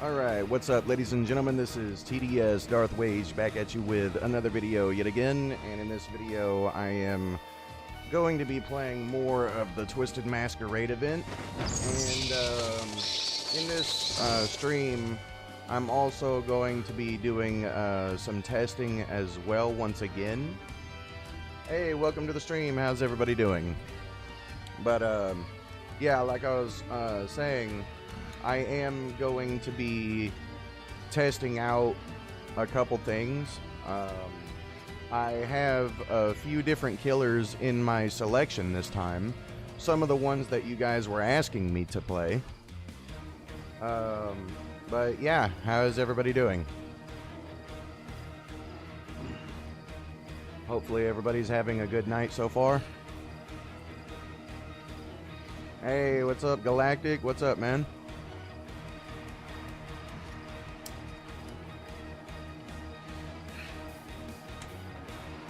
Alright, what's up ladies and gentlemen, this is TDS Darth Wage back at you with another video yet again, and in this video I am going to be playing more of the Twisted Masquerade Event, and in this stream I'm also going to be doing some testing as well once again. Hey, welcome to the stream, how's everybody doing? But yeah, like I was saying, I am going to be testing out a couple things. I have a few different killers in my selection this time. Some of the ones that you guys were asking me to play. But yeah, how is everybody doing? Hopefully everybody's having a good night so far. Hey, what's up, Galactic? What's up, man?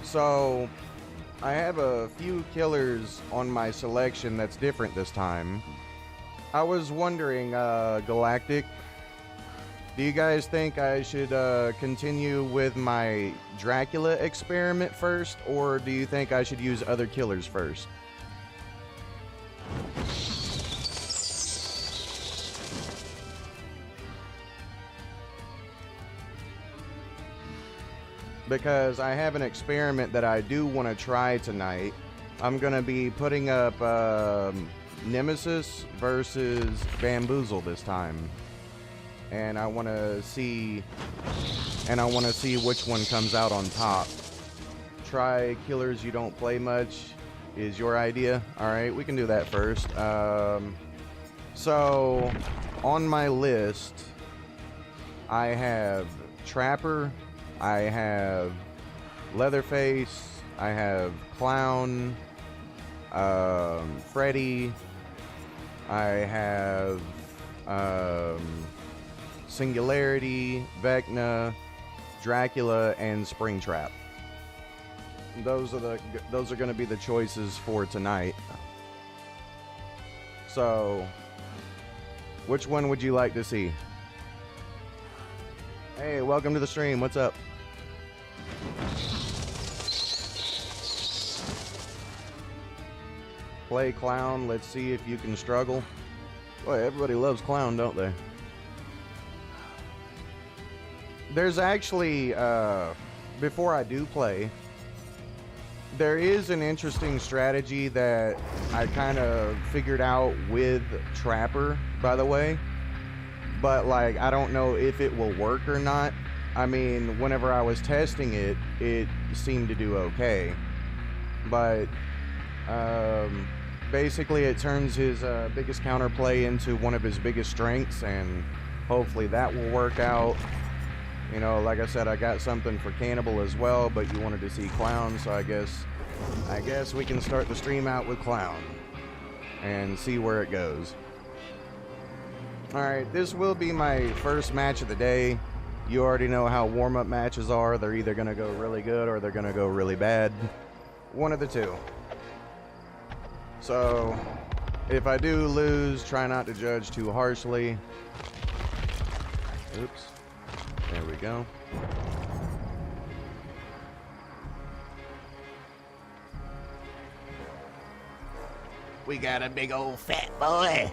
So, I have a few killers on my selection that's different this time. I was wondering, Galactic, do you guys think I should continue with my Dracula experiment first, or do you think I should use other killers first? Because I have an experiment that I do want to try tonight. I'm going to be putting up Nemesis versus Bamboozle this time. And I want to see which one comes out on top. Try killers you don't play much is your idea. Alright, we can do that first. So, on my list, I have Trapper, I have Leatherface, I have Clown, Freddy, I have Singularity, Vecna, Dracula, and SpringTrap. Those are going to be the choices for tonight. So, which one would you like to see? Hey, welcome to the stream. What's up? Play Clown. Let's see if you can struggle. Boy, everybody loves Clown, don't they? There's actually, before I do play, there is an interesting strategy that I kind of figured out with Trapper, by the way. But, like, I don't know if it will work or not. I mean, whenever I was testing it, it seemed to do okay. But, basically it turns his biggest counterplay into one of his biggest strengths, and hopefully that will work out. You know, like I said, I got something for Cannibal as well, but you wanted to see Clown, so I guess we can start the stream out with Clown and see where it goes. Alright, this will be my first match of the day. You already know how warm-up matches are. They're either going to go really good or they're going to go really bad. One of the two. So, if I do lose, try not to judge too harshly. Oops. There we go. We got a big old fat boy.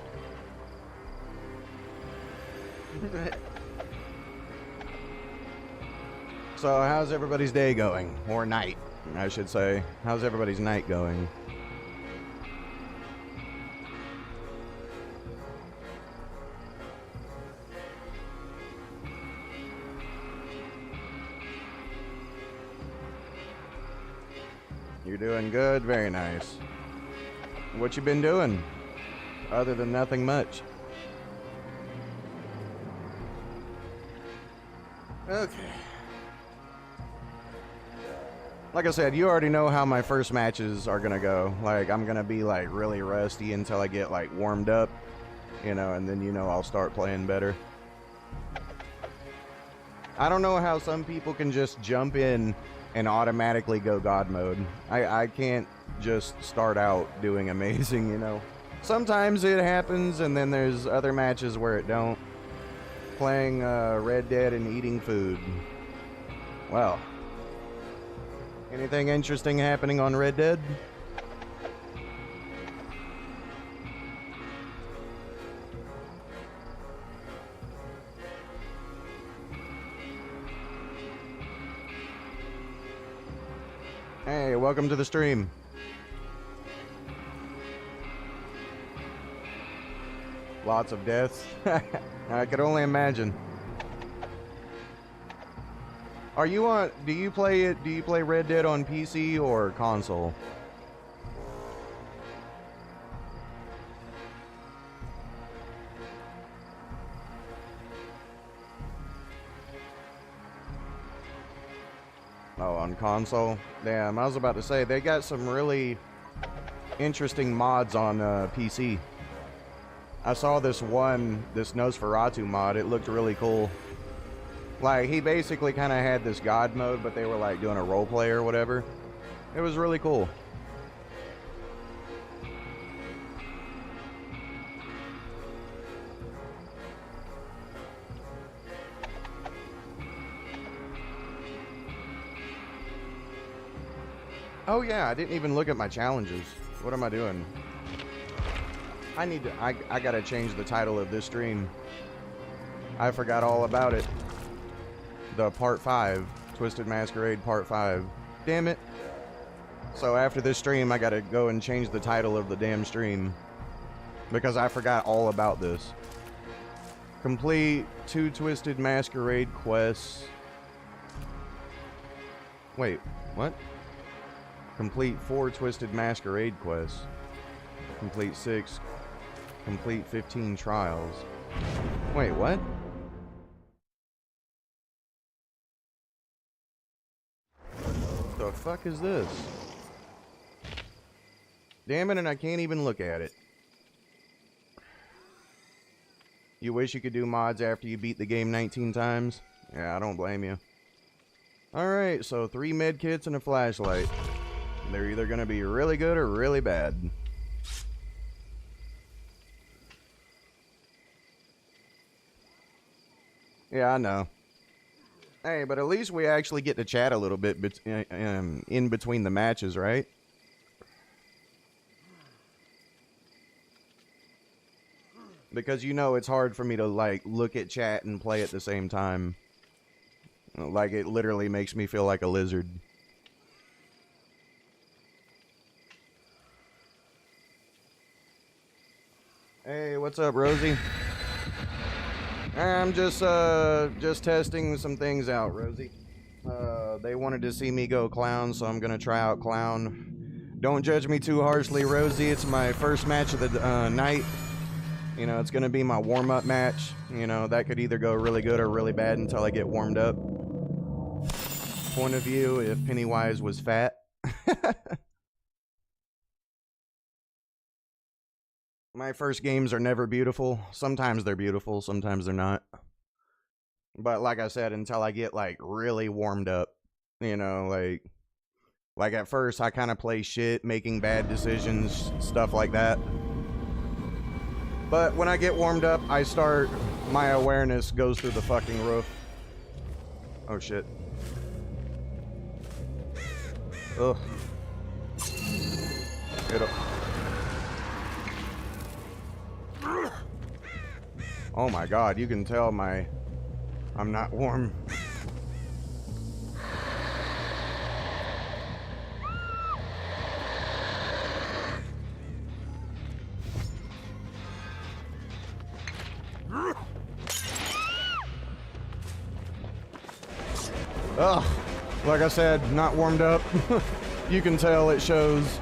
So, how's everybody's day going? Or night, I should say. How's everybody's night going? You're doing good? Very nice. What you been doing? Other than nothing much. Okay. Like I said, you already know how my first matches are gonna go. Like, I'm gonna be like really rusty until I get like warmed up, you know, and then I'll start playing better. I don't know how some people can just jump in and automatically go God mode. I can't just start out doing amazing, you know. Sometimes it happens, and then there's other matches where it don't. playing Red Dead and eating food. Well, anything interesting happening on Red Dead? Hey, welcome to the stream. Lots of deaths. I could only imagine. Are you on? Do you play it? Do you play Red Dead on PC or console? Oh, on console? Damn, I was about to say, they got some really interesting mods on PC. I saw this Nosferatu mod. It looked really cool. Like, he basically kind of had this god mode, but they were like doing a role play or whatever. It was really cool. Oh yeah, I didn't even look at my challenges. What am I doing? I need to, I gotta change the title of this stream. I forgot all about it. The part 5, Twisted Masquerade part 5. Damn it. So after this stream, I gotta go and change the title of the damn stream. Because I forgot all about this. Complete 2 Twisted Masquerade quests. Wait, what? Complete 4 Twisted Masquerade quests. Complete 6. Complete 15 trials. Wait, what? The fuck is this? Damn it, and I can't even look at it. You wish you could do mods after you beat the game 19 times? Yeah, I don't blame you. Alright, so 3 medkits and a flashlight. They're either gonna be really good or really bad. Yeah, I know. Hey, but at least we actually get to chat a little bit in between the matches, right? Because you know it's hard for me to, like, look at chat and play at the same time. Like, it literally makes me feel like a lizard. Hey, what's up, Rosie? I'm just testing some things out, Rosie. They wanted to see me go clown, so I'm gonna try out clown. Don't judge me too harshly, Rosie. It's my first match of the night. You know, it's gonna be my warm-up match. You know, that could either go really good or really bad until I get warmed up. Point of view, if Pennywise was fat. My first games are never beautiful. Sometimes they're beautiful, sometimes they're not. But like I said, until I get, like, really warmed up, you know, like at first I kind of play shit, making bad decisions, stuff like that. But when I get warmed up, my awareness goes through the fucking roof. Oh shit. Ugh. Oh my god, you can tell I'm not warm. Ugh. Like I said, not warmed up. You can tell it shows.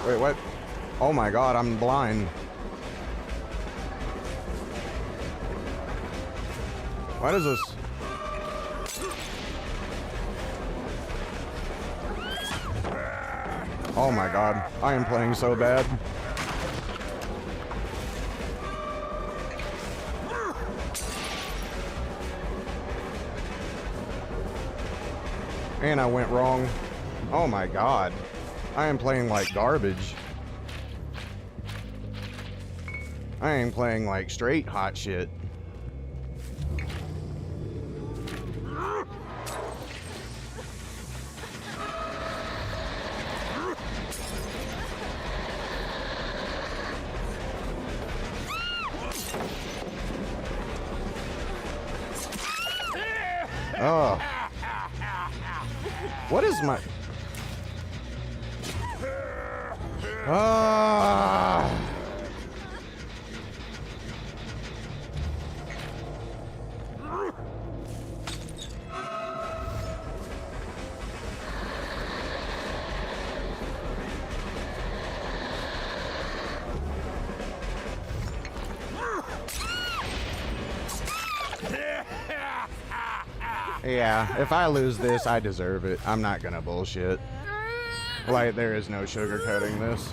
Wait, what? Oh my god, I'm blind. Why does this... Oh my god, I am playing so bad. And I went wrong. Oh my god. I am playing like garbage. I ain't playing like straight hot shit. Oh. What is my... Ah. Yeah, if I lose this, I deserve it. I'm not gonna bullshit. Like, there is no sugarcoating this.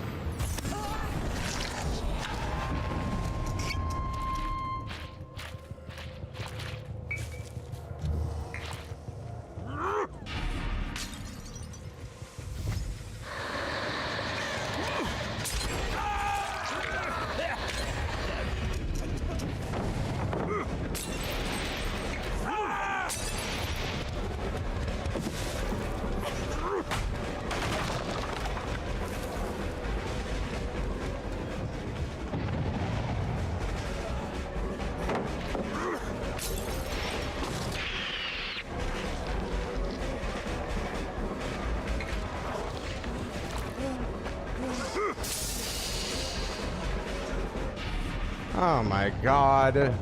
Oh my god.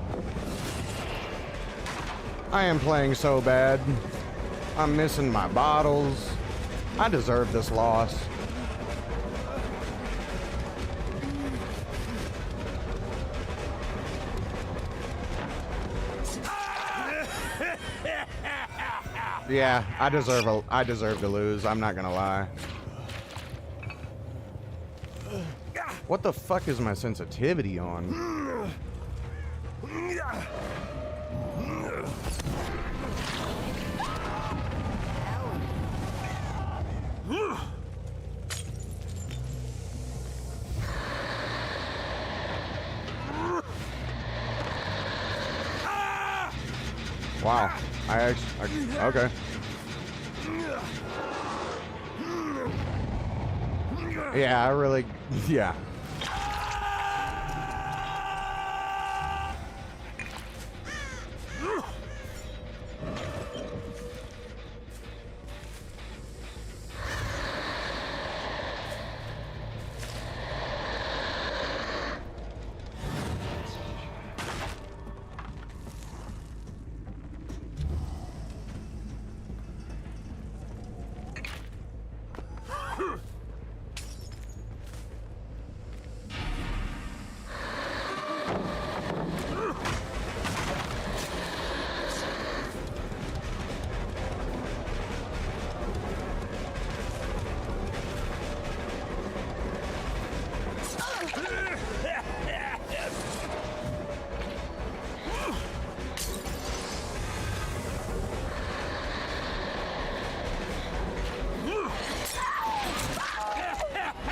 I am playing so bad. I'm missing my bottles. I deserve this loss. Yeah, I deserve to lose. I'm not gonna lie. What the fuck is my sensitivity on? Wow. Okay. Yeah, yeah.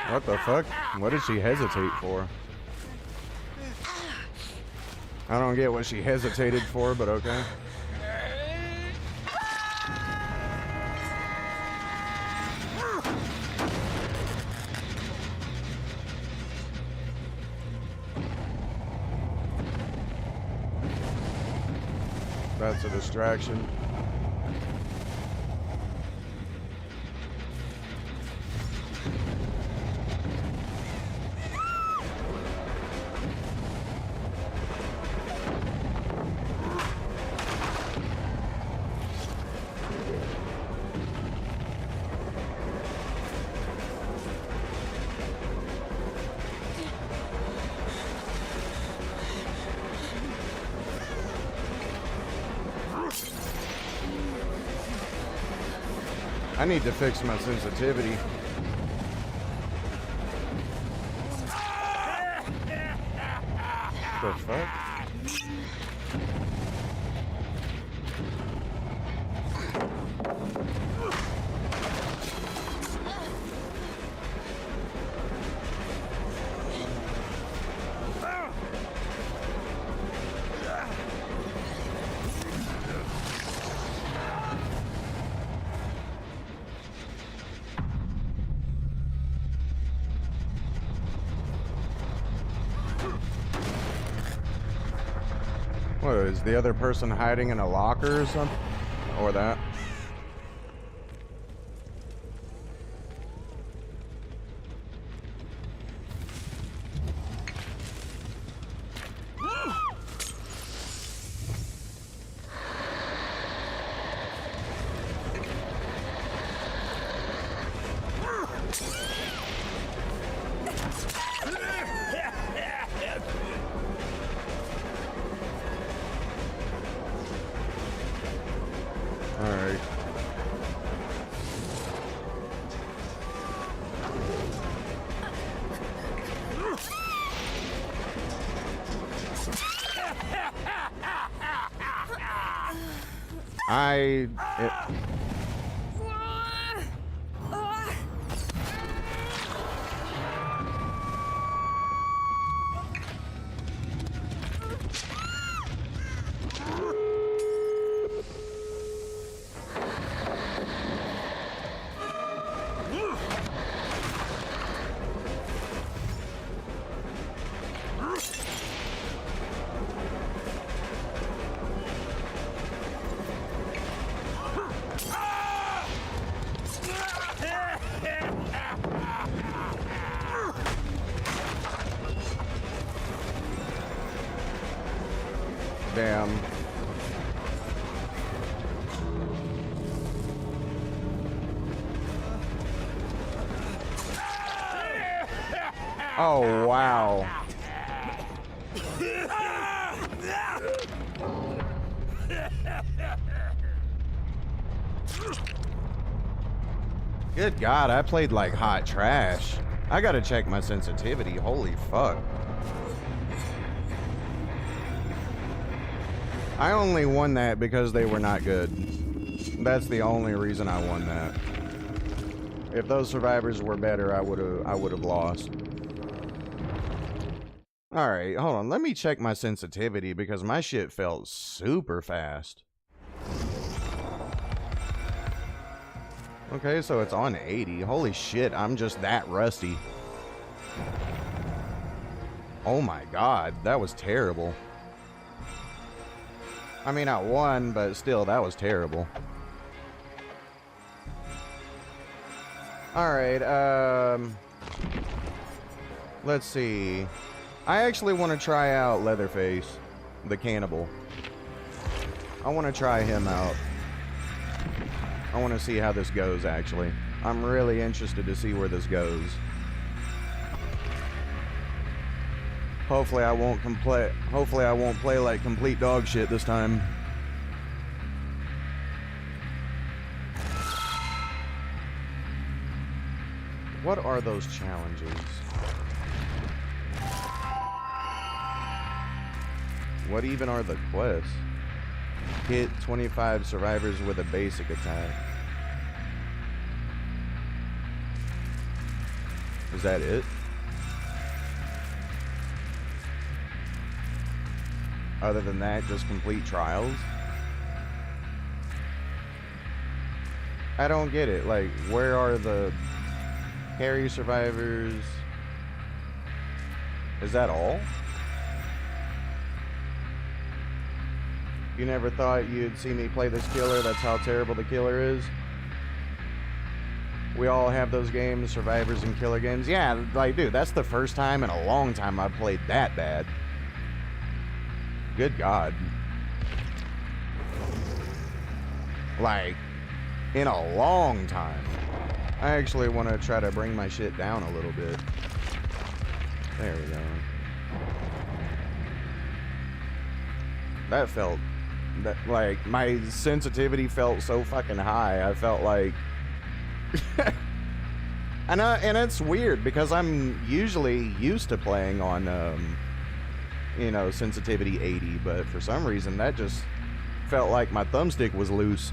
What the fuck? What did she hesitate for? I don't get what she hesitated for, but okay. That's a distraction. I need to fix my sensitivity. The fuck? What, is the other person hiding in a locker or something? Or that? Alright. Damn. Oh, wow. Good God, I played like hot trash. I gotta check my sensitivity. Holy fuck. I only won that because they were not good. That's the only reason I won that. If those survivors were better, I would have lost. All right, hold on. Let me check my sensitivity because my shit felt super fast. Okay, so it's on 80. Holy shit, I'm just that rusty. Oh my God, that was terrible. I mean, I won, but still, that was terrible. Alright, let's see. I actually want to try out Leatherface, the cannibal. I want to try him out. I want to see how this goes, actually. I'm really interested to see where this goes. Hopefully I won't play like complete dog shit this time. What are those challenges? What even are the quests? Hit 25 survivors with a basic attack. Is that it? Other than that, just complete trials? I don't get it. Like, where are the carry survivors? Is that all? You never thought you'd see me play this killer? That's how terrible the killer is? We all have those games, survivors and killer games. Yeah, like, dude, that's the first time in a long time I've played that bad. Good God. Like, in a long time. I actually want to try to bring my shit down a little bit. There we go. That felt... like, my sensitivity felt so fucking high. I felt like... and it's weird, because I'm usually used to playing on, you know, sensitivity 80, but for some reason that just felt like my thumbstick was loose.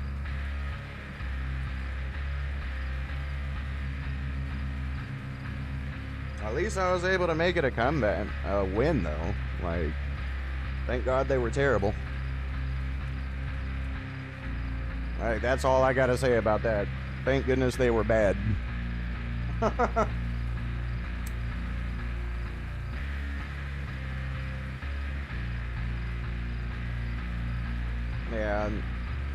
At least I was able to make it a comeback, a win though. Like, thank God they were terrible. Alright, that's all I gotta say about that. Thank goodness they were bad. Yeah,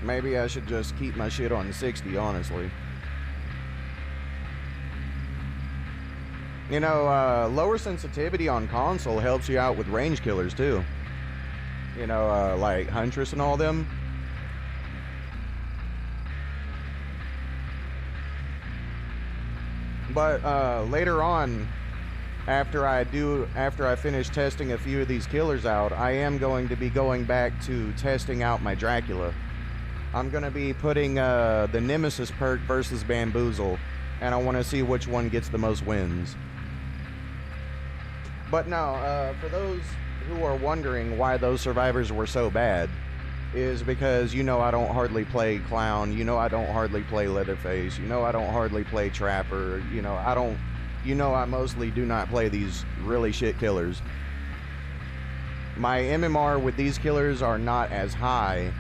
maybe I should just keep my shit on 60, honestly. You know, lower sensitivity on console helps you out with range killers, too. You know, like Huntress and all them. But later on, after I finish testing a few of these killers out, I am going to be going back to testing out my Dracula. I'm going to be putting the Nemesis perk versus Bamboozle, and I want to see which one gets the most wins. But no, for those who are wondering why those survivors were so bad, is because, you know, I don't hardly play Clown, you know, I don't hardly play Leatherface, you know, I don't hardly play Trapper, you know, I mostly do not play these really shit killers. My MMR with these killers are not as high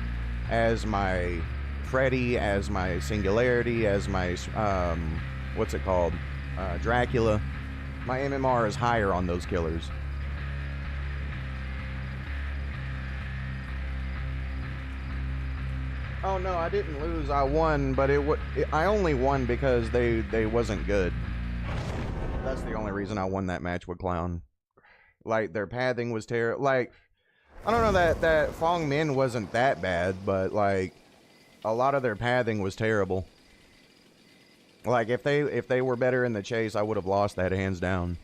as my Freddy, as my Singularity, as my, what's it called, Dracula. My MMR is higher on those killers. Oh no, I didn't lose. I won, but I only won because they wasn't good. That's the only reason I won that match with Clown. Like, their pathing was terrible. Like, I don't know, that Fong Min wasn't that bad, but like a lot of their pathing was terrible. Like, if they were better in the chase, I would have lost that hands down.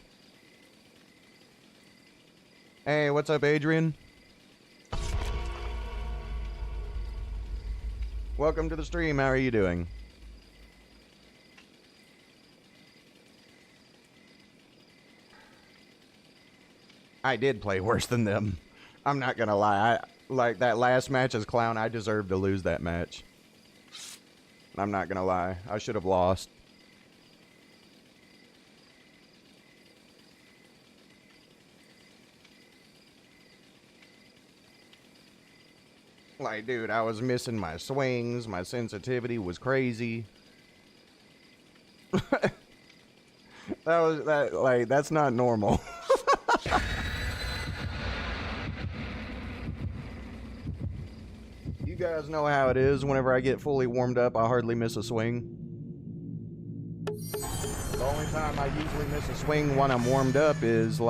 Hey, what's up, Adrian? Welcome to the stream. How are you doing? I did play worse than them. I'm not gonna lie. Like, that last match as Clown, I deserved to lose that match. I'm not gonna lie. I should have lost. Like, dude, I was missing my swings. My sensitivity was crazy. That's not normal. You guys know how it is. Whenever I get fully warmed up, I hardly miss a swing. The only time I usually miss a swing when I'm warmed up is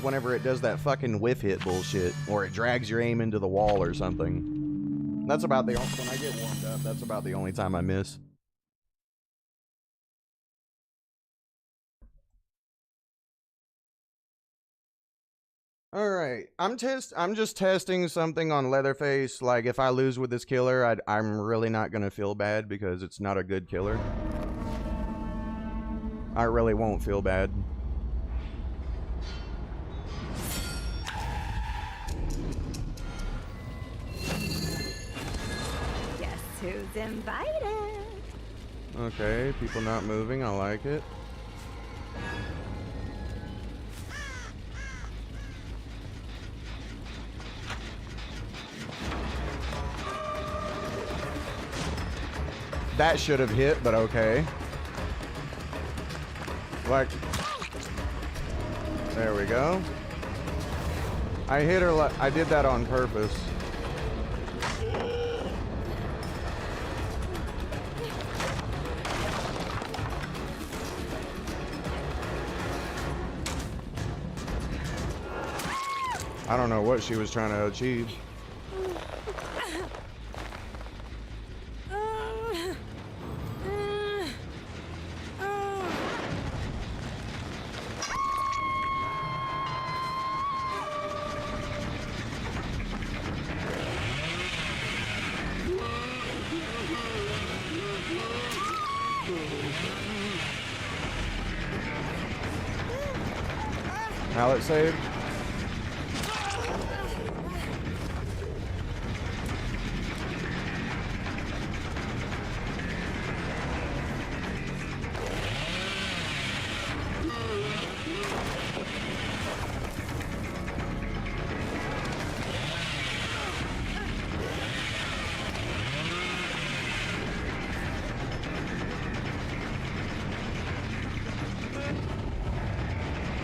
whenever it does that fucking whiff hit bullshit, or it drags your aim into the wall or something. That's about the only, when I get warmed up, that's about the only time I miss. Alright, I'm just testing something on Leatherface. Like, if I lose with this killer, I'm really not gonna feel bad because it's not a good killer. I really won't feel bad. Guess who's invited? Okay, people not moving, I like it. That should have hit, but okay. Like, there we go. I hit her, I did that on purpose. I don't know what she was trying to achieve. Pallet save.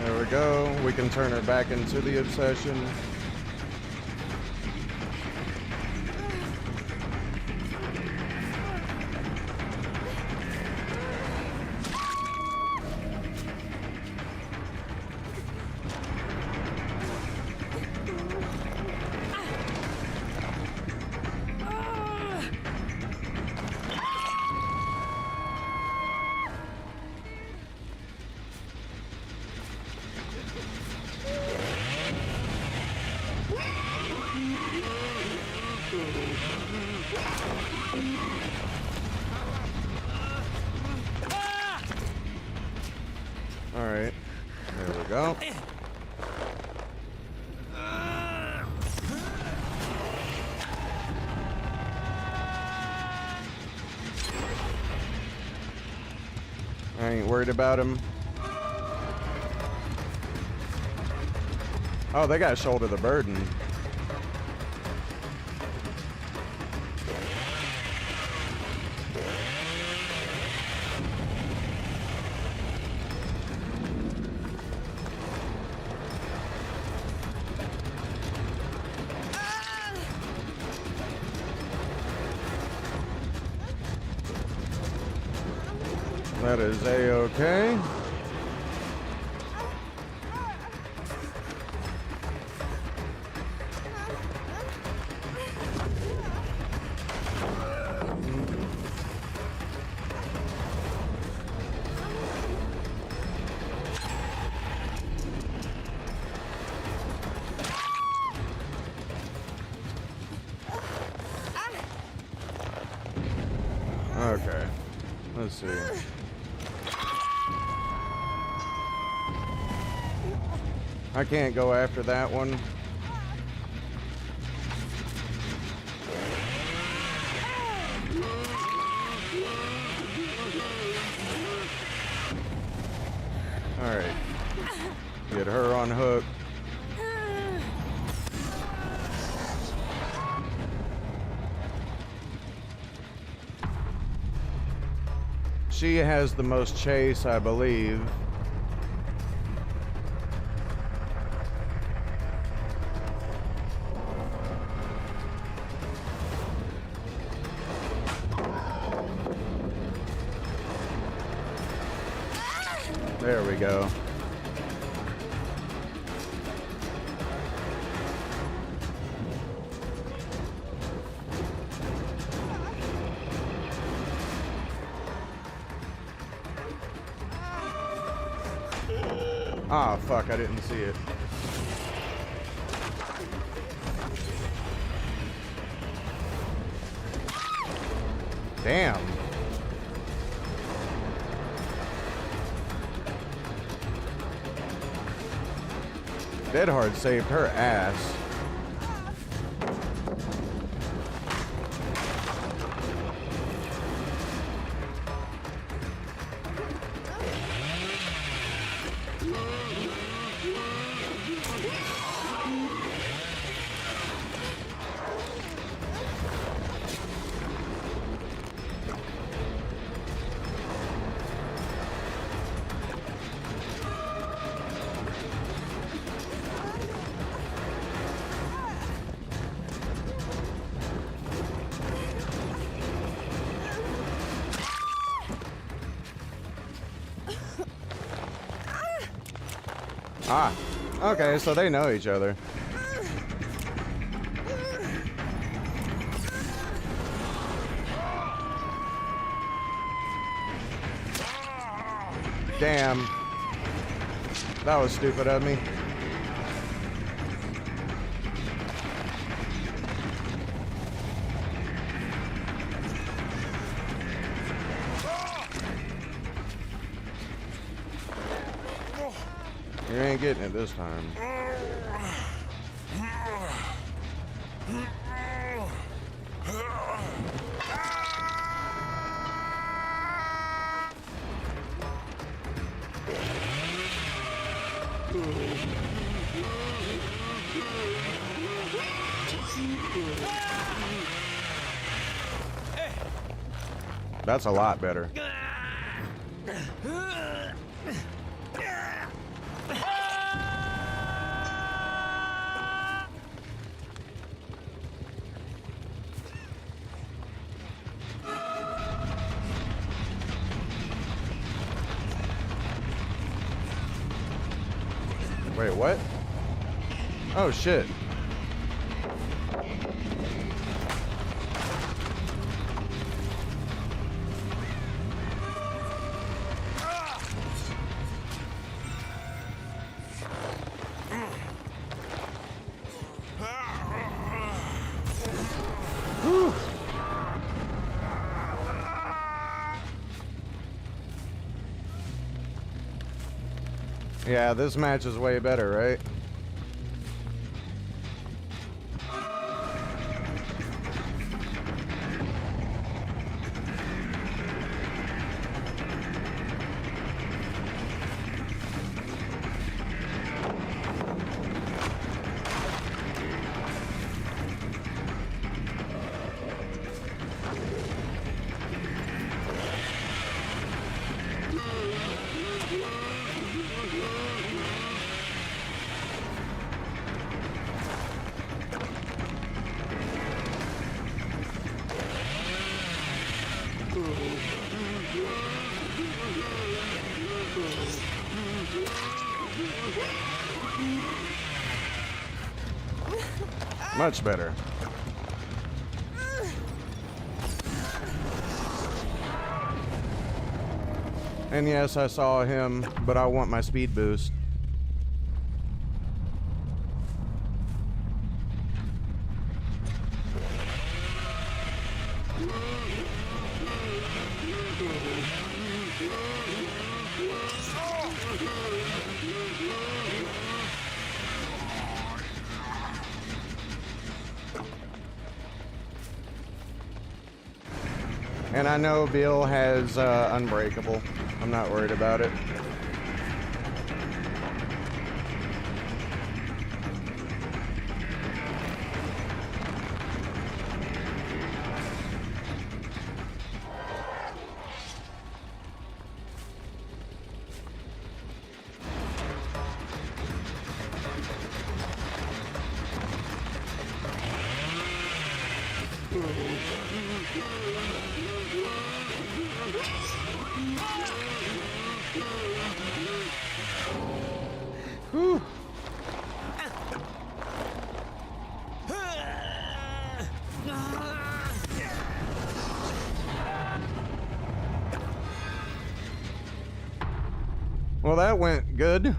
There we go. We can turn her back into the obsession. Alright. There we go. I ain't worried about him. Oh, they got shoulder the burden. That is A-okay. Okay. Let's see. I can't go after that one. All right. Get her on hook. She has the most chase, I believe. There we go. Ah, fuck, I didn't see it. Damn. Dead Hard saved her ass. Ah, okay, so they know each other. Damn. That was stupid of me. You ain't getting it this time. That's a lot better. Wait, what? Oh, shit. Whew. Yeah, this match is way better, right? Much better. And yes, I saw him, but I want my speed boost. And I know Bill has Unbreakable. I'm not worried about it. Whew. Well, that went good.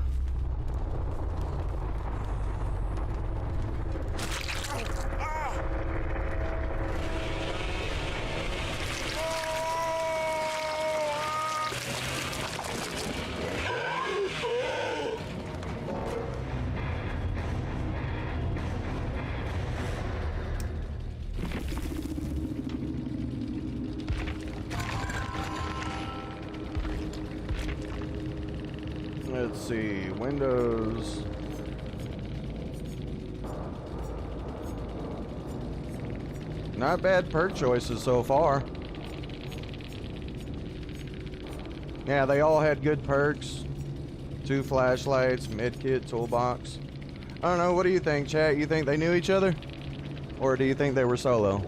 Let's see, Windows. Not bad perk choices so far. Yeah, they all had good perks. 2 flashlights, medkit, toolbox. I don't know, what do you think, chat? You think they knew each other? Or do you think they were solo?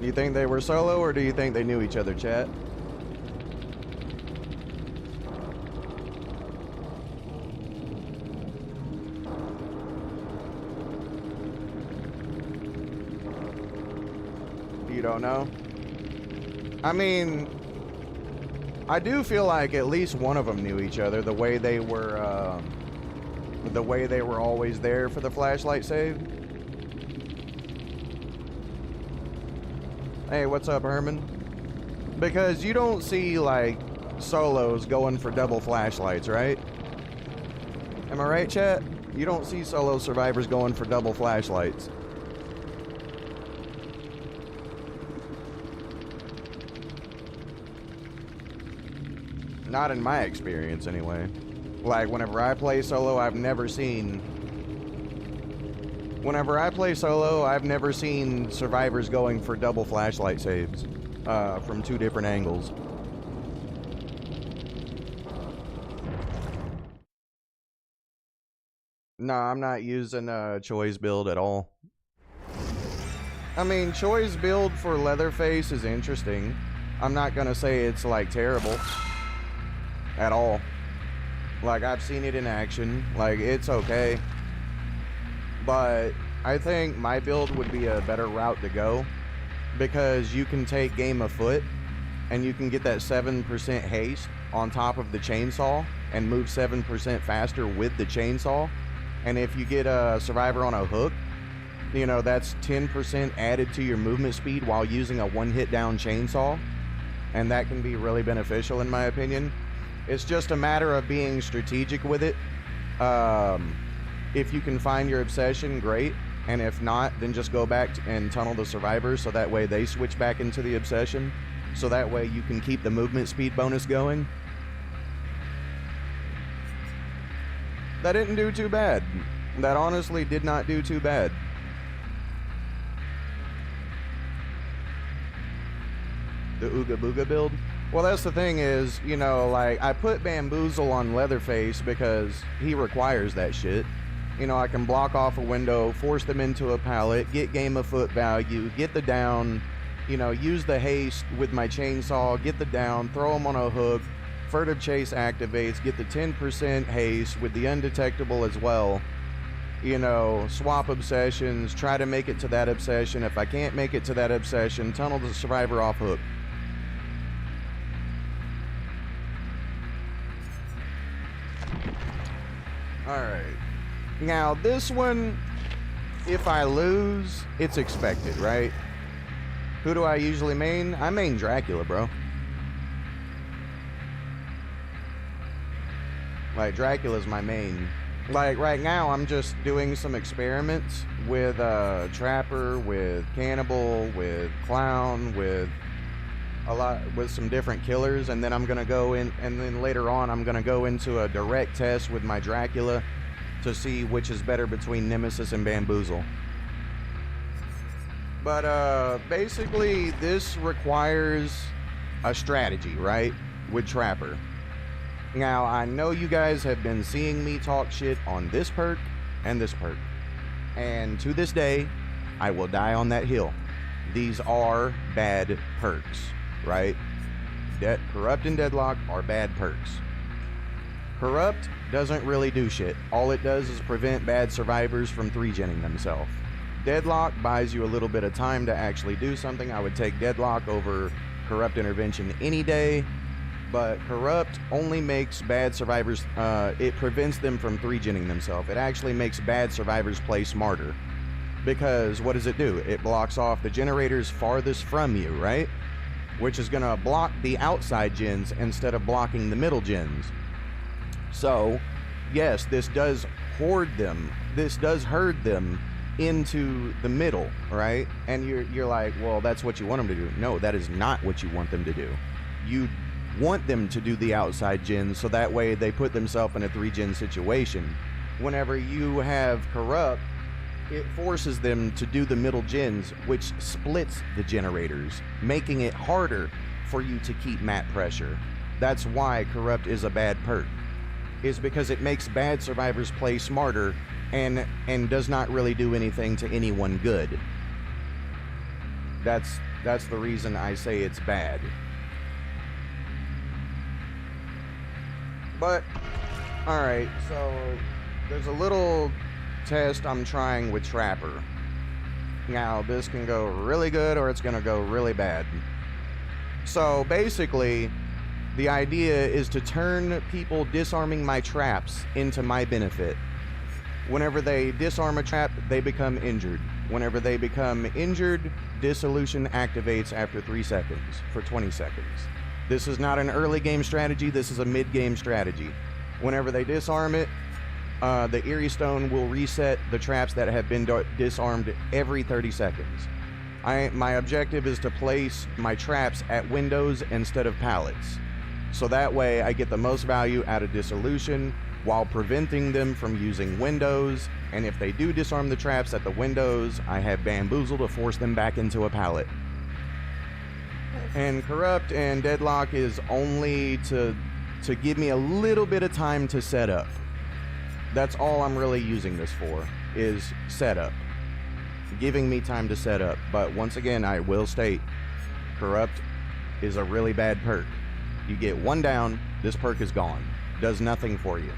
Do you think they were solo, or do you think they knew each other, chat? You don't know? I mean, I do feel like at least one of them knew each other, the way they were always there for the flashlight save. Hey, what's up, Herman? Because you don't see, like, solos going for double flashlights, right? Am I right, chat? You don't see solo survivors going for double flashlights. Not in my experience, anyway. Like, whenever I play solo, I've never seen survivors going for double flashlight saves from 2 different angles. No, I'm not using Choi's build at all. I mean, Choi's build for Leatherface is interesting. I'm not gonna say it's, like, terrible. At all. Like, I've seen it in action. Like, it's okay. But I think my build would be a better route to go, because you can take game afoot and you can get that 7% haste on top of the chainsaw and move 7% faster with the chainsaw. And if you get a survivor on a hook, You know, that's 10% added to your movement speed while using a one-hit down chainsaw, and that can be really beneficial in my opinion. It's just a matter of being strategic with it. If you can find your obsession, great, and if not, then just go back and tunnel the survivors so that way they switch back into the obsession, so that way you can keep the movement speed bonus going. That didn't do too bad. That honestly did not do too bad. The Ooga Booga build? Well, that's the thing is, you know, like, I put Bamboozle on Leatherface because he requires that shit. You know, I can block off a window, force them into a pallet, get game of foot value, get the down, you know, use the haste with my chainsaw, get the down, throw them on a hook, furtive chase activates, get the 10% haste with the undetectable as well. You know, swap obsessions, try to make it to that obsession. If I can't make it to that obsession, tunnel the survivor off hook. Alright. Now, this one, if I lose, it's expected, right? Who do I usually main? I main Dracula, bro. Like, Dracula's my main. Like, right now, I'm just doing some experiments with Trapper, with Cannibal, with Clown, with some different killers, and then I'm gonna go in, and then later on, I'm gonna go into a direct test with my Dracula to see which is better between Nemesis and Bamboozle. But basically, this requires a strategy, right? With Trapper. Now, I know you guys have been seeing me talk shit on this perk and this perk. And to this day, I will die on that hill. These are bad perks, right? Corrupt and Deadlock are bad perks. Corrupt doesn't really do shit. All it does is prevent bad survivors from 3-genning themselves. Deadlock buys you a little bit of time to actually do something. I would take Deadlock over Corrupt Intervention any day. But Corrupt only makes bad survivors, it prevents them from 3-genning themselves. It actually makes bad survivors play smarter. Because what does it do? It blocks off the generators farthest from you, right? Which is gonna block the outside gens instead of blocking the middle gens. So, yes, this does herd them. This does herd them into the middle, right? And you're like, well, that's what you want them to do. No, that is not what you want them to do. You want them to do the outside gens so that way they put themselves in a 3-gen situation. Whenever you have Corrupt, it forces them to do the middle gens, which splits the generators, making it harder for you to keep map pressure. That's why Corrupt is a bad perk. Is because it makes bad survivors play smarter and does not really do anything to anyone good. That's the reason I say it's bad. But, alright, so there's a little test I'm trying with Trapper. Now, this can go really good or it's gonna go really bad. So, basically, the idea is to turn people disarming my traps into my benefit. Whenever they disarm a trap, they become injured. Whenever they become injured, dissolution activates after 3 seconds for 20 seconds. This is not an early game strategy, this is a mid-game strategy. Whenever they disarm it, the Eerie Stone will reset the traps that have been disarmed every 30 seconds. My objective is to place my traps at windows instead of pallets. So that way I get the most value out of dissolution while preventing them from using windows, and if they do disarm the traps at the windows, I have Bamboozle to force them back into a pallet. And Corrupt and Deadlock is only to give me a little bit of time to set up. That's all I'm really using this for, is setup. Giving me time to set up. But once again, I will state, Corrupt is a really bad perk. You get one down, this perk is gone. Does nothing for you.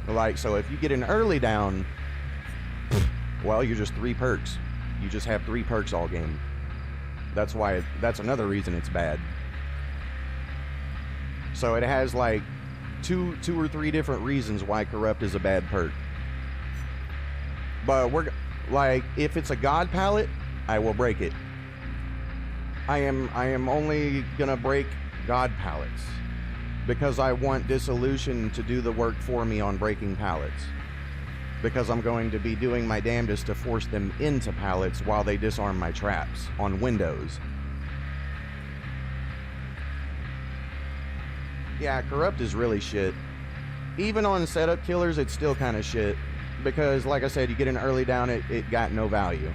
Like, so if you get an early down, well, you're just 3 perks. You just have 3 perks all game. That's another reason it's bad. So it has like two or three different reasons why Corrupt is a bad perk. But we're Like, if it's a god pallet, I will break it. I am only gonna break god pallets because I want Dissolution to do the work for me on breaking pallets. Because I'm going to be doing my damnedest to force them into pallets while they disarm my traps on windows. Yeah, Corrupt is really shit. Even on setup killers, it's still kind of shit. Because, like I said, you get an early down, it got no value.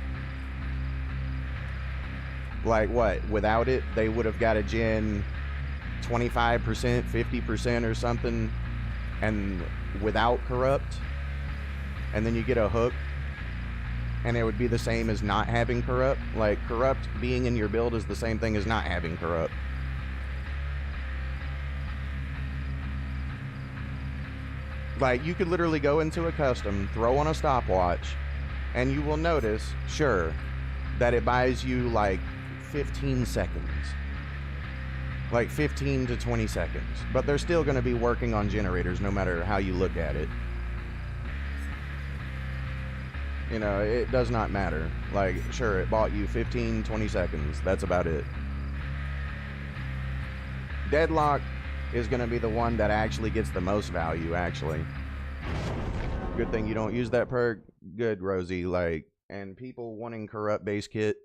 Like, what? Without it, they would have got a gen 25%, 50% or something. And without Corrupt, and then you get a hook, and it would be the same as not having Corrupt. Like, Corrupt being in your build is the same thing as not having Corrupt. Like, you could literally go into a custom, throw on a stopwatch, and you will notice, sure, that it buys you like 15 seconds. Like 15 to 20 seconds. But they're still going to be working on generators no matter how you look at it. You know, it does not matter. Like, sure, it bought you 15, 20 seconds. That's about it. Deadlock is going to be the one that actually gets the most value, actually. Good thing you don't use that perk. Good, Rosie. Like, and people wanting Corrupt base kit.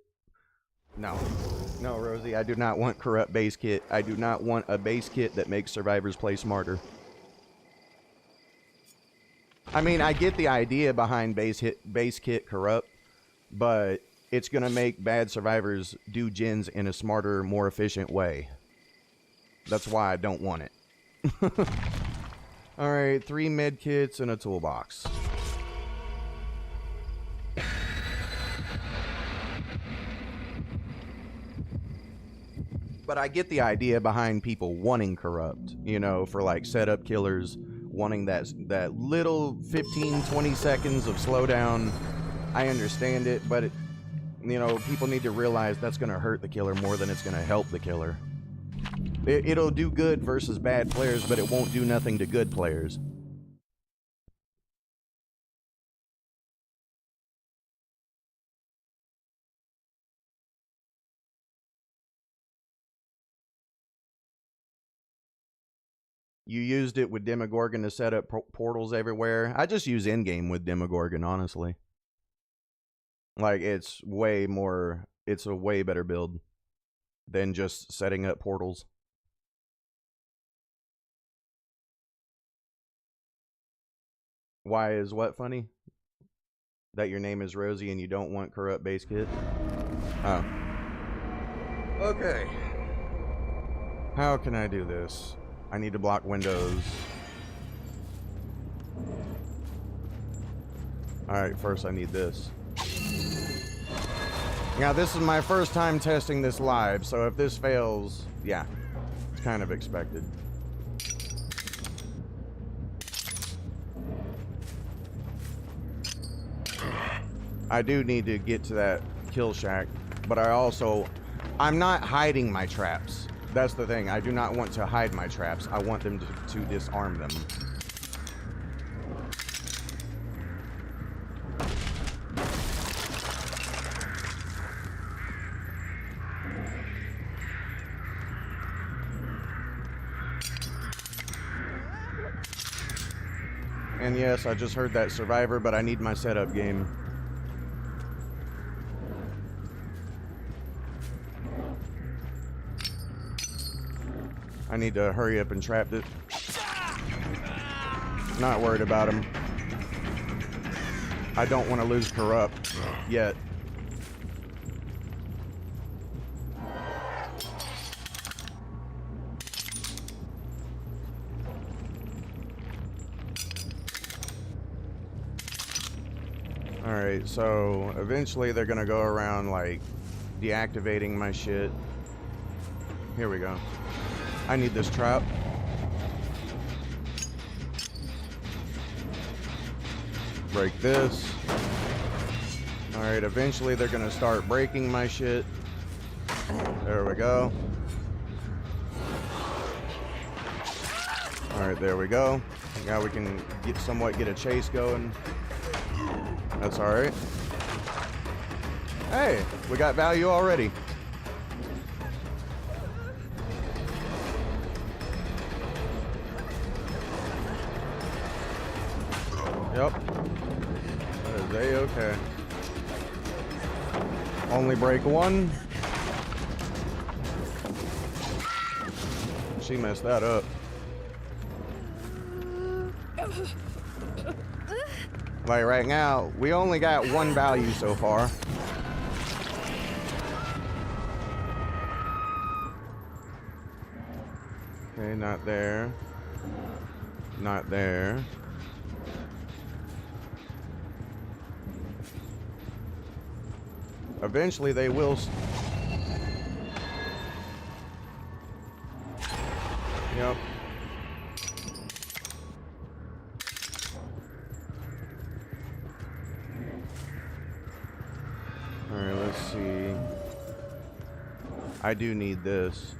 No. No, Rosie, I do not want Corrupt base kit. I do not want a base kit that makes survivors play smarter. I mean, I get the idea behind base kit Corrupt, but it's going to make bad survivors do gens in a smarter, more efficient way. That's why I don't want it. Alright, 3 med kits and a toolbox. But I get the idea behind people wanting Corrupt, you know, for like setup killers, wanting that little 15, 20 seconds of slowdown. I understand it, but you know, people need to realize that's going to hurt the killer more than it's going to help the killer. It'll do good versus bad players, but it won't do nothing to good players. You used it with Demogorgon to set up portals everywhere. I just use in-game with Demogorgon, honestly. Like, it's a way better build than just setting up portals. Why is what funny? That your name is Rosie and you don't want Corrupt base kit? Oh. Okay. How can I do this? I need to block windows. Alright, first I need this. Now, this is my first time testing this live, so if this fails, yeah, it's kind of expected. I do need to get to that kill shack, but I'm not hiding my traps. That's the thing. I do not want to hide my traps. I want them to disarm them. And yes, I just heard that survivor, but I need my setup game. I need to hurry up and trap it. Not worried about him. I don't want to lose Corrupt yet. Alright, so eventually they're gonna go around like deactivating my shit. Here we go. I need this trap. Break this. Alright, eventually they're gonna start breaking my shit. There we go. Alright, there we go. Now we can somewhat get a chase going. That's alright. Hey, we got value already. Yep. That is A-okay. Only break one. She messed that up. Like right now, we only got one value so far. Okay, not there. Not there. Eventually they will. Yep. Alright, let's see. I do need this.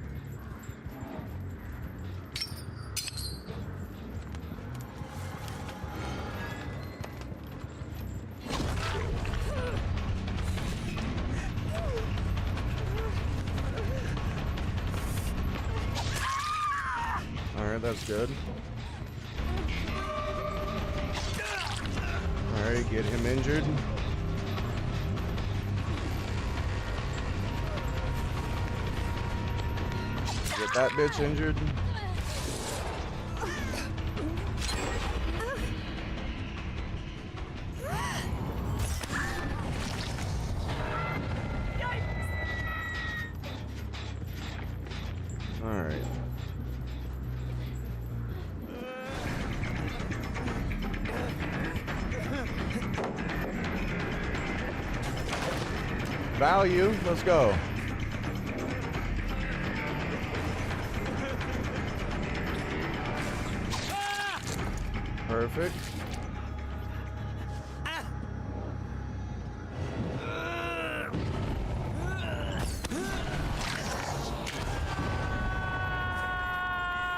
Alright, that's good. Alright, get him injured. Get that bitch injured. Alright. Value, let's go. Perfect.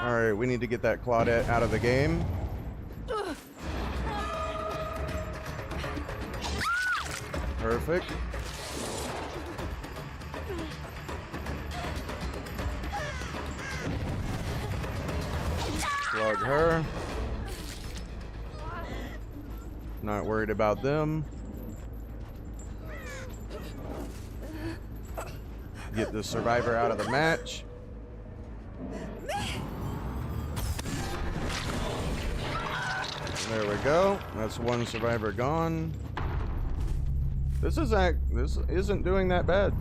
Alright, we need to get that Claudette out of the game. Perfect. Slug her. Not worried about them. Get the survivor out of the match. There we go. That's one survivor gone. This isn't doing that bad.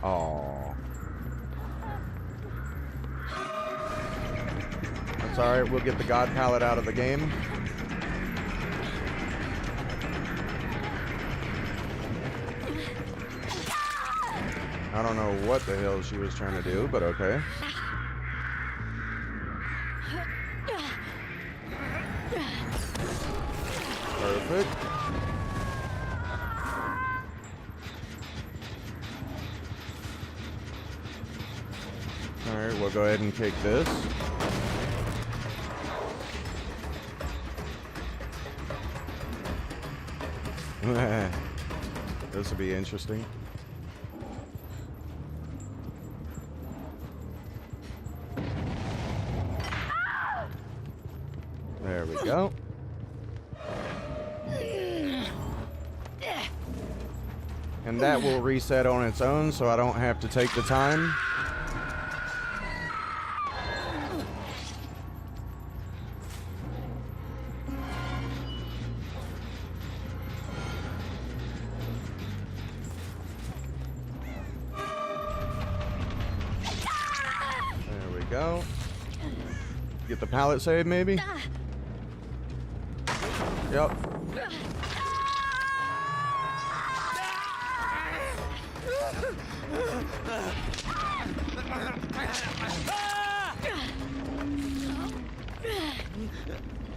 Oh. That's alright, we'll get the God Palette out of the game. I don't know what the hell she was trying to do, but okay. Perfect. Alright, we'll go ahead and take this. This will be interesting. There we go. And that will reset on its own, so I don't have to take the time. There we go. Get the pallet save, maybe? Yep.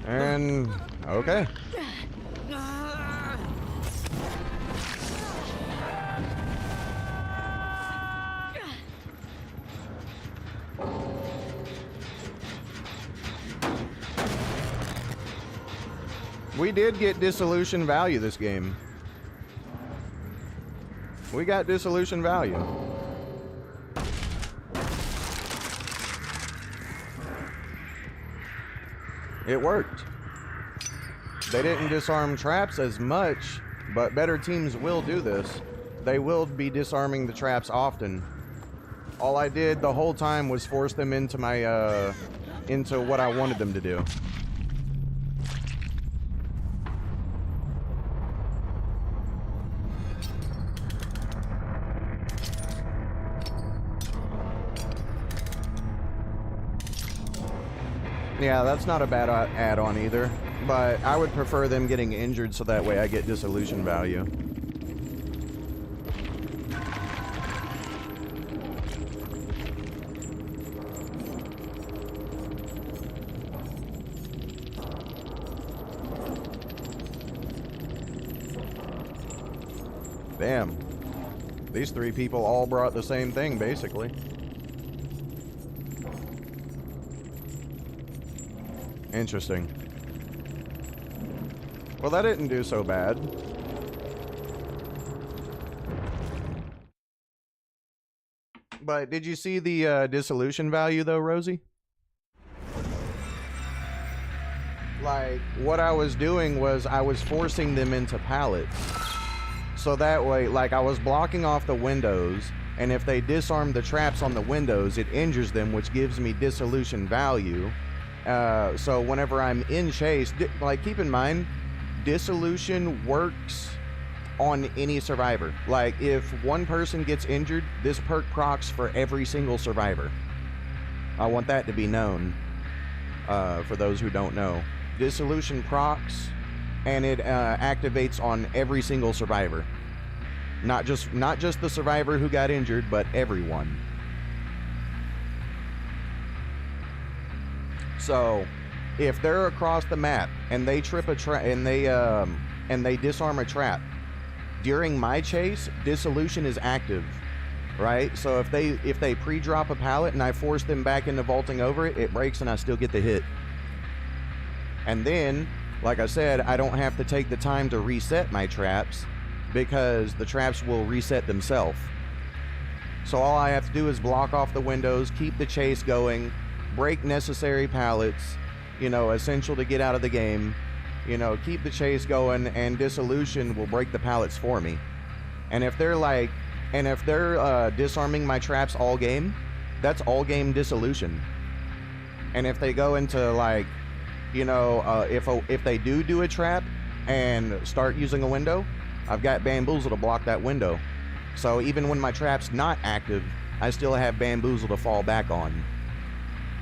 And okay. We did get dissolution value this game. We got dissolution value. It worked. They didn't disarm traps as much, but better teams will do this. They will be disarming the traps often. All I did the whole time was force them into my, into what I wanted them to do. Yeah, that's not a bad add-on either, but I would prefer them getting injured so that way I get dissolution value. Damn. These three people all brought the same thing, basically. Interesting. Well, that didn't do so bad. But did you see the dissolution value, though, Rosie? Like, what I was doing was I was forcing them into pallets. So that way, like, I was blocking off the windows, and if they disarm the traps on the windows, it injures them, which gives me dissolution value. So whenever I'm in chase, like, keep in mind, dissolution works on any survivor. Like, if one person gets injured, this perk procs for every single survivor. I want that to be known, for those who don't know. Dissolution procs, and it activates on every single survivor. Not just the survivor who got injured, but everyone. So, if they're across the map and they trip a trap and they disarm a trap, during my chase, dissolution is active, right? So if they pre-drop a pallet and I force them back into vaulting over it, it breaks and I still get the hit. And then, like I said, I don't have to take the time to reset my traps because the traps will reset themselves. So all I have to do is block off the windows, keep the chase going, break necessary pallets, you know, essential to get out of the game, you know, keep the chase going, and dissolution will break the pallets for me. And if they're disarming my traps all game, that's all game dissolution. And if they go into, like, you know, if they do a trap and start using a window, I've got bamboozle to block that window. So even when my trap's not active, I still have bamboozle to fall back on.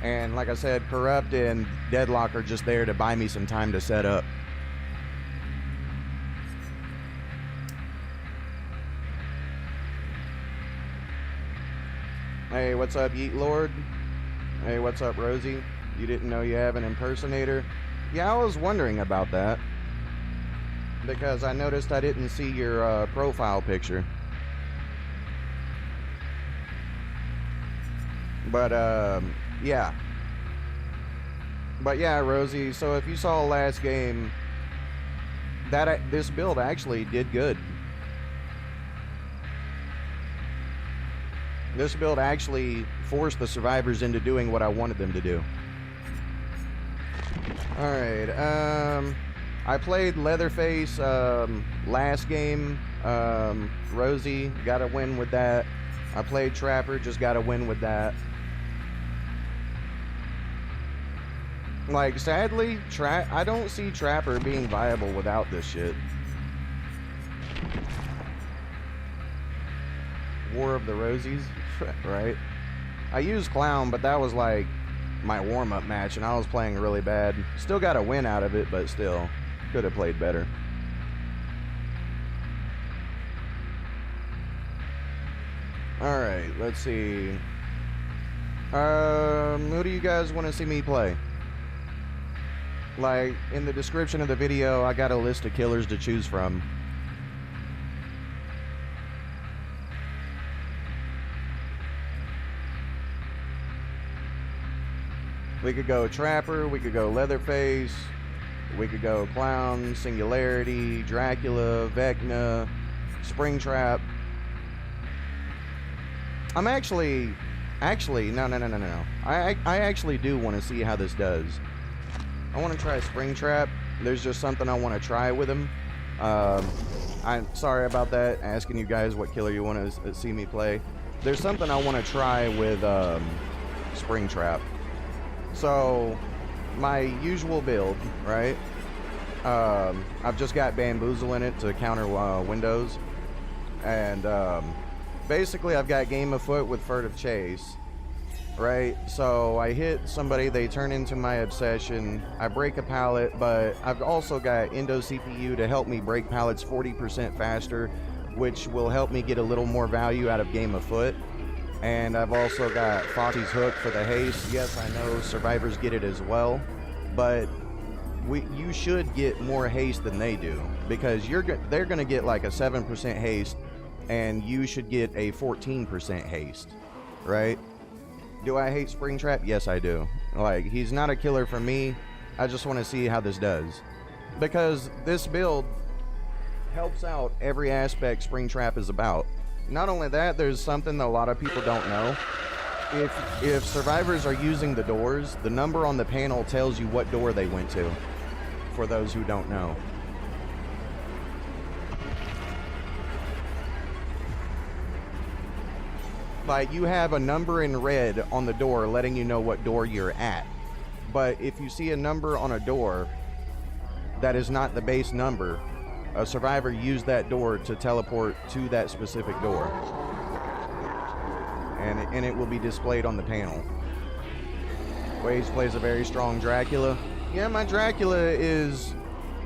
And like I said, Corrupt and Deadlock are just there to buy me some time to set up. Hey, what's up, Yeet Lord? Hey, what's up, Rosie? You didn't know you have an impersonator? Yeah, I was wondering about that, because I noticed I didn't see your profile picture. But, yeah. But yeah, Rosie, so if you saw last game, this build actually did good. This build actually forced the survivors into doing what I wanted them to do. Alright, I played Leatherface last game. Rosie got a win with that. I played Trapper, just got a win with that. Like, sadly, I don't see Trapper being viable without this shit. War of the Rosies, right? I used Clown, but that was like my warm-up match, and I was playing really bad. Still got a win out of it, but still, could have played better. Alright, let's see. Who do you guys want to see me play? Like, in the description of the video, I got a list of killers to choose from. We could go Trapper, we could go Leatherface, We could go Clown, Singularity, Dracula, Vecna, SpringTrap. I'm actually, no. I actually do want to see how this does. I want to try SpringTrap. There's just something I want to try with him. I'm sorry about that, asking you guys what killer you want to see me play. There's something I want to try with SpringTrap. So, my usual build, right? I've just got Bamboozle in it to counter windows. And basically I've got Game Afoot with Furtive Chase. Right? So I hit somebody, they turn into my obsession. I break a pallet, but I've also got Endo CPU to help me break pallets 40% faster, which will help me get a little more value out of Game Afoot. And I've also got Foxy's Hook for the haste. Yes, I know survivors get it as well, but you should get more haste than they do, because they're going to get like a 7% haste, and you should get a 14% haste, right? Do I hate SpringTrap? Yes, I do. Like, he's not a killer for me. I just want to see how this does, because this build helps out every aspect SpringTrap is about. Not only that, there's something that a lot of people don't know. If survivors are using the doors, the number on the panel tells you what door they went to, for those who don't know. Like, you have a number in red on the door letting you know what door you're at. But if you see a number on a door that is not the base number, a survivor used that door to teleport to that specific door. And it will be displayed on the panel. Waves plays a very strong Dracula. Yeah, my Dracula is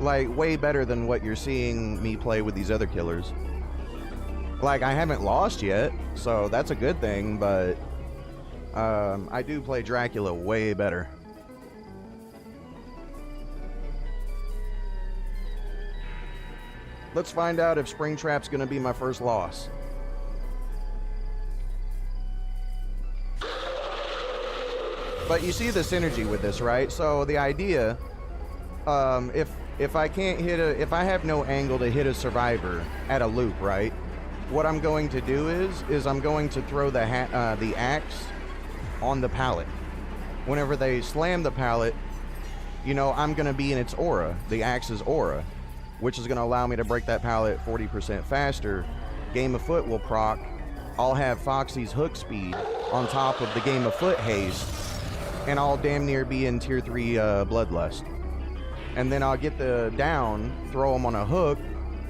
like way better than what you're seeing me play with these other killers. Like, I haven't lost yet, so that's a good thing, but I do play Dracula way better. Let's find out if SpringTrap's gonna be my first loss. But you see the synergy with this, right? So the idea, if I can't hit if I have no angle to hit a survivor at a loop, right? What I'm going to do is I'm going to throw the axe on the pallet. Whenever they slam the pallet, you know, I'm going to be in its aura, the axe's aura, which is going to allow me to break that pallet 40% faster. Game Afoot will proc. I'll have Foxy's hook speed on top of the Game Afoot haste, and I'll damn near be in tier 3 Bloodlust. And then I'll get the down, throw them on a hook,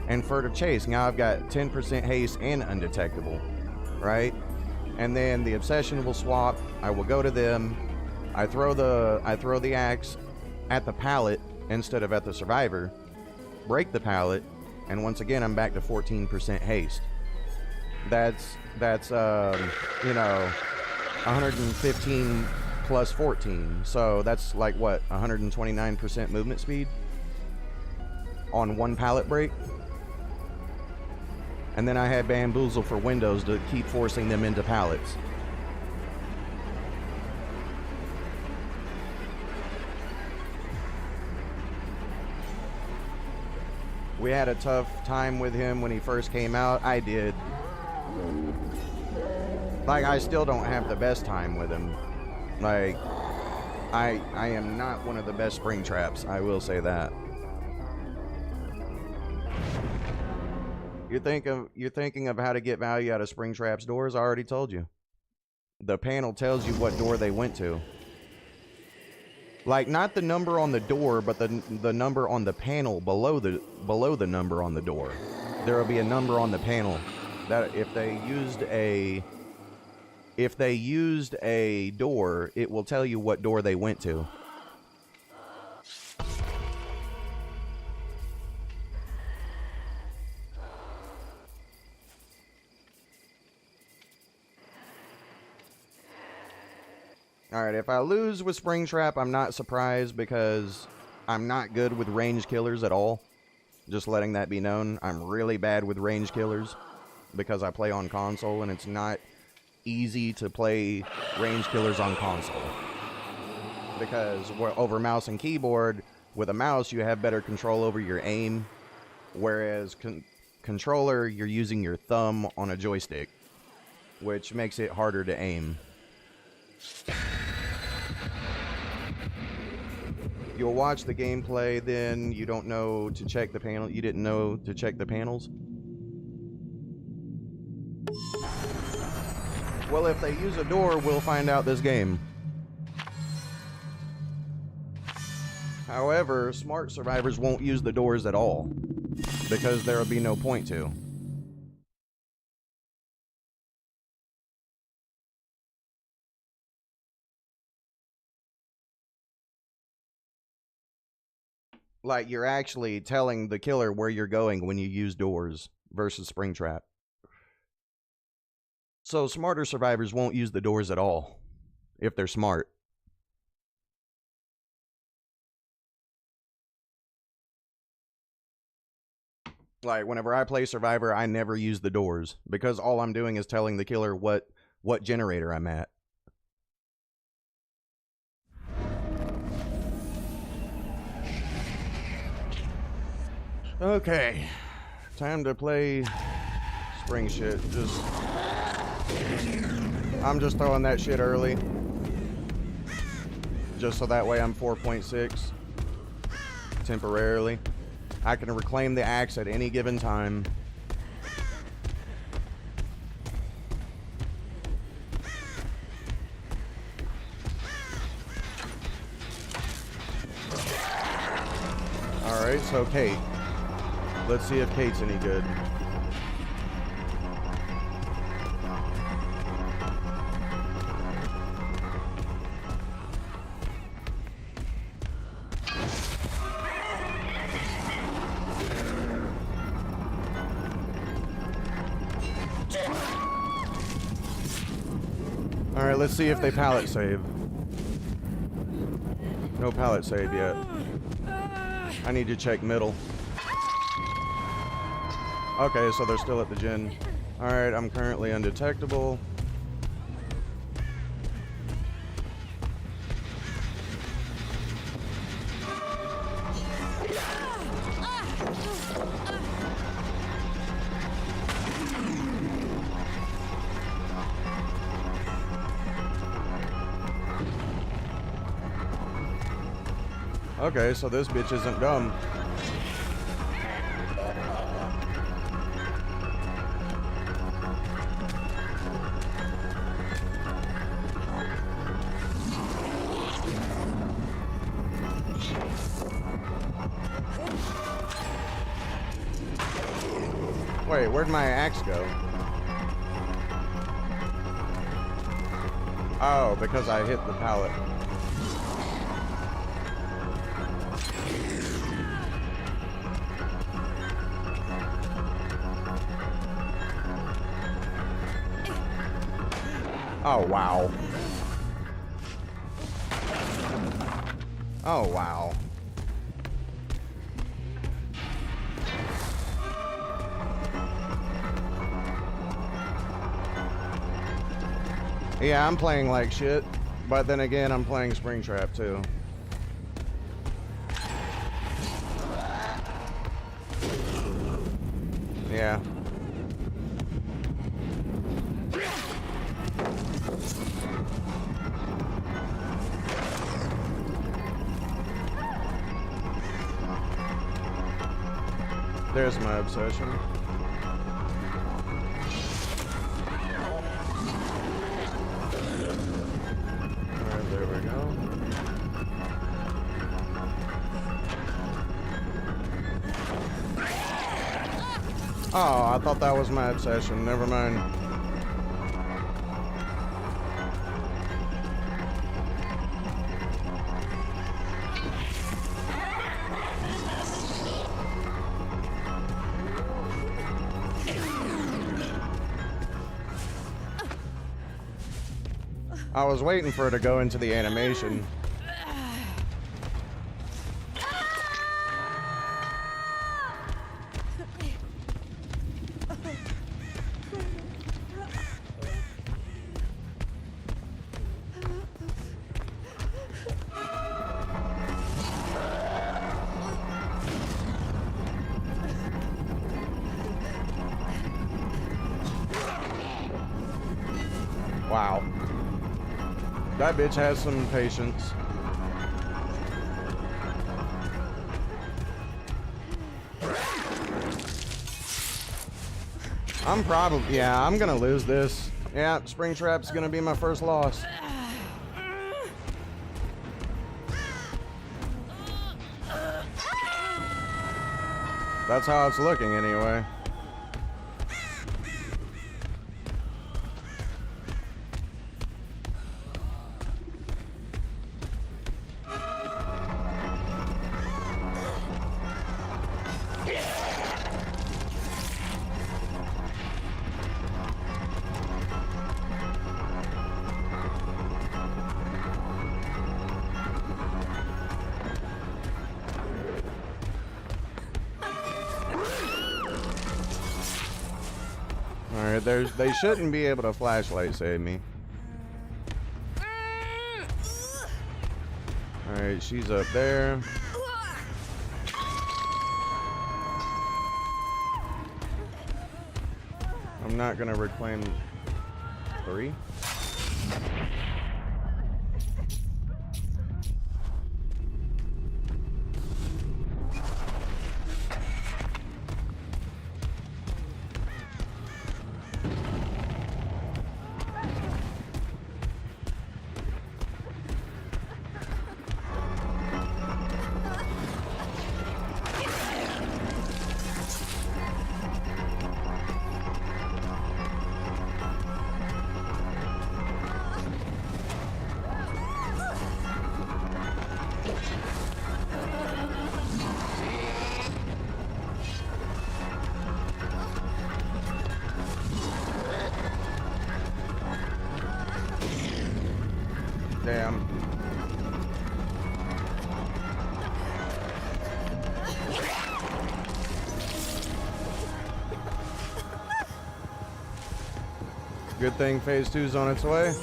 and Furtive Chase. Now I've got 10% haste and undetectable, right? And then the obsession will swap. I will go to them. I throw the axe at the pallet instead of at the survivor, break the pallet, and once again I'm back to 14% haste. That's you know, 115 plus 14, so that's like what, 129% movement speed on one pallet break. And then I had Bamboozle for windows to keep forcing them into pallets. We had a tough time with him when he first came out. I did. Like, I still don't have the best time with him. Like, I am not one of the best SpringTraps, I will say that. You're thinking of how to get value out of SpringTrap's doors? I already told you. The panel tells you what door they went to. Like, not the number on the door, but the number on the panel below the number on the door. There will be a number on the panel that if they used a door, it will tell you what door they went to. Alright, if I lose with SpringTrap, I'm not surprised, because I'm not good with range killers at all. Just letting that be known. I'm really bad with range killers because I play on console, and it's not easy to play range killers on console. Because over mouse and keyboard, With a mouse, you have better control over your aim, whereas controller, you're using your thumb on a joystick, which makes it harder to aim. You'll watch the gameplay, then you don't know to check the panel. You didn't know to check the panels? Well, if they use a door, we'll find out this game. However, smart survivors won't use the doors at all, because there will be no point to. Like, you're actually telling the killer where you're going when you use doors versus SpringTrap. So smarter survivors won't use the doors at all, if they're smart. Like, whenever I play Survivor, I never use the doors, because all I'm doing is telling the killer what generator I'm at. Okay, time to play spring shit. I'm just throwing that shit early, just so that way I'm 4.6 temporarily. I can reclaim the axe at any given time. Alright, so Kate. Let's see if Kate's any good. Alright, let's see if they pallet save. No pallet save yet. I need to check middle. Okay, so they're still at the gym. Alright, I'm currently undetectable. Okay, so this bitch isn't dumb. Wait, where'd my axe go? Oh, because I hit the pallet. Oh, wow. Oh, wow. Yeah, I'm playing like shit, but then again, I'm playing SpringTrap too. Yeah. There's my obsession. Alright, there we go. Oh, I thought that was my obsession. Never mind. I was waiting for it to go into the animation. That bitch has some patience. I'm gonna lose this. Yeah, SpringTrap's gonna be my first loss. That's how it's looking anyway. Alright, they shouldn't be able to flashlight save me. Alright, she's up there. I'm not gonna reclaim 3. Damn. Good thing phase 2's on its way.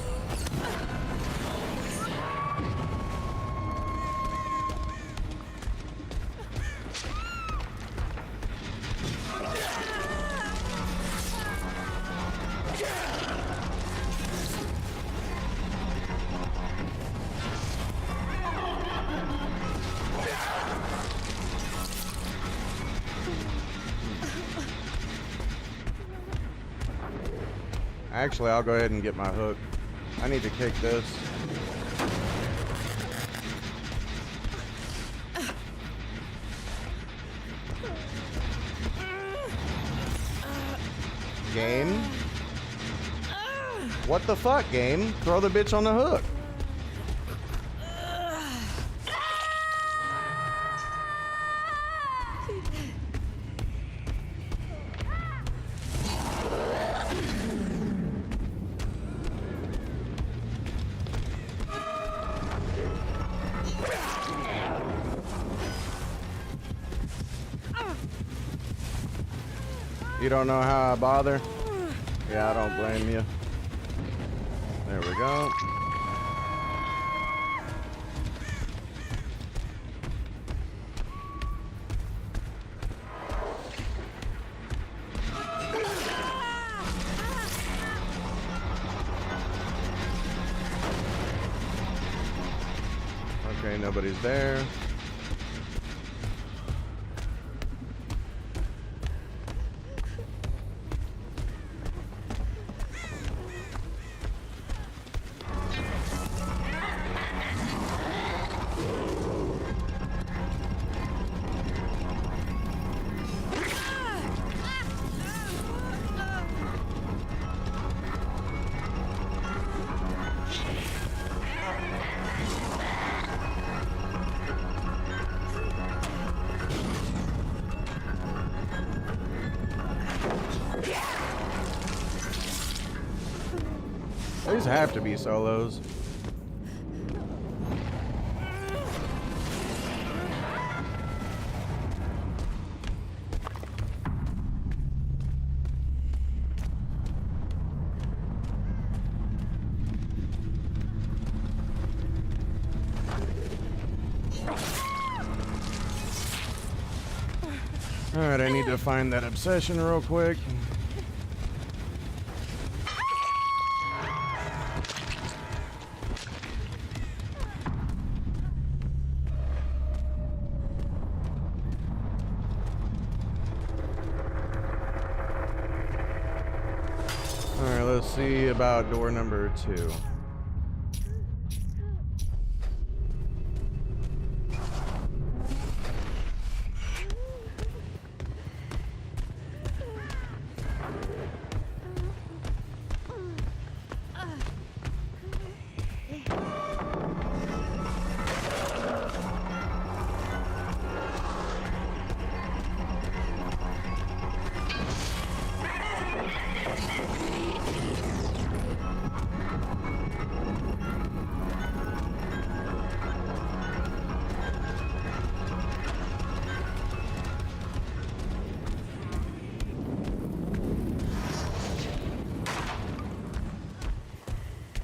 Actually, I'll go ahead and get my hook. I need to kick this. Game? What the fuck, game? Throw the bitch on the hook. You don't know how I bother? Yeah, I don't blame you. There we go. Okay, nobody's there. These have to be solos. Alright, I need to find that obsession real quick. let's see about door number 2.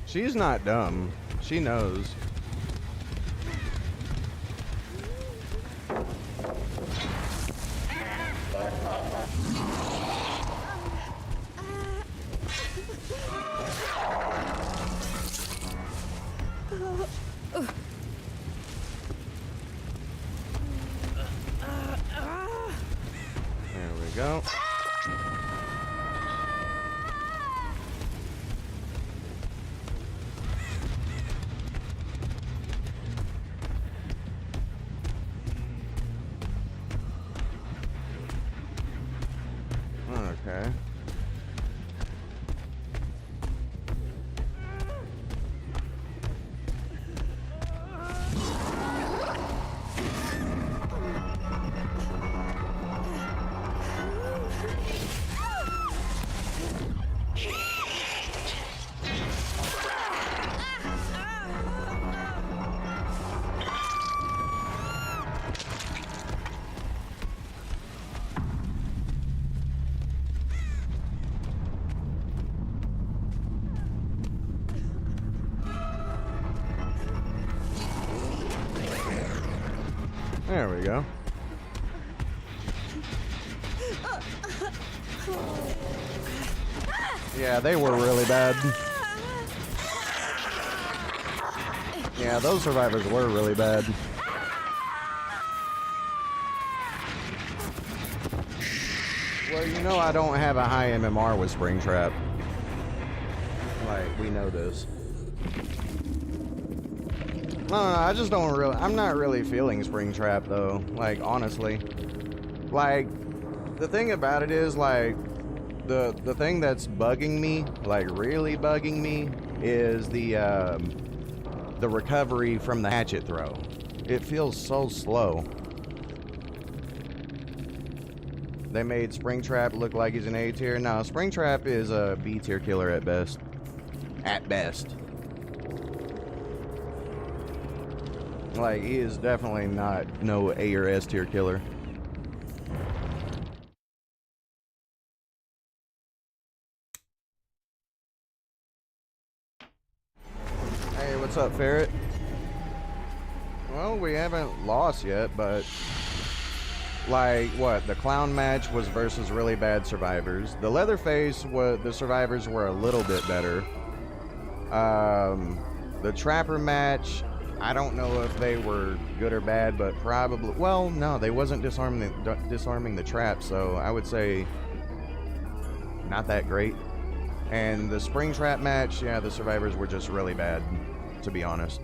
She's not dumb. She knows. There we go. Okay. There we go. Yeah, they were really bad. Yeah, those survivors were really bad. Well, you know I don't have a high MMR with SpringTrap. Like, we know this. No, I just don't really... I'm not really feeling SpringTrap, though. Like, honestly. Like, the thing about it is, like, the thing that's bugging me, like, really bugging me, is the recovery from the hatchet throw. It feels so slow. They made SpringTrap look like he's an A tier. No, SpringTrap is a B tier killer at best. At best. Like, he is definitely not no A or S tier killer. Hey, what's up, Ferret? Well, we haven't lost yet, but... Like, what? The clown match was versus really bad survivors. The Leatherface, the survivors were a little bit better. The Trapper match... I don't know if they were good or bad, but probably... Well, no, they wasn't disarming the trap, so I would say not that great. And the SpringTrap match, yeah, the survivors were just really bad, to be honest.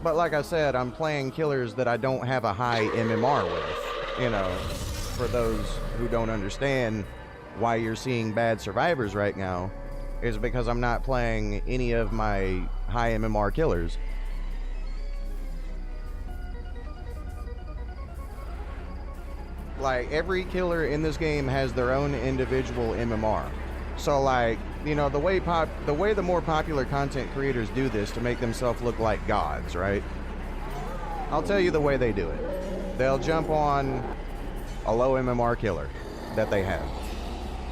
But like I said, I'm playing killers that I don't have a high MMR with. You know, for those who don't understand why you're seeing bad survivors right now, is because I'm not playing any of my high MMR killers. Like, every killer in this game has their own individual MMR. So, like, you know, the way the more popular content creators do this to make themselves look like gods, right? I'll tell you the way they do it. They'll jump on a low MMR killer that they have,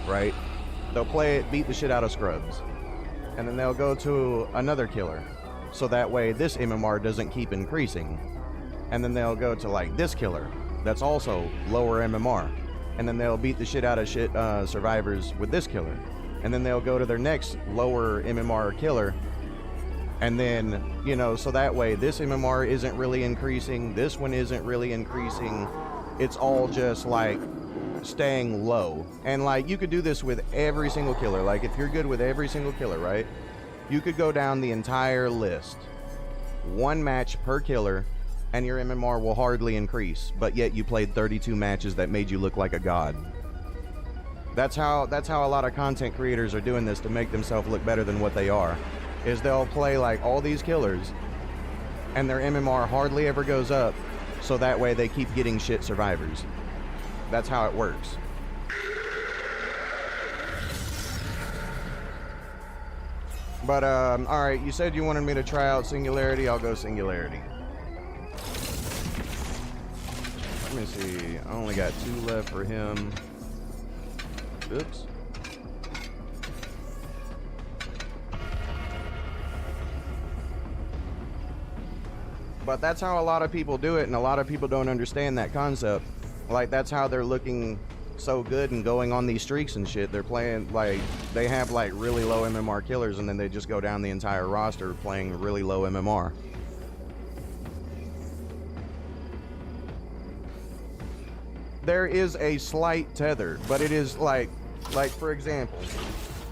right? They'll play it, beat the shit out of scrubs. And then they'll go to another killer. So that way this MMR doesn't keep increasing. And then they'll go to, like, this killer that's also lower MMR. And then they'll beat the shit out of survivors with this killer. And then they'll go to their next lower MMR killer. And then, you know, so that way this MMR isn't really increasing. This one isn't really increasing. It's all just, like, staying low. And like, you could do this with every single killer. Like, if you're good with every single killer, right? You could go down the entire list. One match per killer, and your MMR will hardly increase. But yet you played 32 matches that made you look like a god. That's how a lot of content creators are doing this to make themselves look better than what they are. Is they'll play like all these killers, and their MMR hardly ever goes up, so that way they keep getting shit survivors. That's how it works. But, alright, you said you wanted me to try out Singularity. I'll go Singularity. Let me see. I only got 2 left for him. Oops. But that's how a lot of people do it, and a lot of people don't understand that concept. Like, that's how they're looking so good and going on these streaks and shit. They're playing, like, they have, like, really low MMR killers, and then they just go down the entire roster playing really low MMR. There is a slight tether, but it is, like, for example,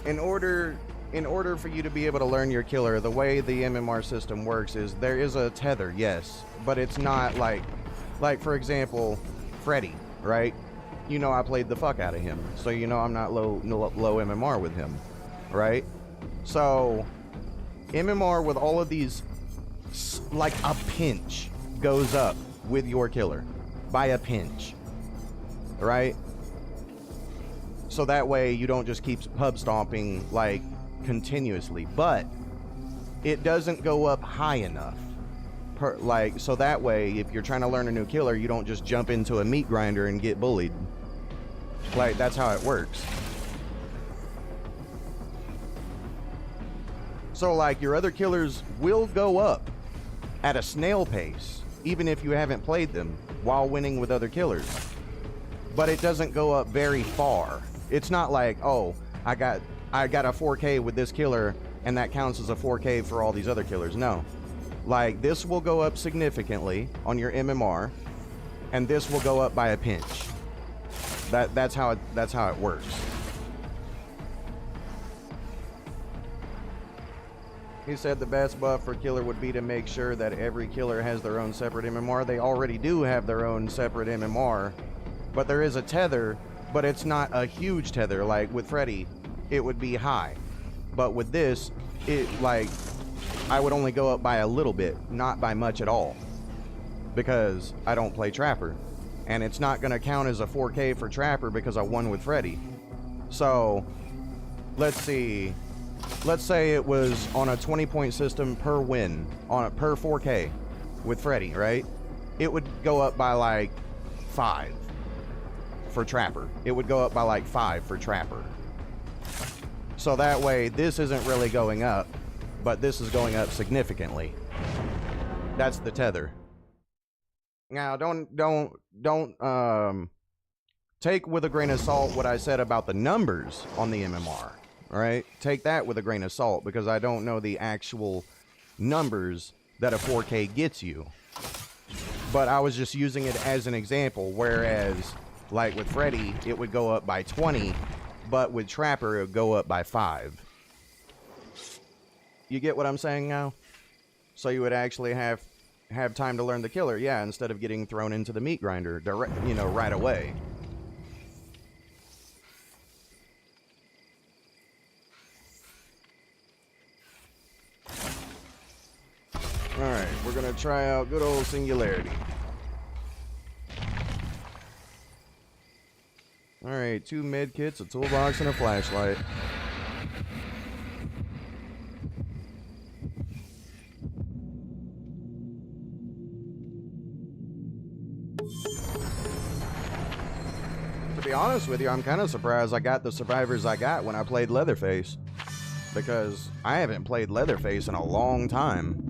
in order for you to be able to learn your killer, the way the MMR system works is there is a tether, yes, but it's not like for example, Freddy, right? You know, I played the fuck out of him, so you know I'm not low MMR with him, right? So MMR with all of these, like a pinch, goes up with your killer by a pinch, right? So that way you don't just keep pub stomping like continuously, but it doesn't go up high enough. So that way, if you're trying to learn a new killer, you don't just jump into a meat grinder and get bullied. Like, that's how it works. So like, your other killers will go up at a snail pace, even if you haven't played them, while winning with other killers. But it doesn't go up very far. It's not like, oh, I got a 4K with this killer, and that counts as a 4K for all these other killers. No. Like, this will go up significantly on your MMR, and this will go up by a pinch. That's how it works. He said the best buff for killer would be to make sure that every killer has their own separate MMR. They already do have their own separate MMR, but there is a tether, but it's not a huge tether. Like with Freddy, it would be high, but with this, I would only go up by a little bit, not by much at all, because I don't play Trapper, and it's not going to count as a 4K for Trapper because I won with Freddy. So let's see, let's say it was on a 20-point system per win, per 4K with Freddy, right? It would go up by like 5 for Trapper. It would go up by like 5 for Trapper. So that way, this isn't really going up, but this is going up significantly. That's the tether. Now, don't take with a grain of salt what I said about the numbers on the MMR. All right, take that with a grain of salt, because I don't know the actual numbers that a 4K gets you. But I was just using it as an example, whereas like with Freddy, it would go up by 20, but with Trapper, it would go up by 5. You get what I'm saying now? So you would actually have time to learn the killer, yeah, instead of getting thrown into the meat grinder, right away. Alright, we're gonna try out good old Singularity. Alright, 2 med kits, a toolbox, and a flashlight. To be honest with you, I'm kind of surprised I got the survivors I got when I played Leatherface, because I haven't played Leatherface in a long time.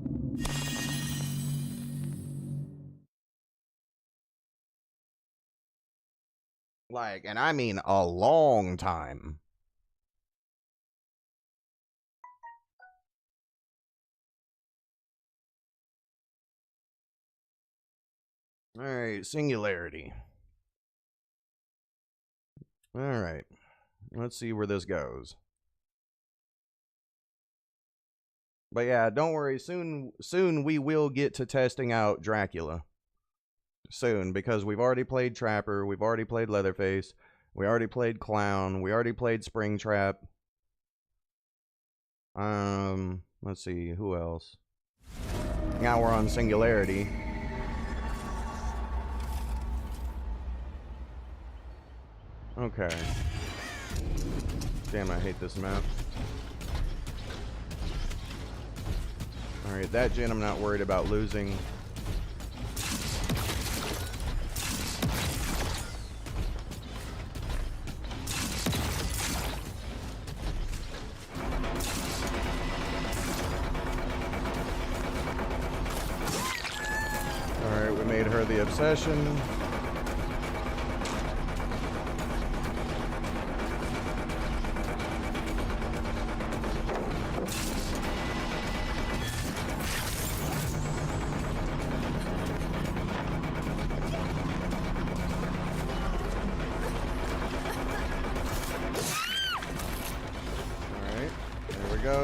Like, and I mean a long time. Alright, Singularity. Alright. Let's see where this goes. But yeah, don't worry. Soon we will get to testing out Dracula. Soon, because we've already played Trapper, we've already played Leatherface, we already played Clown, we already played SpringTrap. Let's see, who else? Now we're on Singularity. Okay. Damn, I hate this map. Alright, that gen I'm not worried about losing. Alright, we made her the obsession.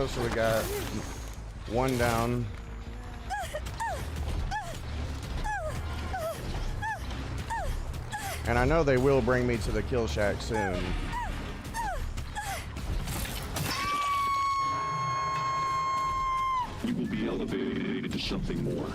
So we got one down. And I know they will bring me to the kill shack soon. You will be elevated to something more.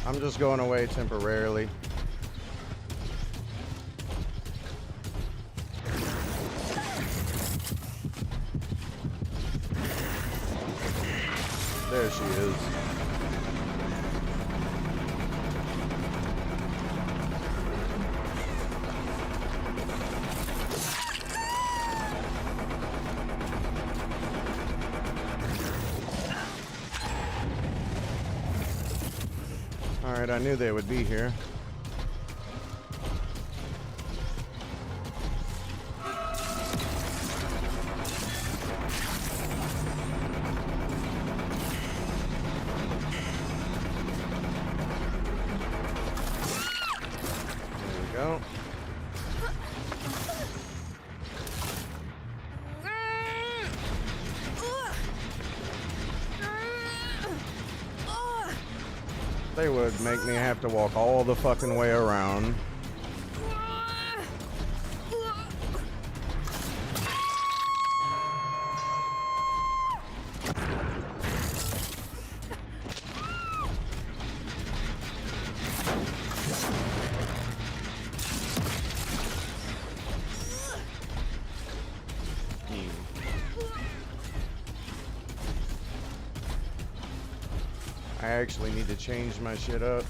I'm just going away temporarily. There she is. Alright, I knew they would be here. There we go. They would make me have to walk all the fucking way around. I actually need to change my shit up.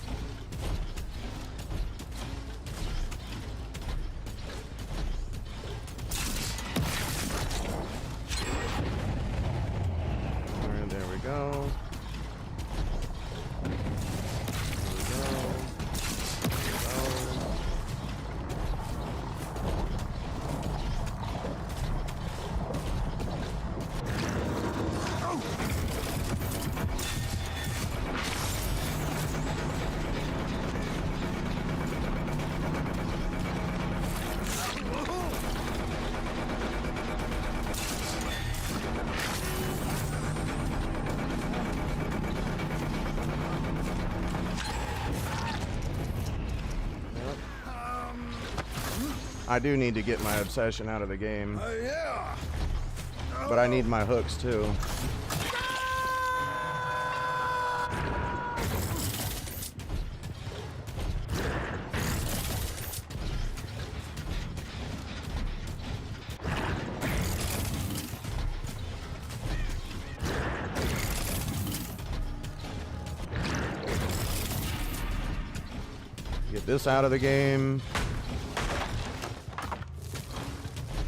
Alright, there we go. I do need to get my obsession out of the game. Yeah. But I need my hooks too. Get this out of the game.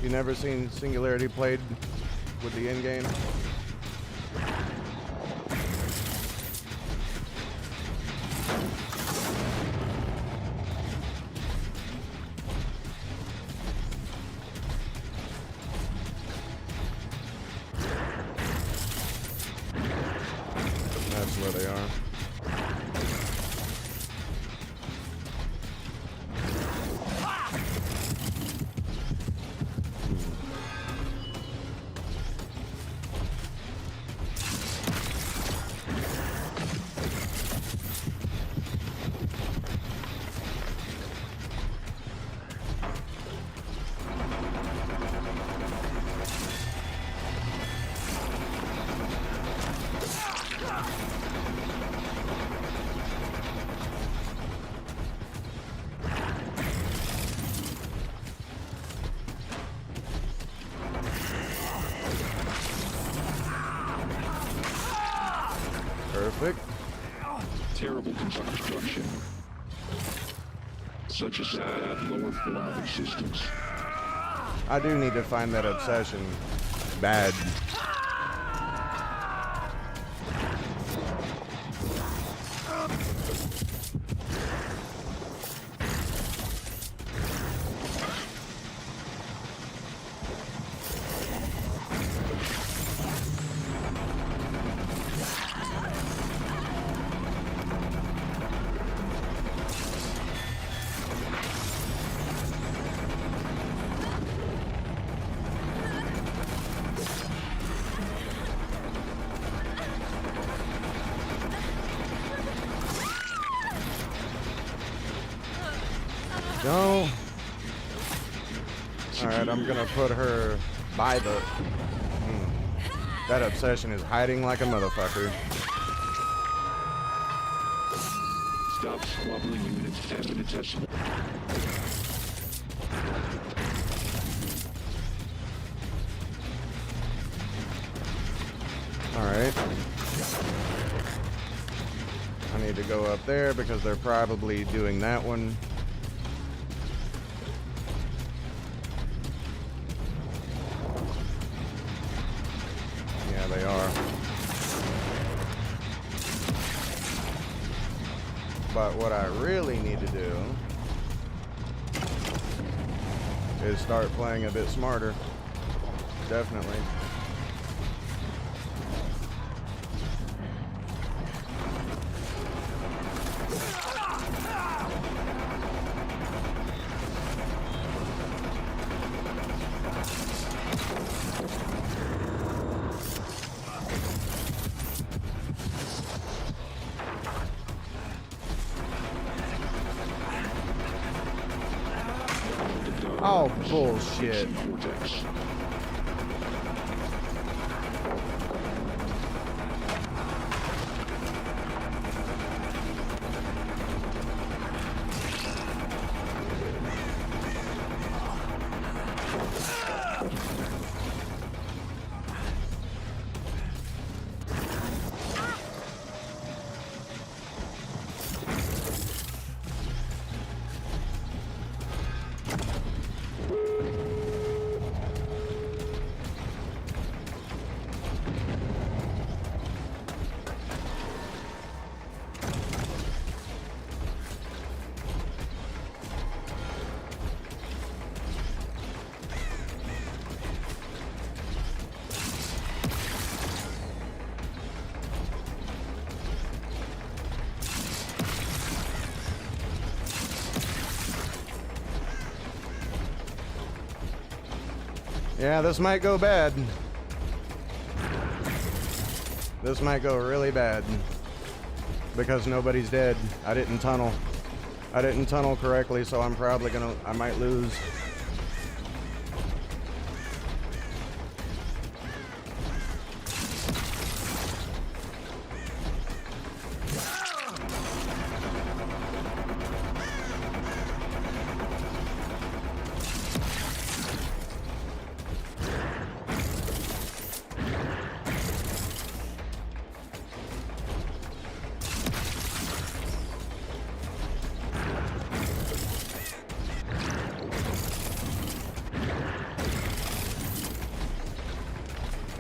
You never seen Singularity played with the end game? That's where they are. Perfect. Terrible construction. Such a sad lower form of existence. I do need to find that obsession. Bad. No. Alright, I'm gonna put her by the... That obsession is hiding like a motherfucker. Stop squabbling, you infinitesimal. Alright. I need to go up there because they're probably doing that one. Yeah, they are. But what I really need to do is start playing a bit smarter. Definitely. Oh, bullshit. Cortex. Yeah, this might go bad. This might go really bad. Because nobody's dead. I didn't tunnel. I didn't tunnel correctly, so I'm probably gonna... I might lose.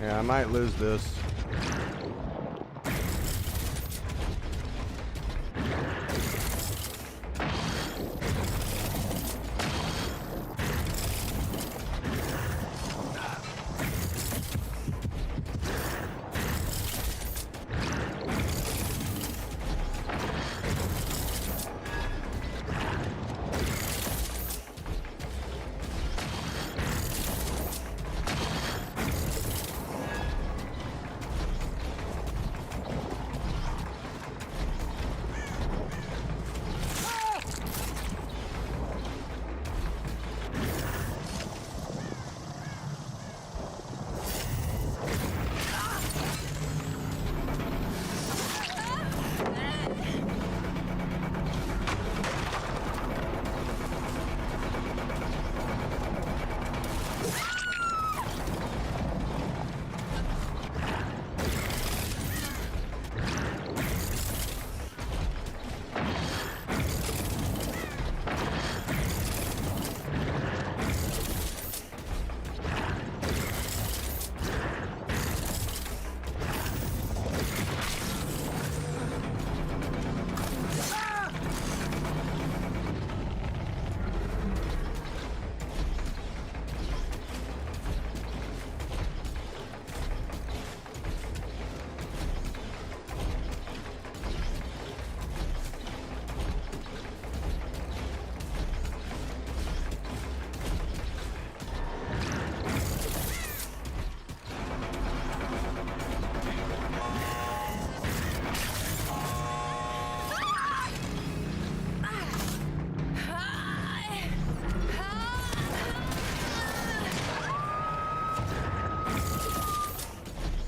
Yeah, I might lose this.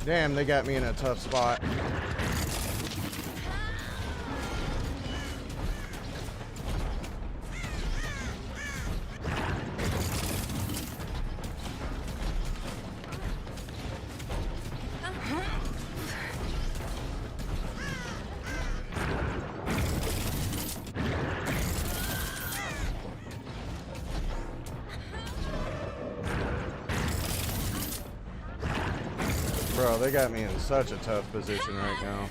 Damn, they got me in a tough spot. Bro, they got me in such a tough position right now.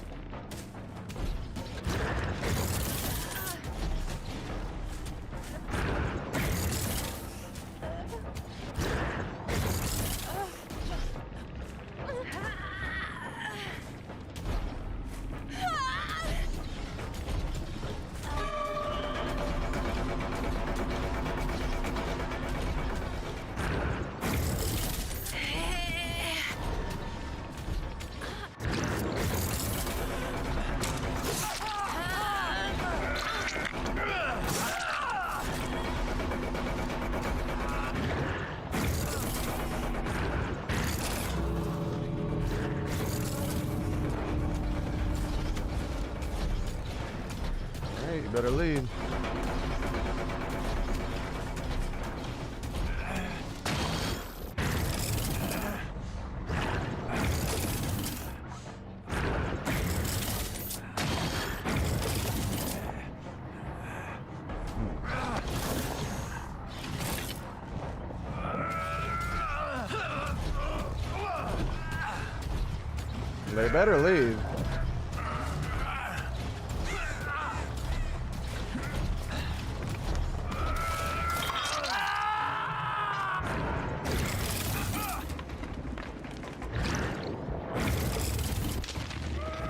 Hey, you better leave. They better leave.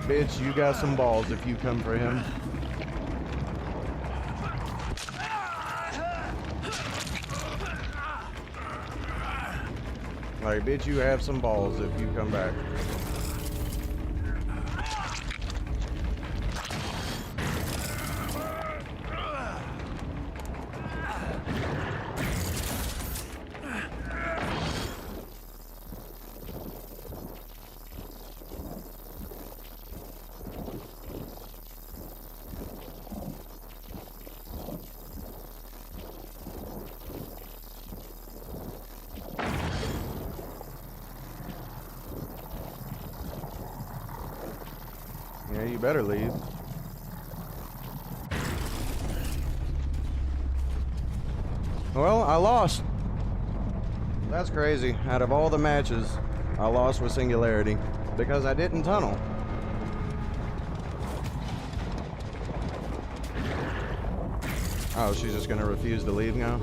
Bitch, you got some balls if you come for him. Like, bitch, you have some balls if you come back. Yeah, you better leave. Well, I lost. That's crazy. Out of all the matches, I lost with Singularity because I didn't tunnel. Oh, she's just gonna refuse to leave now?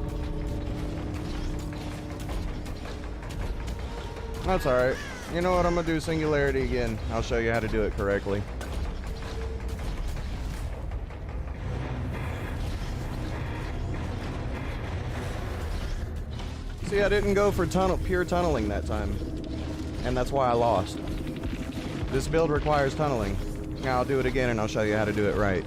That's alright. You know what, I'm gonna do Singularity again. I'll show you how to do it correctly. See, I didn't go for pure tunneling that time. And that's why I lost. This build requires tunneling. Now I'll do it again and I'll show you how to do it right.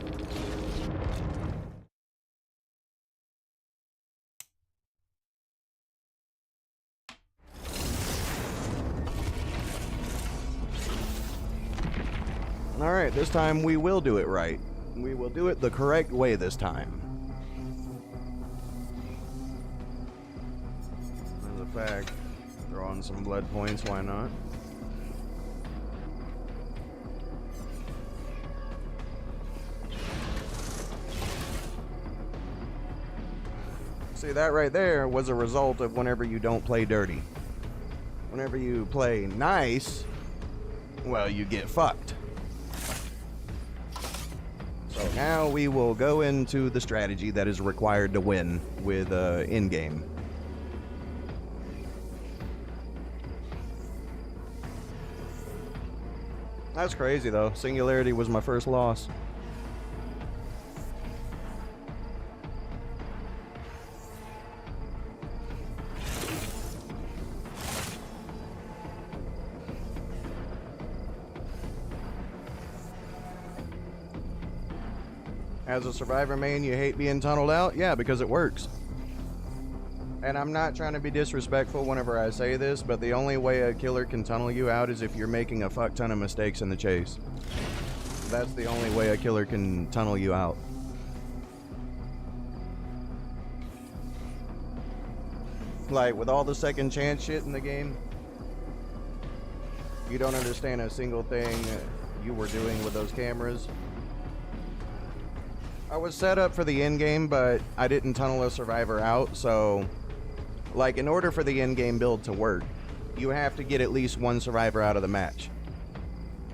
Alright, this time we will do it right. We will do it the correct way this time. As a fact, throw on some blood points, why not? See, that right there was a result of whenever you don't play dirty. Whenever you play nice, well, you get fucked. So now we will go into the strategy that is required to win with in-game. That's crazy though. Singularity was my first loss. As a survivor main, you hate being tunneled out? Yeah, because it works. And I'm not trying to be disrespectful whenever I say this, but the only way a killer can tunnel you out is if you're making a fuck ton of mistakes in the chase. That's the only way a killer can tunnel you out. Like, with all the second chance shit in the game, you don't understand a single thing you were doing with those cameras. I was set up for the end game, but I didn't tunnel a survivor out, so like in order for the end game build to work, you have to get at least one survivor out of the match.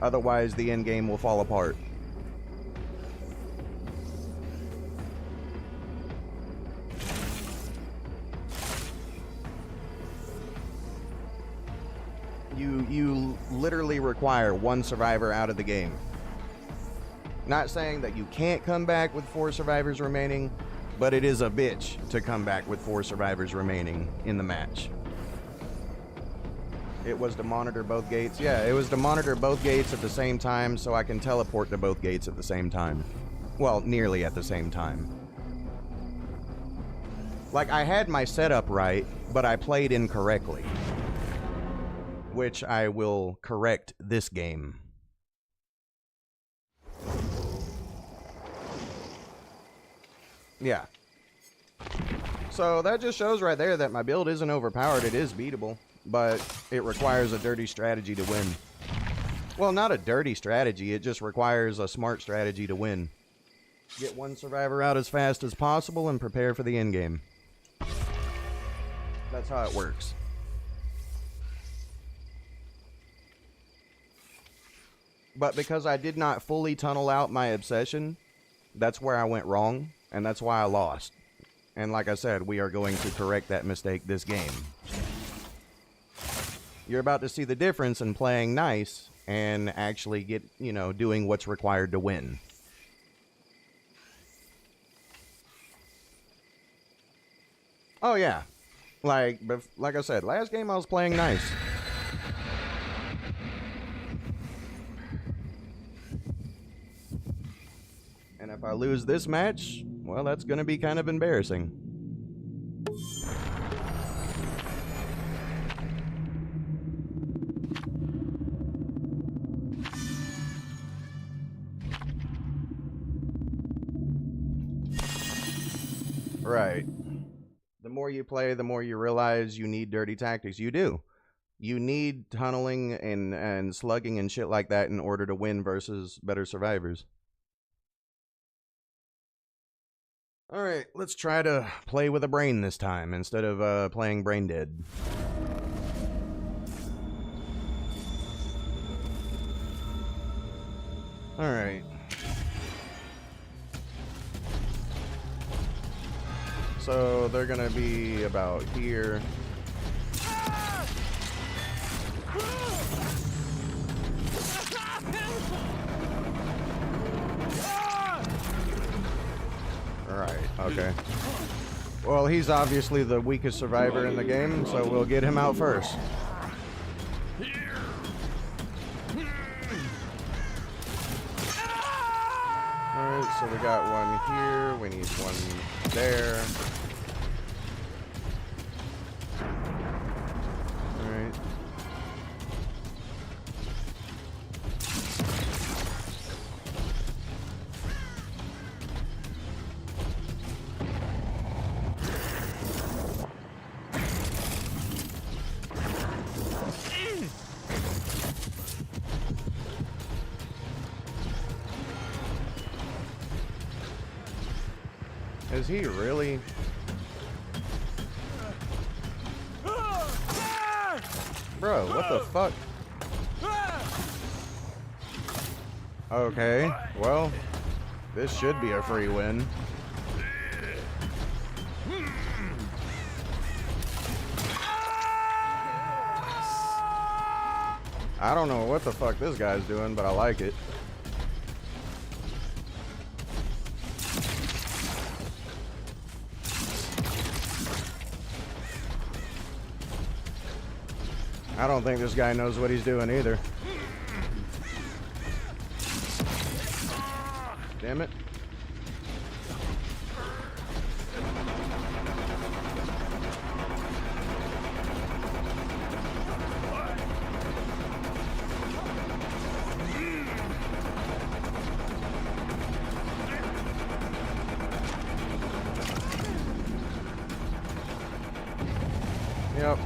Otherwise, the end game will fall apart. You literally require one survivor out of the game. Not saying that you can't come back with 4 survivors remaining, but it is a bitch to come back with 4 survivors remaining in the match. It was to monitor both gates. Yeah, it was to monitor both gates at the same time so I can teleport to both gates at the same time. Well, nearly at the same time. Like, I had my setup right, but I played incorrectly. Which I will correct this game. Yeah. So that just shows right there that my build isn't overpowered. It is beatable, but it requires a dirty strategy to win. Well, not a dirty strategy. It just requires a smart strategy to win. Get one survivor out as fast as possible and prepare for the end game. That's how it works. But because I did not fully tunnel out my obsession, that's where I went wrong. And that's why I lost. And like I said, we are going to correct that mistake this game. You're about to see the difference in playing nice and actually doing what's required to win. Oh yeah. Like I said, last game I was playing nice. And if I lose this match, well, that's going to be kind of embarrassing. Right. The more you play, the more you realize you need dirty tactics. You do. You need tunneling and slugging and shit like that in order to win versus better survivors. Alright, let's try to play with a brain this time instead of playing brain dead. Alright. So they're gonna be about here. Alright, okay. Well, he's obviously the weakest survivor in the game, so we'll get him out first. Alright, so we got one here, we need one there. Alright. Is he really? Bro, what the fuck? Okay, well, this should be a free win. I don't know what the fuck this guy's doing, but I like it. I don't think this guy knows what he's doing either. Damn it. Yep.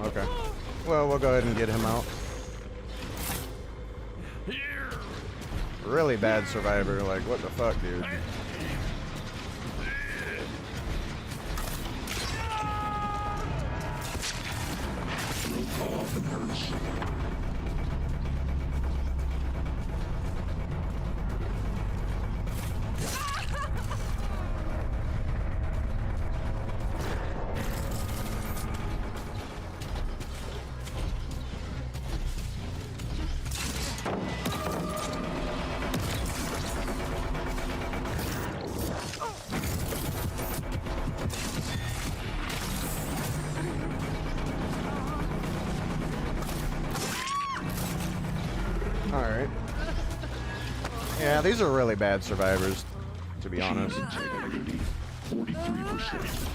Okay. Well, we'll go ahead and get him out. Really bad survivor. Like, what the fuck, dude? Alright. Yeah, these are really bad survivors, to be honest. 43%.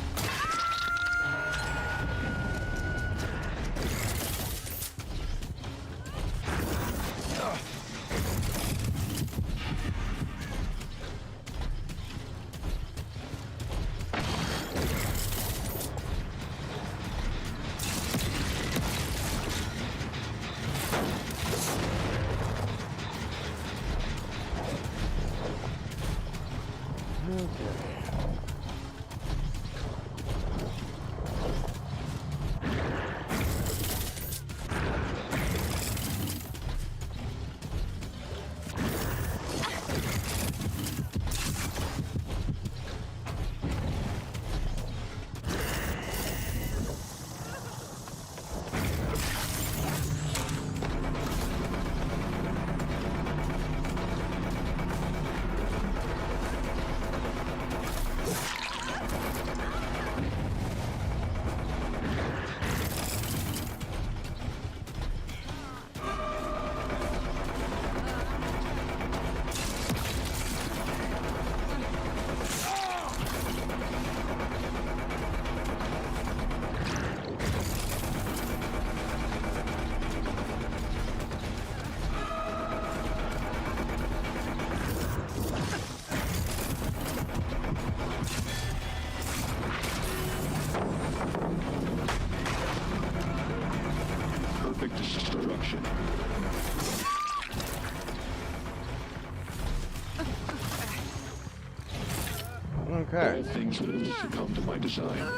Okay. All things will succumb to my design.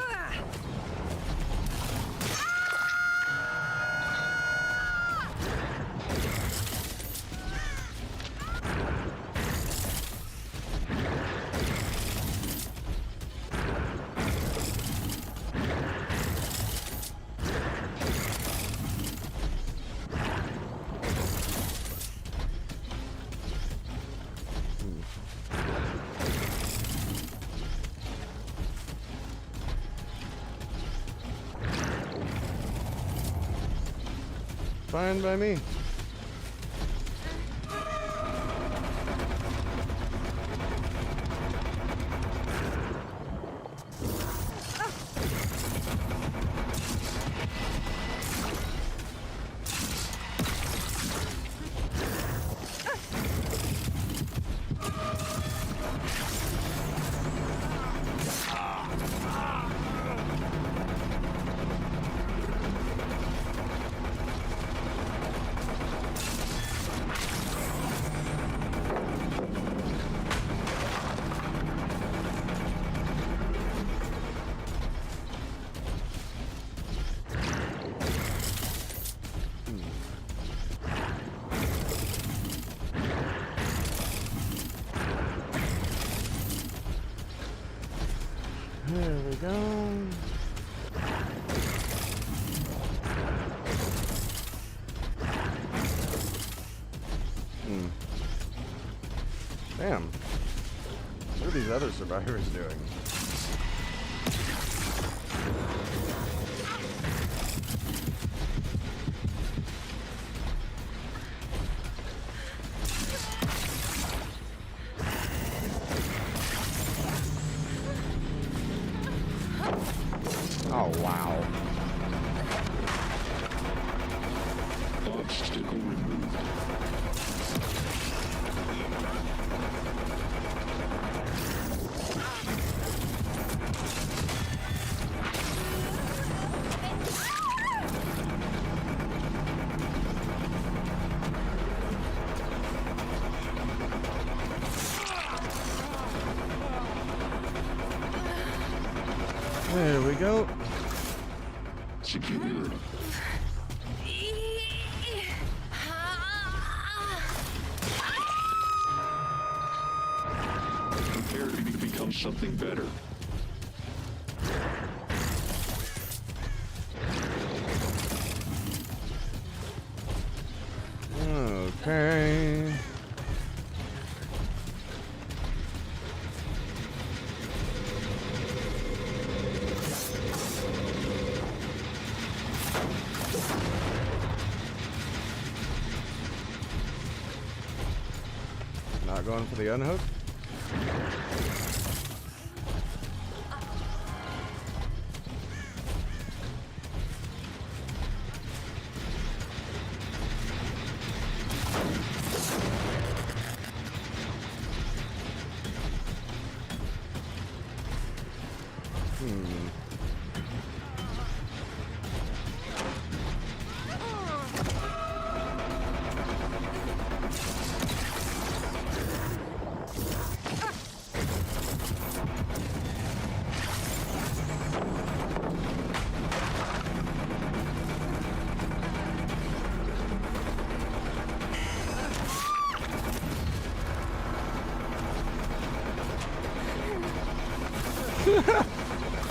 Fine by me. There we go. Damn. What are these other survivors doing? Oh, wow. Obstacle removed. There we go. Secure. Prepare to become something better. Okay. Not going for the unhook.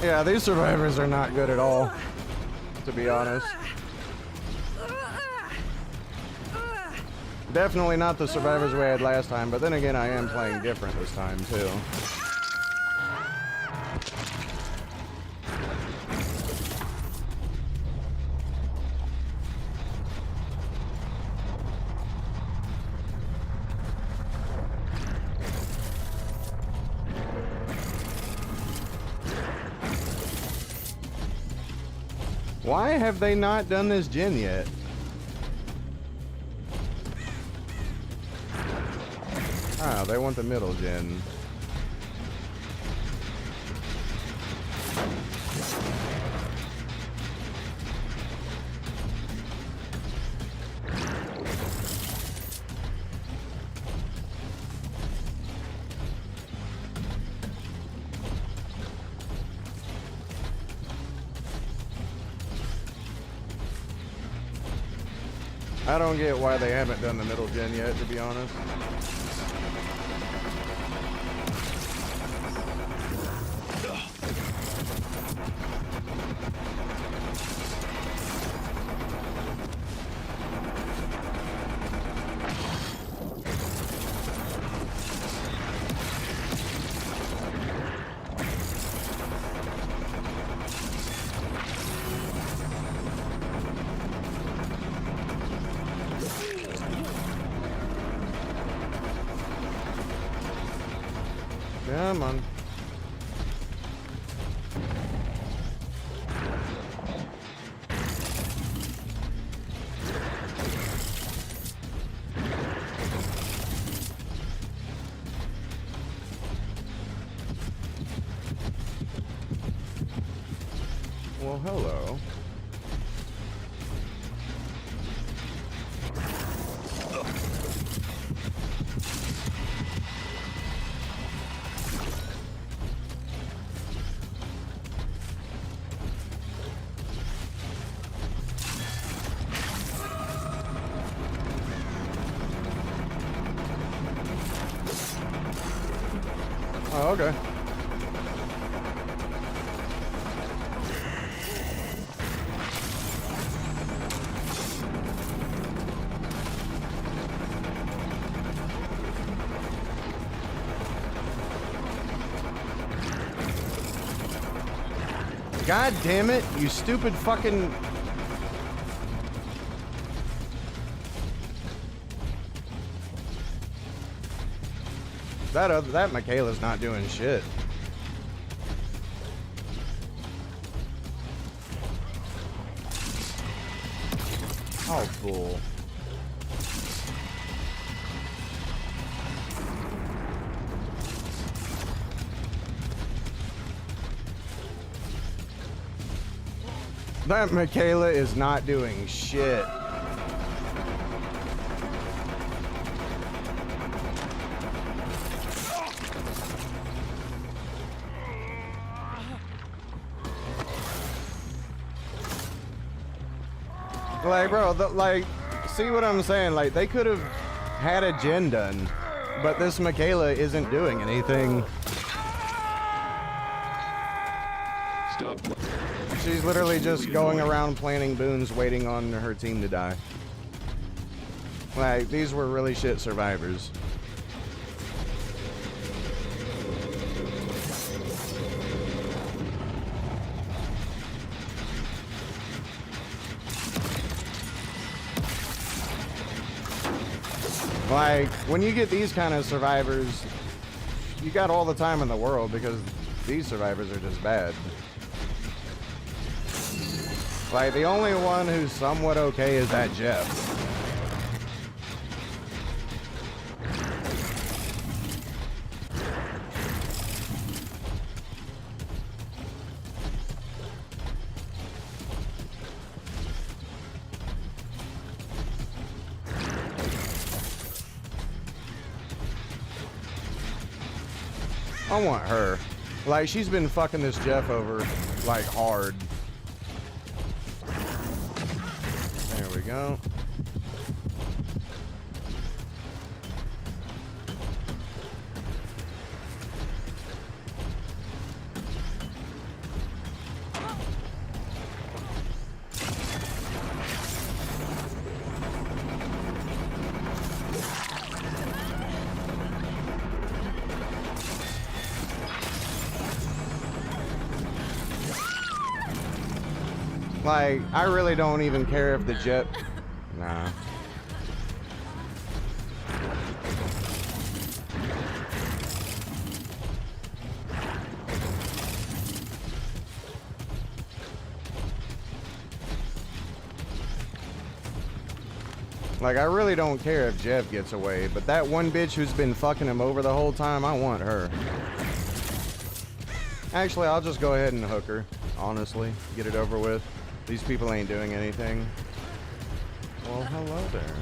Yeah, these survivors are not good at all, to be honest. Definitely not the survivors we had last time, but then again, I am playing different this time, too. Why have they not done this gen yet? Ah, they want the middle gen. I don't get why they haven't done the middle gen yet, to be honest. Come on. Well, hello. Oh, okay. God damn it, you stupid fucking... That Michaela's not doing shit. Oh, fool. That Michaela is not doing shit. Like, bro, like, see what I'm saying? Like, they could have had a gen done, but this Michaela isn't doing anything. Stop. She's literally just going around planting boons, waiting on her team to die. Like, these were really shit survivors. Like, when you get these kind of survivors, you got all the time in the world because these survivors are just bad. Like, the only one who's somewhat okay is that Jeff. I want her. Like, she's been fucking this Jeff over, like, hard. There we go. Like, I really don't even care if the jet... Nah. Like, I really don't care if Jeff gets away, but that one bitch who's been fucking him over the whole time, I want her. Actually, I'll just go ahead and hook her, honestly. Get it over with. These people ain't doing anything. Well, hello there.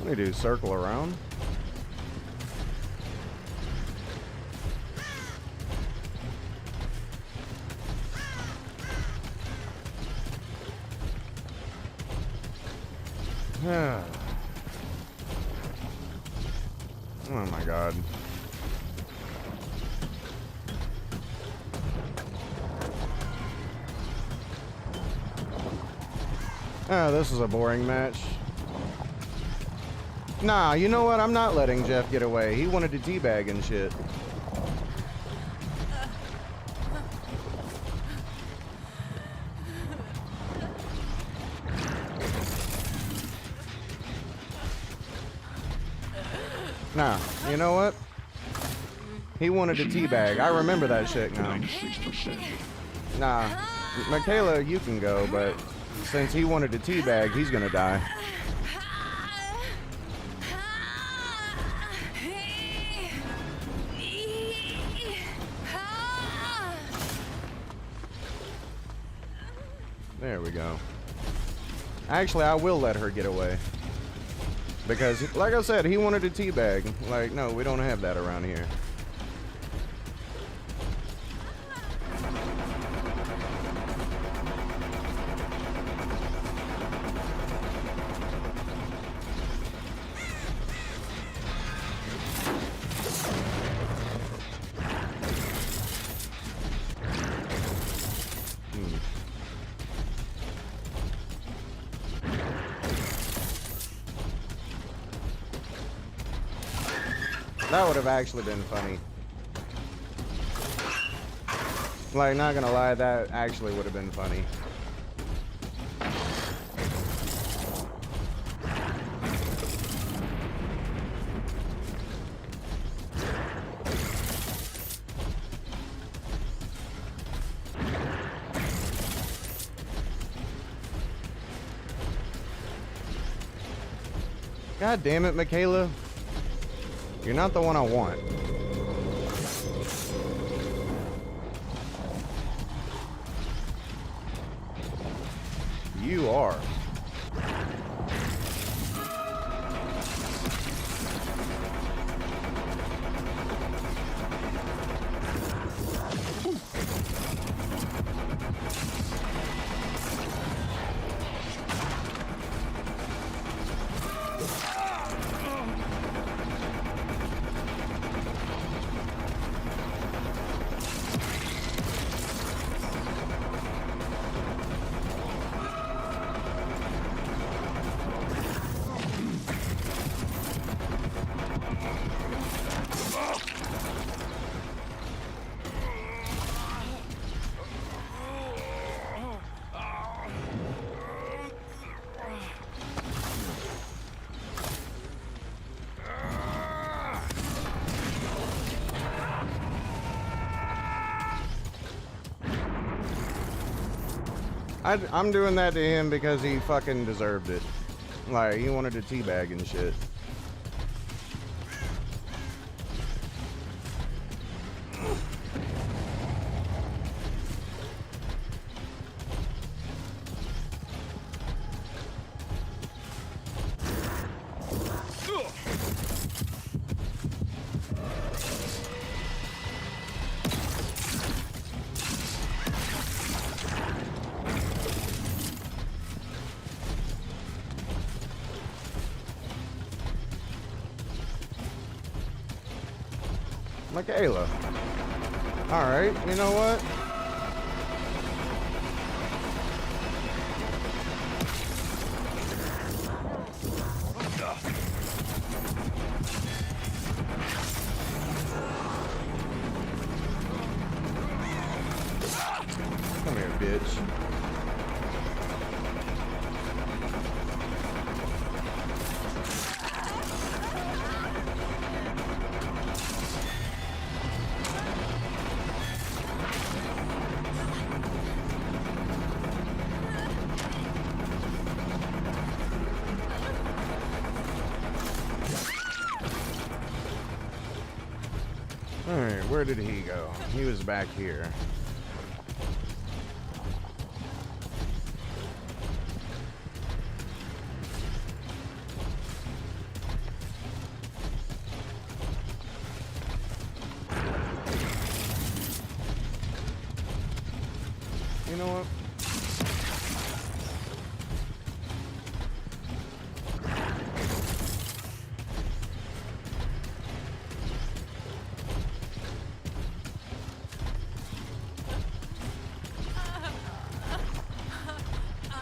Let me do circle around. Oh my god. Oh, this is a boring match. Nah, you know what? I'm not letting Jeff get away. He wanted to teabag and shit. Nah, you know what? He wanted to teabag. I remember that shit now. 96%. Nah, Michaela, you can go, but since he wanted to teabag, he's gonna die. There we go. Actually, I will let her get away. Because, like I said, he wanted to teabag. Like, no, we don't have that around here. That would have actually been funny. Like, not gonna lie, that actually would have been funny. God damn it, Michaela. You're not the one I want. You are. I'm doing that to him because he fucking deserved it. Like, he wanted to teabag and shit. Michaela. Alright, you know what? Come here, bitch. Alright, where did he go? He was back here. You know what?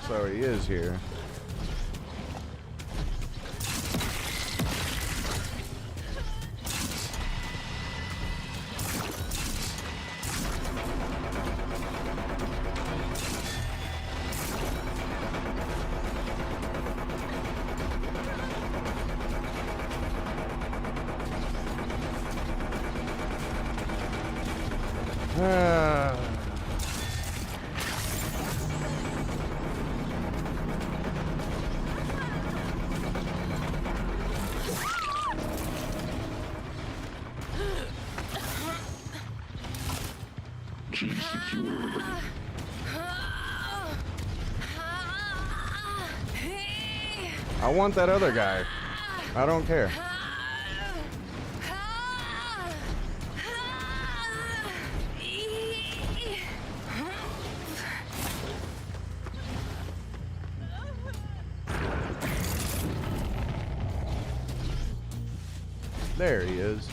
So he is here. Key secured. I want that other guy. I don't care. There he is.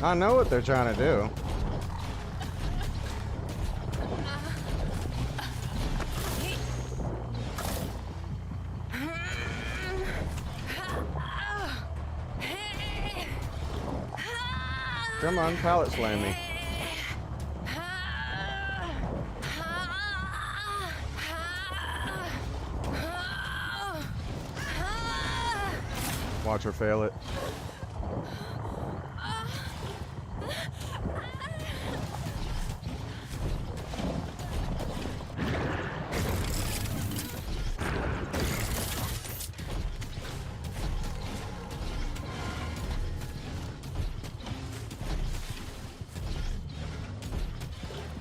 I know what they're trying to do. Come on, pallet slam me. Watch her fail it.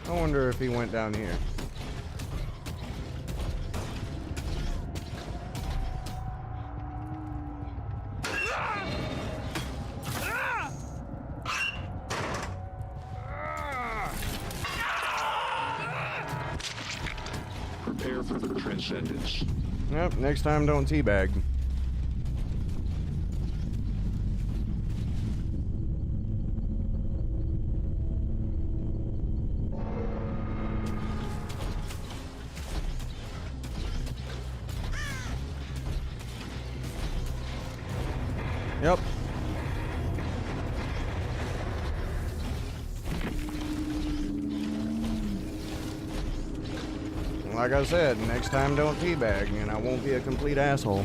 I wonder if he went down here. Prepare for the transcendence. Yep, next time don't teabag. Yep. Like I said, next time don't teabag, and I won't be a complete asshole.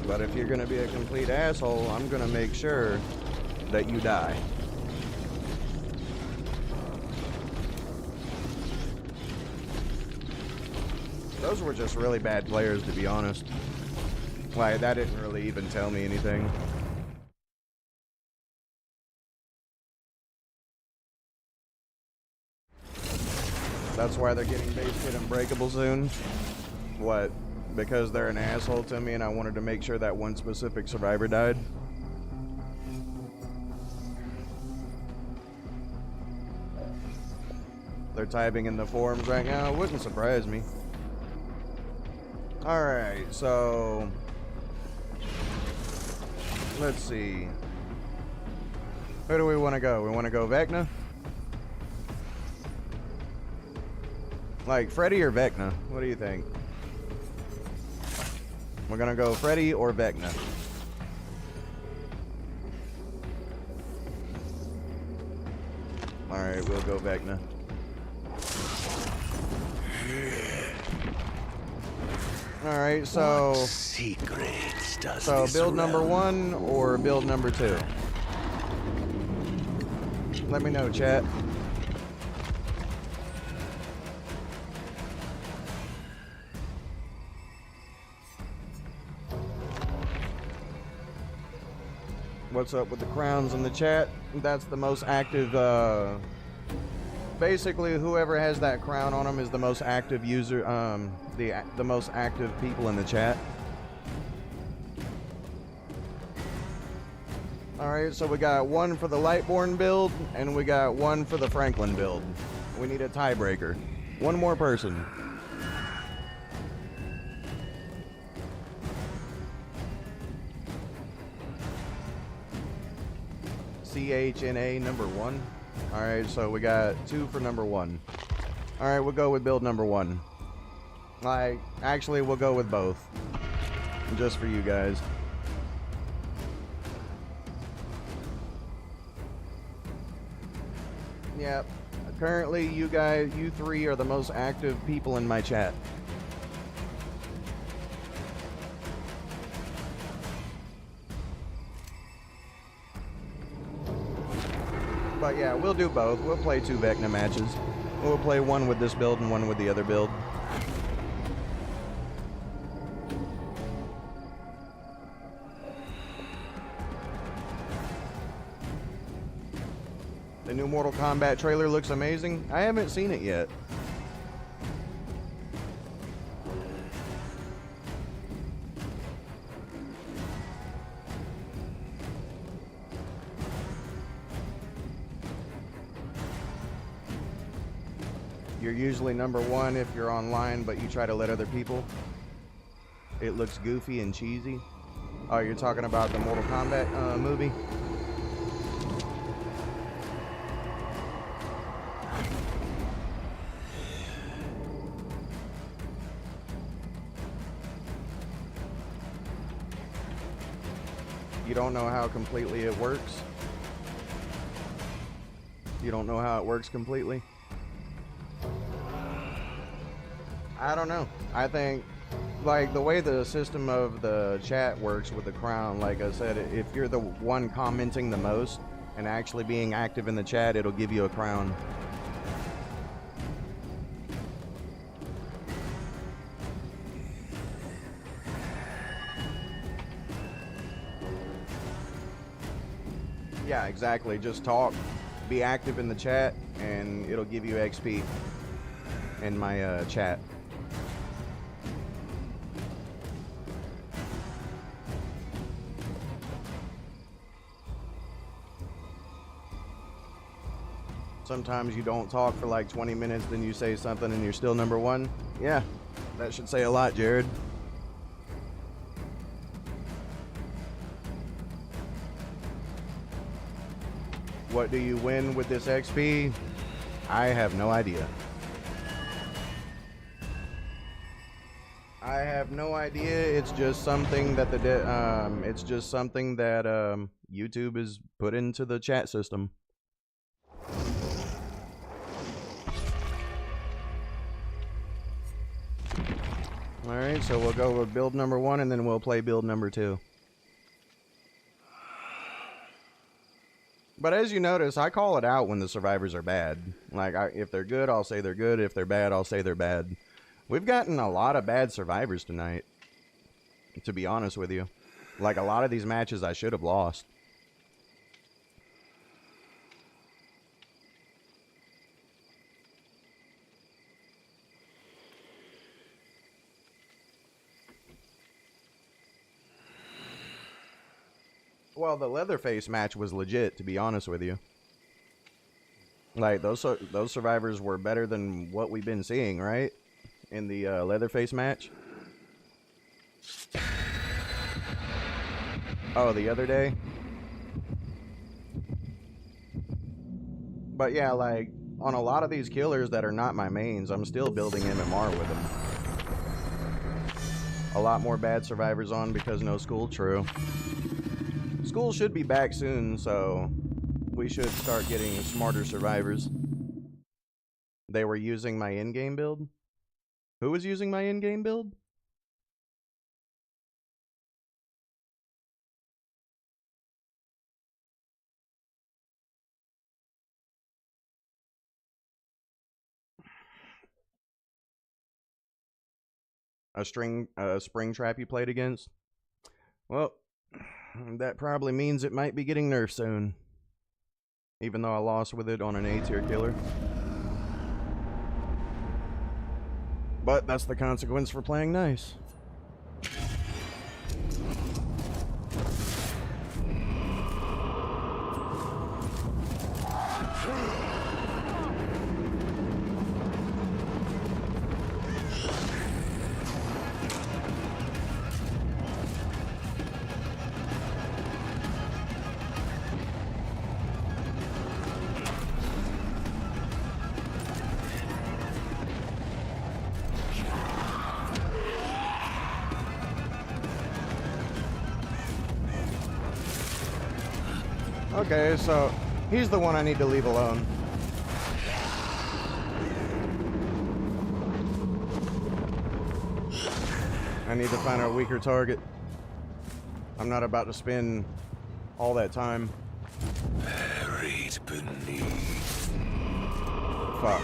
But if you're gonna be a complete asshole, I'm gonna make sure that you die. Those were just really bad players, to be honest. Like, that didn't really even tell me anything. That's why they're getting base kit unbreakable soon. What? Because they're an asshole to me and I wanted to make sure that one specific survivor died? They're typing in the forums right now. It wouldn't surprise me. Alright, so... let's see. Who do we want to go? We want to go Vecna? Like, Freddy or Vecna? What do you think? We're gonna go Freddy or Vecna. Alright, we'll go Vecna. Alright, so... Secrets does So this build number realm 1 or build number 2? Let me know, chat. What's up with the crowns in the chat? That's the most active, basically whoever has that crown on them is the most active user, the most active people in the chat. Alright, so we got one for the Lightborn build, and we got one for the Franklin build. We need a tiebreaker. One more person. CHNA number 1. Alright, so we got 2 for number 1. Alright, we'll go with build number 1. Actually, we'll go with both. Just for you guys. Yep. Currently, you 3 are the most active people in my chat. But yeah, we'll do both. We'll play 2 Vecna matches. We'll play one with this build and one with the other build. The new Mortal Kombat trailer looks amazing. I haven't seen it yet. You're usually number 1 if you're online, but you try to let other people. It looks goofy and cheesy. Oh, you're talking about the Mortal Kombat movie? You don't know how completely it works? You don't know how it works completely? I don't know. I think, like, the way the system of the chat works with the crown, like I said, if you're the one commenting the most and actually being active in the chat, it'll give you a crown. Yeah, exactly. Just talk, be active in the chat, and it'll give you XP in my chat. Sometimes you don't talk for like 20 minutes, then you say something and you're still number 1. Yeah, that should say a lot, Jared. What do you win with this XP? I have no idea. I have no idea. It's just something that YouTube is put into the chat system. Alright, so we'll go with build number 1 and then we'll play build number 2. But as you notice, I call it out when the survivors are bad. Like, if they're good, I'll say they're good. If they're bad, I'll say they're bad. We've gotten a lot of bad survivors tonight, to be honest with you. Like, a lot of these matches I should have lost. Well, the Leatherface match was legit, to be honest with you. Like, those survivors were better than what we've been seeing, right? In the Leatherface match. Oh, the other day? But yeah, like, on a lot of these killers that are not my mains, I'm still building MMR with them. A lot more bad survivors on because no school, true. School should be back soon, so we should start getting smarter survivors. They were using my in-game build? Who was using my in-game build? A SpringTrap you played against? Well, that probably means it might be getting nerfed soon. Even though I lost with it on an A-tier killer. But that's the consequence for playing nice. Okay, so he's the one I need to leave alone. I need to find a weaker target. I'm not about to spend all that time. Buried beneath. Fuck.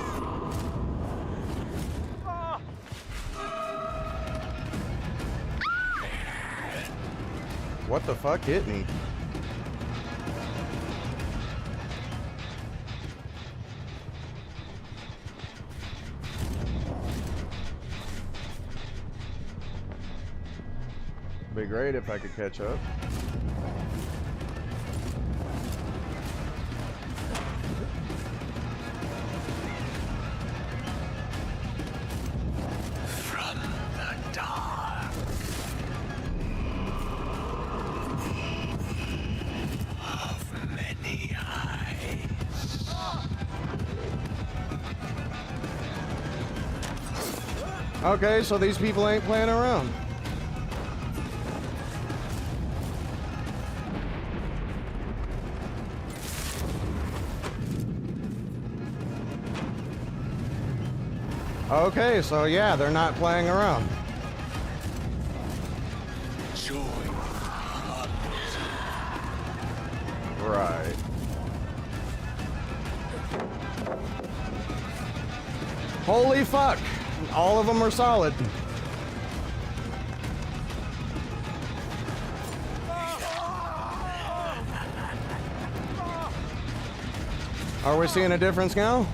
What the fuck hit me? Be great if I could catch up. From the dark of many eyes. Okay, so these people ain't playing around. Okay, so yeah, they're not playing around. Joy. Right. Holy fuck! All of them are solid. Are we seeing a difference now?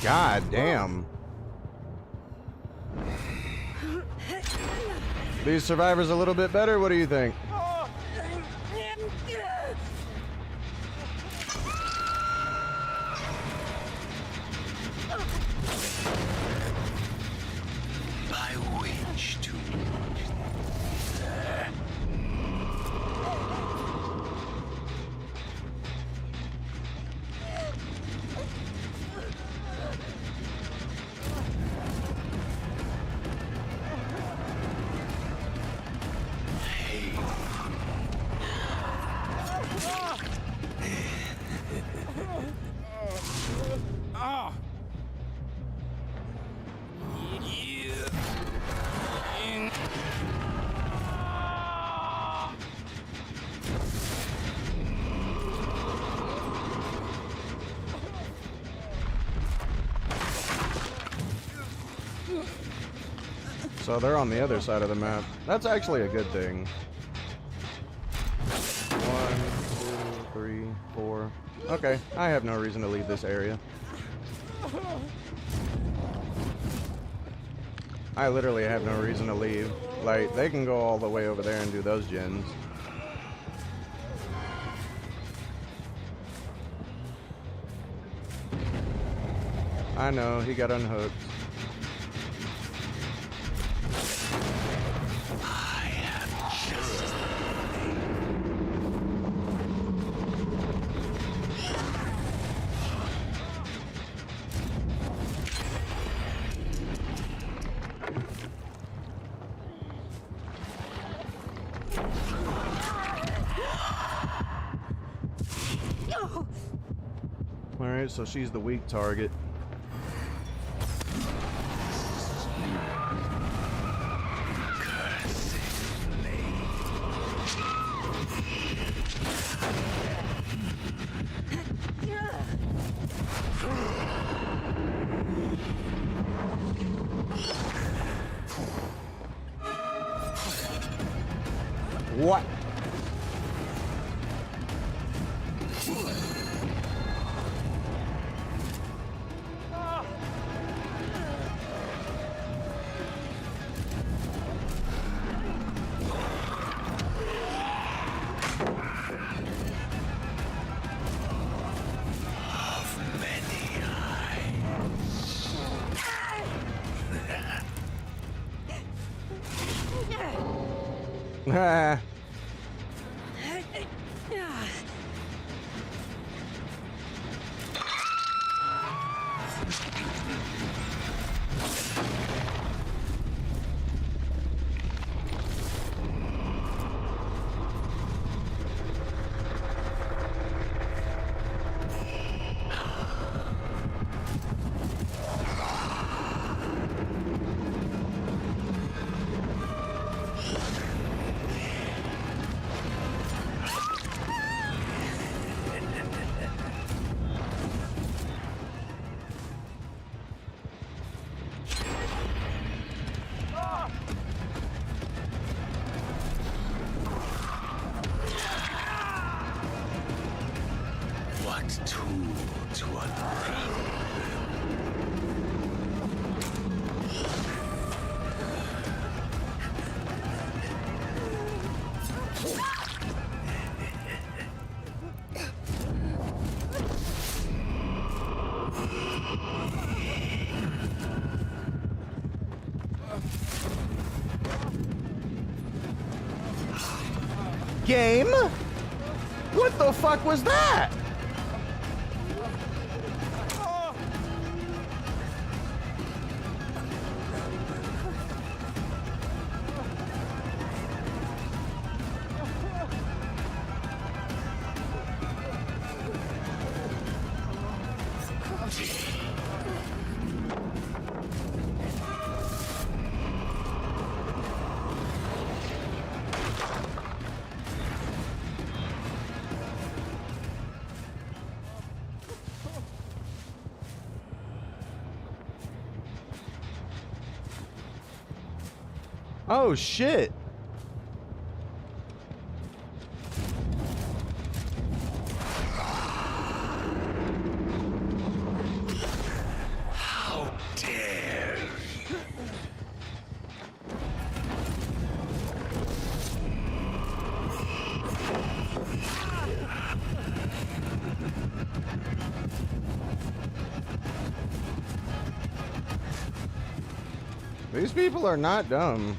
God damn. These survivors a little bit better? What do you think? By which to So they're on the other side of the map. That's actually a good thing. 1, 2, 3, 4. Okay, I have no reason to leave this area. I literally have no reason to leave. Like, they can go all the way over there and do those gens. I know, he got unhooked. I have just Alright, so she's the weak target. What? Ah. what tool to unravel. Game? What the fuck was that? Oh shit. How dare you? These people are not dumb.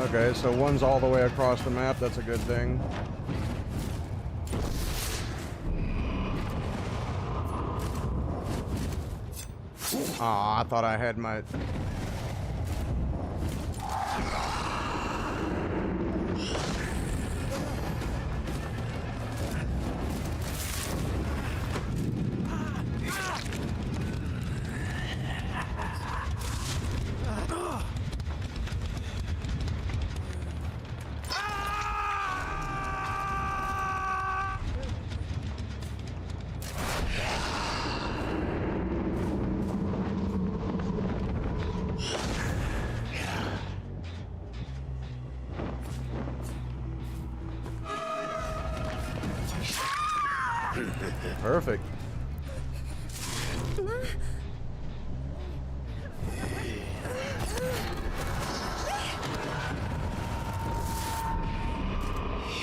Okay, so one's all the way across the map. That's a good thing. Aw, I thought I had my... Perfect.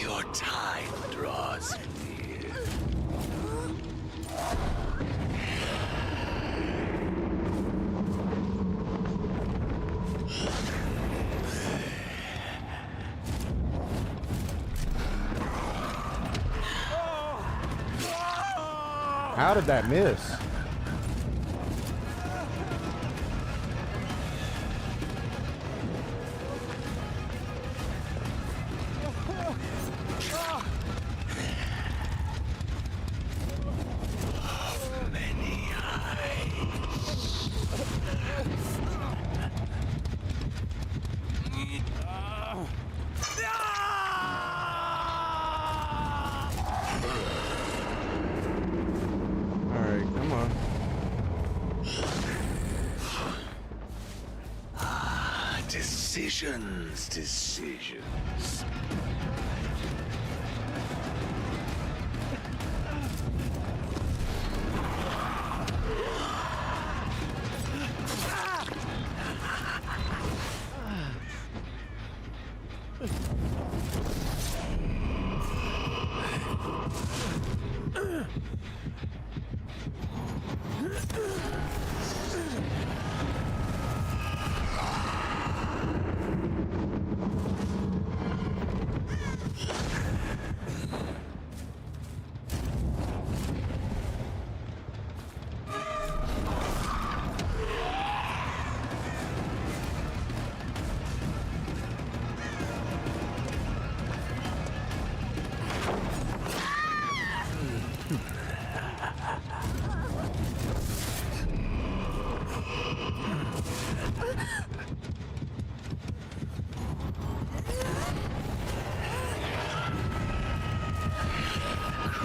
Your time draws near. How did that miss? Many Alright, come on. decisions.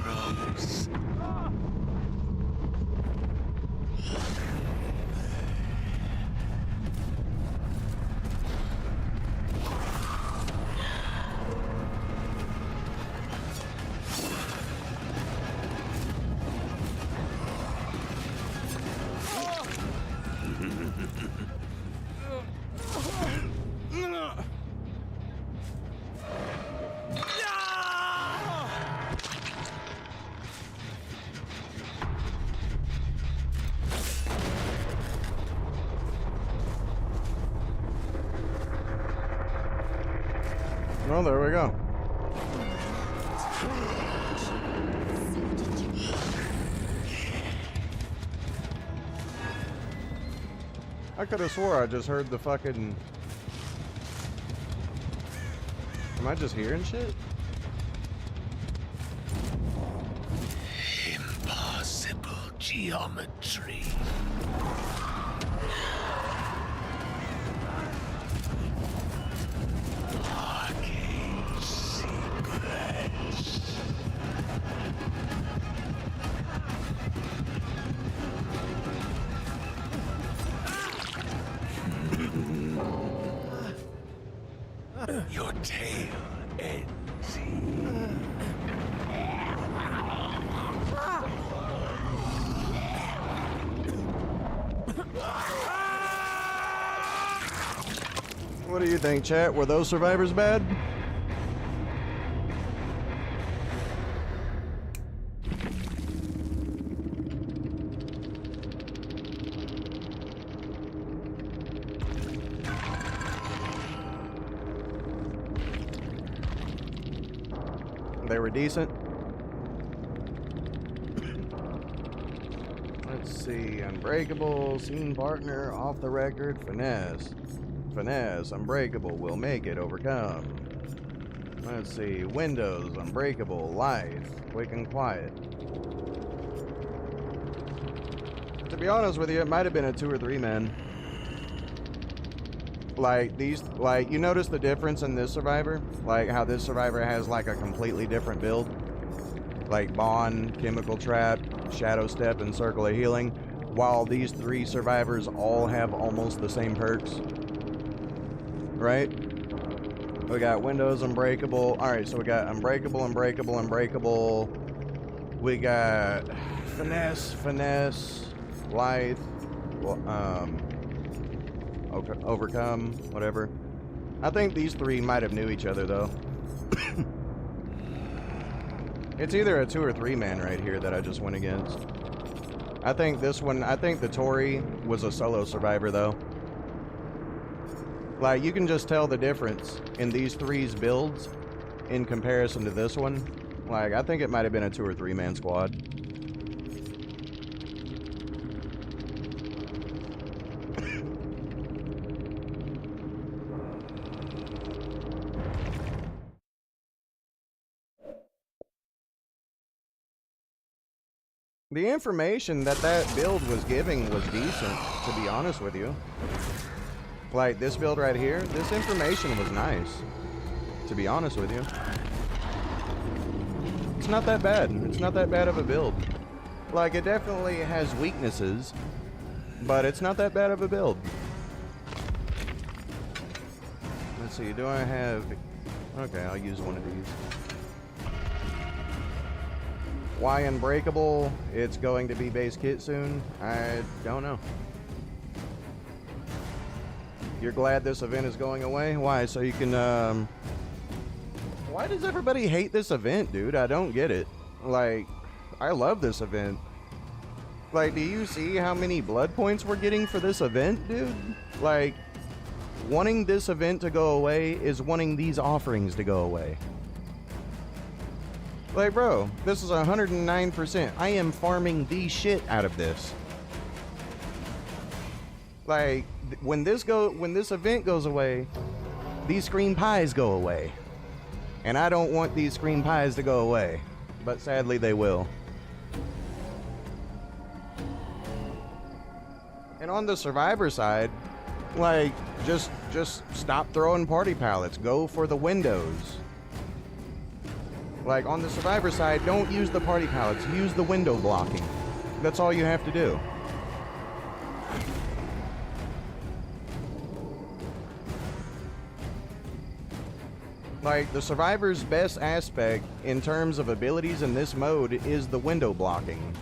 Gross. Well, there we go. I could have swore I just heard the fucking... Am I just hearing shit? Impossible geometry. Arcane secrets. Your tale ends here. What do you think, chat? Were those survivors bad? They were decent. Let's see. Unbreakable, scene partner, off the record, finesse. Finesse, unbreakable, will make it, overcome. Let's see. Windows, unbreakable, life, quick and quiet. To be honest with you, it might have been a 2 or 3 man. Like these, like you notice the difference in this survivor, like how this survivor has like a completely different build, like Bond, Chemical Trap, Shadow Step, and Circle of Healing, while these 3 survivors all have almost the same perks. Right? We got Windows, Unbreakable. All right, so we got Unbreakable, Unbreakable, Unbreakable, We got finesse, lithe, overcome, whatever. I think these three might have knew each other though. It's either a 2 or 3 man right here that I just went against. I think this one, I think the Tory was a solo survivor though. Like, you can just tell the difference in these three's builds in comparison to this one. Like, I think it might have been a 2 or 3 man squad. The information that build was giving was decent, to be honest with you. Like, this build right here, this information was nice, to be honest with you. It's not that bad. It's not that bad of a build. Like, it definitely has weaknesses, but it's not that bad of a build. Let's see, do I have... Okay, I'll use one of these. Why Unbreakable? It's going to be base kit soon? I don't know. You're glad this event is going away? Why? So you can, Why does everybody hate this event, dude? I don't get it. Like, I love this event. Like, do you see how many blood points we're getting for this event, dude? Like, wanting this event to go away is wanting these offerings to go away. Like, bro, this is 109%. I am farming the shit out of this. Like, when this event goes away, these screen pies go away. And I don't want these screen pies to go away. But sadly, they will. And on the survivor side, like, just stop throwing party pallets. Go for the windows. Like, on the survivor side, don't use the party pallets. Use the window blocking. That's all you have to do. Like, the survivor's best aspect in terms of abilities in this mode is the window blocking.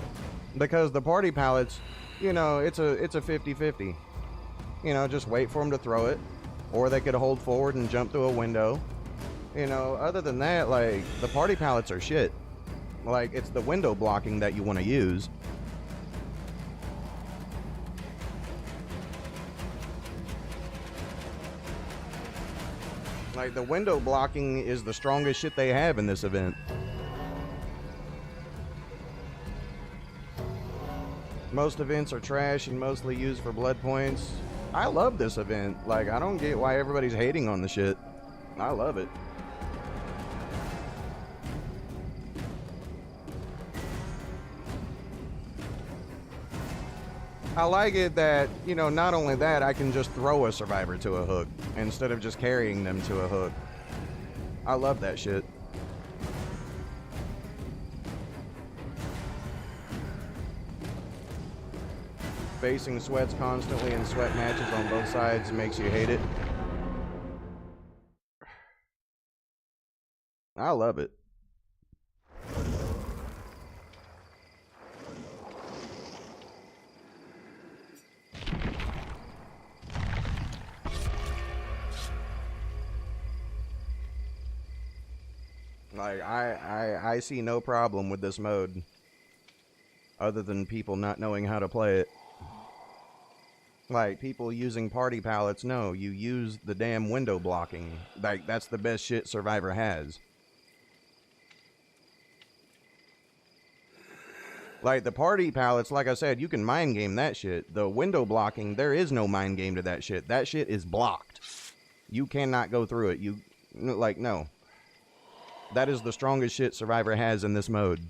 Because the party pallets, you know, it's a 50-50. You know, just wait for them to throw it. Or they could hold forward and jump through a window. You know, other than that, like, the party pallets are shit. Like, it's the window blocking that you want to use. Like, the window blocking is the strongest shit they have in this event. Most events are trash and mostly used for blood points. I love this event. Like, I don't get why everybody's hating on the shit. I love it. I like it that, you know, not only that, I can just throw a survivor to a hook instead of just carrying them to a hook. I love that shit. Facing sweats constantly and sweat matches on both sides makes you hate it. I love it. Like, I see no problem with this mode other than people not knowing how to play it. Like, people using party pallets, no, you use the damn window blocking. Like, that's the best shit Survivor has. Like, the party pallets, like I said, you can mind game that shit. The window blocking, there is no mind game to that shit. That shit is blocked. You cannot go through it. You, like, no. That is the strongest shit Survivor has in this mode.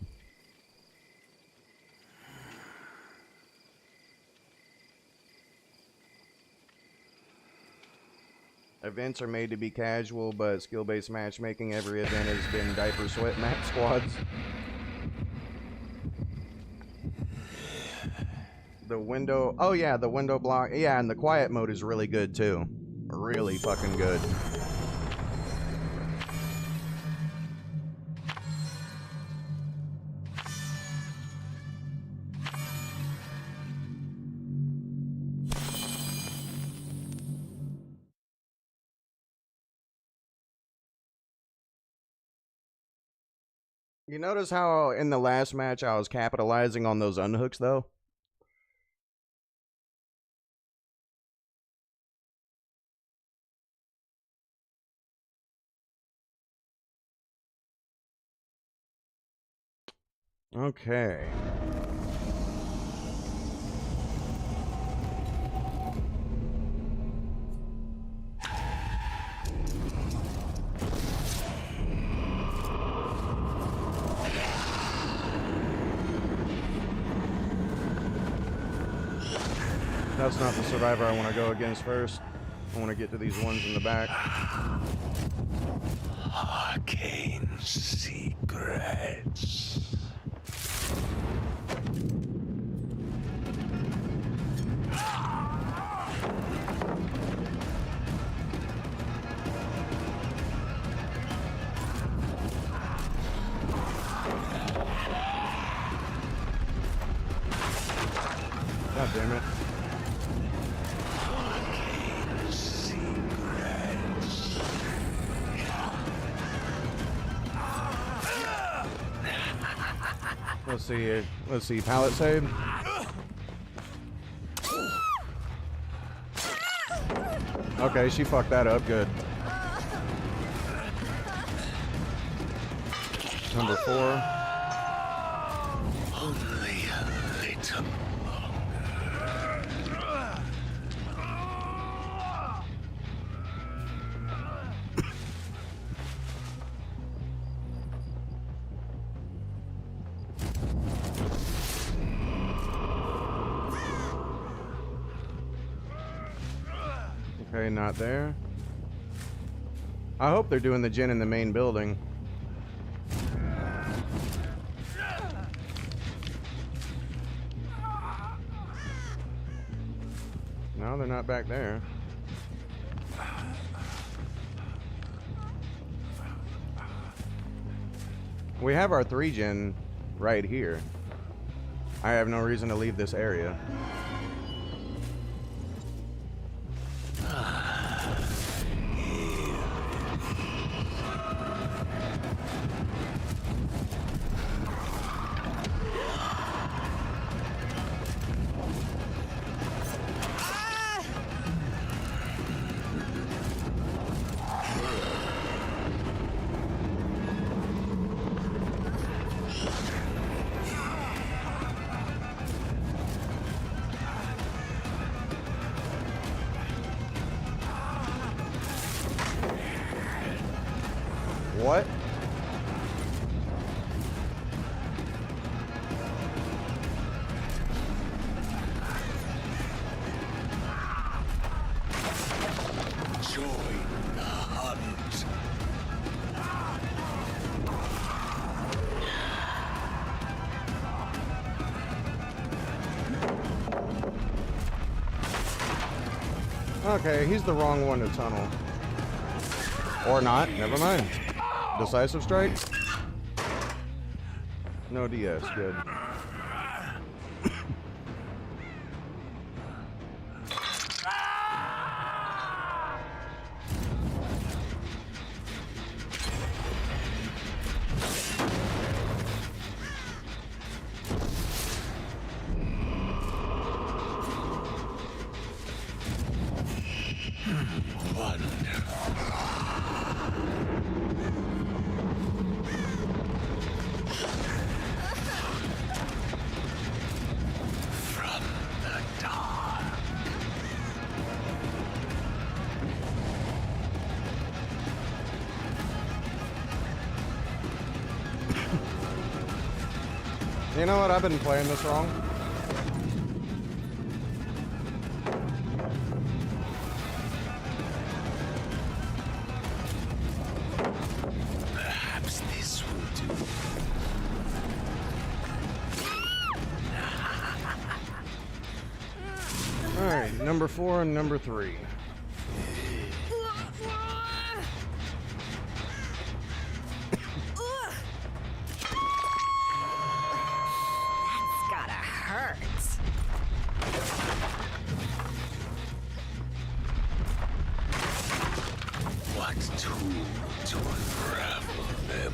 Events are made to be casual, but skill-based matchmaking, every event has been diaper sweat map squads. The window, oh yeah, the window block, yeah, and the quiet mode is really good too. Really fucking good. You notice how in the last match I was capitalizing on those unhooks, though? Okay. That's not the survivor I want to go against first. I want to get to these ones in the back. Arcane secrets. God damn it. Let's see here. Let's see. Pallet save. Okay, she fucked that up. Good. Number 4. Only a little Okay, not there. I hope they're doing the gin in the main building. No, they're not back there. We have our 3 gen right here. I have no reason to leave this area. What? join the hunt. Okay, he's the wrong one to tunnel. Or not, never mind. Decisive strike? No DS, good. You know what? I've been playing this wrong. Perhaps this will do. Alright, number 4 and number 3. Gotta hurt. What tool to unravel them?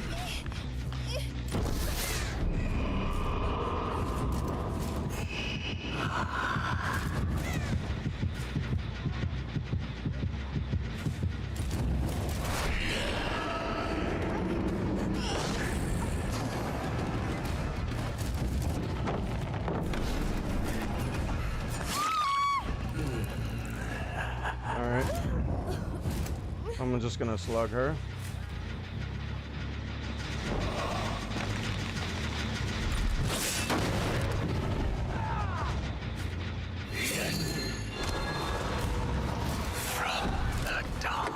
Alright. I'm just gonna slug her. From the dark.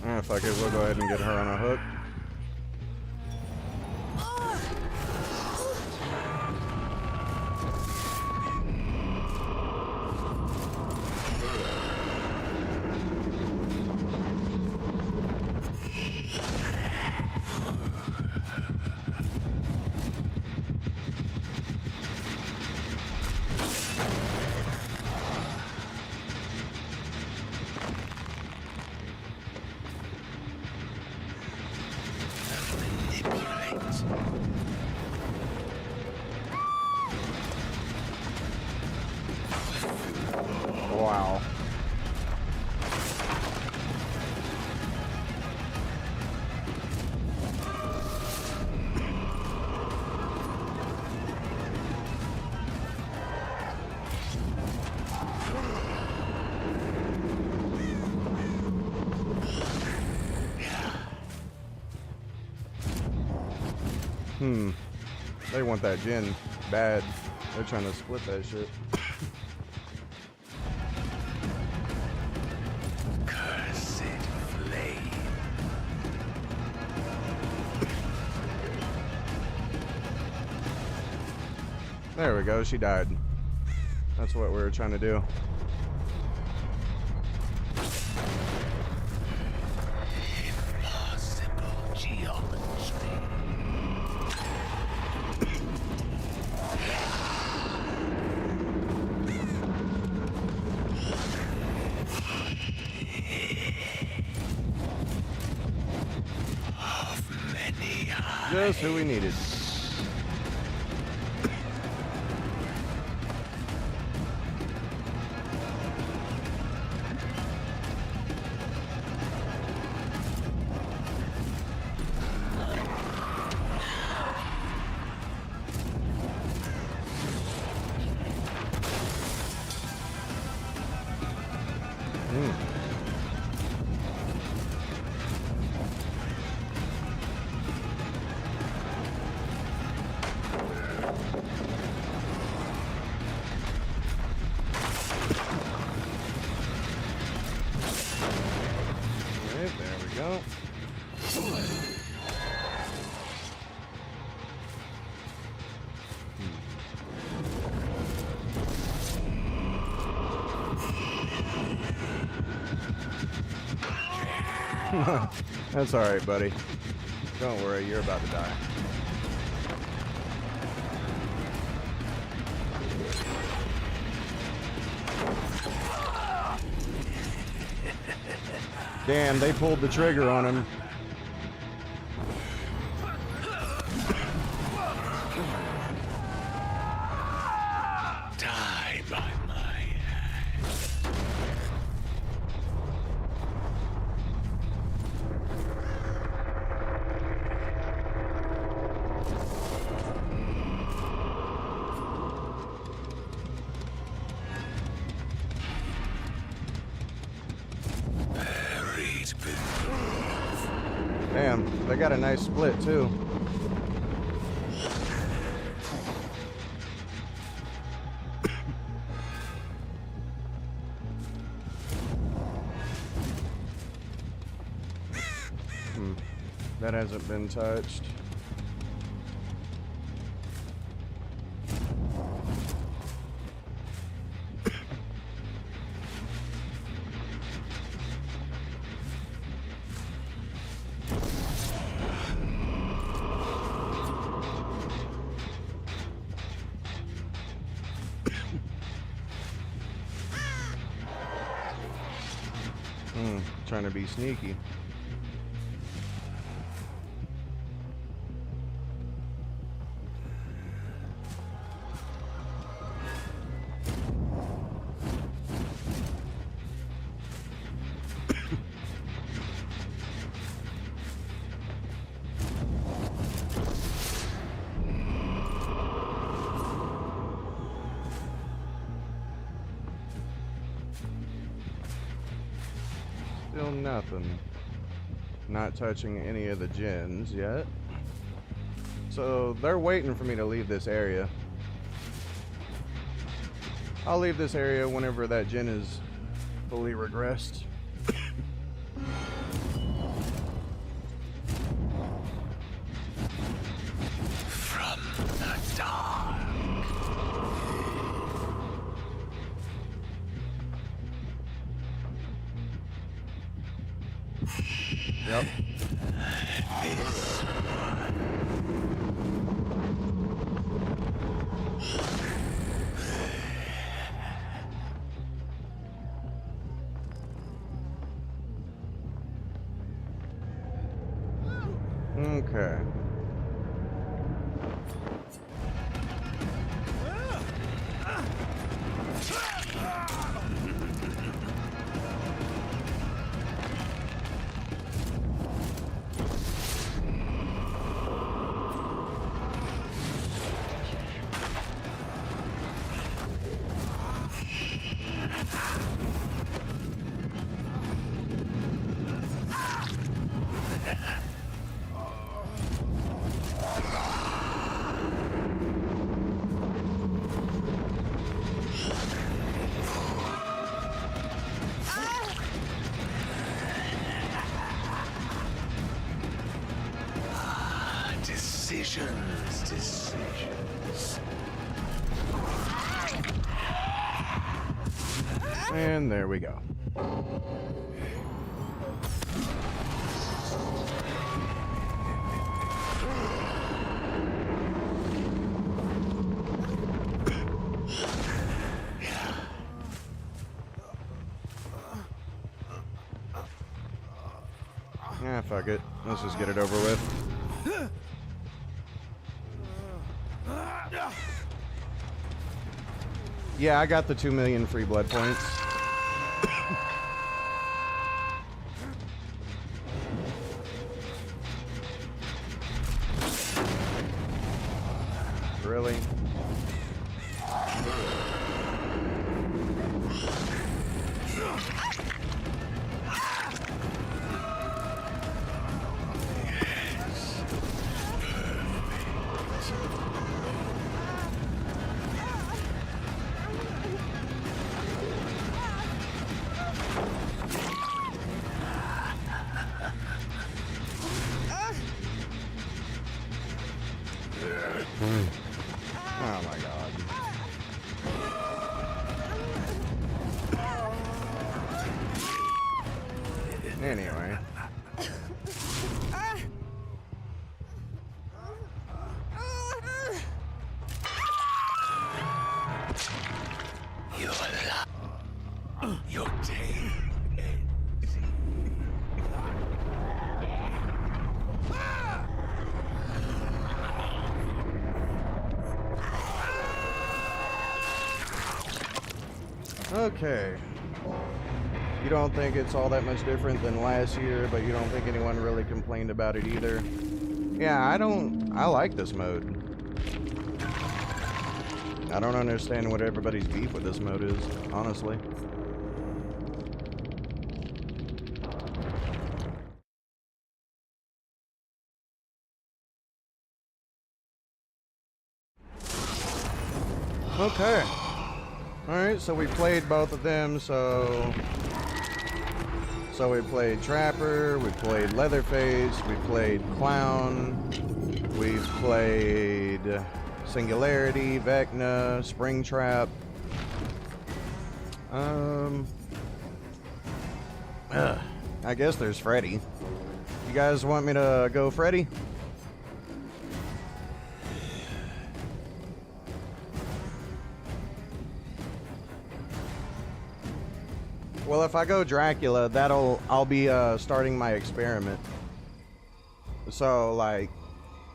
Ah, fuck it. We'll go ahead and get her on a hook. Wow. They want that gin bad. They're trying to split that shit. Cursed flame. There we go. She died. That's what we were trying to do. Impossible geometry. Of many eyes. Just who we needed. Alright, there we go. That's alright, buddy. Don't worry, you're about to die. Damn, they pulled the trigger on him. Die by my hand. Buried beneath. Damn, they got a nice split too. That hasn't been touched. Trying to be sneaky. Still nothing. Not touching any of the gens yet. So they're waiting for me to leave this area. I'll leave this area whenever that gen is fully regressed. From the dark. Yep. Okay. Decisions. And there we go. Ah, fuck it. Let's just get it over with. Yeah, I got the 2 million free blood points. Really? Oh my god. Anyway. Your day. Okay. You don't think it's all that much different than last year, but you don't think anyone really complained about it either? Yeah, I like this mode. I don't understand what everybody's beef with this mode is, honestly. Okay. Alright, so we played both of them, so So we played Trapper, we played Leatherface, we played Clown, we've played Singularity, Vecna, SpringTrap. I guess there's Freddy. You guys want me to go Freddy? Well, if I go Dracula, I'll be starting my experiment. So like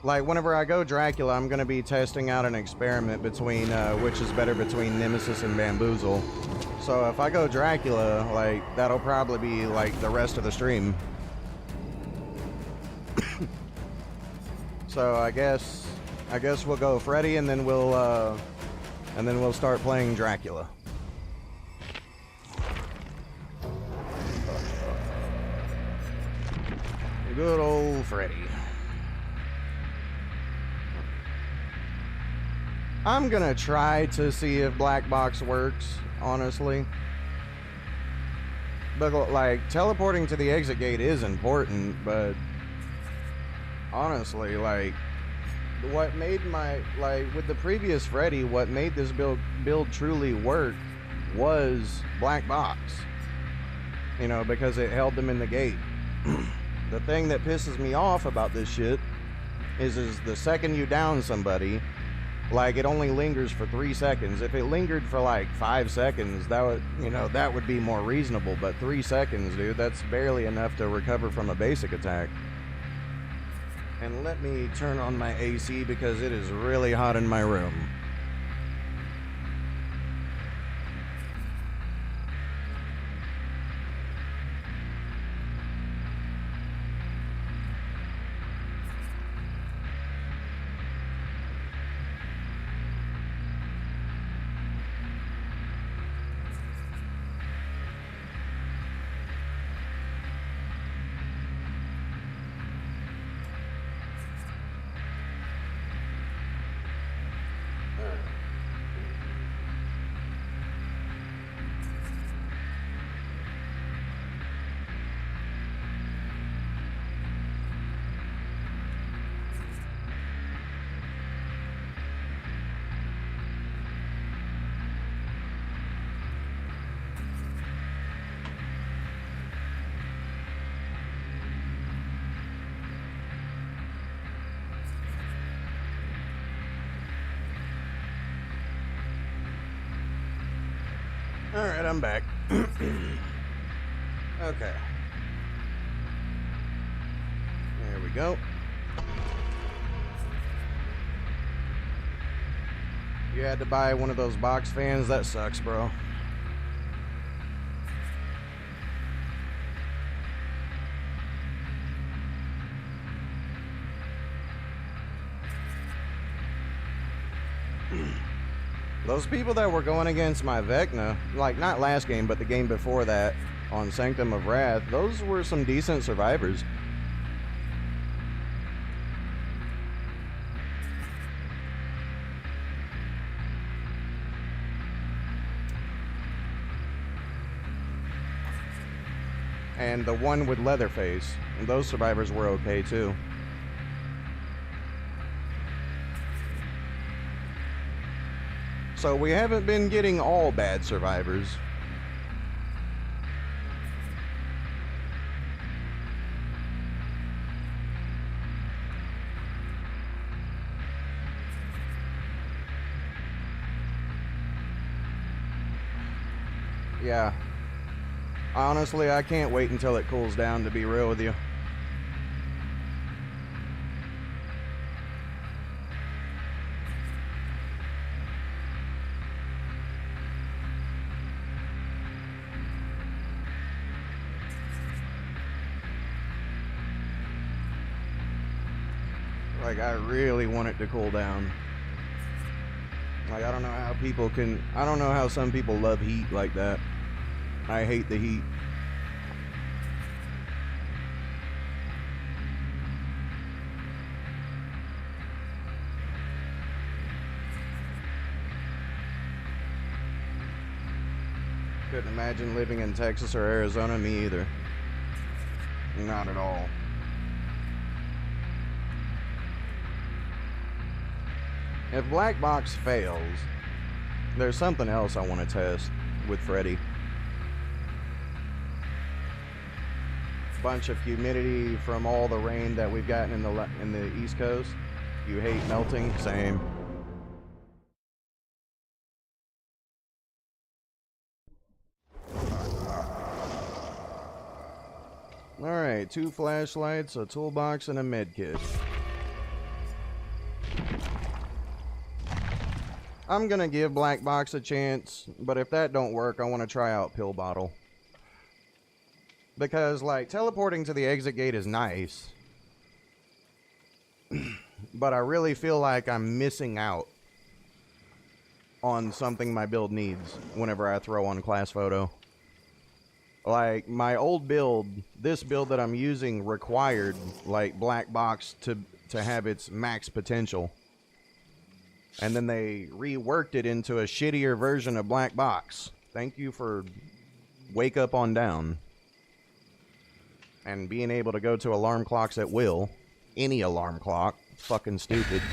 whenever I go Dracula, I'm gonna be testing out an experiment between which is better between Nemesis and Bamboozle. So if I go Dracula, like that'll probably be like the rest of the stream. So I guess we'll go Freddy and then we'll start playing Dracula. Good old Freddy. I'm gonna try to see if Black Box works, honestly. But like, teleporting to the exit gate is important, but honestly, like, what made with the previous Freddy, what made this build truly work was Black Box. You know, because it held them in the gate. The thing that pisses me off about this shit is the second you down somebody, like, it only lingers for 3 seconds. If it lingered for like 5 seconds, that would be more reasonable. But 3 seconds, dude, that's barely enough to recover from a basic attack. And let me turn on my AC because it is really hot in my room. Alright, I'm back. Okay. There we go. You had to buy one of those box fans? That sucks, bro. Those people that were going against my Vecna, like not last game, but the game before that on Sanctum of Wrath, those were some decent survivors. And the one with Leatherface, those survivors were okay too. So we haven't been getting all bad survivors. Yeah. Honestly, I can't wait until it cools down, to be real with you. Like, I really want it to cool down. Like, I don't know how some people love heat like that. I hate the heat. Couldn't imagine living in Texas or Arizona, me either. Not at all. If Black Box fails, there's something else I want to test with Freddy. Bunch of humidity from all the rain that we've gotten in the East Coast. You hate melting? Same. Alright, 2 flashlights, a toolbox, and a medkit. I'm gonna give Black Box a chance, but if that don't work, I want to try out Pill Bottle. Because, like, teleporting to the exit gate is nice. But I really feel like I'm missing out on something my build needs whenever I throw on class photo. Like, my old build, this build that I'm using required, like, Black Box to have its max potential. And then they reworked it into a shittier version of Black Box. Thank you for Wake Up on Down. And being able to go to alarm clocks at will. Any alarm clock. Fucking stupid.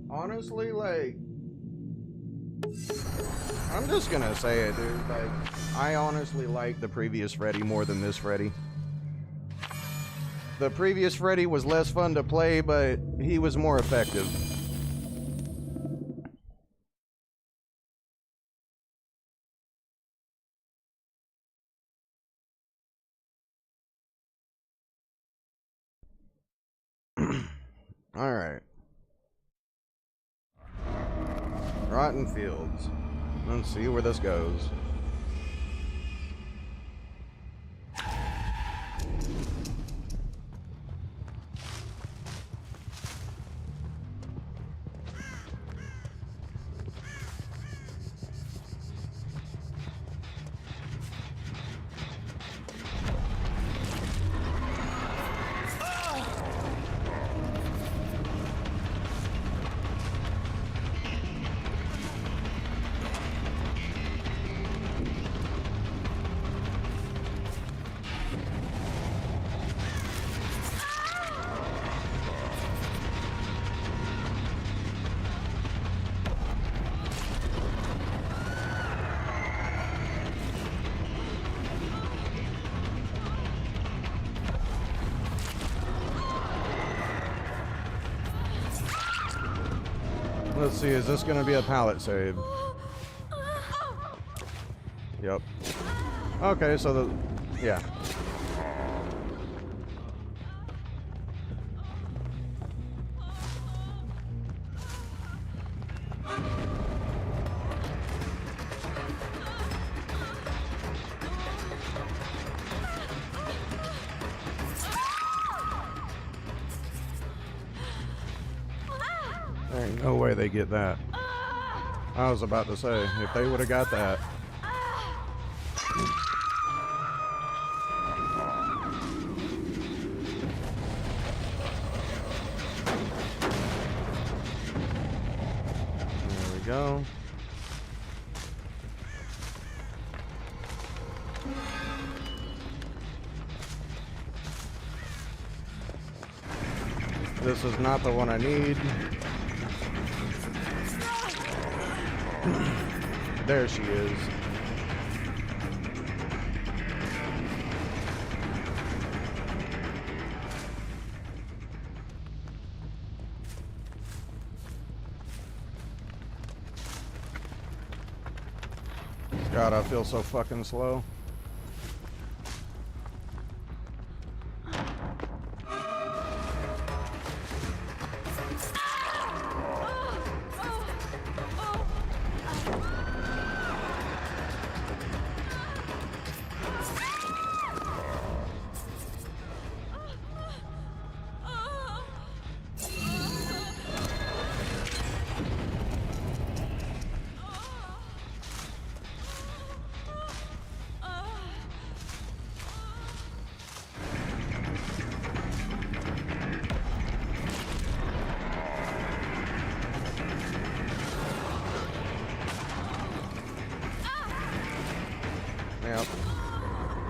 Honestly, like, I'm just gonna say it, dude. Like, I honestly like the previous Freddy more than this Freddy. The previous Freddy was less fun to play, but he was more effective. Alright. Rotten Fields. Let's see where this goes. Let's see, is this gonna be a pallet save? Yep. Okay, so yeah. There ain't no way they get that. I was about to say, if they would have got that. There we go. This is not the one I need. There she is. God, I feel so fucking slow.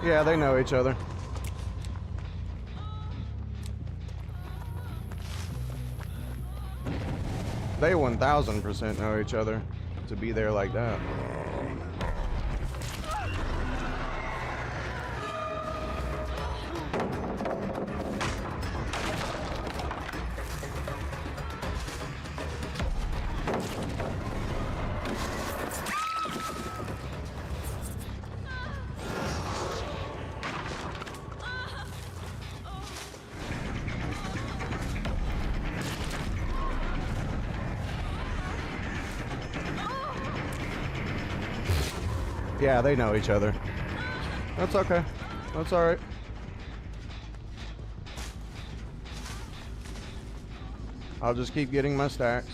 Yeah, they know each other. They 1000% know each other to be there like that. Yeah, they know each other. That's okay. That's alright. I'll just keep getting my stacks.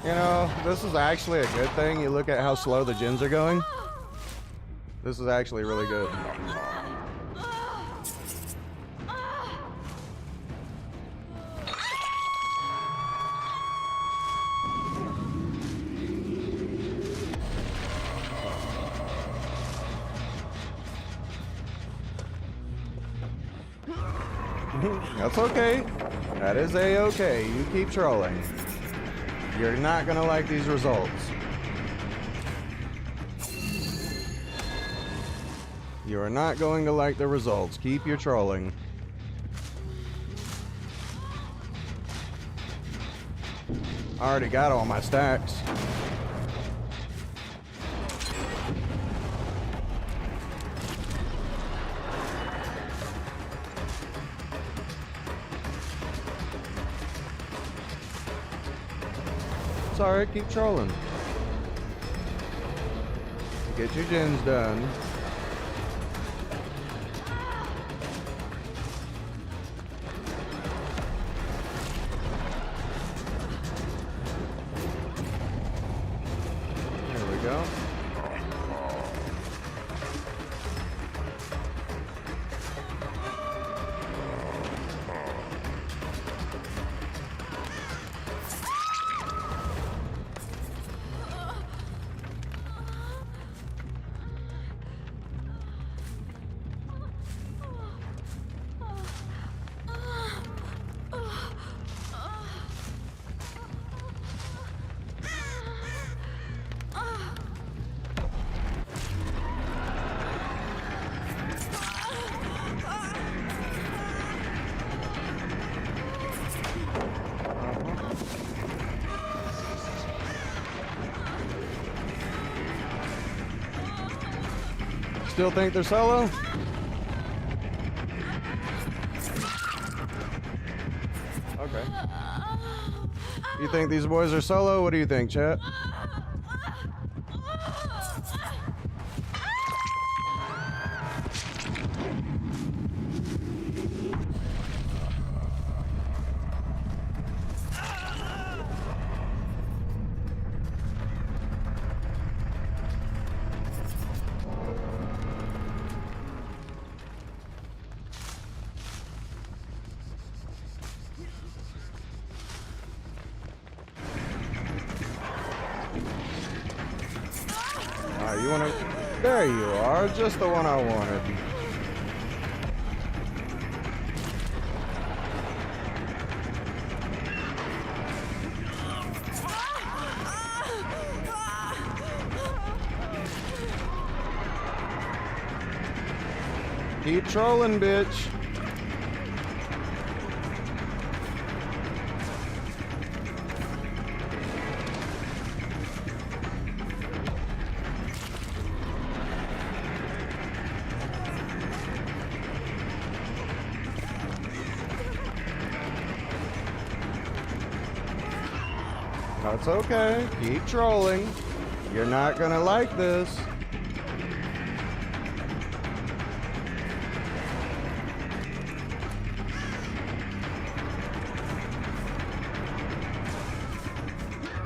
You know, this is actually a good thing. You look at how slow the gens are going. This is actually really good. That's okay. That is a-okay. You keep trolling. You're not gonna like these results. You are not going to like the results. Keep your trolling. I already got all my stacks. It's alright, keep trolling. Get your gens done. There we go. Still think they're solo? Okay. You think these boys are solo? What do you think, chat? You wanna... There you are, just the one I wanted. Keep trolling, bitch. That's okay. Keep trolling. You're not gonna like this.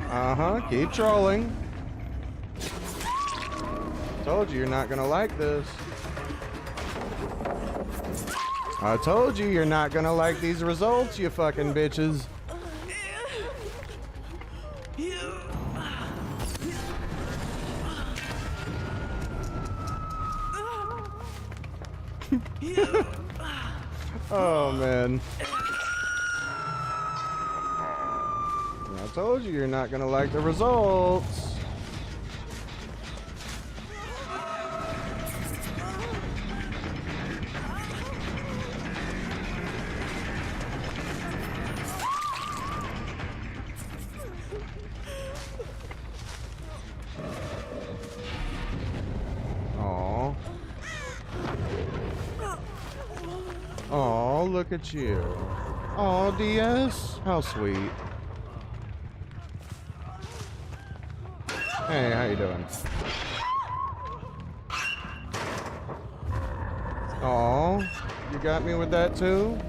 Uh-huh. Keep trolling. told you you're not gonna like this. I told you you're not gonna like these results, you fucking bitches. Oh man. I told you you're not gonna like the results. Aw. Aw, look at you. Aw, DS? How sweet. Hey, how you doing? Aw, you got me with that too?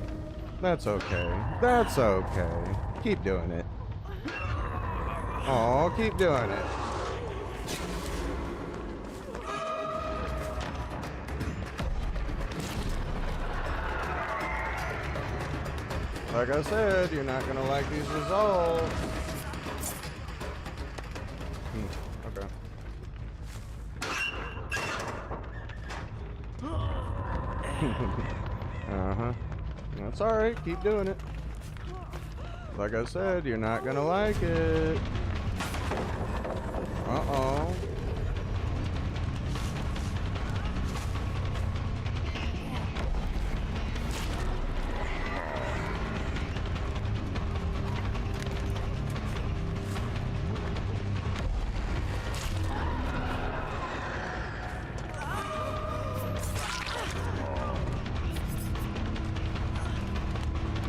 That's okay. That's okay. Keep doing it. Aw, keep doing it. Like I said, you're not gonna like these results. Okay. Uh-huh. That's alright, keep doing it. Like I said, you're not gonna like it. Uh-oh.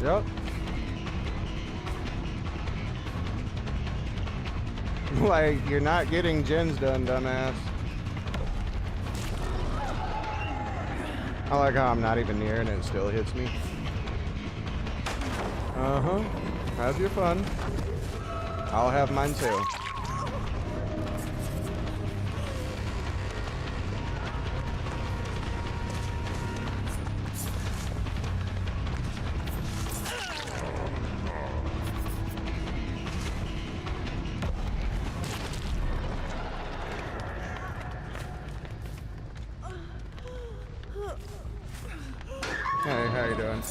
Yep. Like, you're not getting gens done, dumbass. I like how I'm not even near and it still hits me. Uh-huh. Have your fun. I'll have mine too. Hey, how you doing?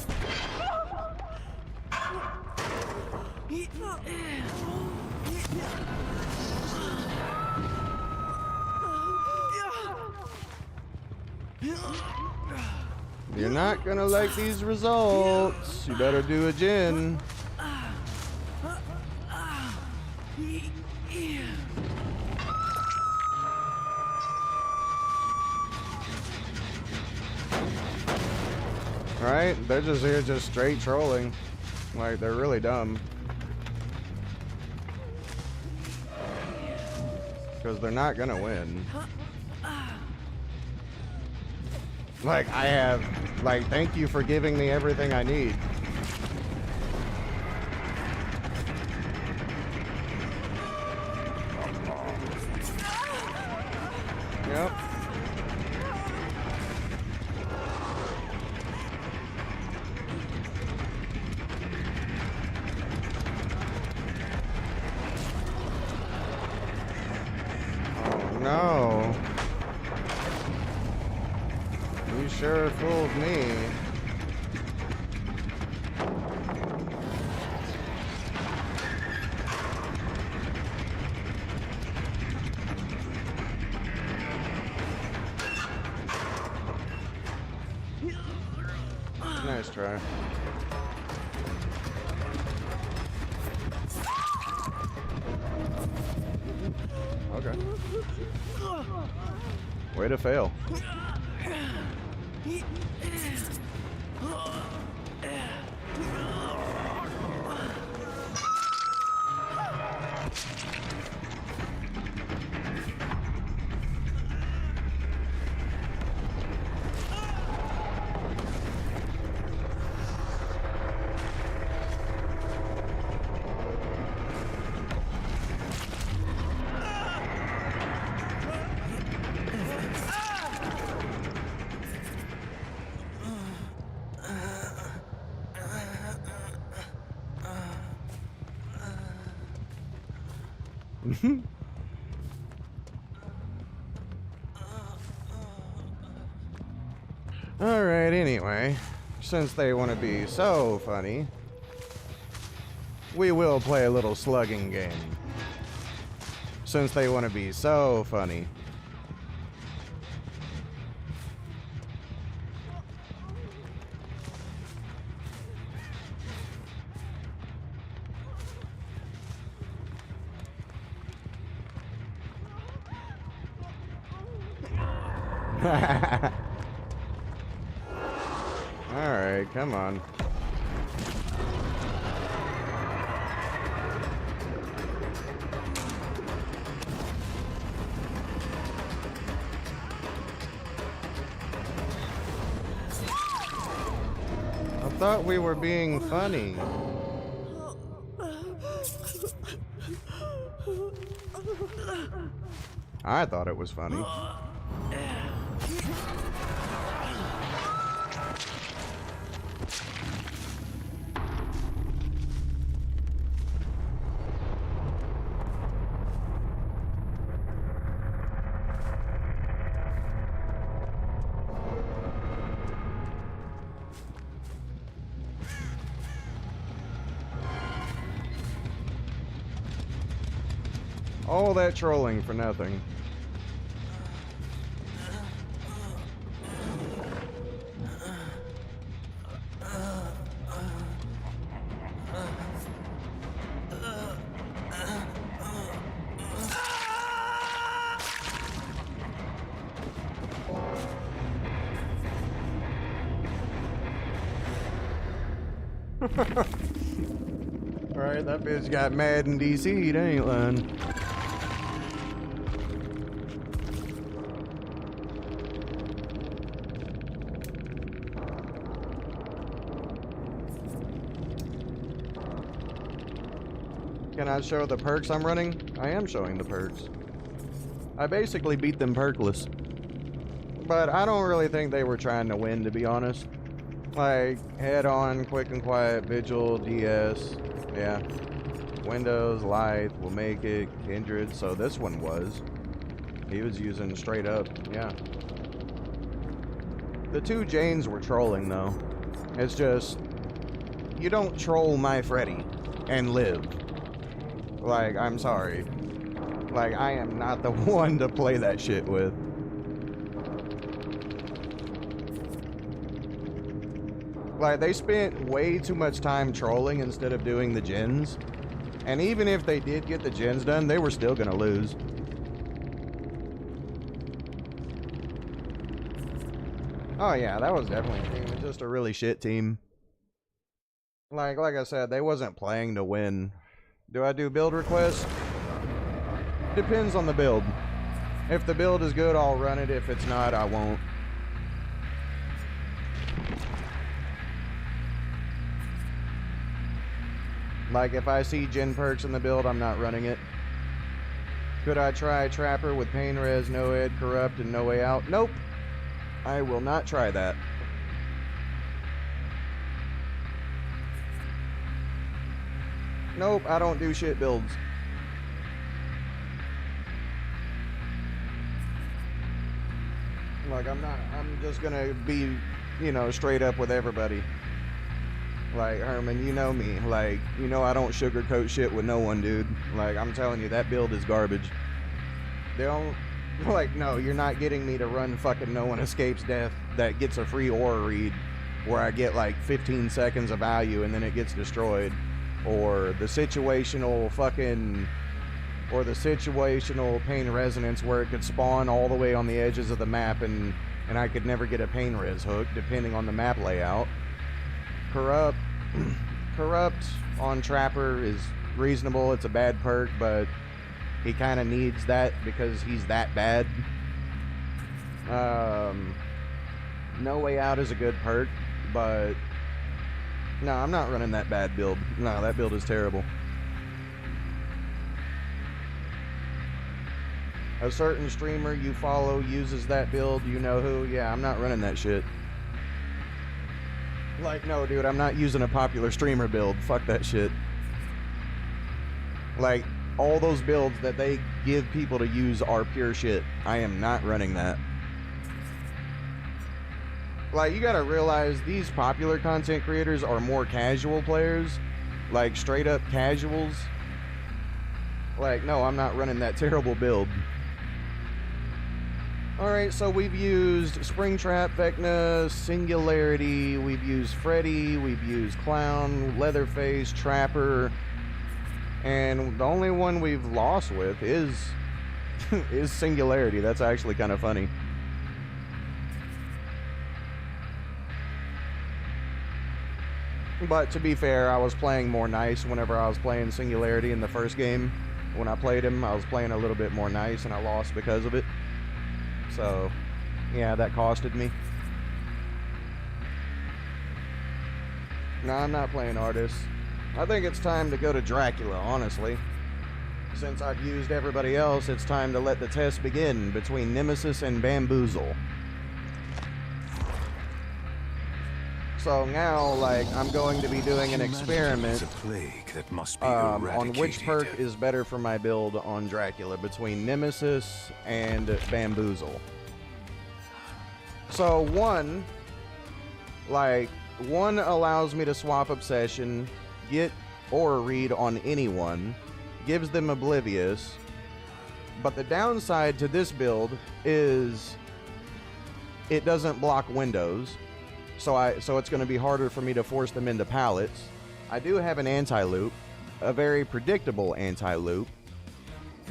You're not gonna like these results. You better do a gin. Right? They're just here just straight trolling. Like, they're really dumb. Because they're not gonna win. Like, I have... Like, thank you for giving me everything I need. Yep. No. You sure fooled me. Nice try. Okay. Way to fail. Alright, anyway, since they want to be so funny, we will play a little slugging game. Since they want to be so funny. Alright, come on. I thought we were being funny. I thought it was funny. All that trolling for nothing. Alright, that bitch got mad and DC'd, I ain't lying. Can I show the perks I'm running? I am showing the perks. I basically beat them perkless. But I don't really think they were trying to win, to be honest. Like, head on, quick and quiet, vigil, DS, yeah. Windows, light, will make it, kindred, so this one was. He was using straight up, yeah. The two Janes were trolling, though. It's just, you don't troll my Freddy and live. Like, I'm sorry. Like, I am not the one to play that shit with. Like, they spent way too much time trolling instead of doing the gens. And even if they did get the gens done, they were still gonna lose. Oh yeah, that was definitely a team. It's just a really shit team. Like I said, they wasn't playing to win. Do I do build requests? Depends on the build. If the build is good, I'll run it. If it's not, I won't. Like, if I see gen perks in the build, I'm not running it. Could I try Trapper with Pain Res, No Ed, Corrupt, and No Way Out? Nope. I will not try that. Nope, I don't do shit builds. Like, I'm just gonna be, you know, straight up with everybody. Like, Herman, you know me. Like, you know I don't sugarcoat shit with no one, dude. Like, I'm telling you, that build is garbage. They don't, like, no, you're not getting me to run fucking No One Escapes Death that gets a free aura read where I get like 15 seconds of value and then it gets destroyed. Or the situational fucking, or the situational pain resonance where it could spawn all the way on the edges of the map and I could never get a pain res hook depending on the map layout. Corrupt on Trapper is reasonable. It's a bad perk, but he kind of needs that because he's that bad. No Way Out is a good perk, but no, I'm not running that bad build. No, that build is terrible. A certain streamer you follow uses that build, you know who? Yeah, I'm not running that shit. Like, no, dude, I'm not using a popular streamer build. Fuck that shit. Like, all those builds that they give people to use are pure shit. I am not running that. Like, you gotta realize these popular content creators are more casual players, like straight up casuals. Like, no, I'm not running that terrible build. Alright, so we've used SpringTrap, Vecna, Singularity, we've used Freddy, we've used Clown, Leatherface, Trapper, and the only one we've lost with is Singularity. That's actually kind of funny. But to be fair, I was playing more nice whenever I was playing Singularity in the first game. When I played him, I was playing a little bit more nice, and I lost because of it. So, yeah, that costed me. No, I'm not playing Artist. I think it's time to go to Dracula, honestly. Since I've used everybody else, it's time to let the test begin between Nemesis and Bamboozle. So now, like, I'm going to be doing an experiment A plague that must be on which perk eradicated. is better for my build on Dracula between Nemesis and Bamboozle. So one allows me to swap Obsession, get Aura Read on anyone, gives them Oblivious, but the downside to this build is it doesn't block windows. So it's going to be harder for me to force them into pallets. I do have an anti-loop, a very predictable anti-loop,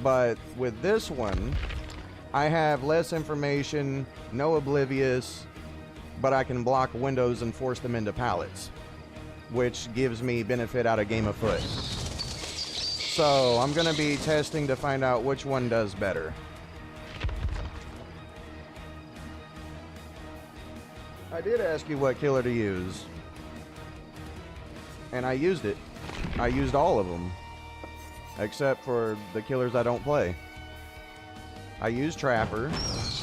but with this one, I have less information, no Oblivious, but I can block windows and force them into pallets, which gives me benefit out of game of foot. So I'm going to be testing to find out which one does better. I did ask you what killer to use, and I used it. I used all of them, except for the killers I don't play. I used Trapper,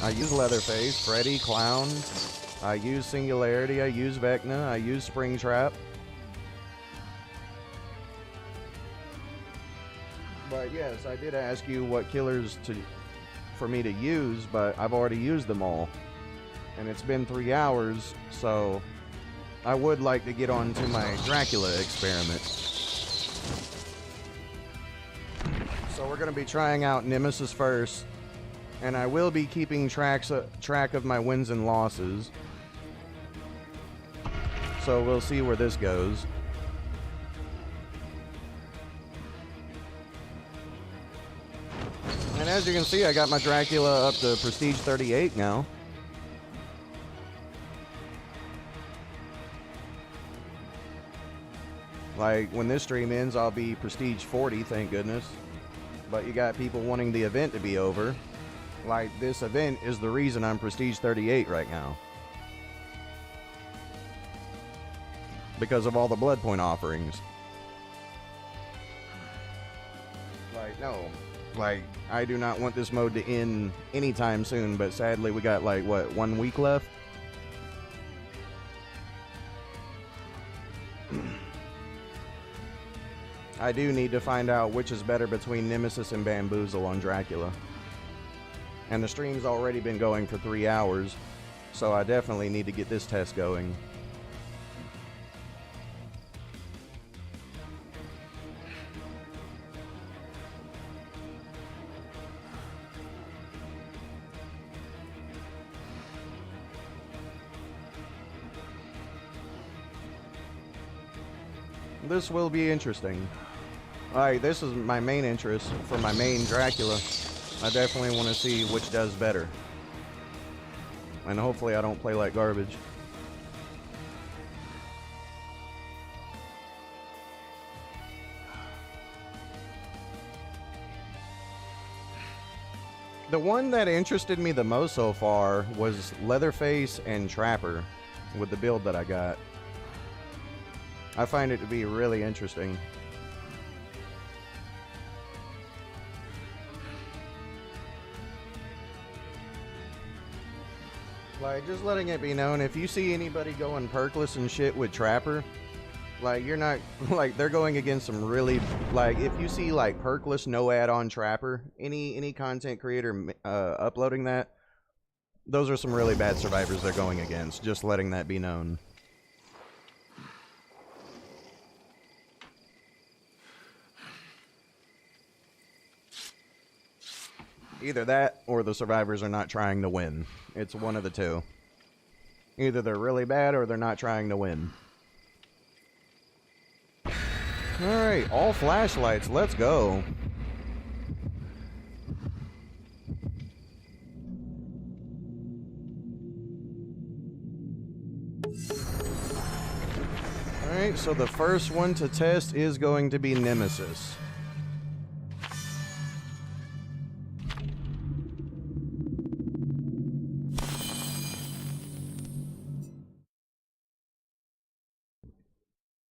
I used Leatherface, Freddy, Clown, I used Singularity, I used Vecna, I used SpringTrap. But yes, I did ask you what killers for me to use, but I've already used them all. And it's been 3 hours, so I would like to get on to my Dracula experiment. So we're going to be trying out Nemesis first, and I will be keeping track of my wins and losses. So we'll see where this goes. And as you can see, I got my Dracula up to Prestige 38 now. Like, when this stream ends, I'll be Prestige 40, thank goodness. But you got people wanting the event to be over. Like, this event is the reason I'm Prestige 38 right now. Because of all the blood point offerings. Like, no. Like, I do not want this mode to end anytime soon, but sadly we got, like, what, 1 week left? I do need to find out which is better between Nemesis and Bamboozle on Dracula. And the stream's already been going for 3 hours, so I definitely need to get this test going. This will be interesting. Alright, this is my main interest for my main Dracula. I definitely want to see which does better. And hopefully I don't play like garbage. The one that interested me the most so far was Leatherface and Trapper with the build that I got. I find it to be really interesting. Like, just letting it be known, if you see anybody going perkless and shit with Trapper, Like, you're not, like, they're going against some really, like, if you see, like, perkless, no add-on trapper, any content creator uploading that, those are some really bad survivors they're going against, just letting that be known. Either that, or the survivors are not trying to win. It's one of the two. Either they're really bad, or they're not trying to win. Alright, all flashlights, let's go. Alright, so the first one to test is going to be Nemesis.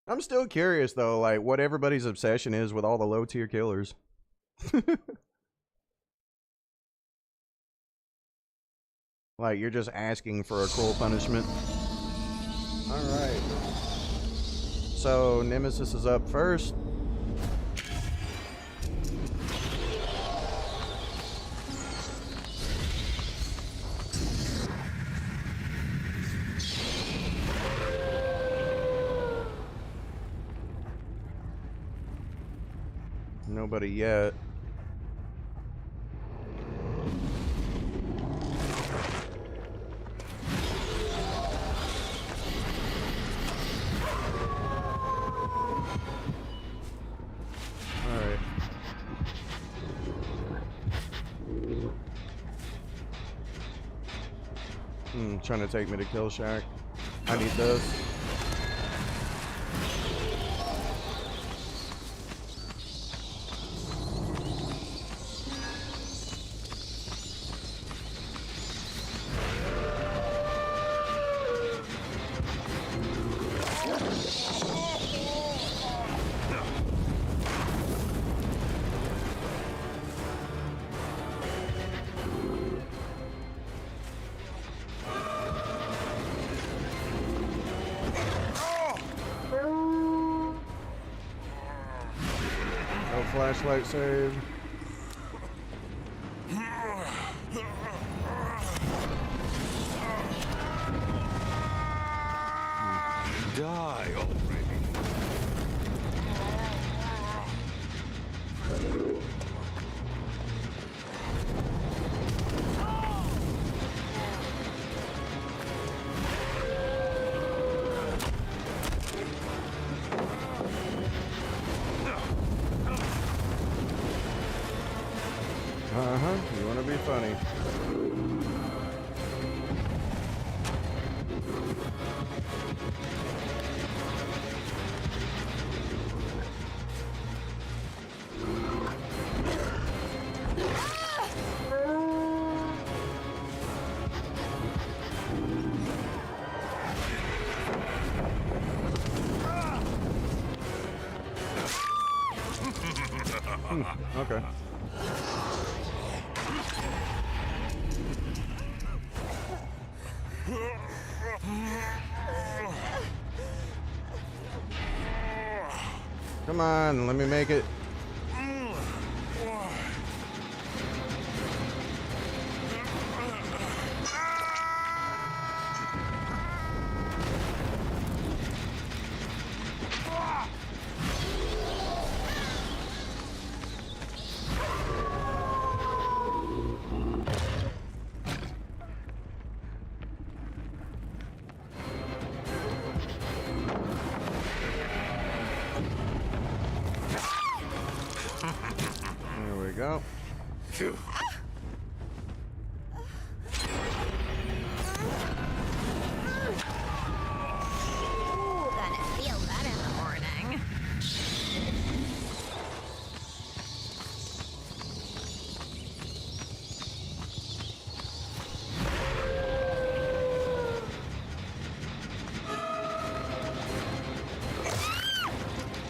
I'm still curious though, like what everybody's obsession is with all the low tier killers. Like you're just asking for a cruel punishment. Alright. So Nemesis is up first. Nobody yet. Alright. Trying to take me to Kill Shack. I need this. Flashlight save. Die already. You want to be funny. Okay. Come on, let me make it. Go. Ooh, gonna feel that in the morning.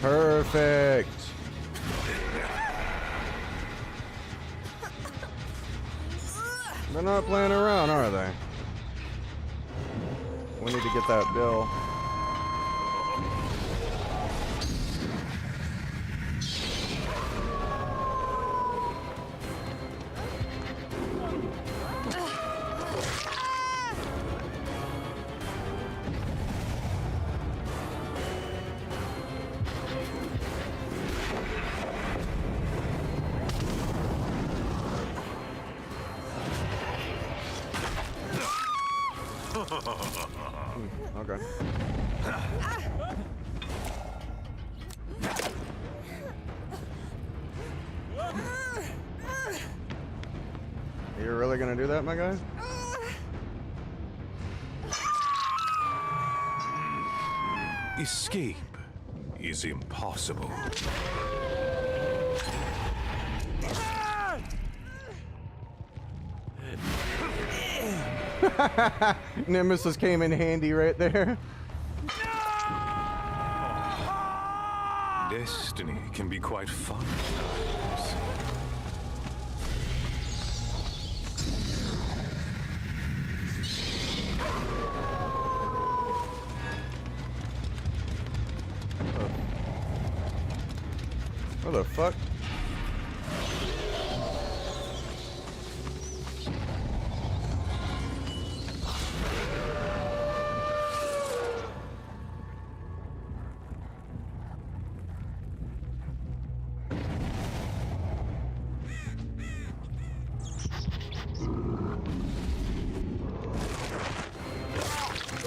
Perfect. They're not playing around, are they? We need to get that bill. Okay. You're really gonna do that, my guy? Escape is impossible. Nemesis came in handy right there. Destiny can be quite fun at times. What the fuck?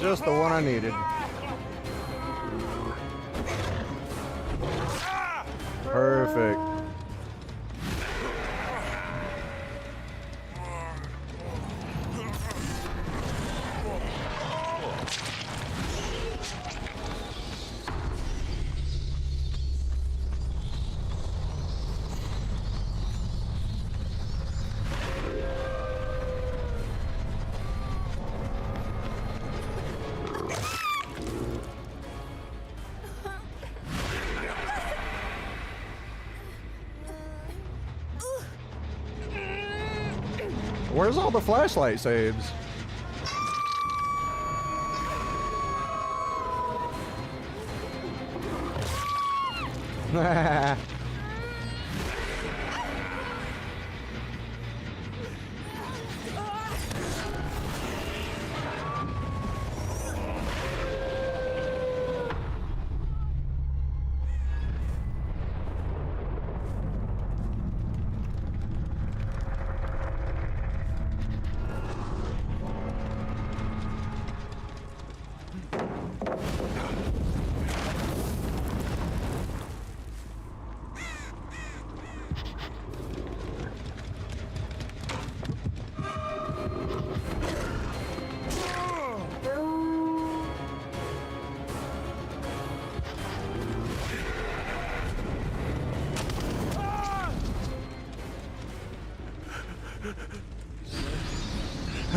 Just the one I needed. Perfect. Where's all the flashlight saves?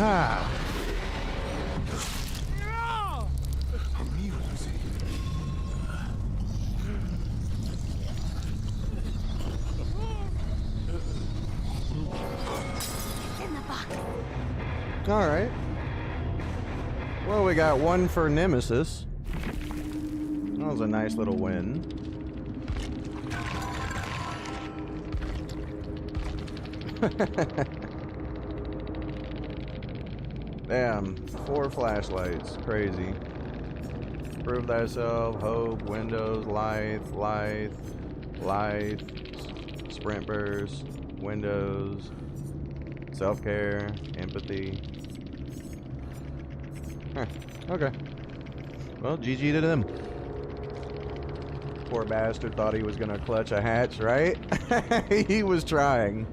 Ah. All right. Well, we got one for Nemesis. That was a nice little win. Damn, 4 flashlights. Crazy. Prove thyself, hope, windows, lithe, sprint burst, windows, self-care, empathy. Huh, okay. Well, GG to them. Poor bastard thought he was gonna clutch a hatch, right? He was trying.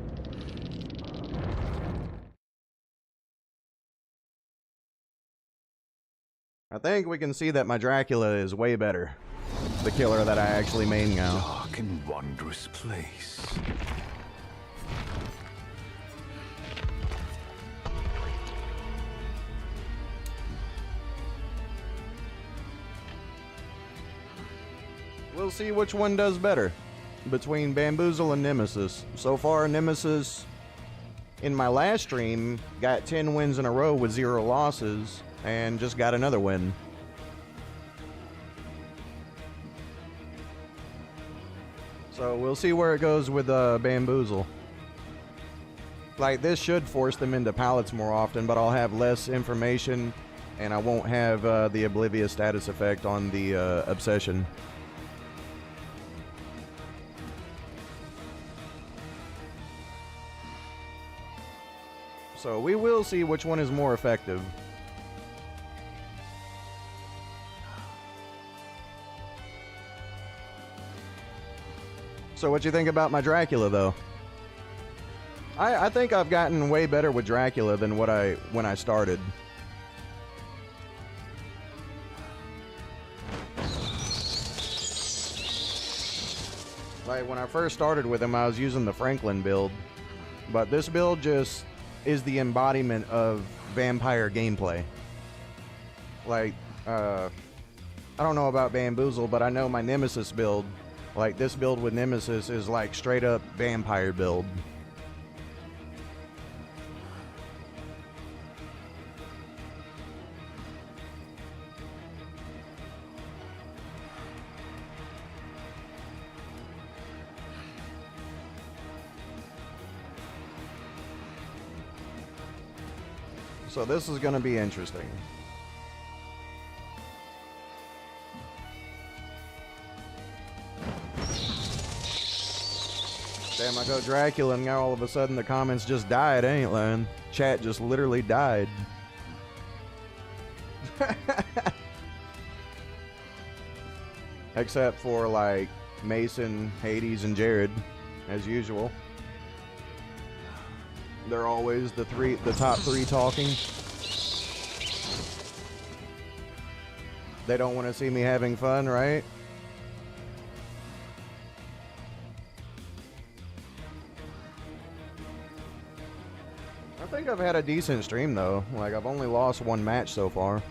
I think we can see that my Dracula is way better. The killer that I actually main now. Dark and wondrous place. We'll see which one does better between Bamboozle and Nemesis. So far, Nemesis, in my last stream, got 10 wins in a row with 0 losses, and just got another win. So we'll see where it goes with Bamboozle. Like, this should force them into pallets more often, but I'll have less information, and I won't have the Oblivious status effect on the Obsession. So we will see which one is more effective. So what you think about my Dracula, though? I think I've gotten way better with Dracula than when I started. Like, when I first started with him, I was using the Franklin build. But this build just is the embodiment of vampire gameplay. Like, I don't know about Bamboozle, but I know my Nemesis build, like this build with Nemesis is like straight up vampire build. So this is going to be interesting. Damn, I go Dracula and now all of a sudden the comments just died. I ain't lying. Chat just literally died. Except for like Mason, Hades, and Jared, as usual. They're always the top three talking. They don't want to see me having fun, right? I think I've had a decent stream though. Like, I've only lost one match so far.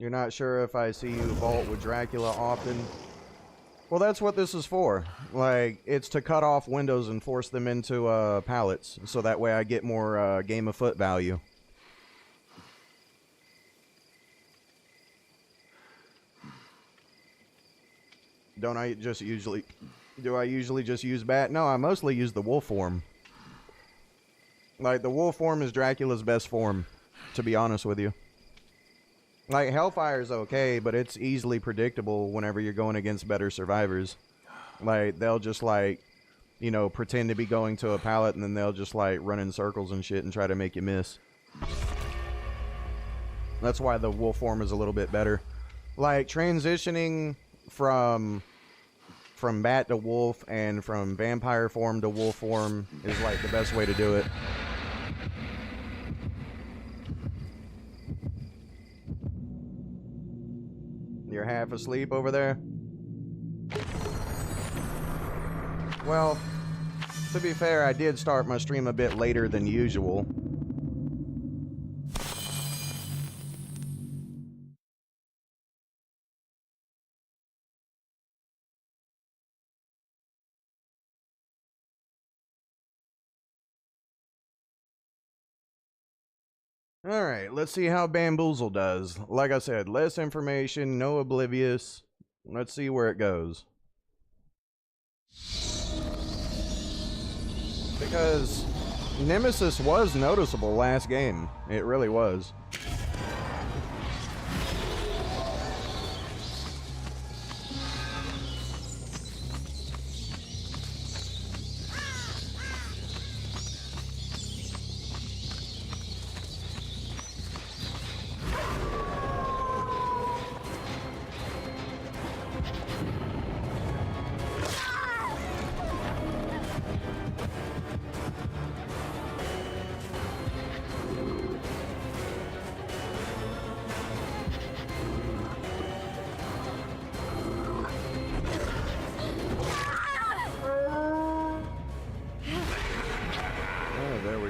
You're not sure if I see you vault with Dracula often? Well, that's what this is for. Like, it's to cut off windows and force them into pallets, so that way I get more game of foot value. Don't I just usually... Do I usually just use bat? No, I mostly use the wolf form. Like, the wolf form is Dracula's best form, to be honest with you. Like, Hellfire's okay, but it's easily predictable whenever you're going against better survivors. Like, they'll just, like, you know, pretend to be going to a pallet, and then they'll just, like, run in circles and shit and try to make you miss. That's why the wolf form is a little bit better. Like, transitioning from bat to wolf and from vampire form to wolf form is, like, the best way to do it. You're half asleep over there? Well, to be fair, I did start my stream a bit later than usual. Alright, let's see how Bamboozle does. Like I said, less information, no oblivious. Let's see where it goes. Because Nemesis was noticeable last game. It really was.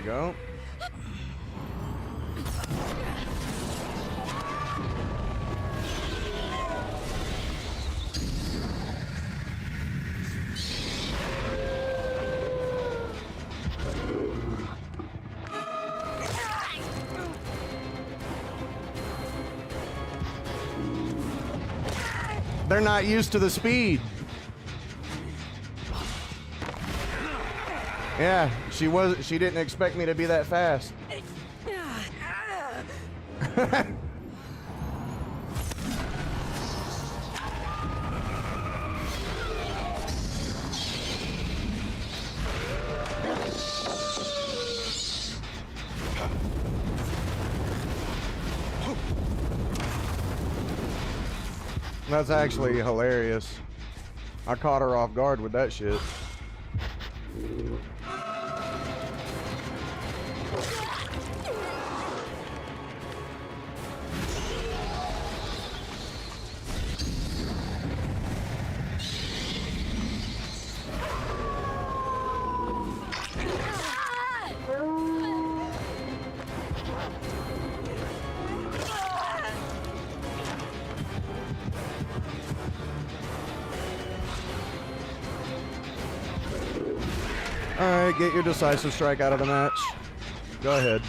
Go. They're not used to the speed. Yeah, she didn't expect me to be that fast. That's actually hilarious. I caught her off guard with that shit. Alright, get your decisive strike out of the match. Go ahead.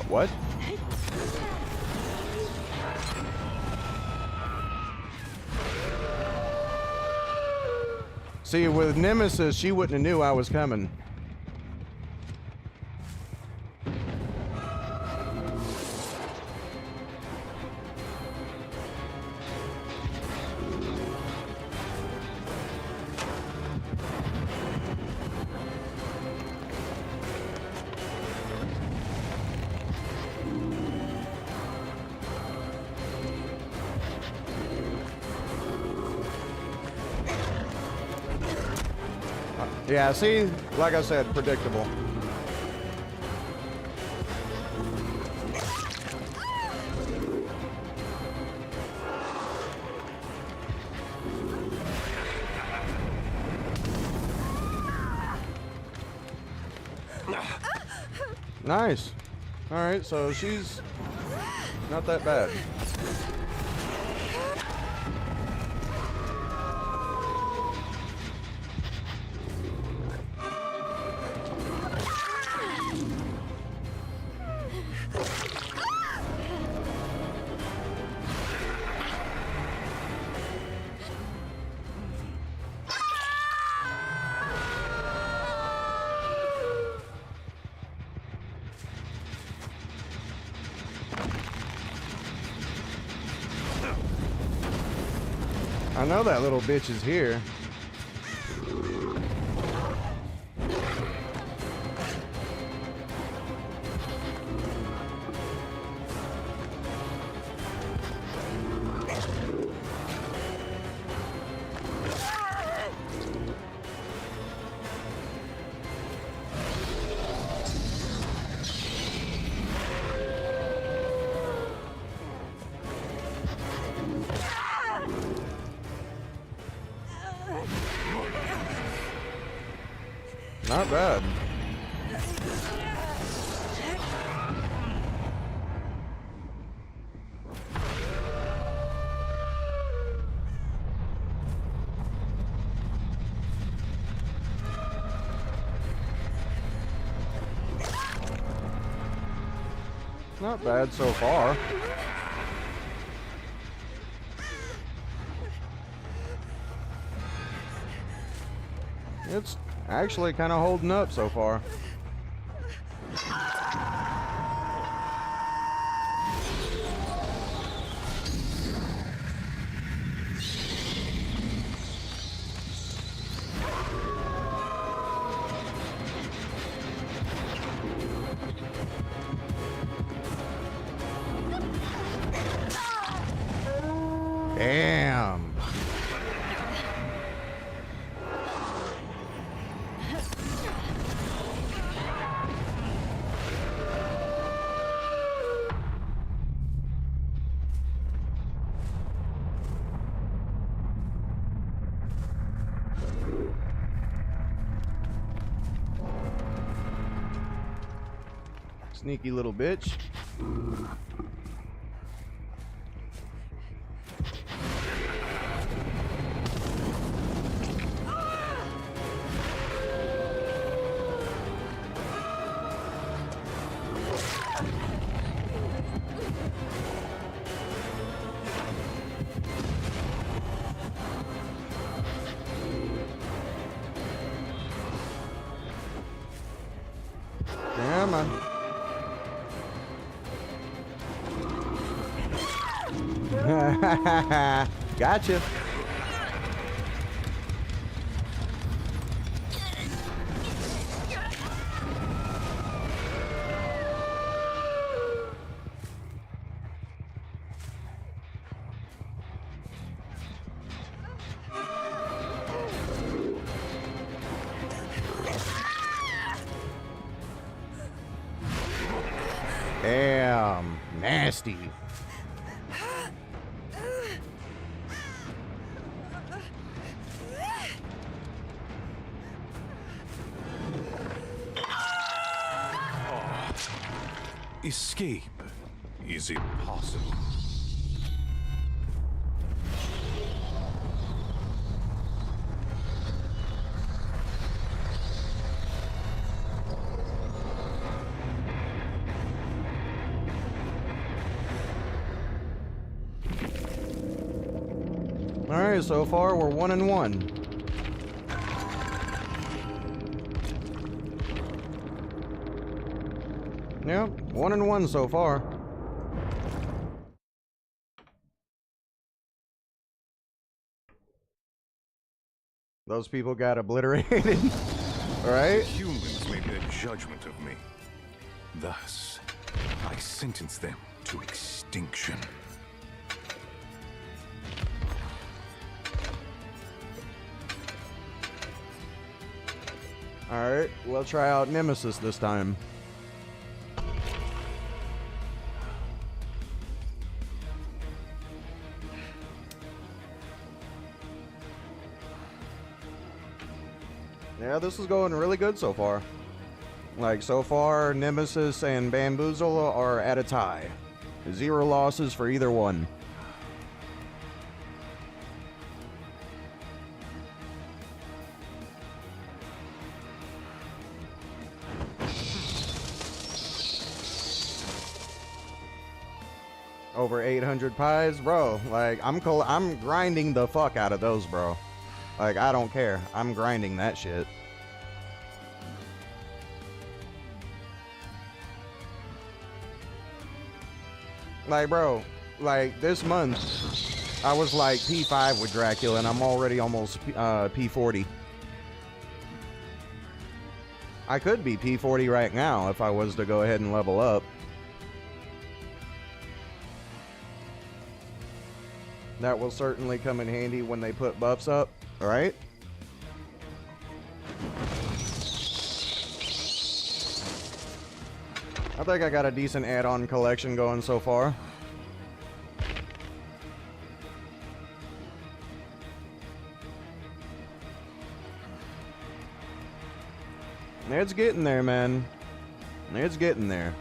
What? See, with Nemesis, she wouldn't have knew I was coming. Yeah, see, like I said, predictable. Nice. All right, so she's not that bad. I know that little bitch is here. Not bad. Not bad so far. It's actually kind of holding up so far. Damn. Sneaky little bitch. Come on. Gotcha. Damn, nasty. Escape is impossible. Alright, so far we're 1-1. Yep, 1-1 so far. Those people got obliterated. Alright? Humans made their judgment of me. Thus, I sentence them to extinction. Alright, we'll try out Nemesis this time. Yeah, this is going really good so far. Like, so far, Nemesis and Bamboozle are at a tie. 0 losses for either one. Over 800 pies, bro. Like, I'm grinding the fuck out of those, bro. Like, I don't care. I'm grinding that shit. Like, bro, like, this month, I was like P5 with Dracula, and I'm already almost P40. I could be P40 right now if I was to go ahead and level up. That will certainly come in handy when they put buffs up, alright? I think I got a decent add-on collection going so far. It's getting there, man. It's getting there.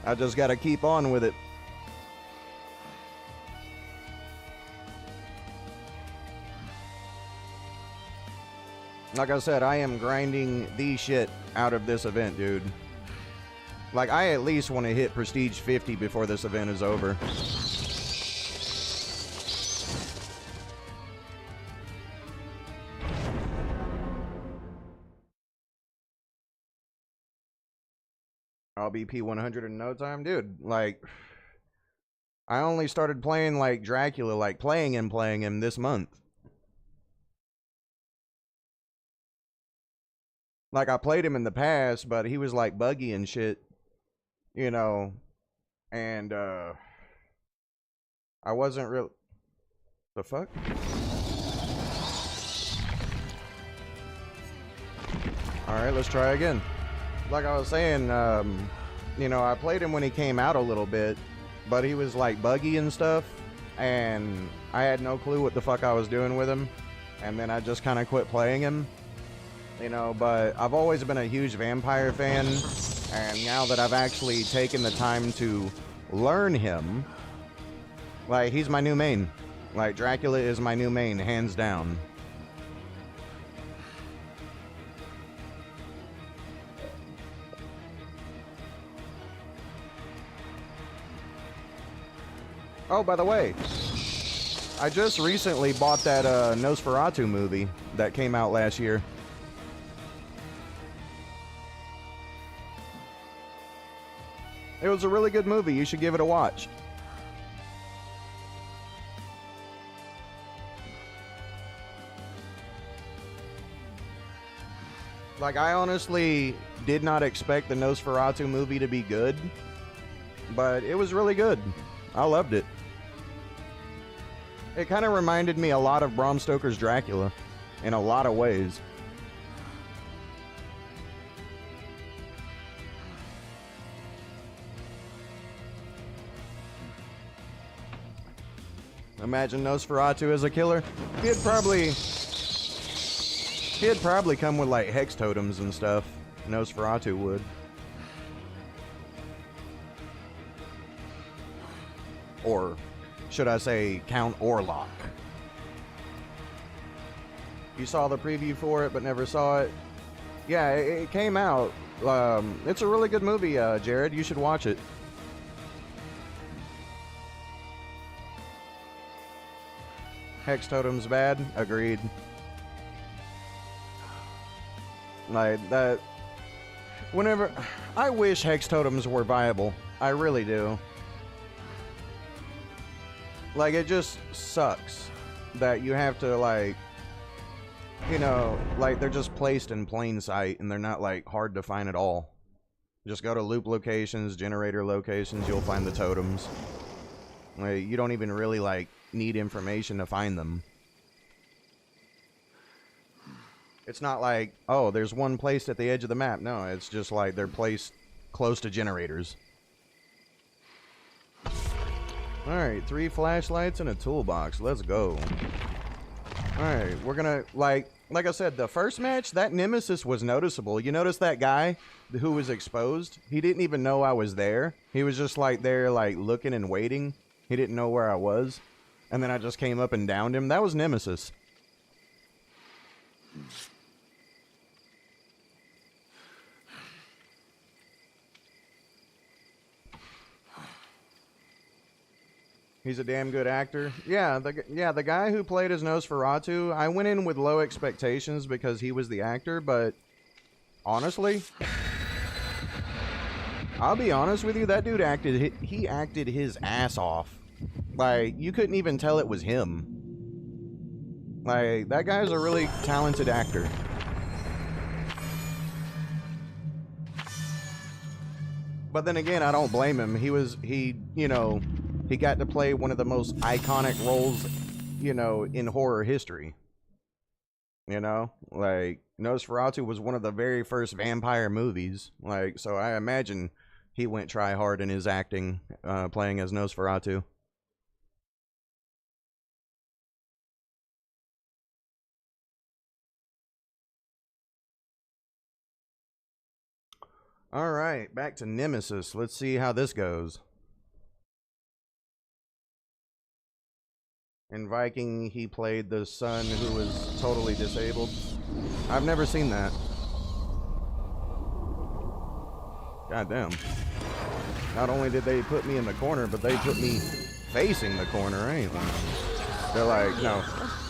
I just gotta keep on with it. Like I said, I am grinding the shit out of this event, dude. Like, I at least want to hit Prestige 50 before this event is over. I'll be P100 in no time, dude. Like, I only started playing like Dracula, like playing him this month. Like, I played him in the past, but he was like buggy and shit, you know, and I wasn't real. The fuck? All right, let's try again. Like I was saying, you know, I played him when he came out a little bit, but he was like buggy and stuff, and I had no clue what the fuck I was doing with him, and then I just kind of quit playing him, you know. But I've always been a huge vampire fan, and now that I've actually taken the time to learn him, like, he's my new main. Like, Dracula is my new main, hands down. Oh, by the way, I just recently bought that Nosferatu movie that came out last year. It was a really good movie. You should give it a watch. Like, I honestly did not expect the Nosferatu movie to be good, but it was really good. I loved it. It kind of reminded me a lot of Bram Stoker's Dracula in a lot of ways. Imagine Nosferatu as a killer. He'd probably come with like hex totems and stuff. Nosferatu would. Or should I say Count Orlok. You saw the preview for it but never saw it? Yeah, it came out. It's a really good movie, Jared. You should watch it. Hex totem's bad. Agreed. Like that. Whenever I wish hex totems were viable, I really do. Like it just sucks that you have to like, you know, like they're just placed in plain sight and they're not like hard to find at all. Just go to loop locations, generator locations, you'll find the totems. Like you don't even really like need information to find them. It's not like, oh, there's one placed at the edge of the map. No, it's just like they're placed close to generators. Alright, 3 flashlights and a toolbox. Let's go. Alright, we're gonna, like I said, the first match, that Nemesis was noticeable. You notice that guy who was exposed? He didn't even know I was there. He was just like there, like looking and waiting. He didn't know where I was. And then I just came up and downed him. That was Nemesis. He's a damn good actor. Yeah, the guy who played as Nosferatu, I went in with low expectations because he was the actor, but honestly, I'll be honest with you, that dude acted his ass off. Like, you couldn't even tell it was him. Like, that guy's a really talented actor. But then again, I don't blame him. He got to play one of the most iconic roles, you know, in horror history. You know, like Nosferatu was one of the very first vampire movies. Like, so I imagine he went try hard in his acting, playing as Nosferatu. All right, back to Nemesis. Let's see how this goes. In Viking, he played the son who was totally disabled. I've never seen that. God damn. Not only did they put me in the corner, but they put me facing the corner. I ain't one. They're like, no,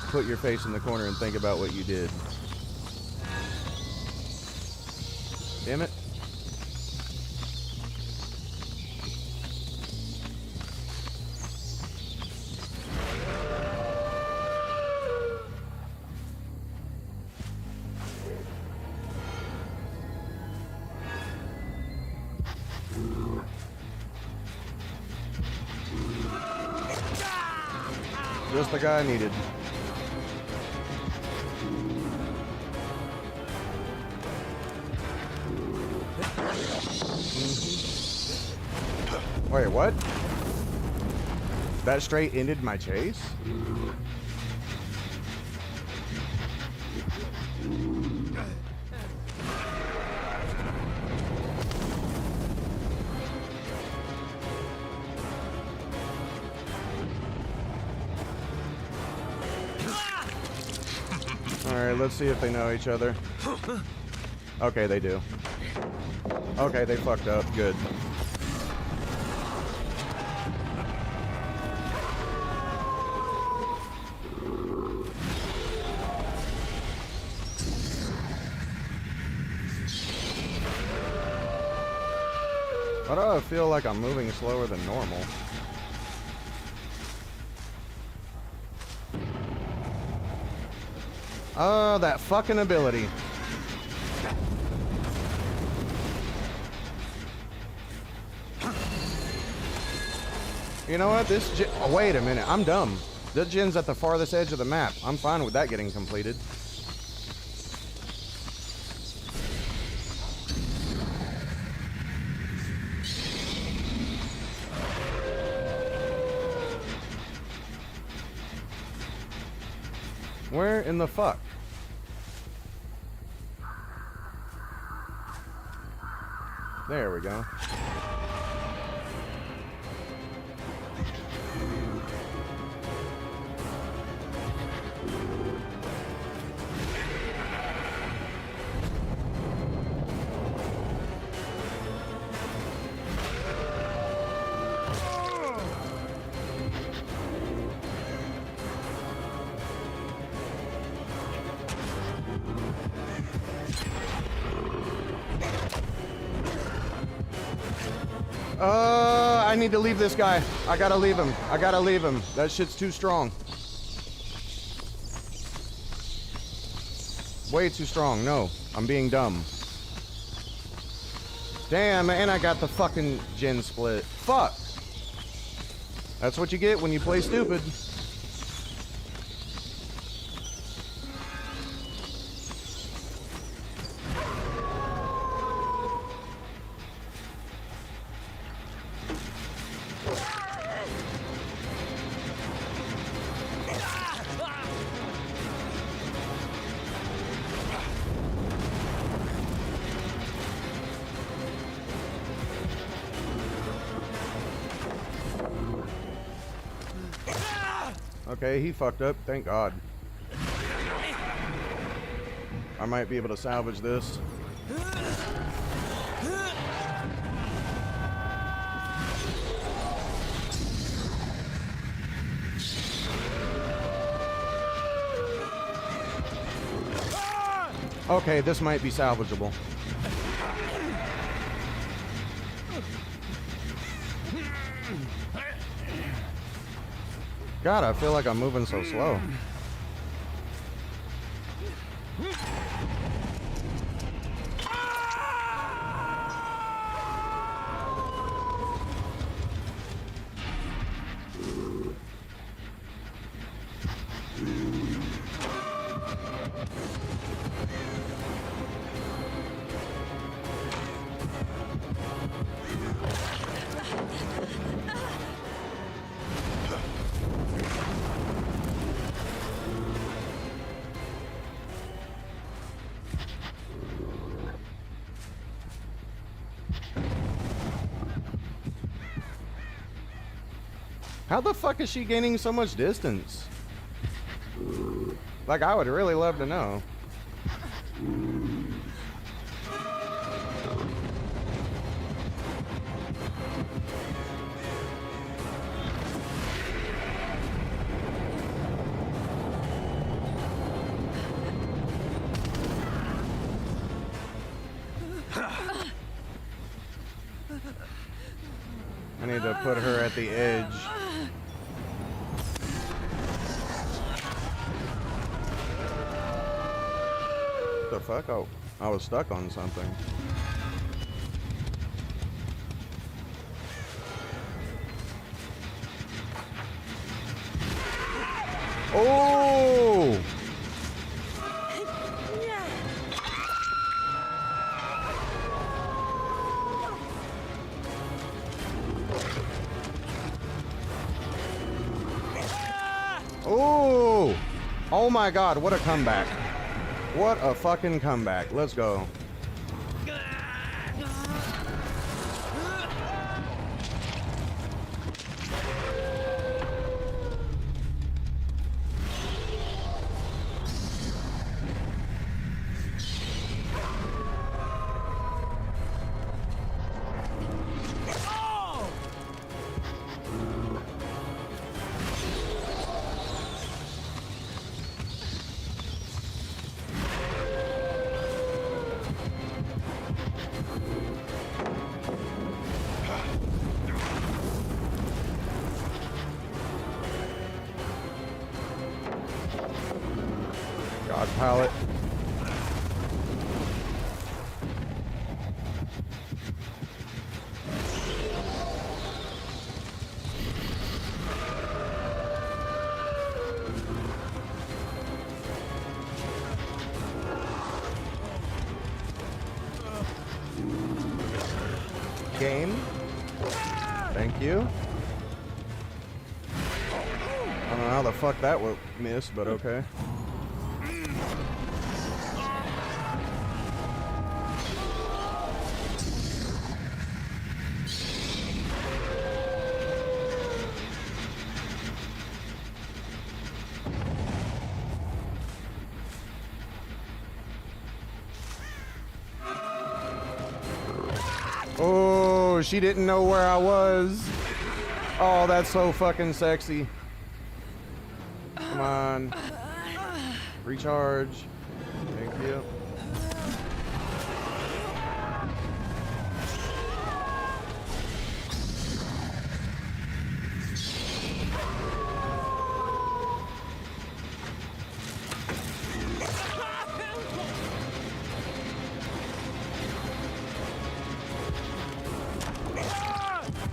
put your face in the corner and think about what you did. Damn it. Just the guy I needed. Wait, what? That straight ended my chase? Alright, let's see if they know each other. Okay, they do. Okay, they fucked up. Good. Why do I feel like I'm moving slower than normal? Oh, that fucking ability. You know what? Oh, wait a minute. I'm dumb. This gen's at the farthest edge of the map. I'm fine with that getting completed. Where in the fuck? There we go. I need to leave this guy. I gotta leave him. I gotta leave him. That shit's too strong. Way too strong. No, I'm being dumb. Damn, and I got the fucking gen split. Fuck. That's what you get when you play stupid. Okay, he fucked up. Thank God. I might be able to salvage this. Okay, this might be salvageable. God, I feel like I'm moving so slow. How the fuck is she gaining so much distance? Like, I would really love to know. I need to put her at the edge. The fuck? Oh, I was stuck on something. Oh! Oh! Oh my God, what a comeback. What a fucking comeback. Let's go. God pallet. Game. Thank you. I don't know how the fuck that would miss, but okay. Oh, she didn't know where I was. Oh, that's so fucking sexy. Come on. Recharge. Thank you.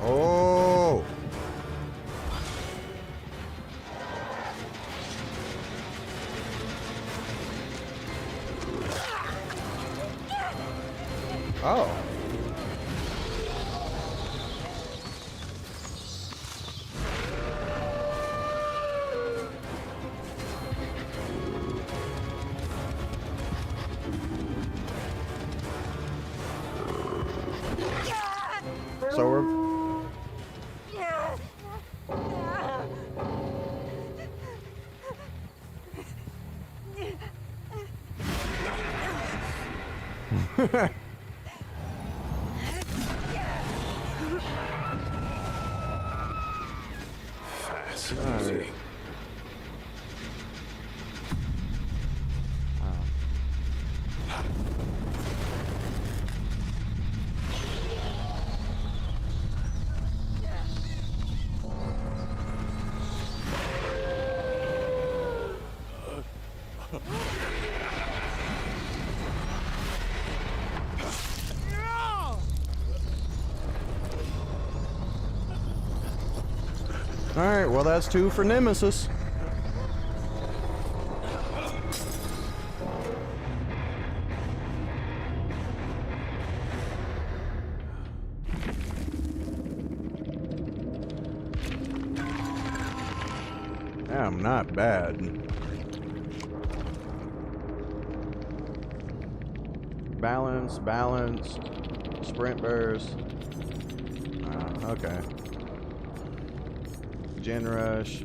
Oh. Oh. So we're Fascinating. Alright, well that's 2 for Nemesis. Damn, not bad. Balance, balance, sprint burst. Okay. Gen rush.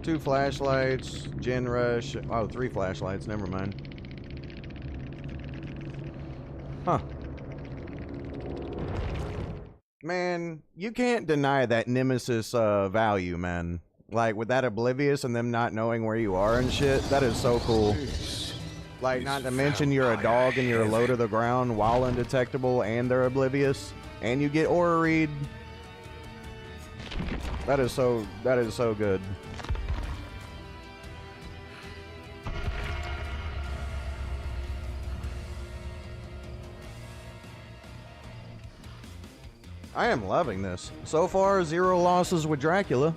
2 flashlights. Gen rush. Oh, 3 flashlights. Never mind. Huh. Man, you can't deny that Nemesis value, man. Like, with that Oblivious and them not knowing where you are and shit, that is so cool. Like, not to mention you're a dog and you're low to the ground while undetectable and they're Oblivious. And you get aura read. That is so good. I am loving this. So far, 0 losses with Dracula.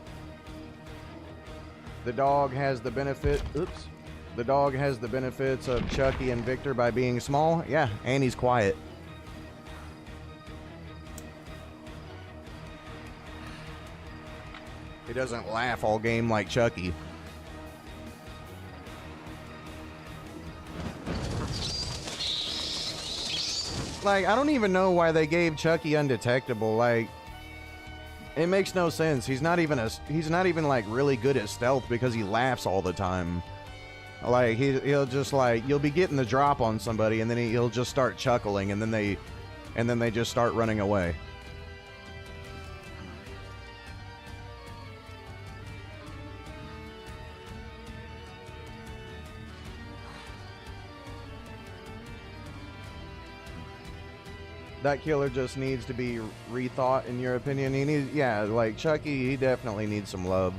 The dog has the benefit, oops. The dog has the benefits of Chucky and Victor by being small. Yeah, and he's quiet. He doesn't laugh all game like Chucky. Like, I don't even know why they gave Chucky undetectable. Like, it makes no sense. He's not even like really good at stealth because he laughs all the time. Like, he'll just like, you'll be getting the drop on somebody and then he'll just start chuckling and then they just start running away. That killer just needs to be rethought, in your opinion. He needs, yeah, like Chucky, he definitely needs some love.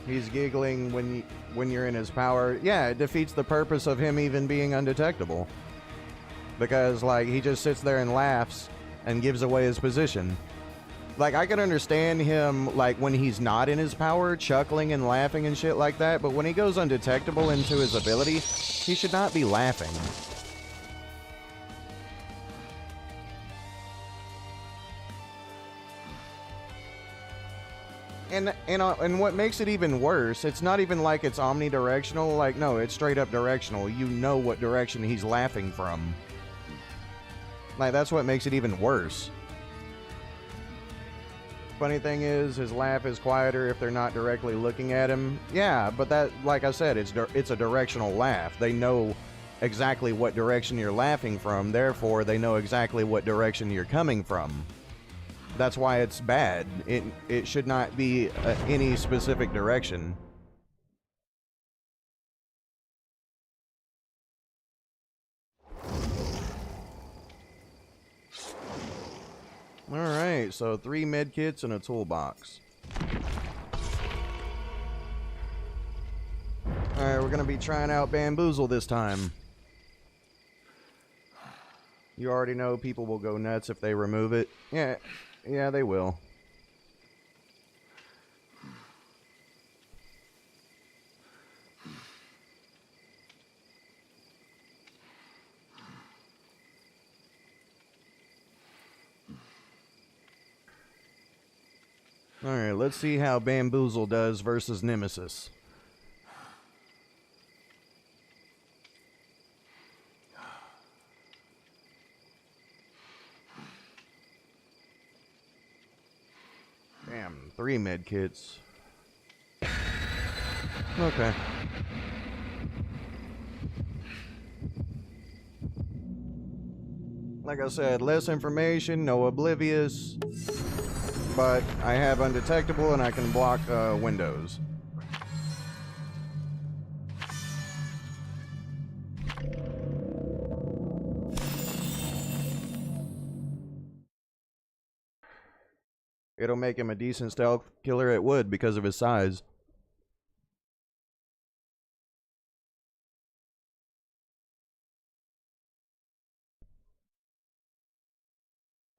He's giggling when you're in his power. Yeah, it defeats the purpose of him even being undetectable. Because, like, he just sits there and laughs and gives away his position. Like, I can understand him, like, when he's not in his power, chuckling and laughing and shit like that, but when he goes undetectable into his ability, he should not be laughing. And what makes it even worse, it's not even like it's omnidirectional, like, no, it's straight up directional. You know what direction he's laughing from. Like, that's what makes it even worse. Funny thing is, his laugh is quieter if they're not directly looking at him. Yeah, but that, like I said, it's a directional laugh. They know exactly what direction you're laughing from, therefore they know exactly what direction you're coming from. That's why it's bad. It should not be any specific direction. Alright, so 3 medkits and a toolbox. Alright, we're gonna be trying out Bamboozle this time. You already know people will go nuts if they remove it. Yeah, they will. Alright, let's see how Bamboozle does versus Nemesis. Damn, 3 medkits. Okay. Like I said, less information, no oblivious. But I have undetectable and I can block windows. It'll make him a decent stealth killer, it would, because of his size.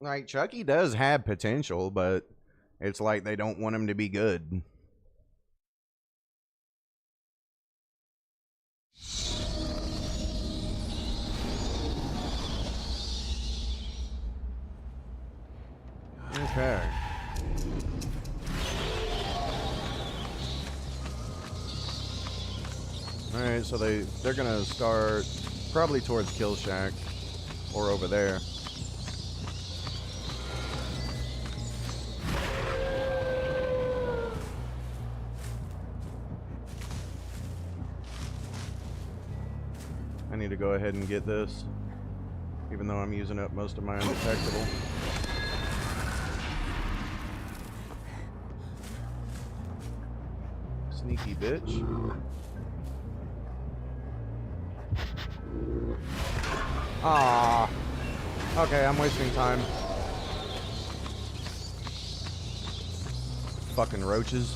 Like, Chucky does have potential, but it's like they don't want him to be good. Okay. Alright, so they're gonna start probably towards Kill Shack or over there. I need to go ahead and get this, even though I'm using up most of my undetectable. Sneaky bitch. Ah. Okay, I'm wasting time. Fucking roaches.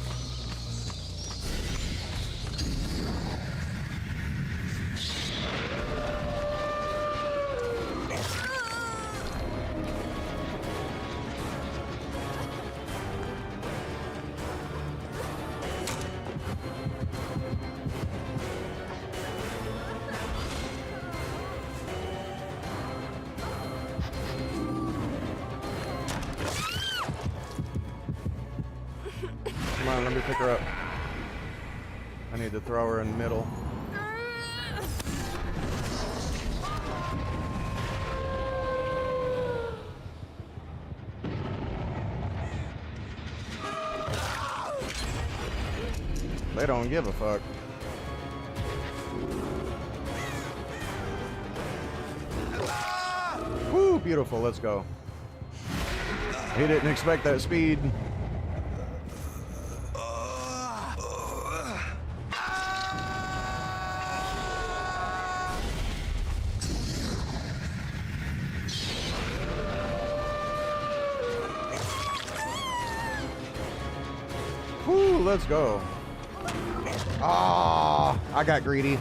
Come on, let me pick her up. I need to throw her in the middle. They don't give a fuck. Woo, beautiful, let's go. He didn't expect that speed. Woo, let's go. Ah, I got greedy.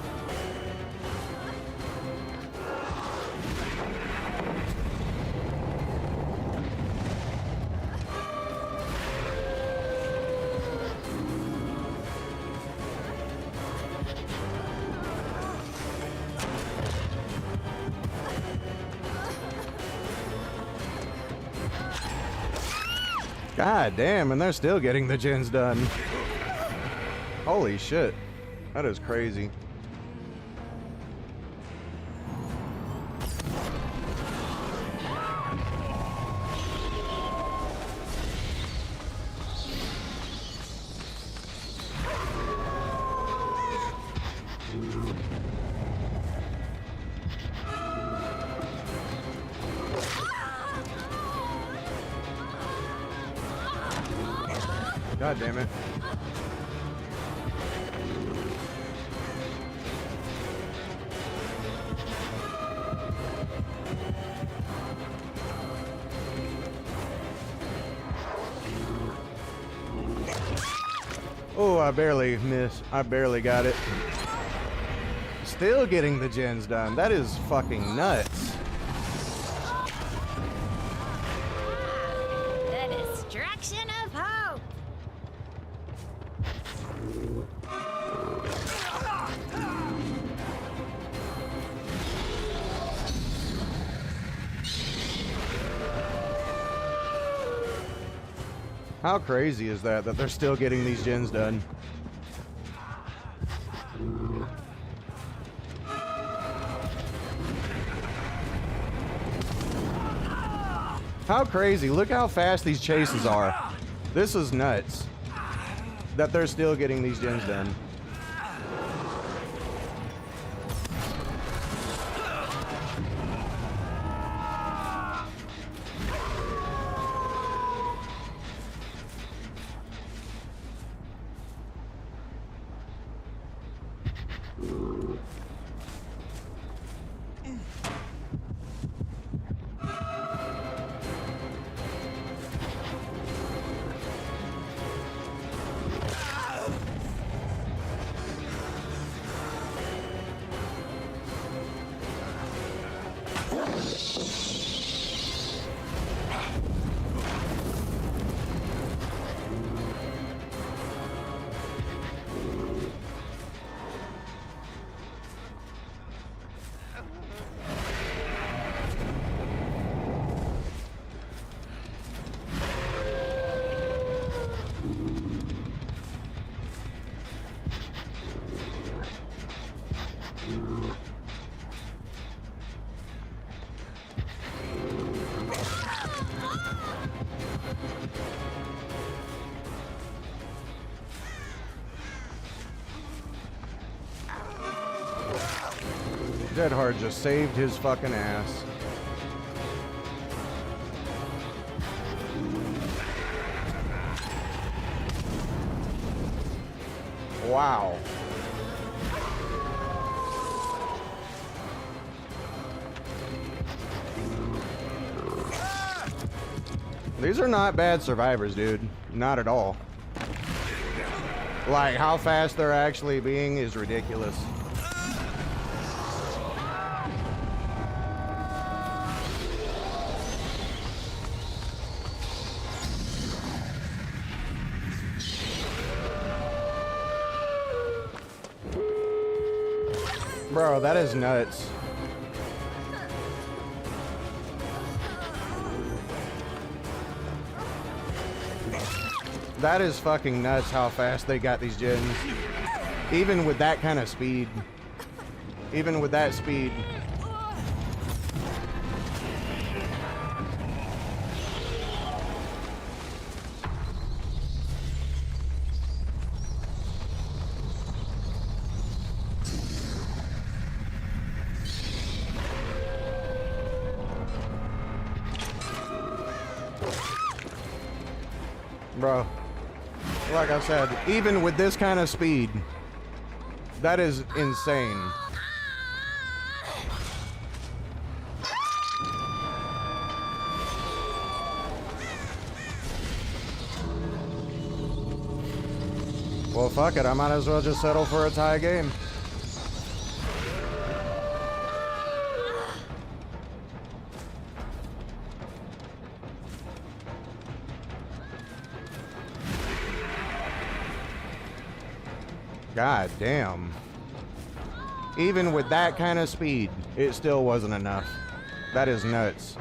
God damn, and they're still getting the gens done. Holy shit. That is crazy. God damn it. Oh, I barely missed. I barely got it. Still getting the gens done. That is fucking nuts. The destruction of hope. How crazy is that they're still getting these gens done? How crazy. Look how fast these chases are. This is nuts. That they're still getting these gens done. Deadhard just saved his fucking ass. Wow. These are not bad survivors, dude. Not at all. Like, how fast they're actually being is ridiculous. Bro, that is nuts. That is fucking nuts how fast they got these gens. Even with that kind of speed. Even with that speed. Bro, like I said, even with this kind of speed, that is insane. Well, fuck it, I might as well just settle for a tie game. God damn. Even with that kind of speed, it still wasn't enough. That is nuts.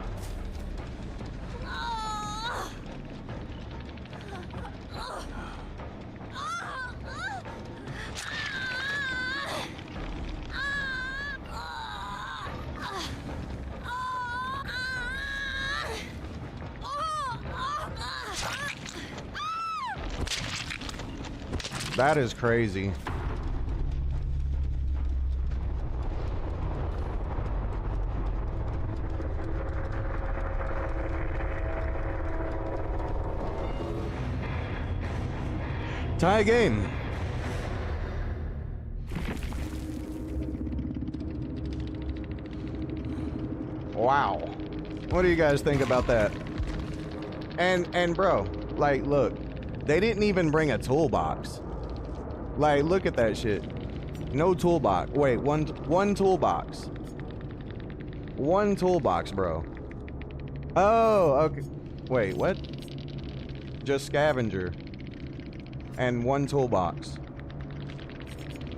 That is crazy. Tie game. Wow. What do you guys think about that? And bro, like, look, they didn't even bring a toolbox. Like, look at that shit. No toolbox. Wait, one toolbox. One toolbox, bro. Oh, okay. Wait, what? Just scavenger. And one toolbox.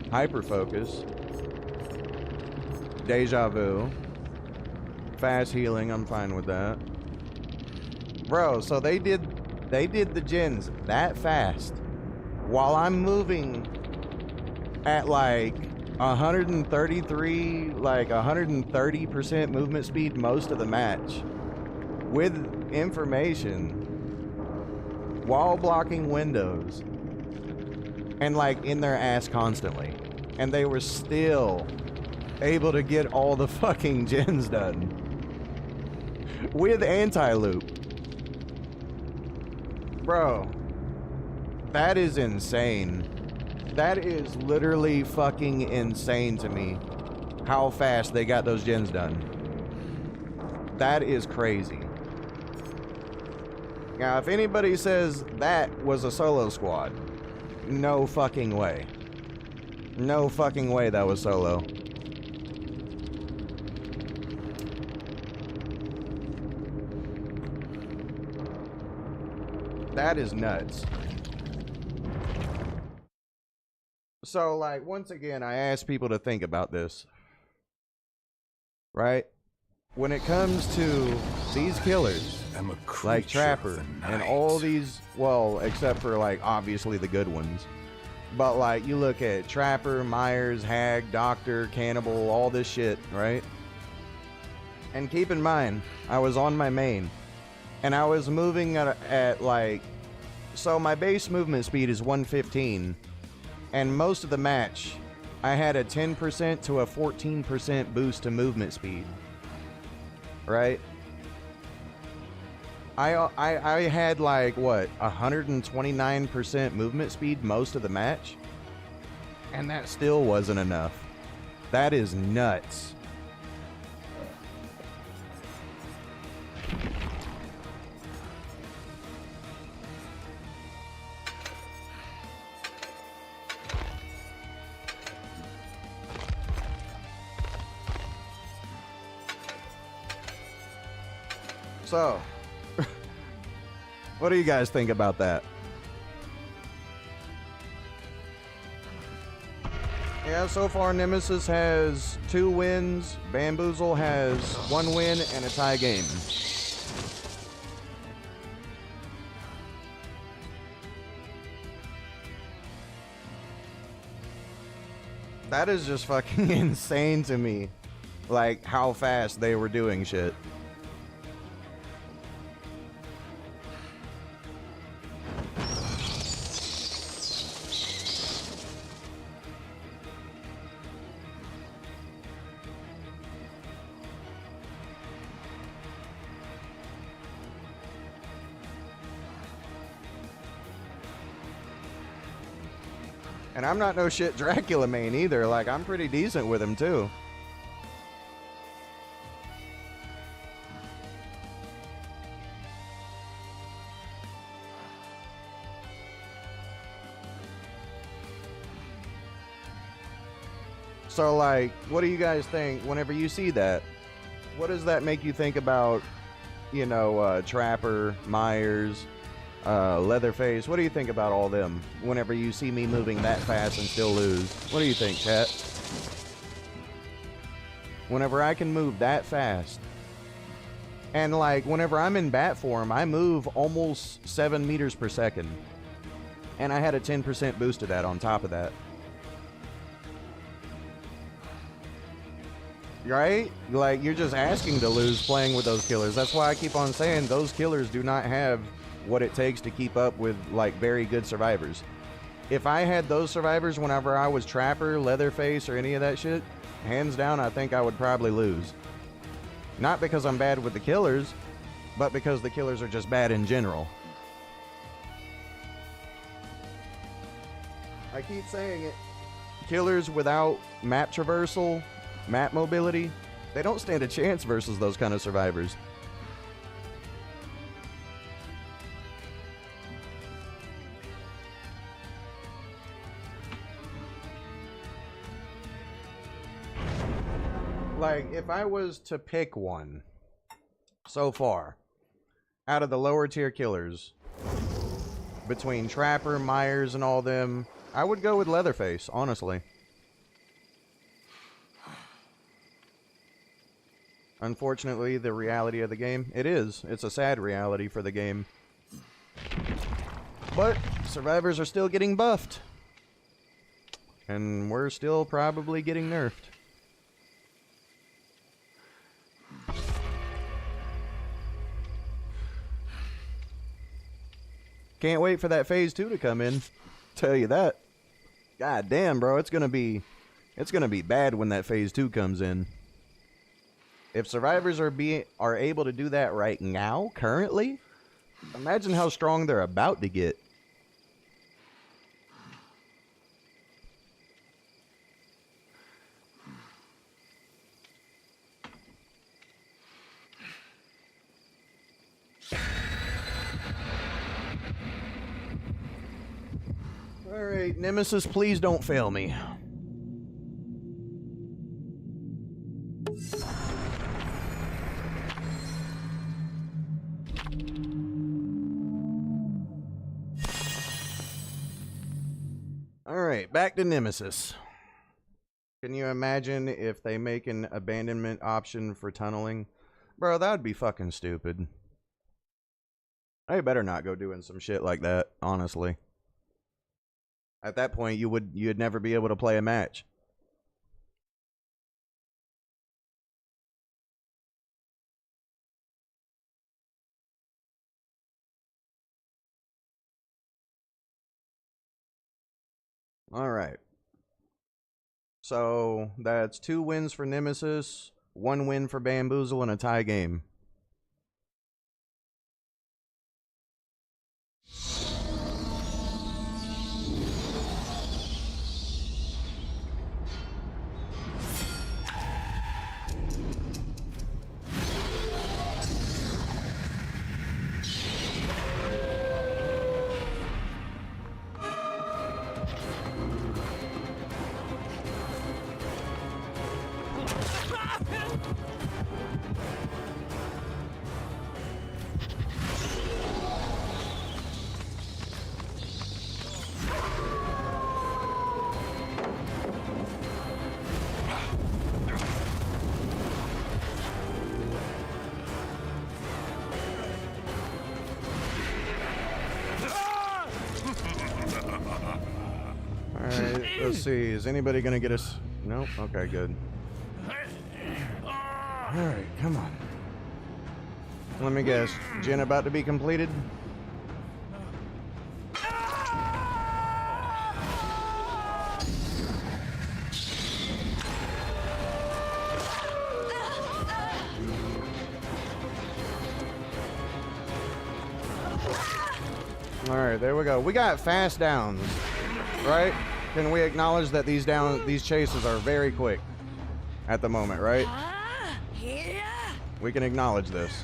Hyperfocus. Deja vu. Fast healing, I'm fine with that. Bro, so they did the gens that fast while I'm moving at like 133, like 130% movement speed most of the match with information while blocking windows and like in their ass constantly, and they were still able to get all the fucking gens done with anti-loop. Bro, that is insane. That is literally fucking insane to me how fast they got those gens done. That is crazy. Now, if anybody says that was a solo squad, no fucking way. No fucking way that was solo. That is nuts. So, like, once again, I ask people to think about this. Right? When it comes to these killers, like Trapper, and all these, well, except for, like, obviously the good ones. But, like, you look at Trapper, Myers, Hag, Doctor, Cannibal, all this shit, right? And keep in mind, I was on my main. And I was moving at like, so my base movement speed is 115, and most of the match, I had a 10% to a 14% boost to movement speed, right? I had like, what, 129% movement speed most of the match, and that still wasn't enough. That is nuts. So, what do you guys think about that? Yeah, so far Nemesis has 2 wins, Bamboozle has 1 win, and a tie game. That is just fucking insane to me, like how fast they were doing shit. And I'm not no shit Dracula main either. Like, I'm pretty decent with him too. So, like, what do you guys think whenever you see that? What does that make you think about, you know, Trapper, Myers, Leatherface? What do you think about all them whenever you see me moving that fast and still lose? What do you think, chat? Whenever I can move that fast, and like whenever I'm in bat form, I move almost 7 meters per second, and I had a 10% boost to that on top of that. Right? Like, you're just asking to lose playing with those killers. That's why I keep on saying those killers do not have what it takes to keep up with, like, very good survivors. If I had those survivors whenever I was Trapper, Leatherface, or any of that shit, hands down, I think I would probably lose. Not because I'm bad with the killers, but because the killers are just bad in general. I keep saying it. Killers without map traversal, map mobility, they don't stand a chance versus those kind of survivors. Like, if I was to pick one so far out of the lower tier killers, between Trapper, Myers, and all them, I would go with Leatherface, honestly. Unfortunately, the reality of the game, it's a sad reality for the game. But survivors are still getting buffed. And we're still probably getting nerfed. Can't wait for that phase 2 to come in. Tell you that. God damn, bro, it's gonna be bad when that phase 2 comes in. If survivors are able to do that right now, currently, imagine how strong they're about to get. Alright, Nemesis, please don't fail me. Alright, back to Nemesis. Can you imagine if they make an abandonment option for tunneling? Bro, that would be fucking stupid. I better not go doing some shit like that, honestly. At that point, you'd never be able to play a match. All right. So that's 2 wins for Nemesis, 1 win for Bamboozle, and a tie game. Let's see, is anybody gonna get us? Nope, okay, good. Alright, come on. Let me guess, Gen about to be completed? Alright, there we go. We got fast downs, right? Can we acknowledge that these chases are very quick at the moment, right? We can acknowledge this.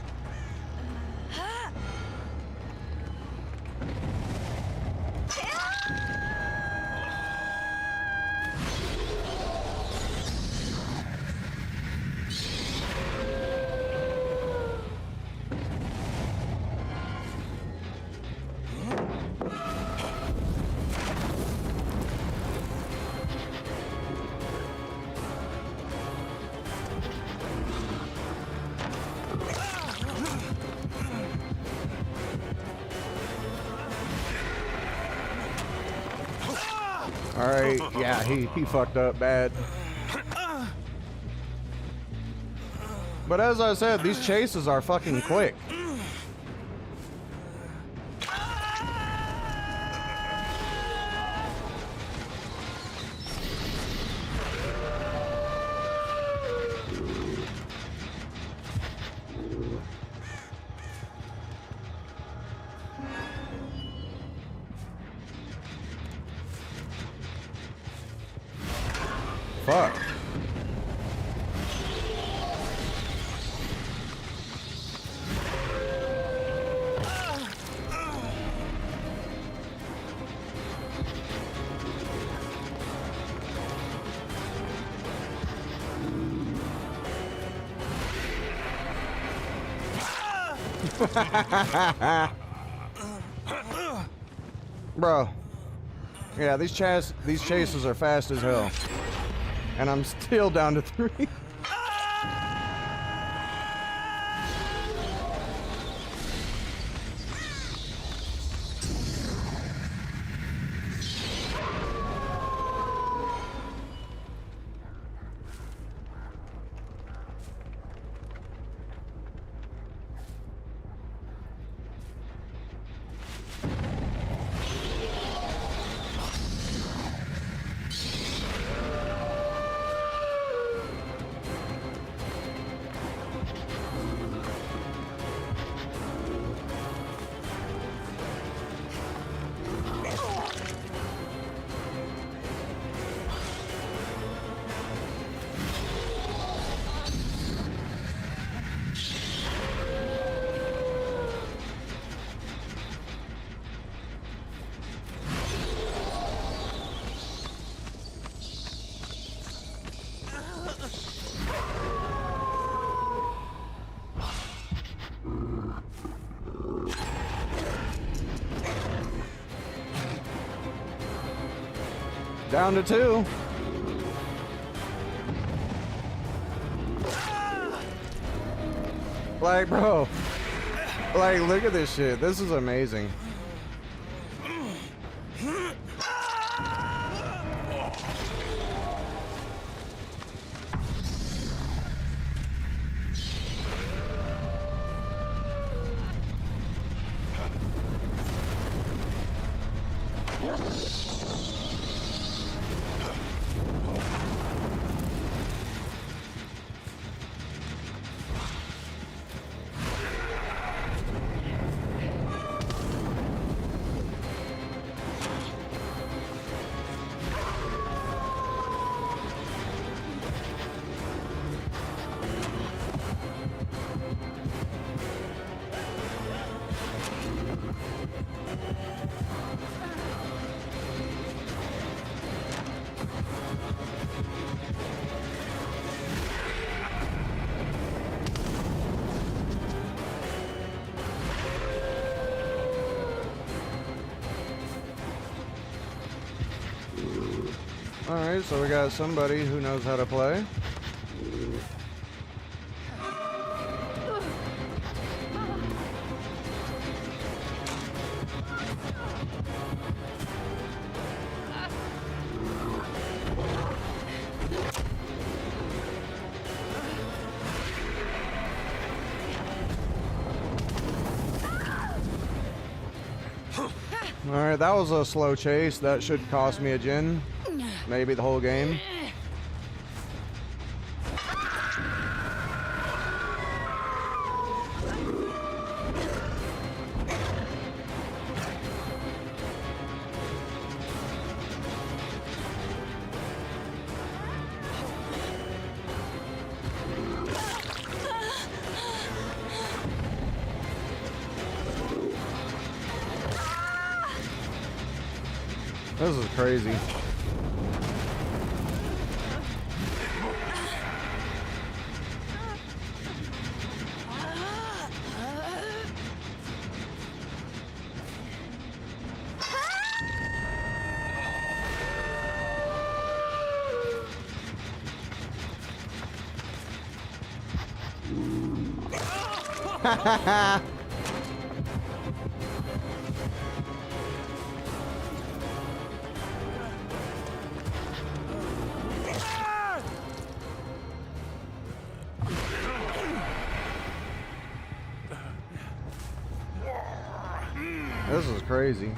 Alright, yeah, he fucked up bad. But as I said, these chases are fucking quick. fuck? Bro. Yeah, these chases are fast as hell. And I'm still down to 3. Down to 2. Like, bro. Like, look at this shit. This is amazing. Alright, so we got somebody who knows how to play. Alright, that was a slow chase. That should cost me a gen. Maybe the whole game. This is crazy. This is crazy.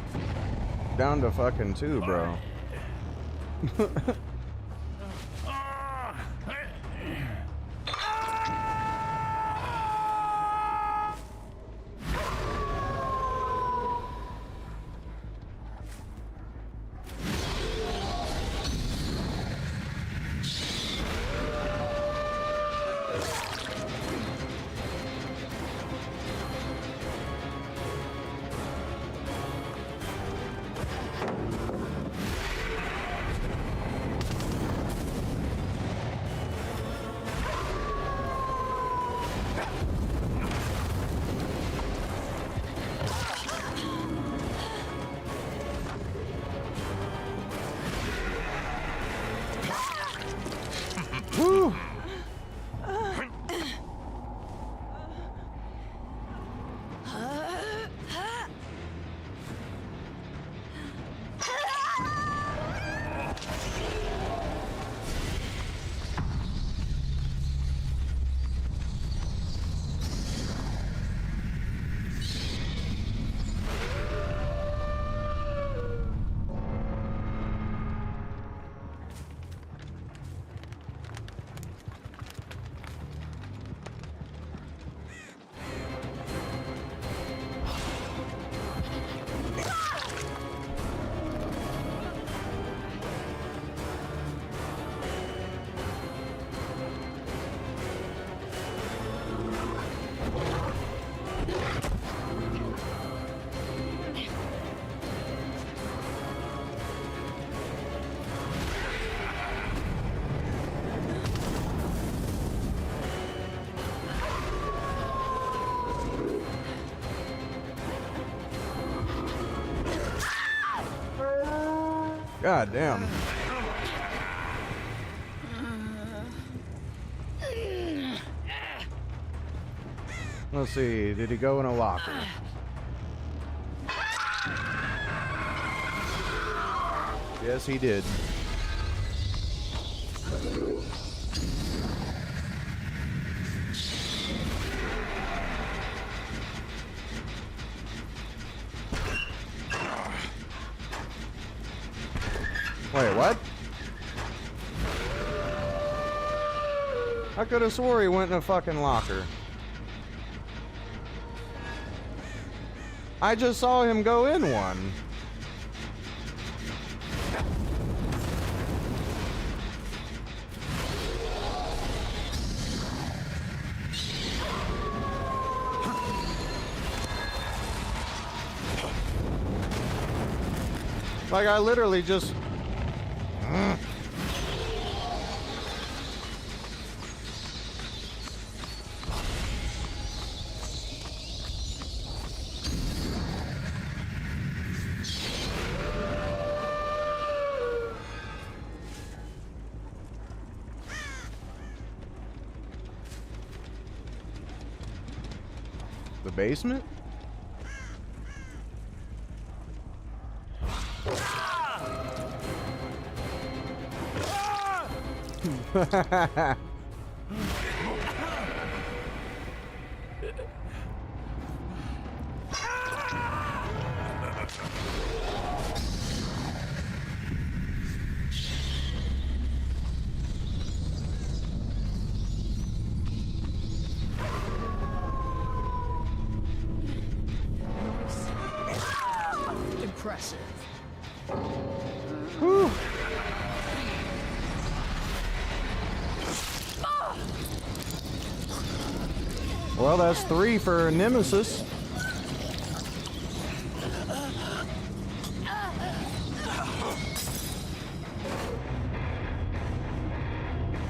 Down to fucking 2, bro. God damn. Let's see, did he go in a locker? Yes, he did. Wait, what? I could have swore he went in a fucking locker. I just saw him go in one. Like, I literally just... The basement? Impressive. Whew. Well, that's 3 for Nemesis.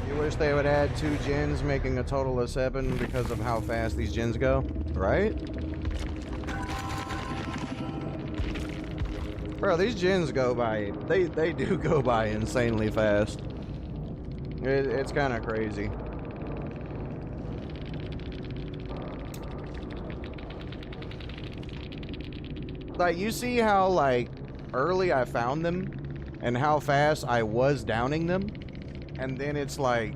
You wish they would add 2 gens, making a total of 7 because of how fast these gens go, right? Bro, these gens go by, they do go by insanely fast. It's kind of crazy. Like, you see how, like, early I found them and how fast I was downing them? And then it's like,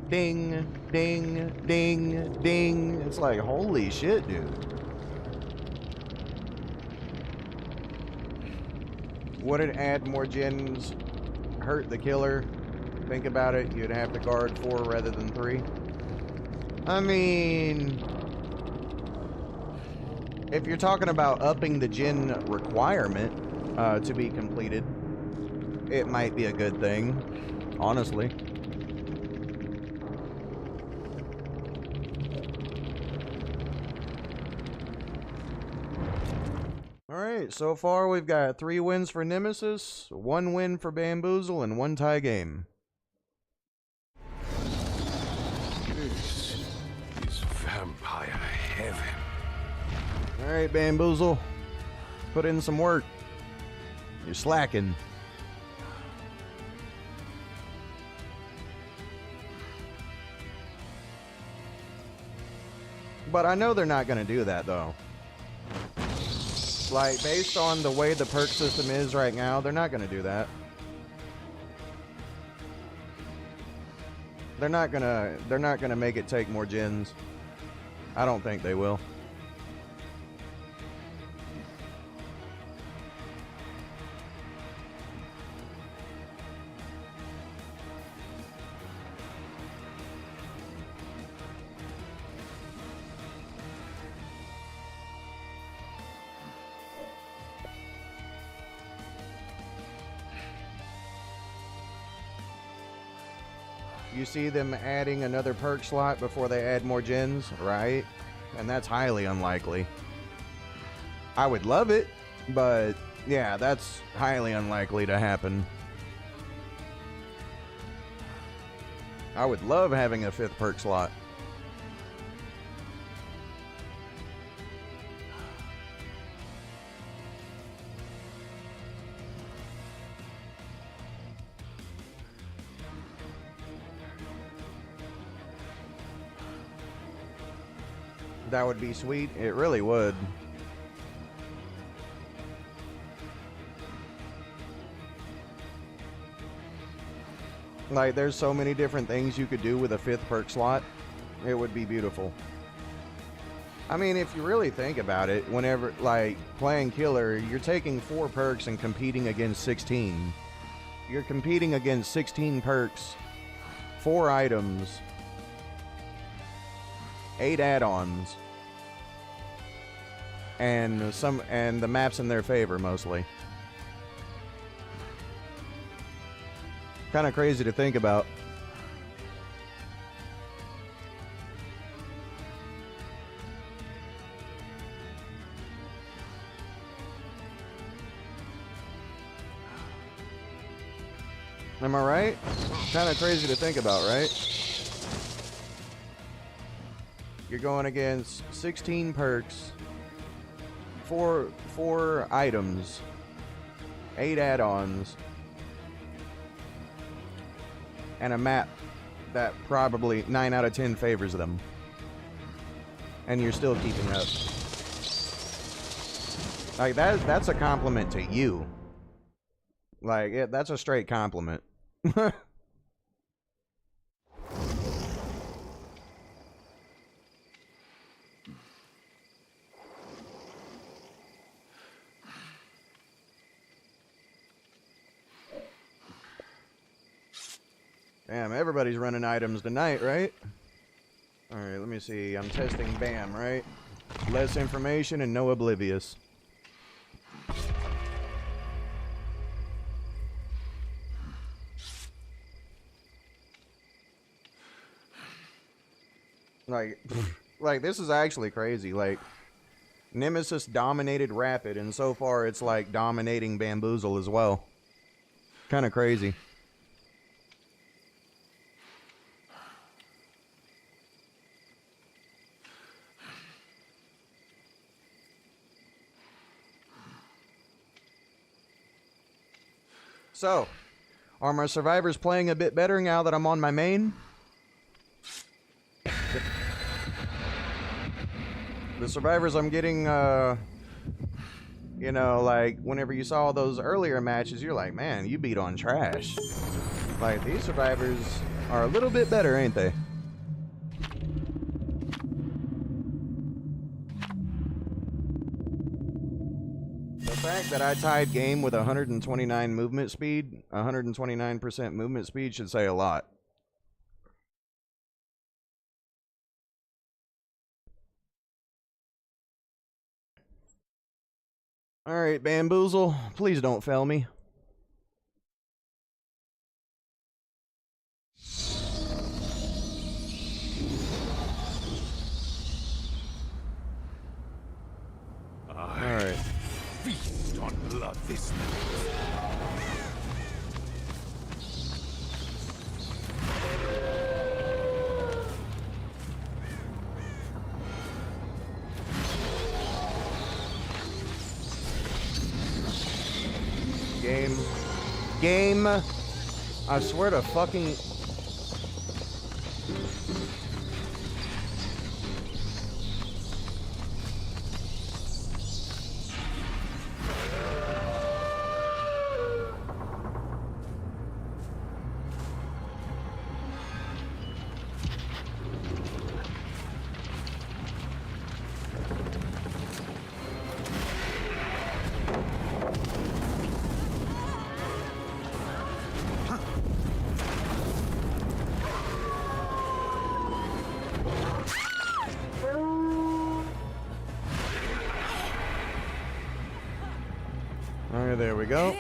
ding, ding, ding, ding. It's like, holy shit, dude. Would it add more gens hurt the killer? Think about it, you'd have to guard 4 rather than 3. I mean... if you're talking about upping the gen requirement to be completed, it might be a good thing, honestly. Alright, so far we've got 3 wins for Nemesis, 1 win for Bamboozle, and 1 tie game. This is vampire heaven. Alright, Bamboozle. Put in some work. You're slacking. But I know they're not going to do that, though. Like, based on the way the perk system is right now, they're not going to do that. They're not gonna make it take more gens. I don't think they will. You see them adding another perk slot before they add more gens, right? And that's highly unlikely. I would love it, but yeah, that's highly unlikely to happen. I would love having a 5th perk slot. That would be sweet. It really would. Like, there's so many different things you could do with a 5th perk slot. It would be beautiful. I mean, if you really think about it, whenever, like, playing Killer, you're taking 4 perks and competing against 16. You're competing against 16 perks, 4 items, 8 add-ons, and the maps in their favor, mostly. Kind of crazy to think about. Am I right? Kind of crazy to think about, right? You're going against 16 perks, 4 items, 8 add-ons, and a map that probably 9 out of 10 favors them. And you're still keeping up. Like, that's a compliment to you. Like, yeah, that's a straight compliment. Damn, everybody's running items tonight, right? Alright, let me see. I'm testing BAM, right? Less information and no oblivious. Like, this is actually crazy. Like, Nemesis dominated Rapid, and so far it's like dominating Bamboozle as well. Kind of crazy. So, are my survivors playing a bit better now that I'm on my main? The survivors I'm getting, you know, like, whenever you saw those earlier matches, you're like, man, you beat on trash. Like, these survivors are a little bit better, ain't they? The fact that I tied game with 129 movement speed, 129% movement speed should say a lot. Alright, Bamboozle, please don't fail me. Alright. Feast on blood this night. Game. I swear to fucking... Alright, there we go.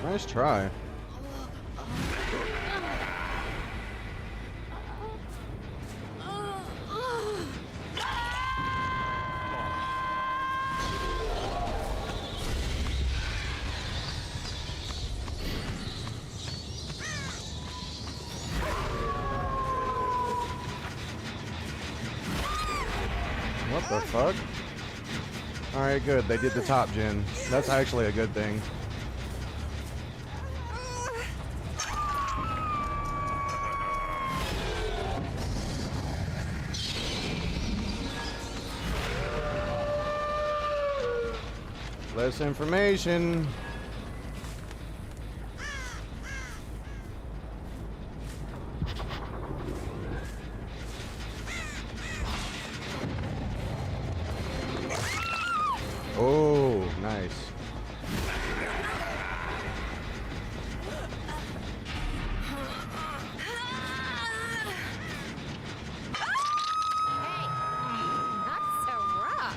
Nice try. What the fuck? Alright, good. They did the top gen. That's actually a good thing. Less information. Oh, nice. Not so rough.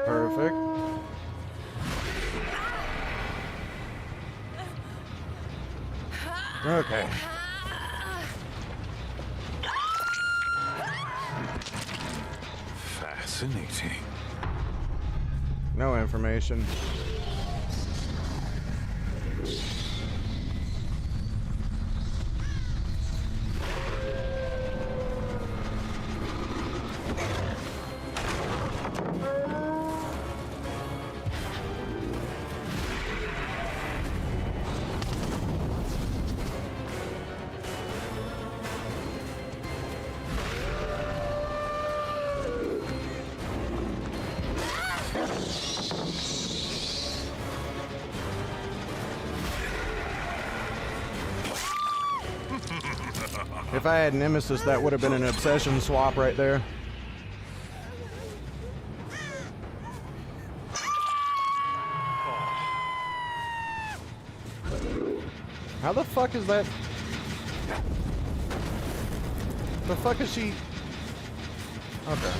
Perfect. Okay. Fascinating. No information. If I had Nemesis, that would have been an obsession swap right there. How the fuck is that? The fuck is she? Okay.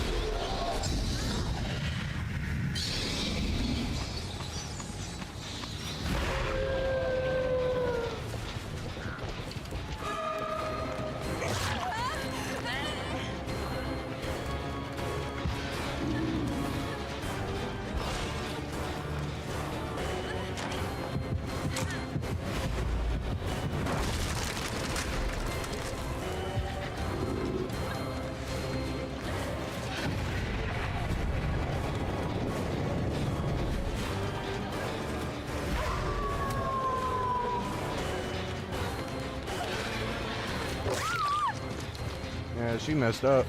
Yeah, she messed up.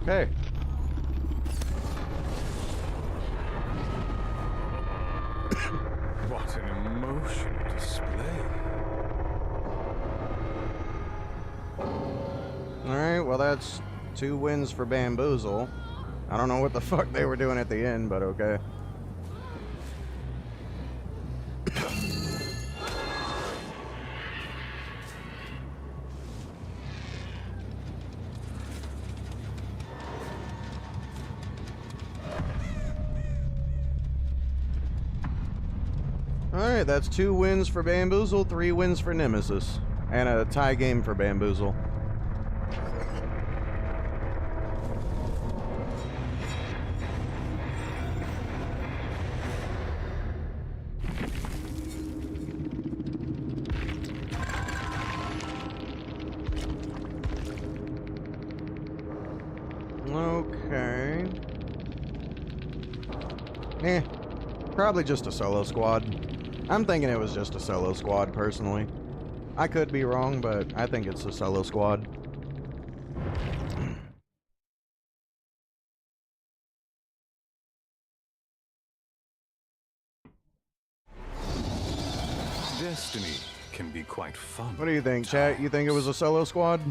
Okay. What an emotional display. Alright, well that's 2 wins for Bamboozle. I don't know what the fuck they were doing at the end, but okay. Alright, that's 2 wins for Bamboozle, 3 wins for Nemesis. And a tie game for Bamboozle. Okay. Probably just a solo squad. I'm thinking it was just a solo squad, personally. I could be wrong, but I think it's a solo squad. Destiny can be quite fun. What do you think, chat? You think it was a solo squad?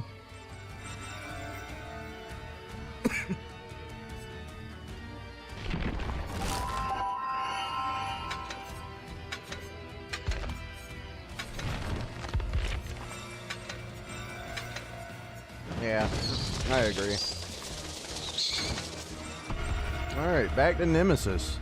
Yeah, I agree. Alright, back to Nemesis.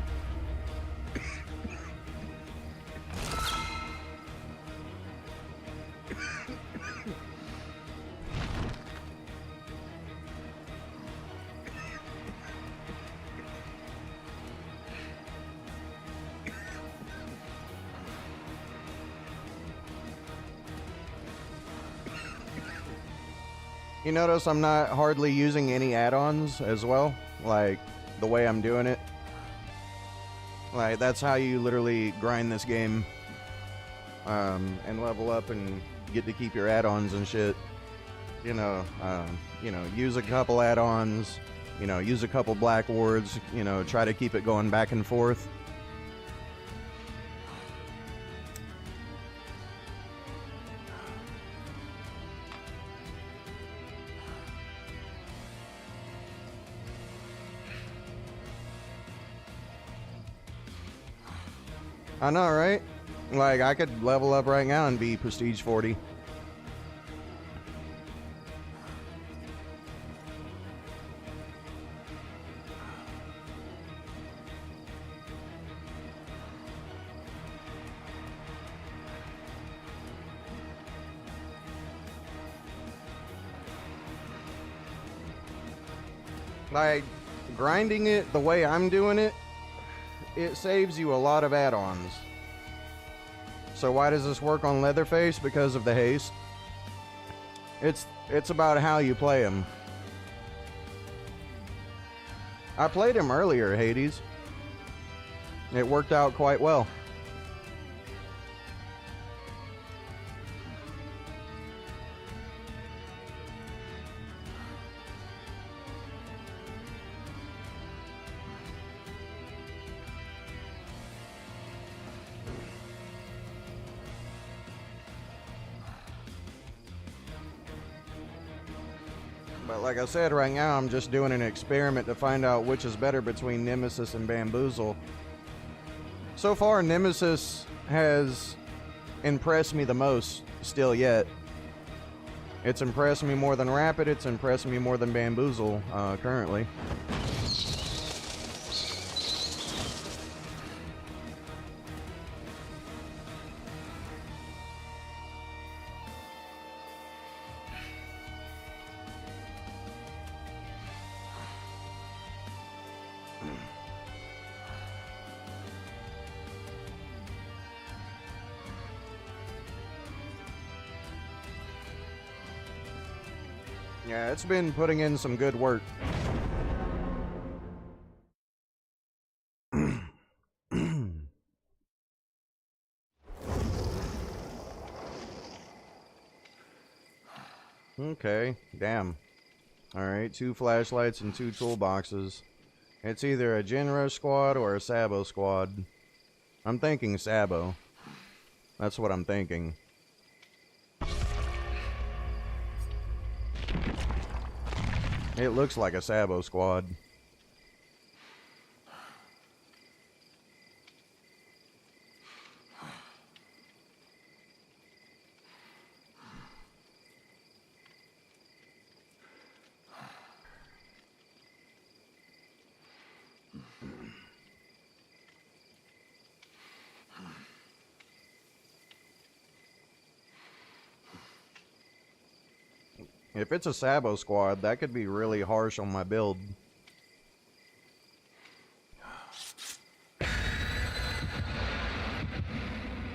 You notice I'm not hardly using any add-ons as well, like the way I'm doing it. Like that's how you literally grind this game and level up and get to keep your add-ons and shit. You know, use a couple add-ons, use a couple black wards, try to keep it going back and forth. I know, right? Like, I could level up right now and be Prestige 40. Like, grinding it the way I'm doing it, it saves you a lot of add-ons. So why does this work on Leatherface? Because of the haste. It's about how you play him. I played him earlier, Hades. It worked out quite well. But like I said, right now I'm just doing an experiment to find out which is better between Nemesis and Bamboozle. So far, Nemesis has impressed me the most still yet. It's impressed me more than Rapid, it's impressed me more than Bamboozle currently. Yeah, it's been putting in some good work. Okay, damn. Alright, 2 flashlights and 2 toolboxes. It's either a Gen Rush squad or a Sabo squad. I'm thinking Sabo. That's what I'm thinking. It looks like a Sabo squad. If it's a Sabo squad, that could be really harsh on my build.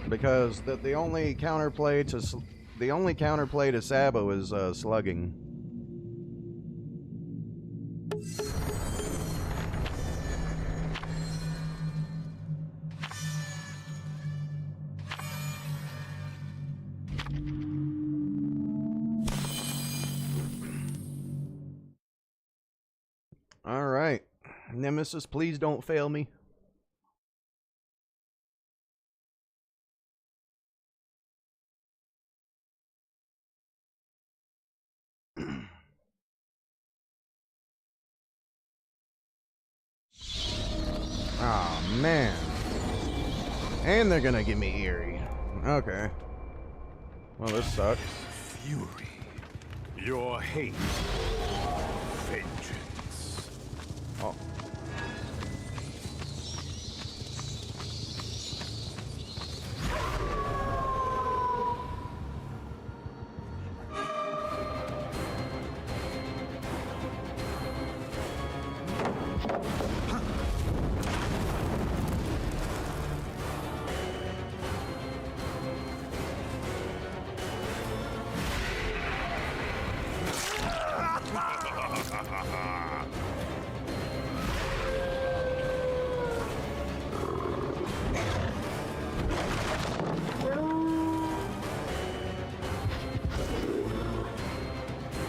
Because the only counterplay to Sabo is slugging. All right, Nemesis, please don't fail me. Oh man. And they're gonna give me Eerie. Okay. Well, this sucks. Fury. Your hate. Vengeance. Oh.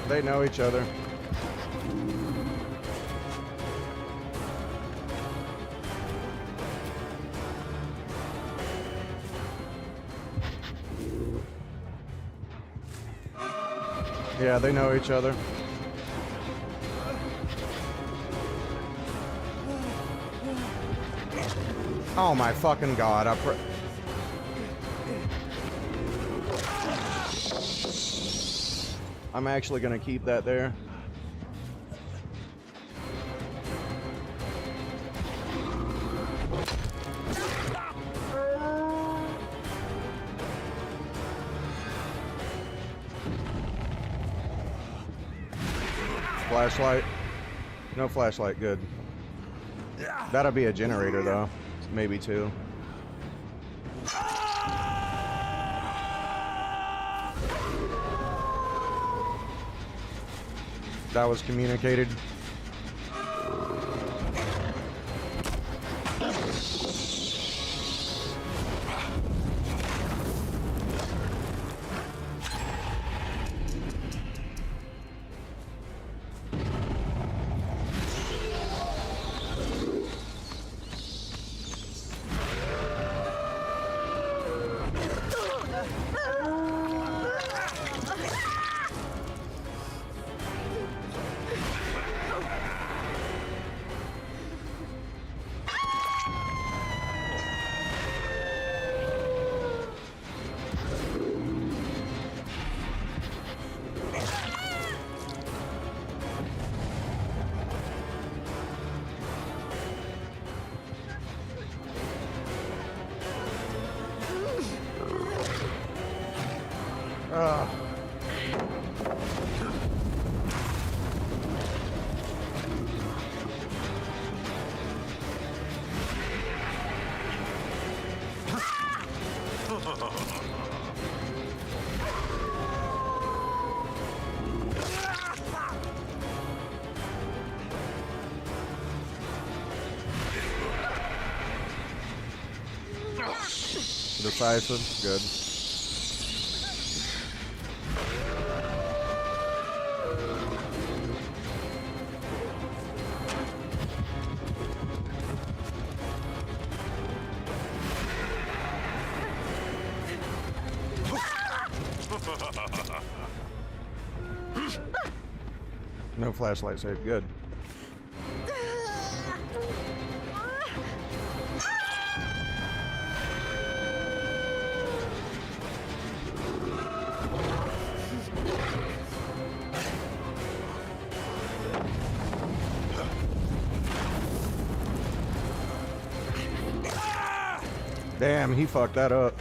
They know each other. Yeah, they know each other. Oh my fucking god, I'm actually gonna keep that there. Flashlight. No flashlight, good. That'll be a generator though. Maybe two. That was communicated. Decisive, good. No flashlight save, good. Damn, he fucked that up.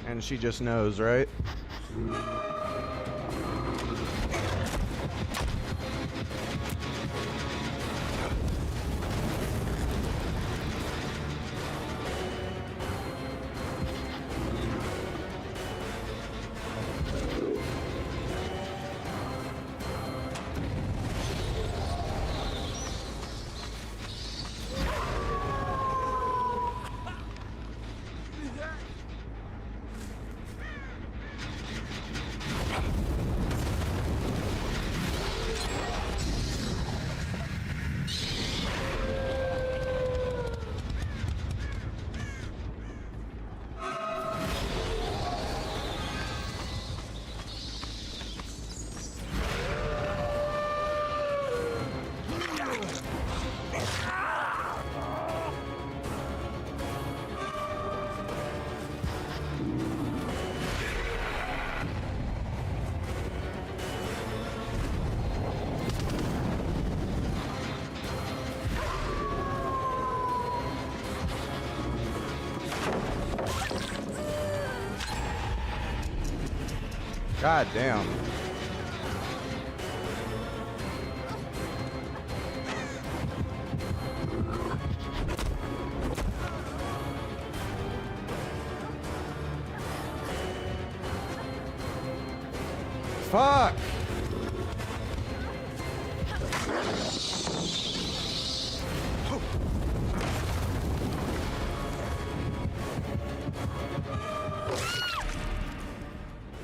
And she just knows, right? God damn. Fuck!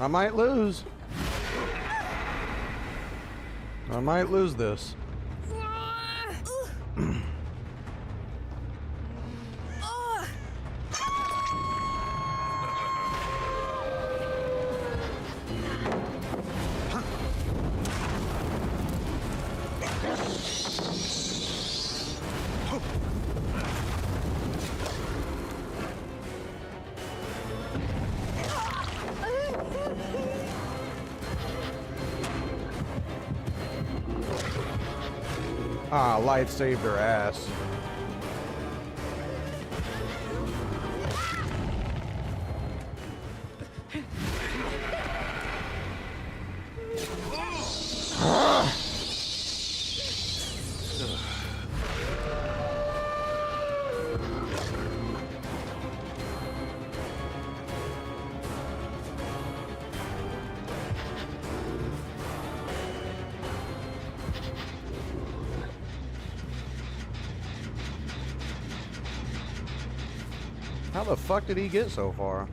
I might lose. I might lose this. Ah, light saved her ass. How the fuck did he get so far?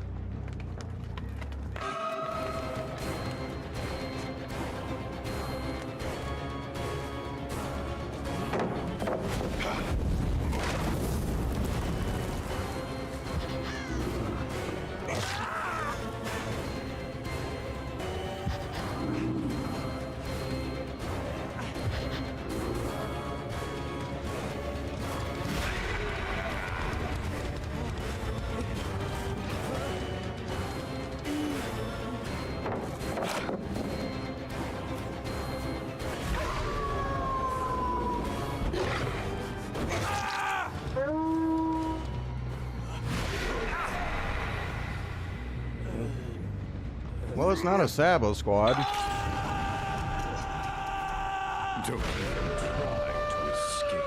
Well, it's not a Sabo squad. Don't even try to escape.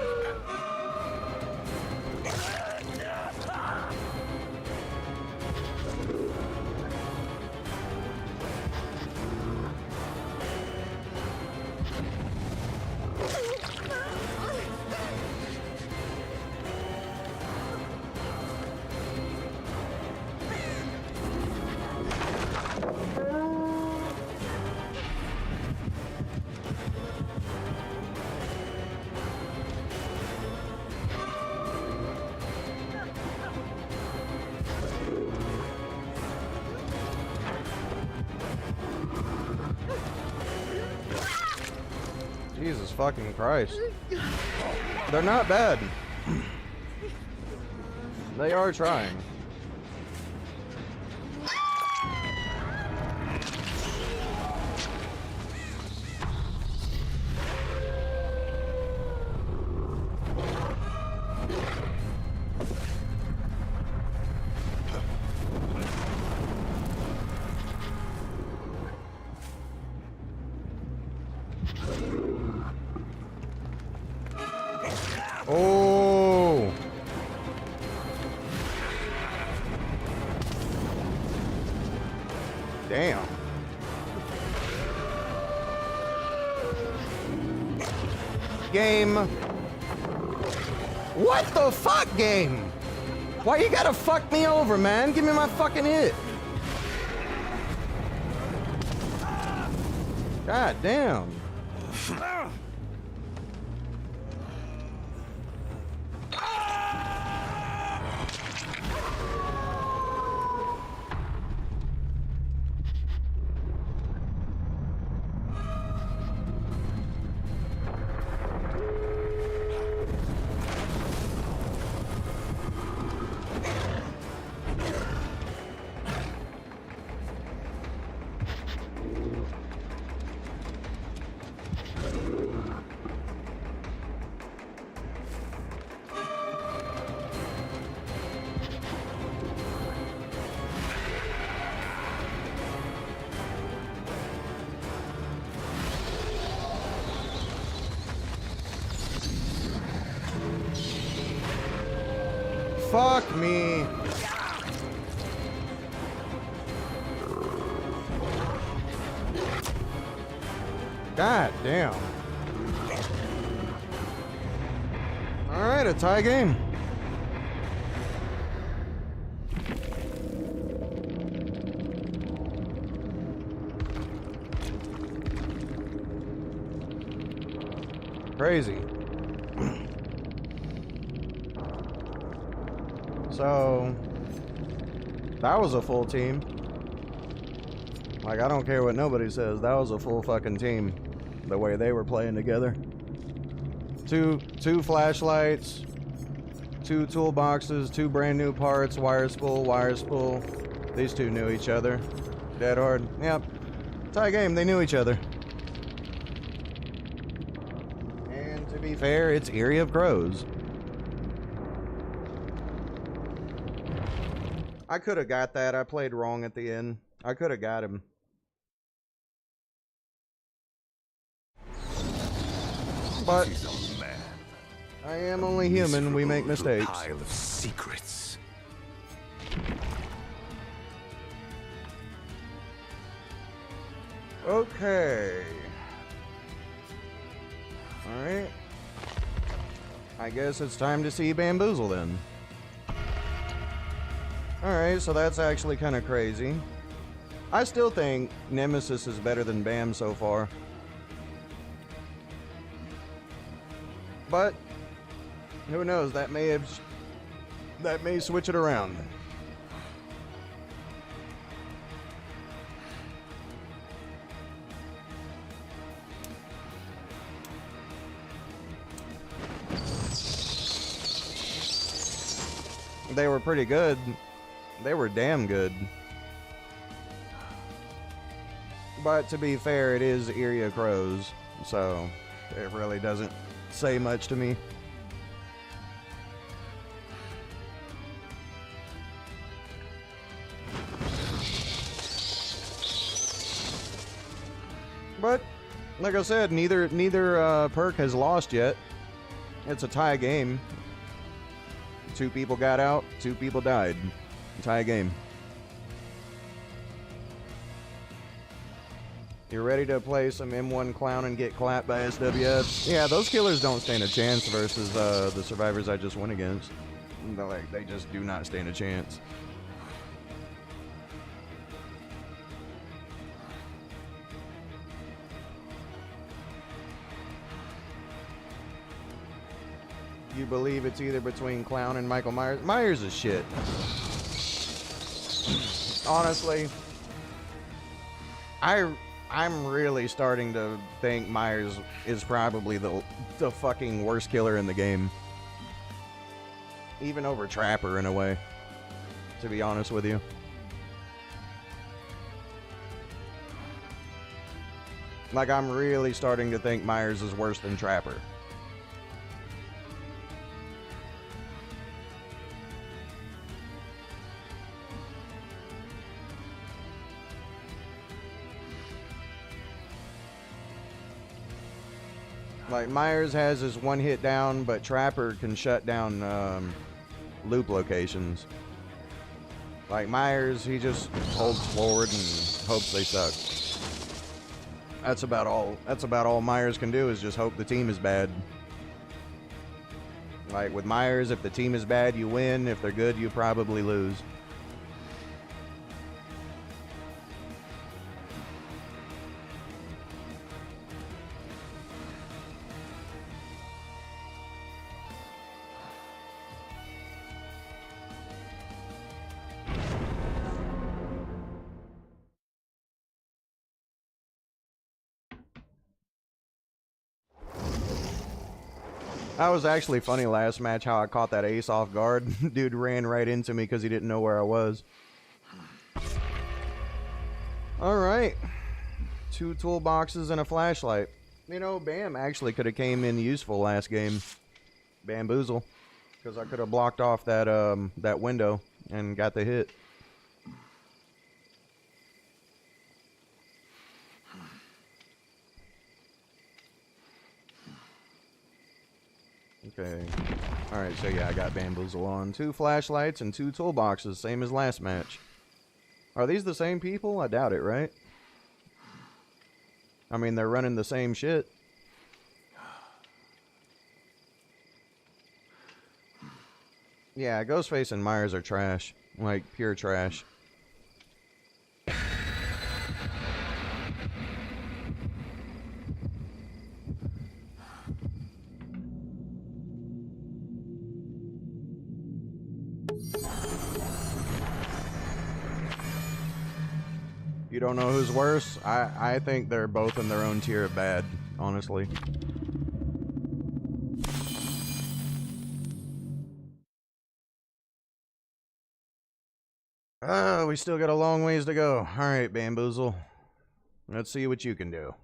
Jesus fucking Christ. They're not bad. They are trying. damn. Game. What the fuck, game? Why you gotta fuck me over, man? Give me my fucking hit. God damn. Fuck me. God damn. All right, a tie game. Crazy. So, that was a full team. Like, I don't care what nobody says. That was a full fucking team. The way they were playing together. Two flashlights, 2 toolboxes, 2 brand new parts, wire spool. These two knew each other. Dead hard. Yep. Tie game, they knew each other. And to be fair, it's Eerie of Crows. I could have got that. I played wrong at the end. I could have got him. But I am only human. We make mistakes. Pile of secrets. Okay. All right. I guess it's time to see Bamboozle then. Alright, so that's actually kind of crazy. I still think Nemesis is better than Bam so far. But, who knows, that may switch it around. They were pretty good. They were damn good. But to be fair, it is Eerie of Crows, so it really doesn't say much to me. But, like I said, neither perk has lost yet. It's a tie game. 2 people got out, 2 people died. Tie game. You ready to play some M1 Clown and get clapped by SWF? Yeah, those killers don't stand a chance versus the survivors I just went against. They just do not stand a chance. You believe it's either between Clown and Michael Myers? Myers is shit. Honestly, I'm really starting to think Myers is probably the fucking worst killer in the game. Even over Trapper in a way, to be honest with you. Like, I'm really starting to think Myers is worse than Trapper. Like, Myers has his 1 hit down, but Trapper can shut down loop locations. Like Myers, he just holds forward and hopes they suck. That's about all Myers can do is just hope the team is bad. Like with Myers, if the team is bad, you win. If they're good, you probably lose. That was actually funny last match how I caught that ace off guard. Dude ran right into me because he didn't know where I was. Alright. 2 toolboxes and a flashlight. You know, Bam actually could have came in useful last game. Bamboozle. Because I could have blocked off that that window and got the hit. Okay. Alright, so yeah, I got Bamboozle on. 2 flashlights and 2 toolboxes, same as last match. Are these the same people? I doubt it, right? I mean, they're running the same shit. Yeah, Ghostface and Myers are trash. Like, pure trash. You don't know who's worse? I think they're both in their own tier of bad, honestly. Oh, we still got a long ways to go. Alright, Bamboozle. Let's see what you can do.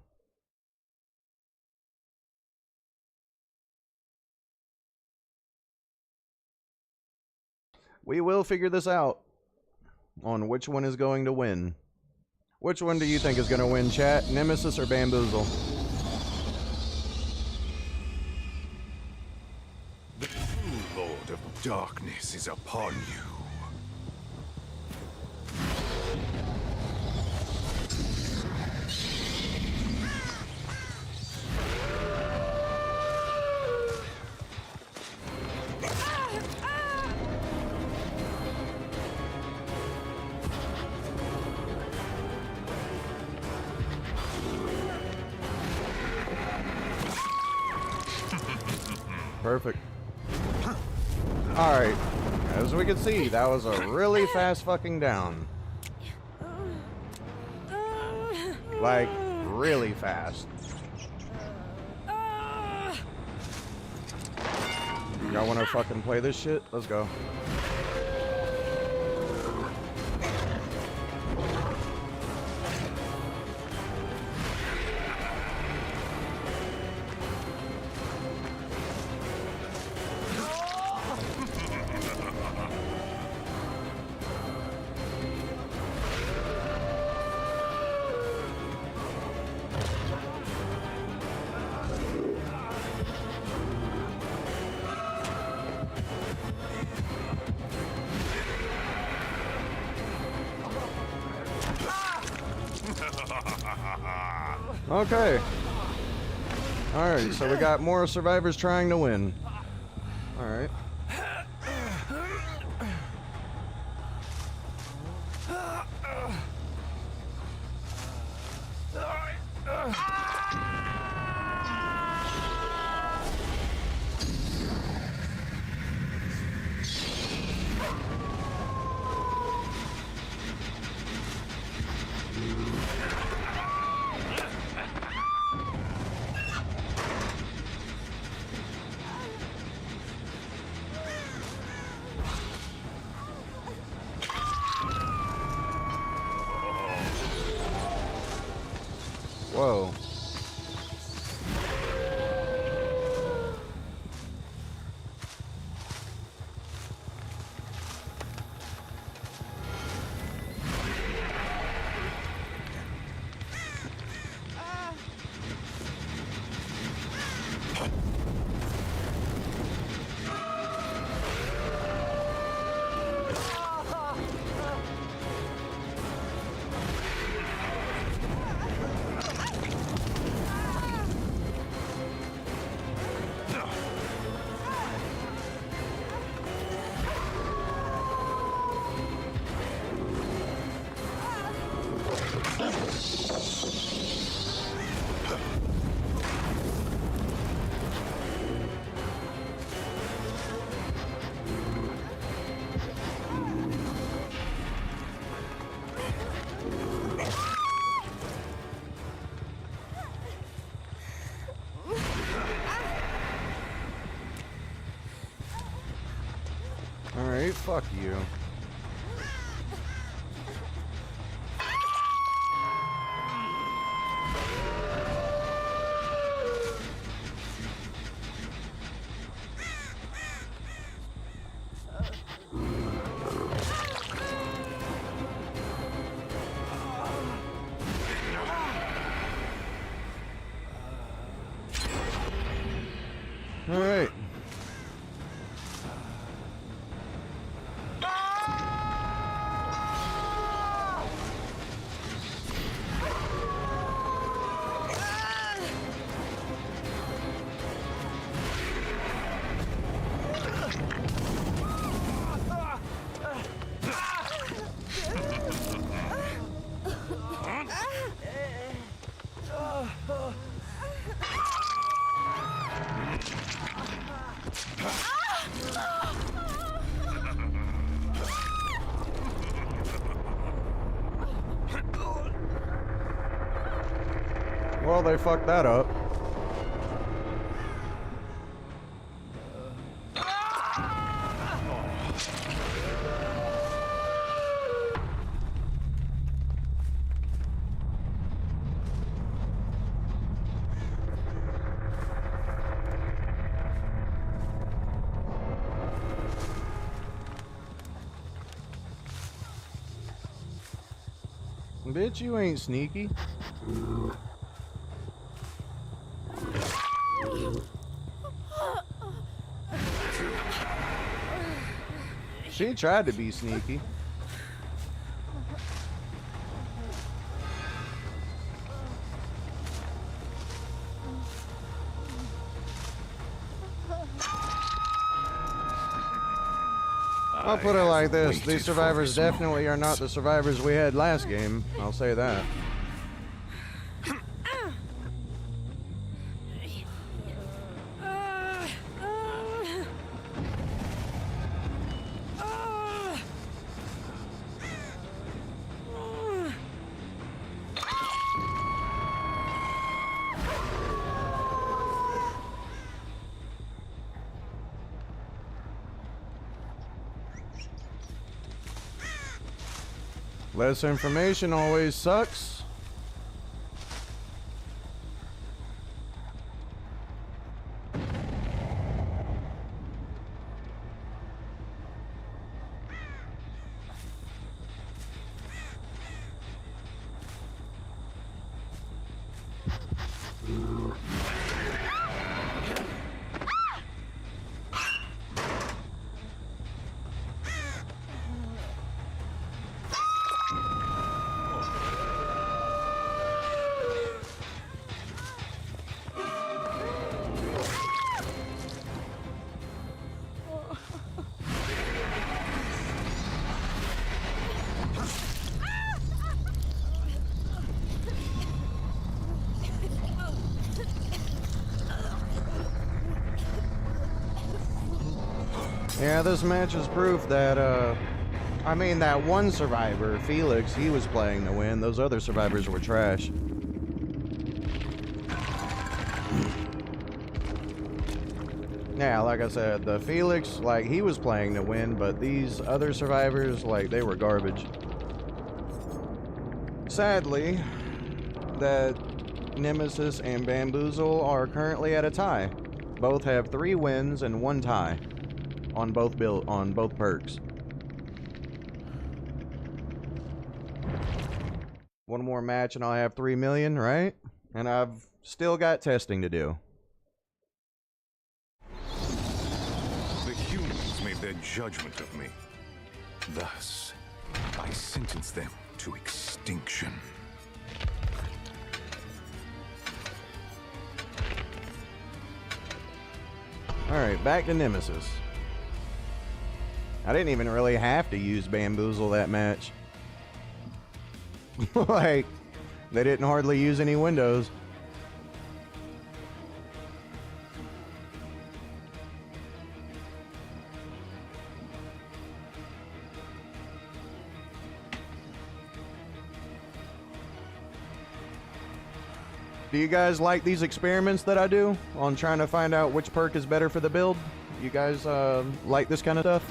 We will figure this out on which one is going to win. Which one do you think is going to win, chat? Nemesis or Bamboozle? The true Lord of Darkness is upon you. Perfect. Alright. As we can see, that was a really fast fucking down. Like, really fast. Y'all wanna fucking play this shit? Let's go. Okay. Alright, so we got more survivors trying to win. Alright. Whoa. fuck you. All right. Well, they fucked that up. Bitch, you ain't sneaky. She tried to be sneaky. I'll put it like this. These survivors definitely are not the survivors we had last game. I'll say that. Less information always sucks. Yeah, this match is proof that, I mean, that one survivor, Felix, he was playing to win. Those other survivors were trash. Yeah, like I said, the Felix, like, he was playing to win, but these other survivors, like, they were garbage. Sadly, that Nemesis and Bamboozle are currently at a tie. Both have 3 wins and 1 tie on both perks. One more match and I'll have 3 million, right? And I've still got testing to do. The humans made their judgment of me. Thus, I sentence them to extinction. Alright, back to Nemesis. I didn't even really have to use Bamboozle that match. Like, they didn't hardly use any windows. Do you guys like these experiments that I do on trying to find out which perk is better for the build? You guys like this kind of stuff?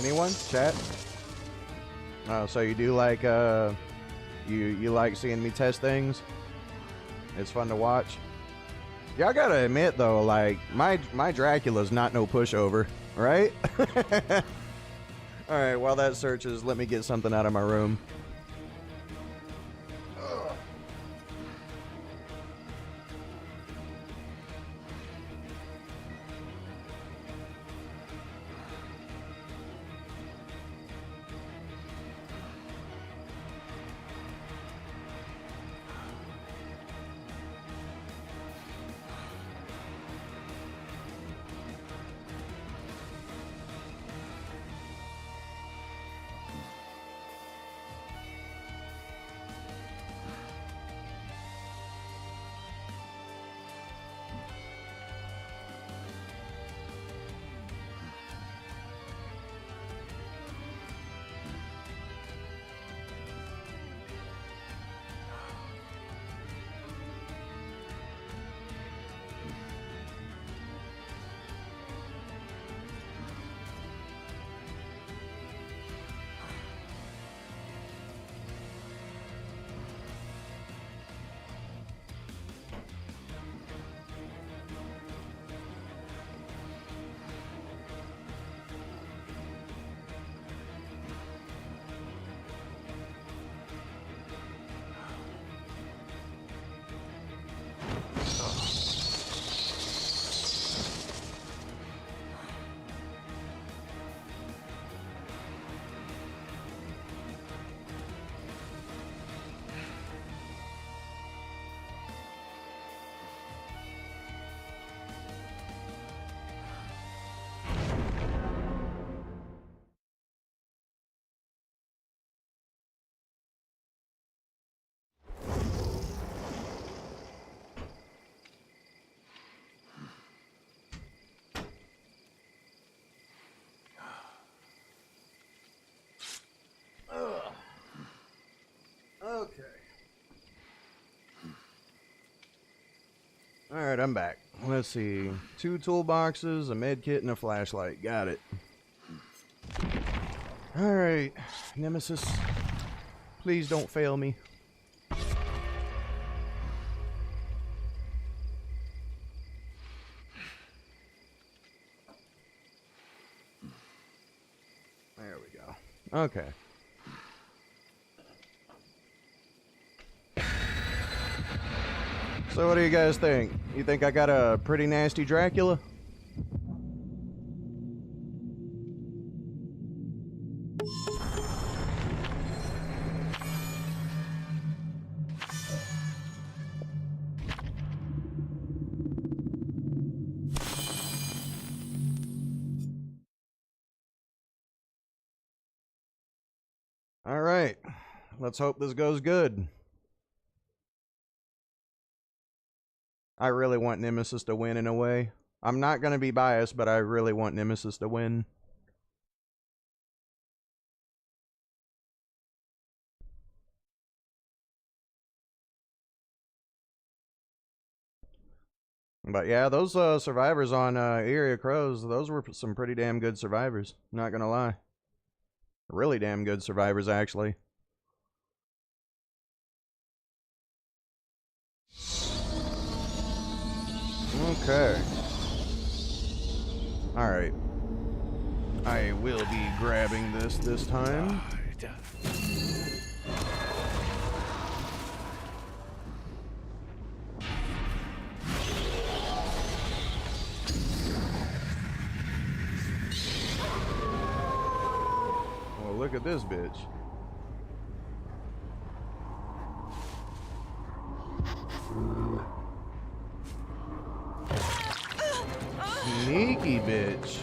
Anyone? Chat? Oh, so you do like, you like seeing me test things? It's fun to watch. Yeah, I gotta admit though, like, my Dracula's not no pushover, right? Alright, while that searches, let me get something out of my room. Okay. Alright, I'm back. Let's see. 2 toolboxes, a med kit, and a flashlight. Got it. Alright. Nemesis. Please don't fail me. There we go. Okay. So what do you guys think? You think I got a pretty nasty Dracula? All right. Let's hope this goes good. I really want Nemesis to win in a way. I'm not going to be biased, but I really want Nemesis to win. But yeah, those survivors on Area Crows, those were some pretty damn good survivors. Not going to lie. Really damn good survivors, actually. Okay. Alright. I will be grabbing this time. Well, look at this bitch. Sneaky bitch.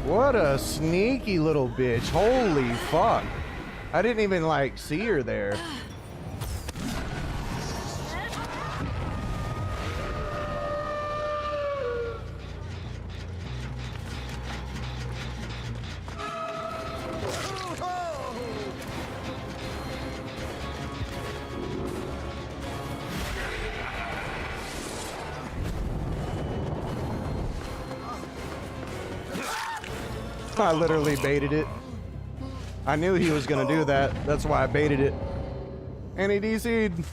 What a sneaky little bitch. Holy fuck. I didn't even like see her there. I literally baited it. I knew he was gonna do that. That's why I baited it. And he DC'd.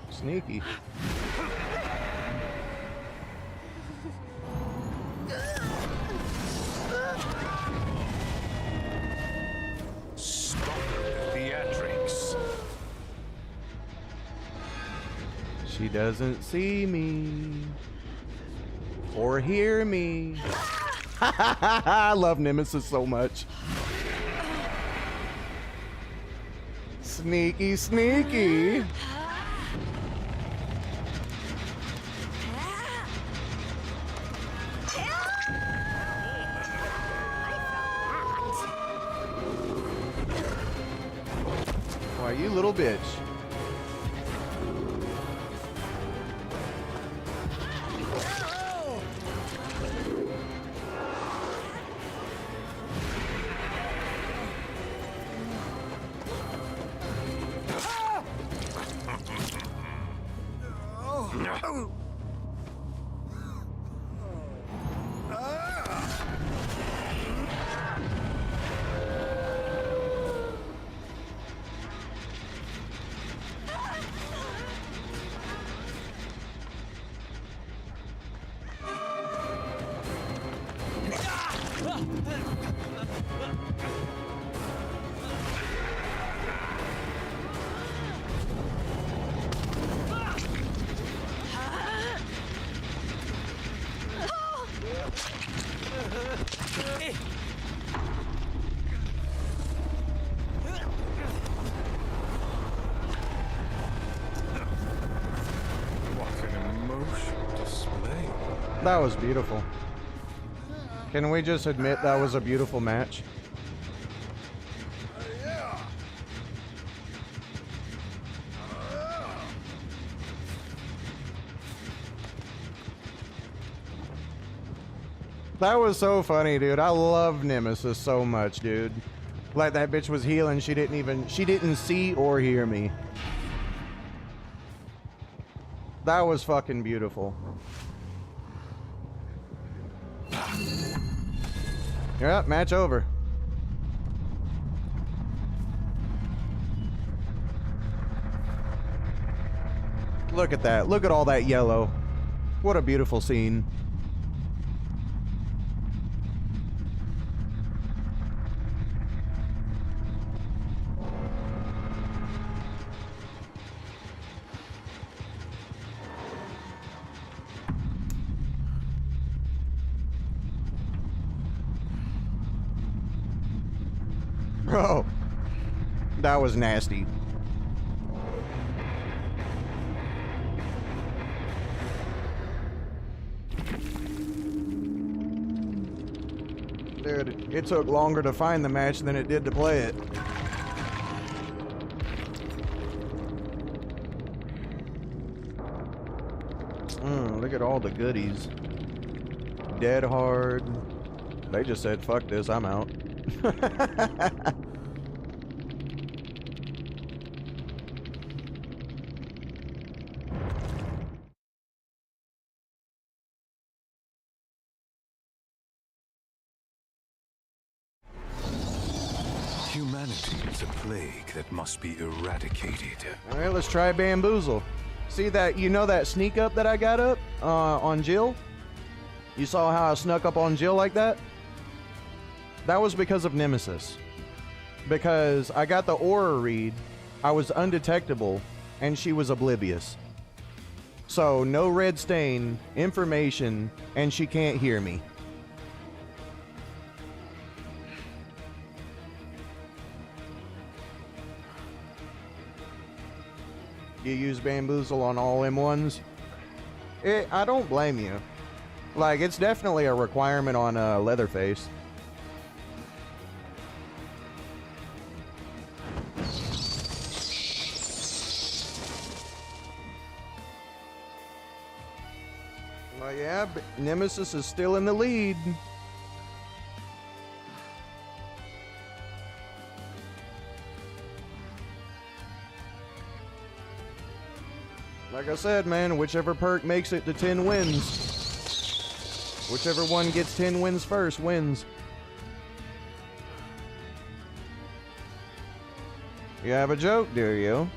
Sneaky. Stop the theatrics. She doesn't see me or hear me. I love Nemesis so much. Sneaky, sneaky. Why, you little bitch. What an emotional display. That was beautiful. Can we just admit that was a beautiful match? That was so funny, dude. I love Nemesis so much, dude. Like, that bitch was healing. She didn't see or hear me. That was fucking beautiful. Yep, match over. Look at that. Look at all that yellow. What a beautiful scene. Bro, that was nasty. Dude, it took longer to find the match than it did to play it. Look at all the goodies. Dead hard. They just said, fuck this, I'm out. Humanity is a plague that must be eradicated. All right, let's try Bamboozle. See that, you know that sneak up that I got up on Jill? You saw how I snuck up on Jill like that? That was because of Nemesis. Because I got the aura read, I was undetectable, and she was oblivious. So, no red stain, information, and she can't hear me. You use Bamboozle on all M1s? I don't blame you. Like, it's definitely a requirement on Leatherface. Well, yeah, but Nemesis is still in the lead. Like I said, man, whichever perk makes it to 10 wins. Whichever one gets 10 wins first wins. You have a joke, do you?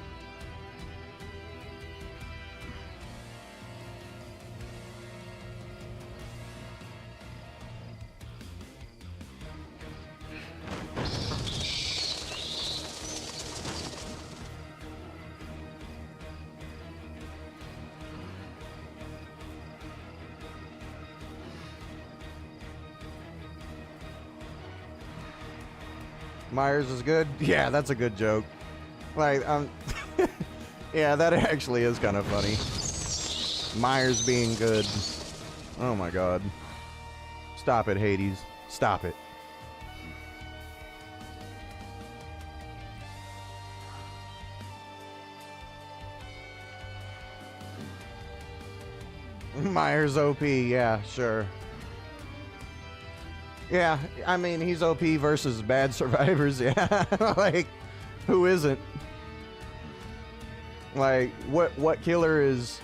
Myers is good? Yeah, that's a good joke. Like, yeah, that actually is kind of funny. Myers being good. Oh my god. Stop it, Hades. Stop it. Myers OP, yeah, sure. Yeah, I mean, he's OP versus bad survivors, yeah. Like, who isn't? Like, what killer is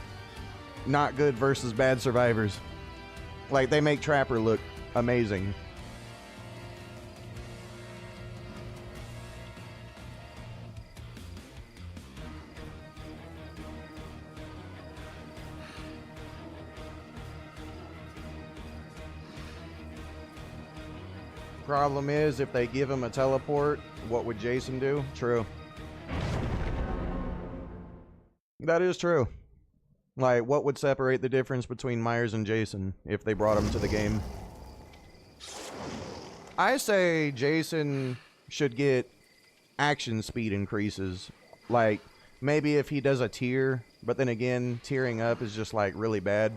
not good versus bad survivors? Like, they make Trapper look amazing. Problem is, if they give him a teleport, what would Jason do? True. That is true. Like, what would separate the difference between Myers and Jason if they brought him to the game? I say Jason should get action speed increases. Like, maybe if he does a tier, but then again, tiering up is just, like, really bad.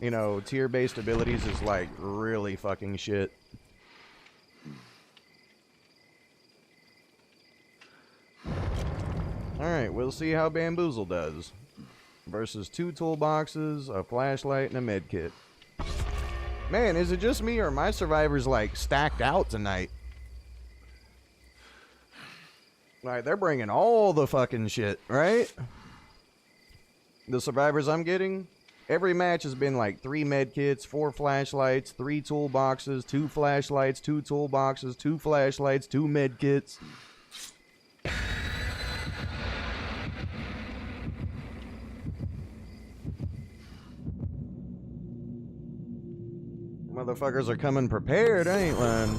You know, tier-based abilities is, like, really fucking shit. Alright, we'll see how Bamboozle does. Versus 2 toolboxes, a flashlight, and a medkit. Man, is it just me or are my survivors, like, stacked out tonight? Like, they're bringing all the fucking shit, right? The survivors I'm getting, every match has been like 3 medkits, 4 flashlights, 3 toolboxes, 2 flashlights, 2 toolboxes, 2 flashlights, 2 medkits. Motherfuckers are coming prepared, I ain't lying.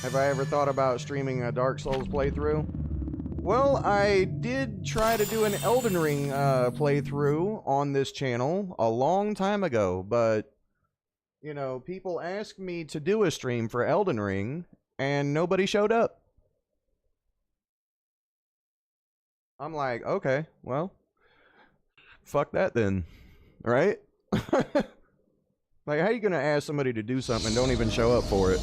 Have I ever thought about streaming a Dark Souls playthrough? Well, I did try to do an Elden Ring playthrough on this channel a long time ago, but, you know, people asked me to do a stream for Elden Ring, and nobody showed up. I'm like, okay, well, fuck that then. Right? Like, how you gonna ask somebody to do something and don't even show up for it?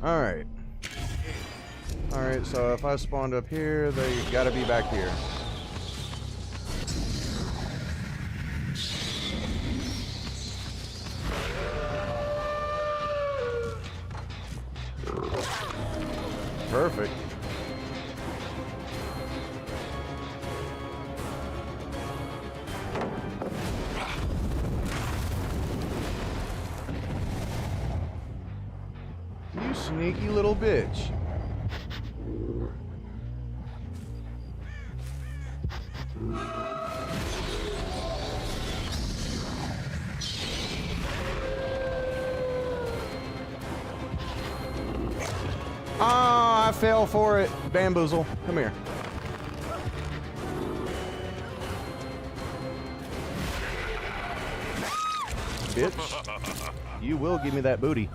Alright. Alright, so if I spawned up here, they gotta be back here. Perfect. You sneaky little bitch. Ah, I fell for it. Bamboozle, come here. Bitch. You will give me that booty. .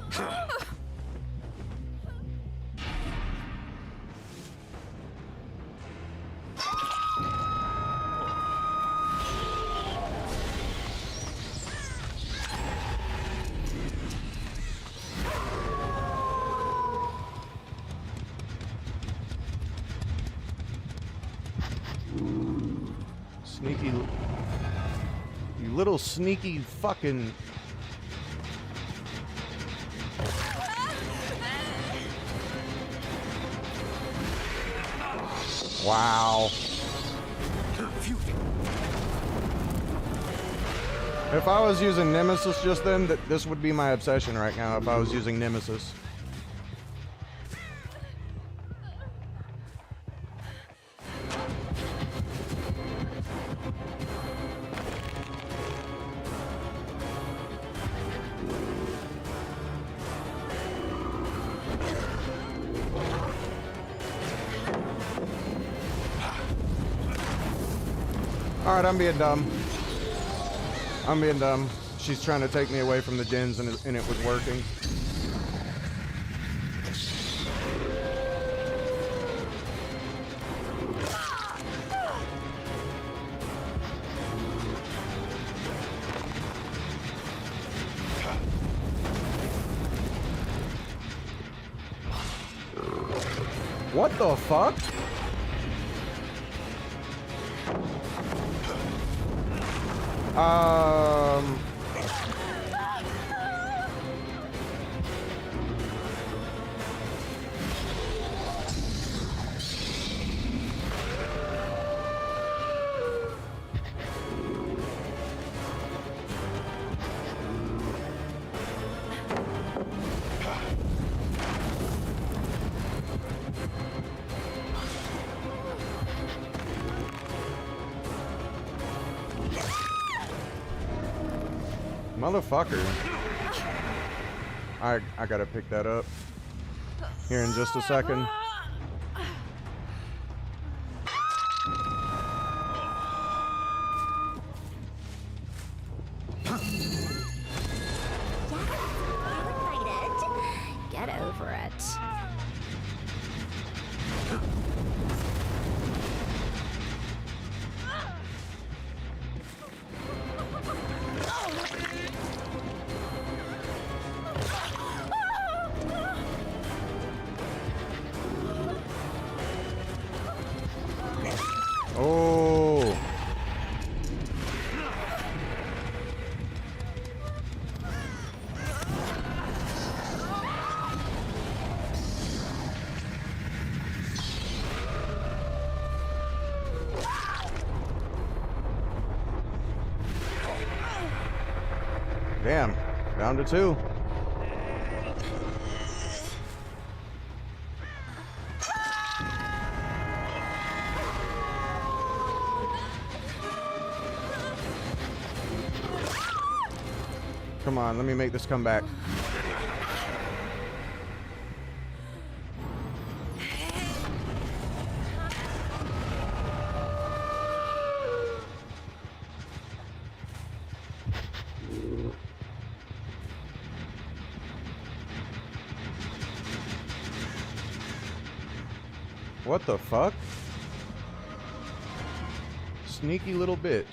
You little sneaky fucking... Wow. If I was using Nemesis just then, this would be my obsession right now if I was using Nemesis. Alright, I'm being dumb. I'm being dumb. She's trying to take me away from the gens and it was working. What the fuck? Motherfucker. I gotta pick that up here in just a second. Get over it. Oh. Damn, down to 2. Come on, let me make this come back. What the fuck? Sneaky little bitch.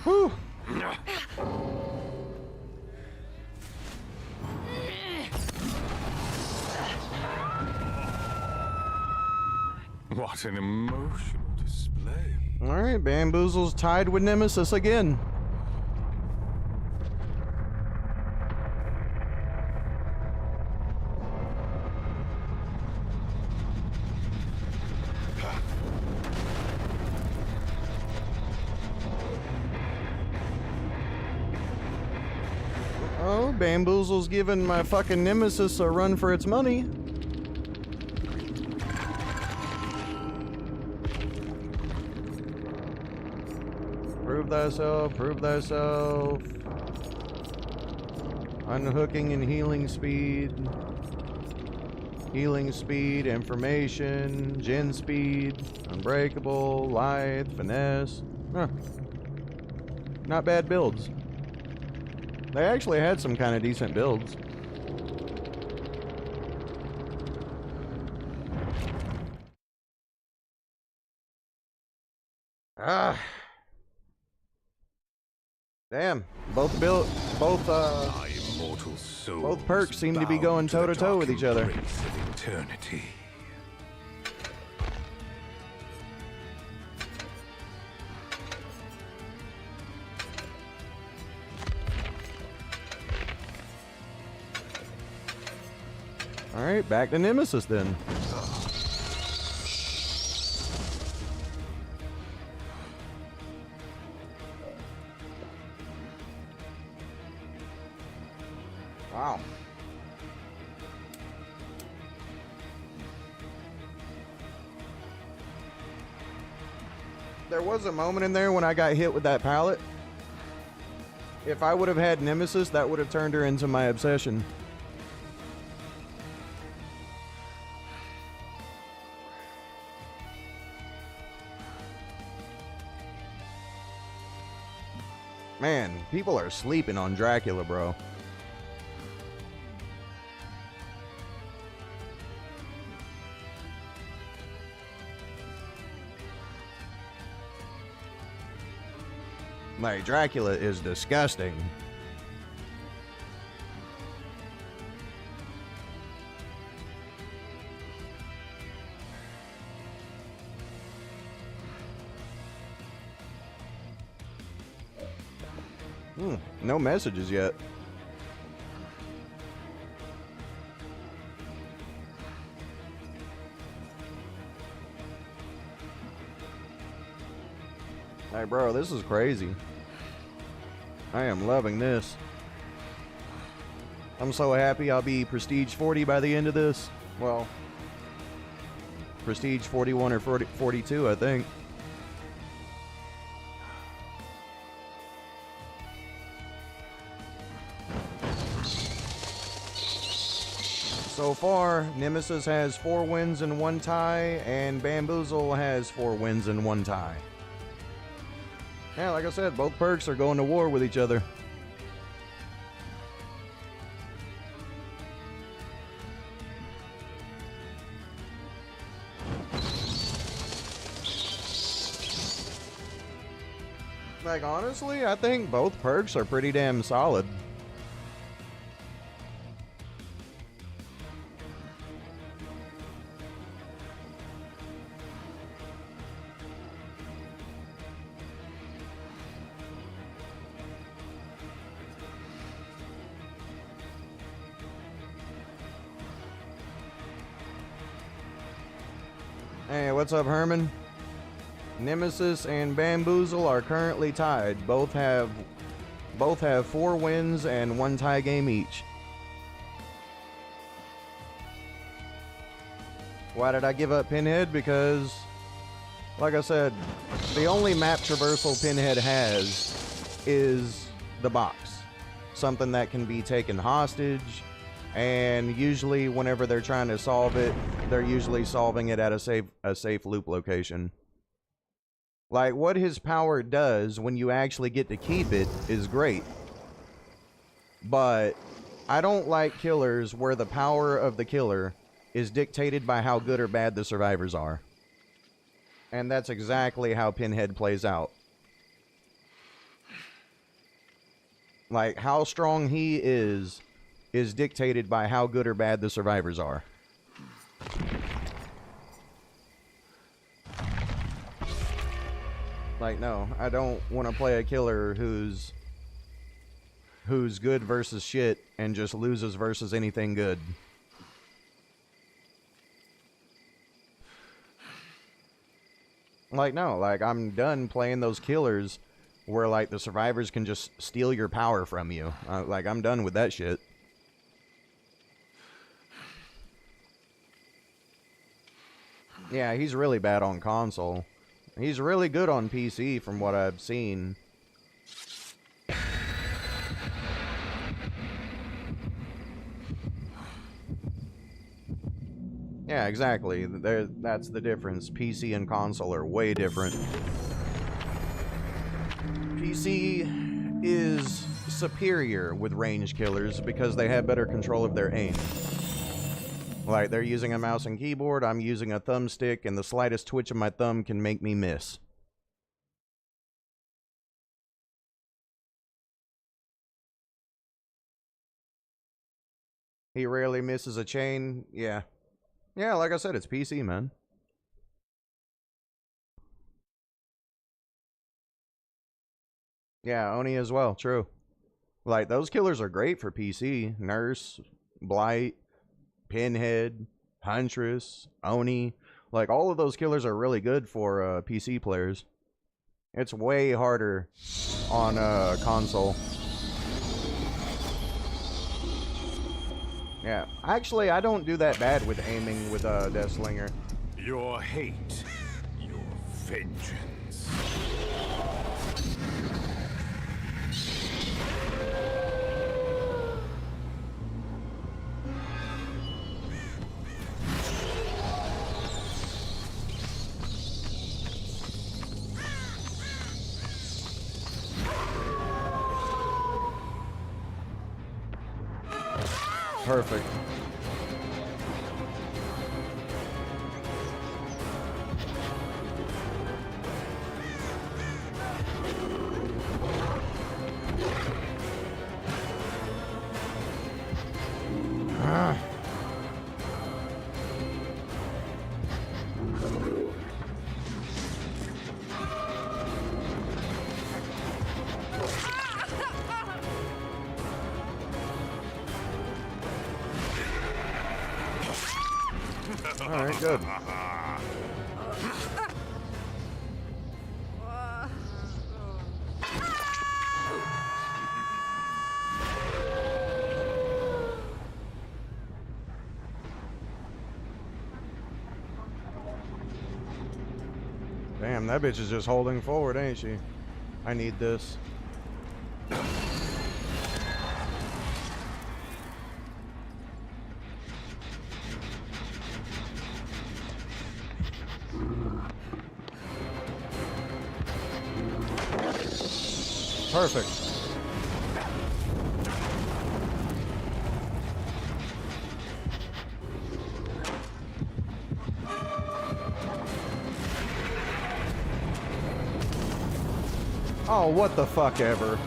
Whew. What an emotional display. Alright, Bamboozle's tied with Nemesis again. Oh, Bamboozle's giving my fucking Nemesis a run for its money. Prove thyself, prove thyself. Unhooking and healing speed. Healing speed, information, gen speed, unbreakable, lithe, finesse. Huh. Not bad builds. They actually had some kind of decent builds. Ah. Damn. Both My immortal soul both perks seem to be going toe to toe with each other. Of eternity. Alright, back to Nemesis then. Wow. There was a moment in there when I got hit with that pallet. If I would have had Nemesis, that would have turned her into my obsession. Man, people are sleeping on Dracula, bro. Like, Dracula is disgusting. No messages yet. Hey, bro, this is crazy. I am loving this. I'm so happy I'll be Prestige 40 by the end of this. Well, Prestige 41 or 42, I think. So far, Nemesis has 4 wins and 1 tie, and Bamboozle has 4 wins and 1 tie. Yeah, like I said, both perks are going to war with each other. Like, honestly, I think both perks are pretty damn solid. Hey, what's up, Herman? Nemesis and Bamboozle are currently tied. Both have 4 wins and 1 tie game each. Why did I give up Pinhead? Because, like I said, the only map traversal Pinhead has is the box. Something that can be taken hostage, and usually whenever they're trying to solve it, they're usually solving it at a safe loop location. Like, what his power does when you actually get to keep it is great. But I don't like killers where the power of the killer is dictated by how good or bad the survivors are. And that's exactly how Pinhead plays out. Like, how strong he is dictated by how good or bad the survivors are. Like, no, I don't want to play a killer who's good versus shit and just loses versus anything good. Like, no, like, I'm done playing those killers where, like, the survivors can just steal your power from you. Like, I'm done with that shit. Yeah, he's really bad on console. He's really good on PC from what I've seen. Yeah, exactly. That's the difference. PC and console are way different. PC is superior with range killers because they have better control of their aim. Like, they're using a mouse and keyboard, I'm using a thumbstick, and the slightest twitch of my thumb can make me miss. He rarely misses a chain. Yeah. Yeah, like I said, it's PC, man. Yeah, Oni as well, true. Like, those killers are great for PC. Nurse, Blight, Pinhead, Huntress, Oni. Like, all of those killers are really good for PC players. It's way harder on console. Yeah, actually, I don't do that bad with aiming with Deathslinger. Your hate, your vengeance. Perfect. Alright, good. Damn, that bitch is just holding forward, ain't she? I need this. Perfect. Oh, what the fuck ever.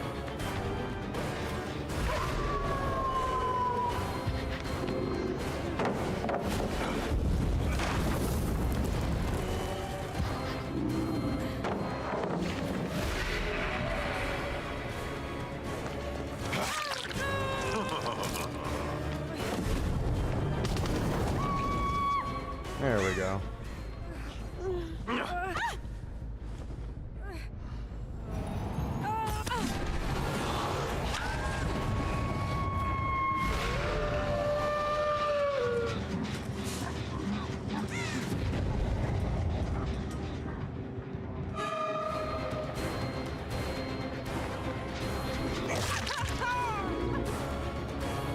There we go.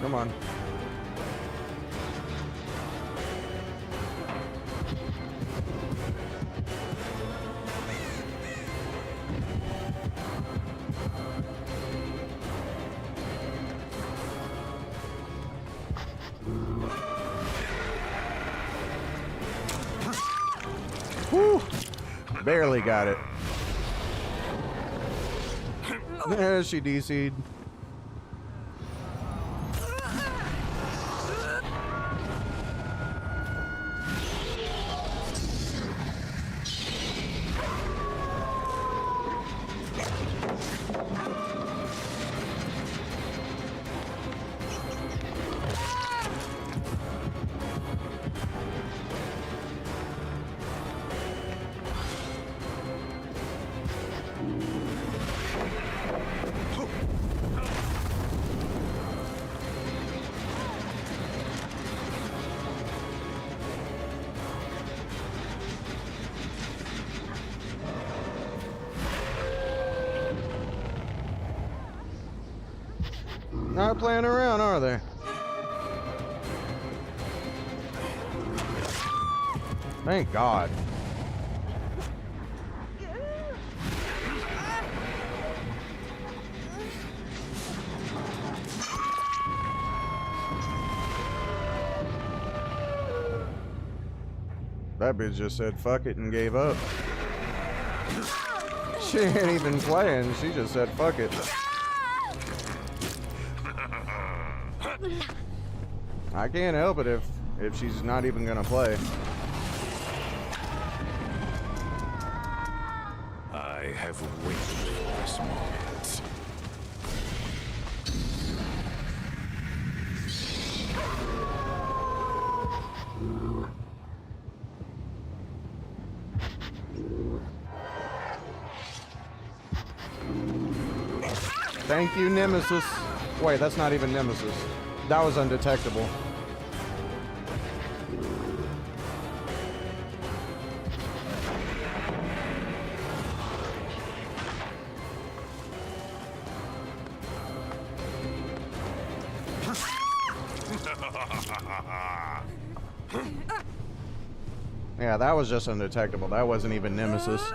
Come on. Whew. Barely got it. There she DC'd. not playing around, are they? Thank God. That bitch just said fuck it and gave up. She ain't even playing, she just said fuck it. I can't help it if she's not even gonna play. I have waited for this moment. Thank you, Nemesis. Wait, that's not even Nemesis. That was undetectable. Yeah, that was just undetectable. That wasn't even Nemesis.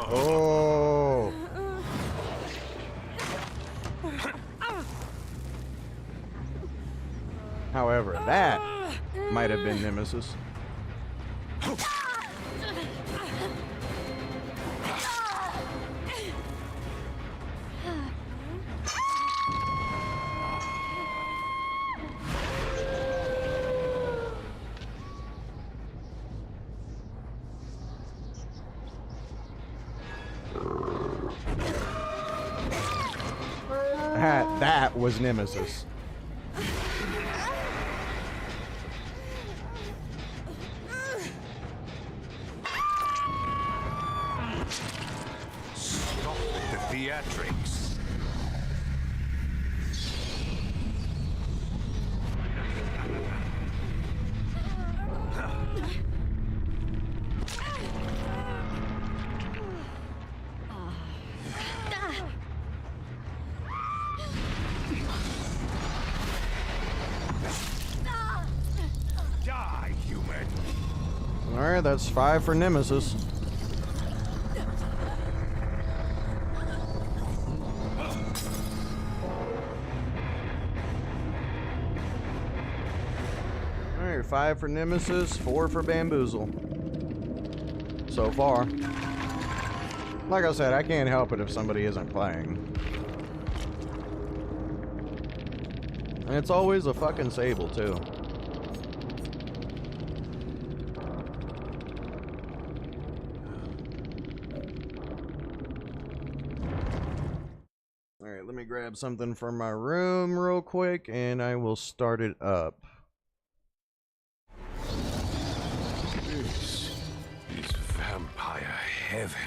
Oh. However, that might have been Nemesis. That was Nemesis. Stop the theatrics. Die, human. Alright, that's 5 for Nemesis. Alright, 5 for Nemesis, 4 for Bamboozle. So far. Like I said, I can't help it if somebody isn't playing. And it's always a fucking Sable, too. Alright, let me grab something from my room real quick, and I will start it up. This is vampire heaven.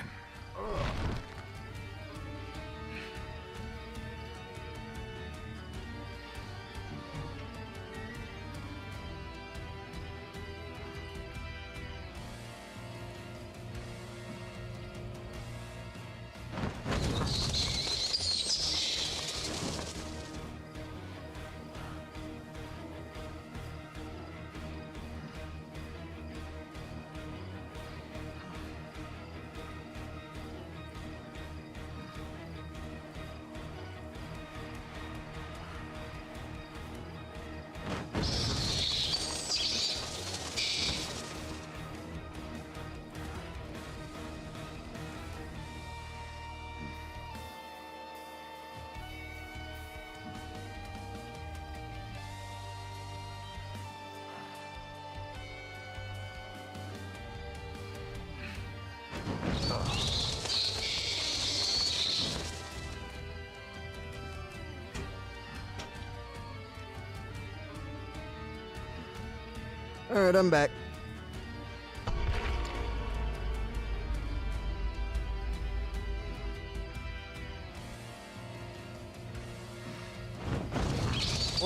Alright, I'm back.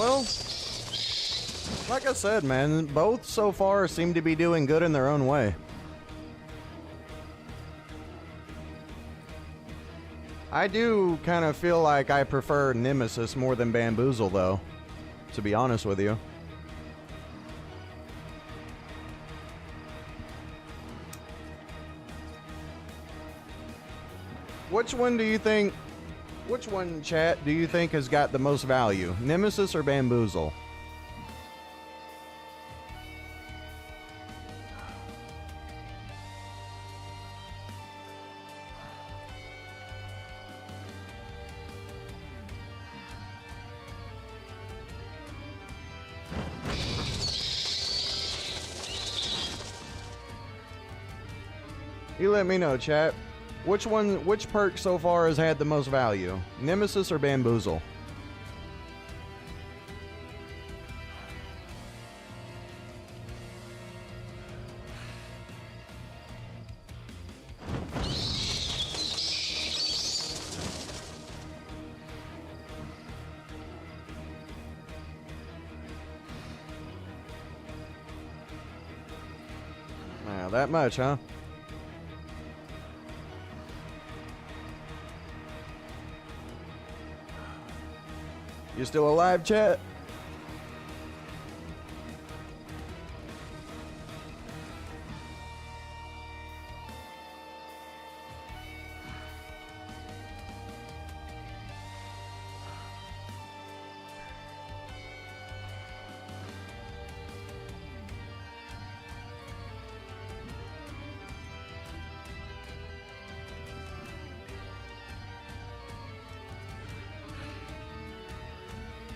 Well, like I said, man, both so far seem to be doing good in their own way. I do kind of feel like I prefer Nemesis more than Bamboozle, though, to be honest with you. Which one, chat, do you think has got the most value? Nemesis or Bamboozle? You let me know, chat. Which perk so far has had the most value? Nemesis or Bamboozle? Wow, that much, huh? You still alive, chat?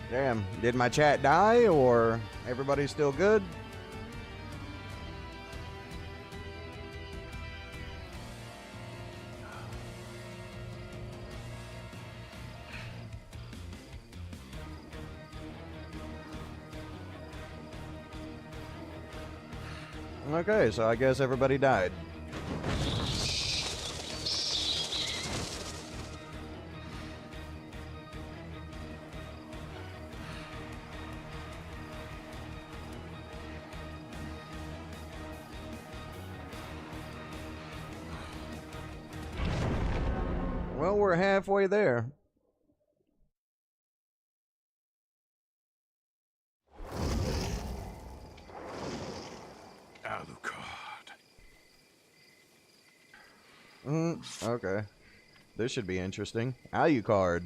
Damn, did my chat die, or everybody's still good? Okay, so I guess everybody died. Well, we're halfway there. Okay. This should be interesting. Alucard.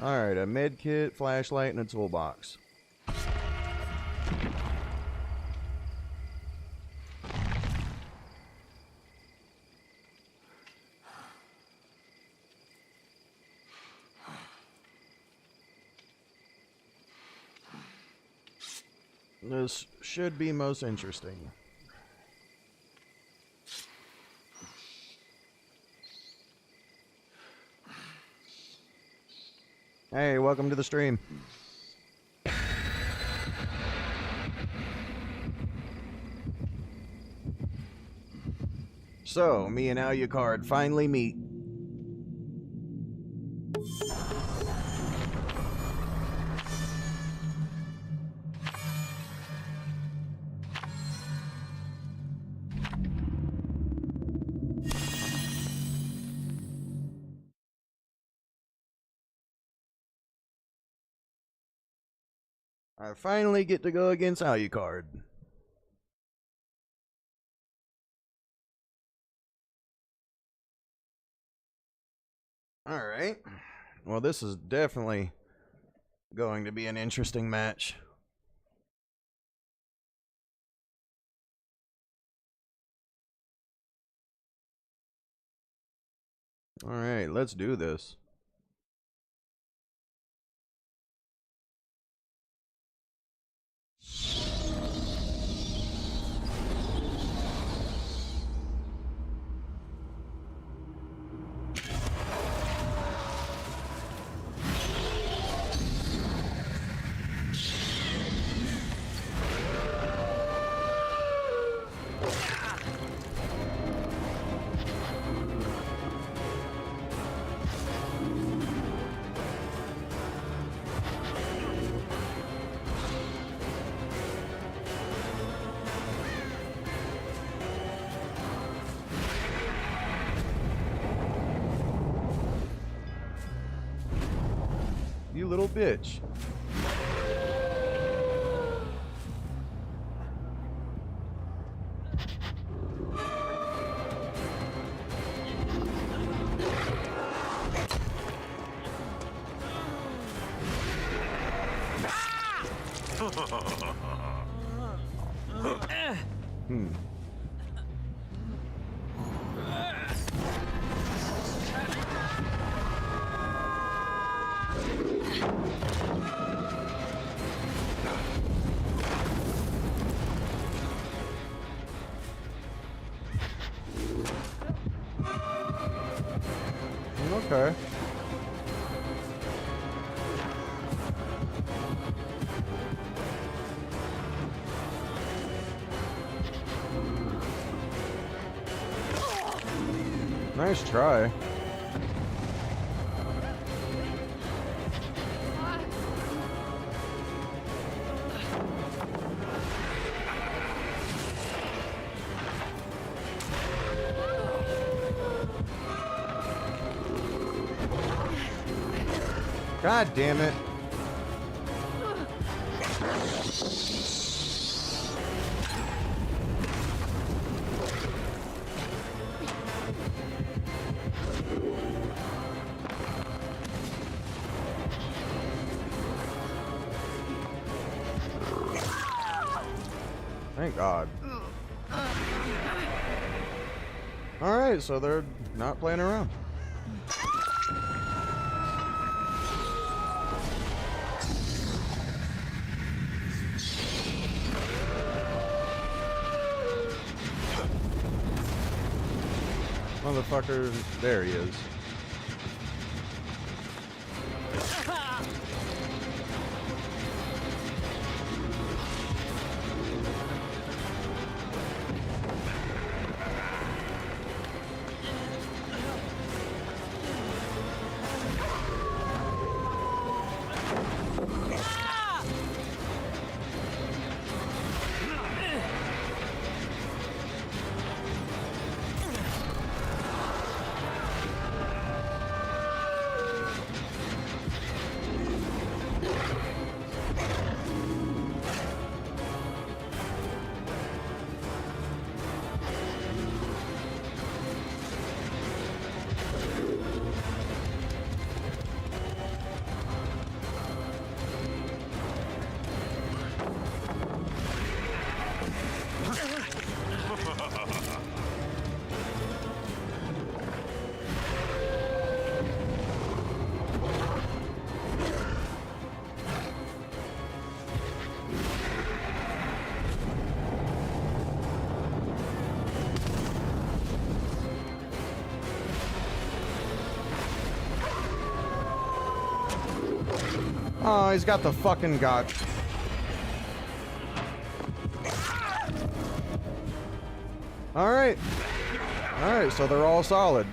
Alright, a med kit, flashlight, and a toolbox. This should be most interesting. Hey, welcome to the stream. So, me and Alucard finally meet. I finally get to go against Alucard. Alright. Well, this is definitely going to be an interesting match. Alright, let's do this. little bitch. Okay. Nice try. God damn it. Thank God. Alright, so they're not playing around. Motherfucker, there he is. Oh, he's got the fucking got. Alright. Alright, so they're all solid.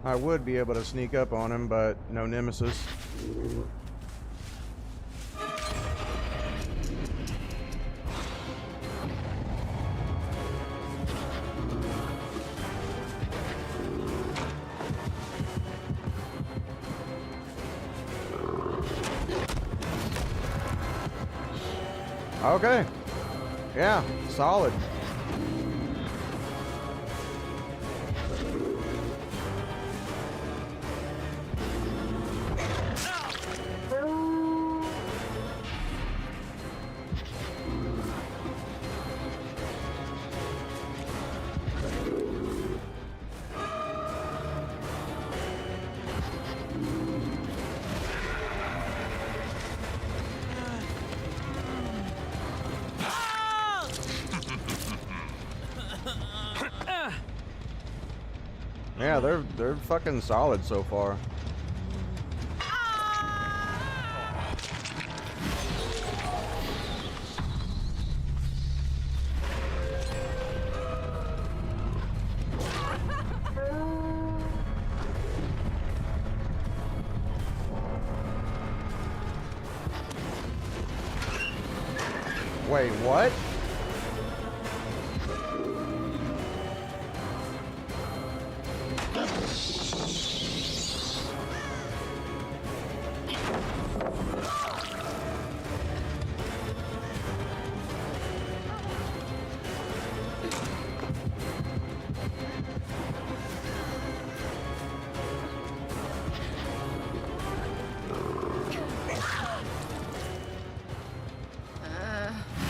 I would be able to sneak up on him, but no nemesis. Okay. Yeah, solid. Yeah, they're fucking solid so far. Wait, what?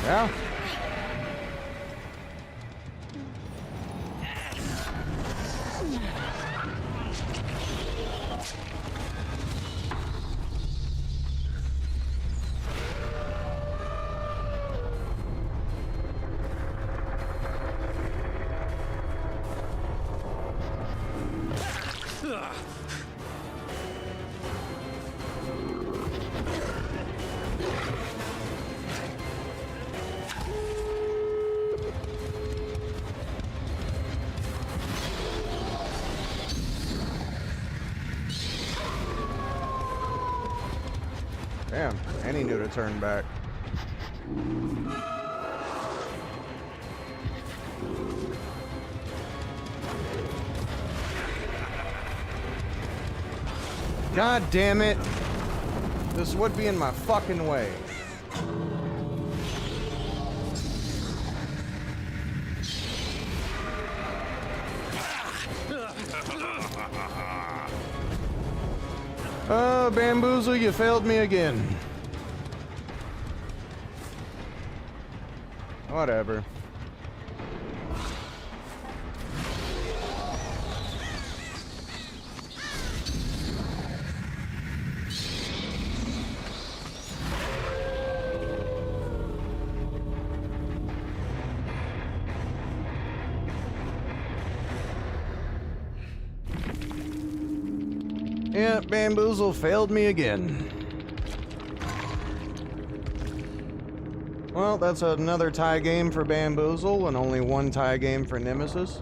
Yeah. Damn, and he knew to turn back. God damn it! This would be in my fucking way. Oh, Bamboozle, you failed me again. Whatever. Yeah, Bamboozle failed me again. Well, that's another tie game for Bamboozle and only one tie game for Nemesis.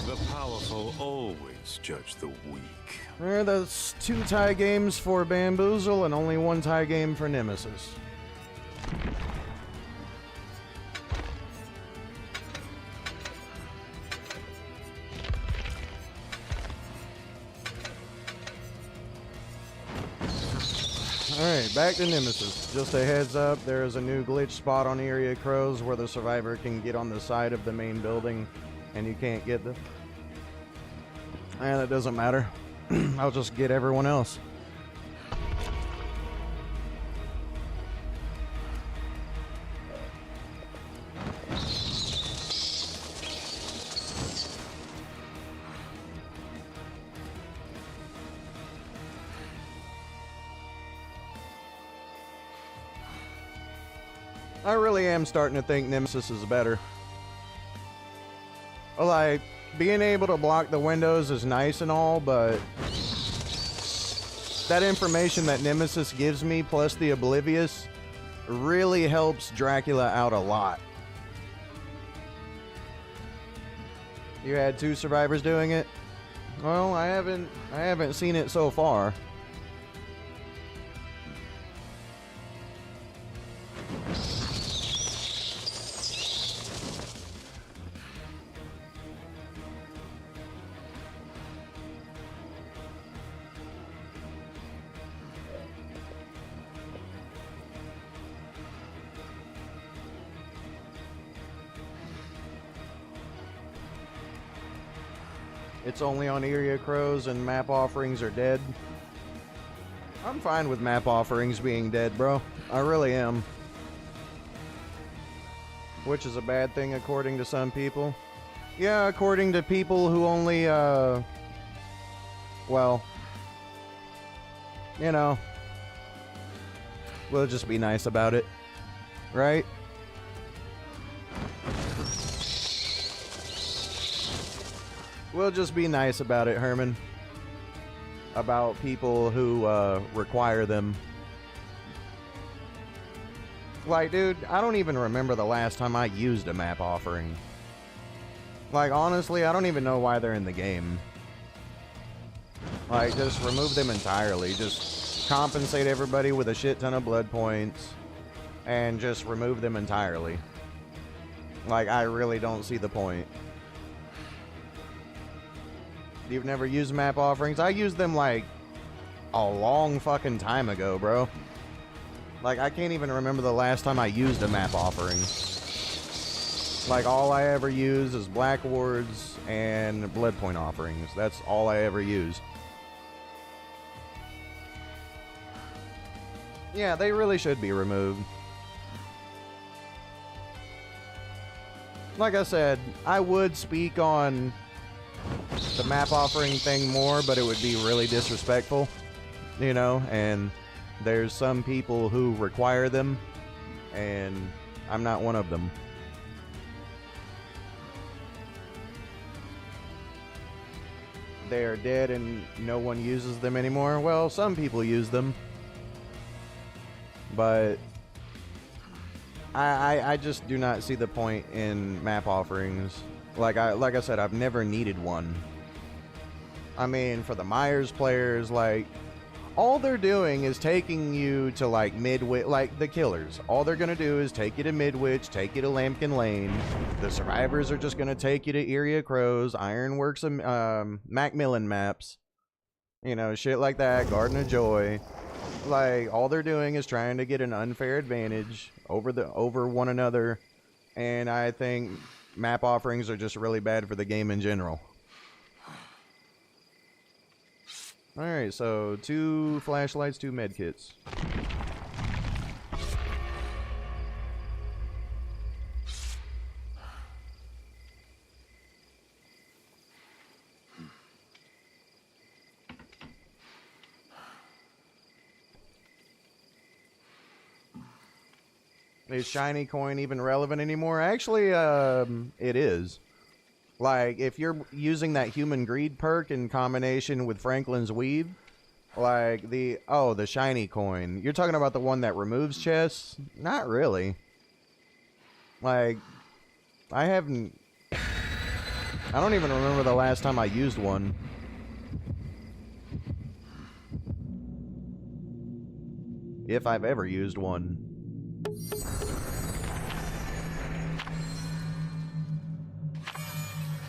The powerful always judge the weak. That's two tie games for Bamboozle and only one tie game for Nemesis. Alright, back to Nemesis. Just a heads up, there is a new glitch spot on Area Crows where the survivor can get on the side of the main building and you can't get them. And it doesn't matter. I'll just get everyone else. I really am starting to think Nemesis is better. Like, being able to block the windows is nice and all, but that information that Nemesis gives me, plus the Oblivious, really helps Dracula out a lot. You had two survivors doing it? Well, I haven't seen it so far. It's only on Area Crows and map offerings are dead. I'm fine with map offerings being dead, bro. I really am. Which is a bad thing according to some people. Yeah, according to people who only, well, you know, we'll just be nice about it, right? We'll just be nice about it, Herman. About people who require them. Like, dude, I don't even remember the last time I used a map offering. Like, honestly, I don't even know why they're in the game. Like, just remove them entirely. Just compensate everybody with a shit ton of blood points. And just remove them entirely. Like, I really don't see the point. You've never used map offerings? I used them, like, a long fucking time ago, bro. Like, I can't even remember the last time I used a map offering. Like, all I ever use is Black Wards and Blood Point offerings. That's all I ever use. Yeah, they really should be removed. Like I said, I would speak on the map offering thing more, but it would be really disrespectful, you know, and there's some people who require them, and I'm not one of them. They're dead and no one uses them anymore. Well, some people use them, but I just do not see the point in map offerings. Like I said, I've never needed one. I mean, for the Myers players, like, all they're doing is taking you to, like, Midwich, like, the killers. All they're gonna do is take you to Midwich, take you to Lambkin Lane. The survivors are just gonna take you to Area Crows, Ironworks, Macmillan maps. You know, shit like that, Garden of Joy. Like, all they're doing is trying to get an unfair advantage over one another. And I think map offerings are just really bad for the game in general. Alright, so 2 flashlights, 2 medkits. Is shiny coin even relevant anymore? Actually, it is. Like, if you're using that human greed perk in combination with Franklin's weave, like the shiny coin. You're talking about the one that removes chests? Not really. Like, I don't even remember the last time I used one. If I've ever used one.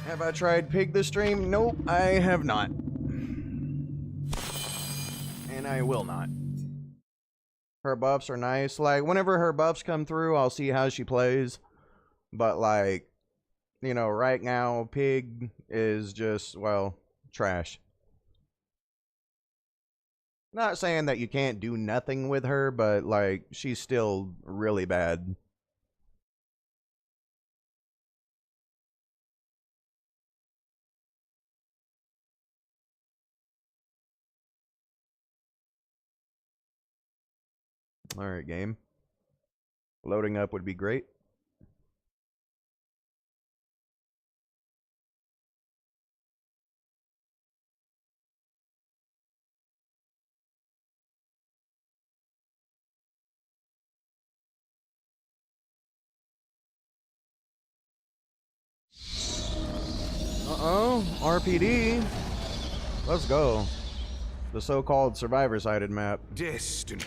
Have I tried Pig this stream? Nope, I have not. And I will not. Her buffs are nice. Like, whenever her buffs come through, I'll see how she plays. But, like, you know, right now, Pig is just, well, trash. Not saying that you can't do nothing with her, but, like, she's still really bad. Alright, game. Loading up would be great. Uh-oh, RPD. Let's go. The so-called survivor-sided map. Destiny.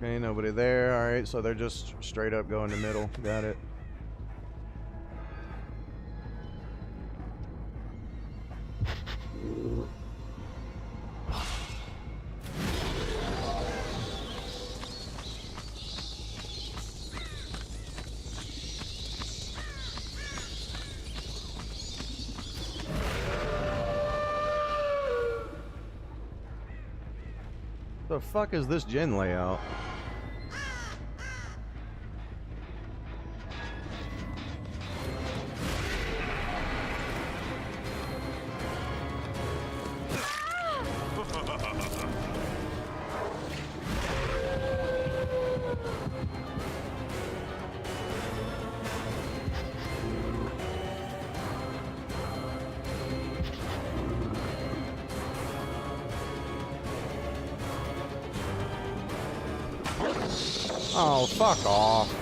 Okay, nobody there. Alright, so they're just straight up going to middle. Got it. The fuck is this gen layout? Oh, fuck off.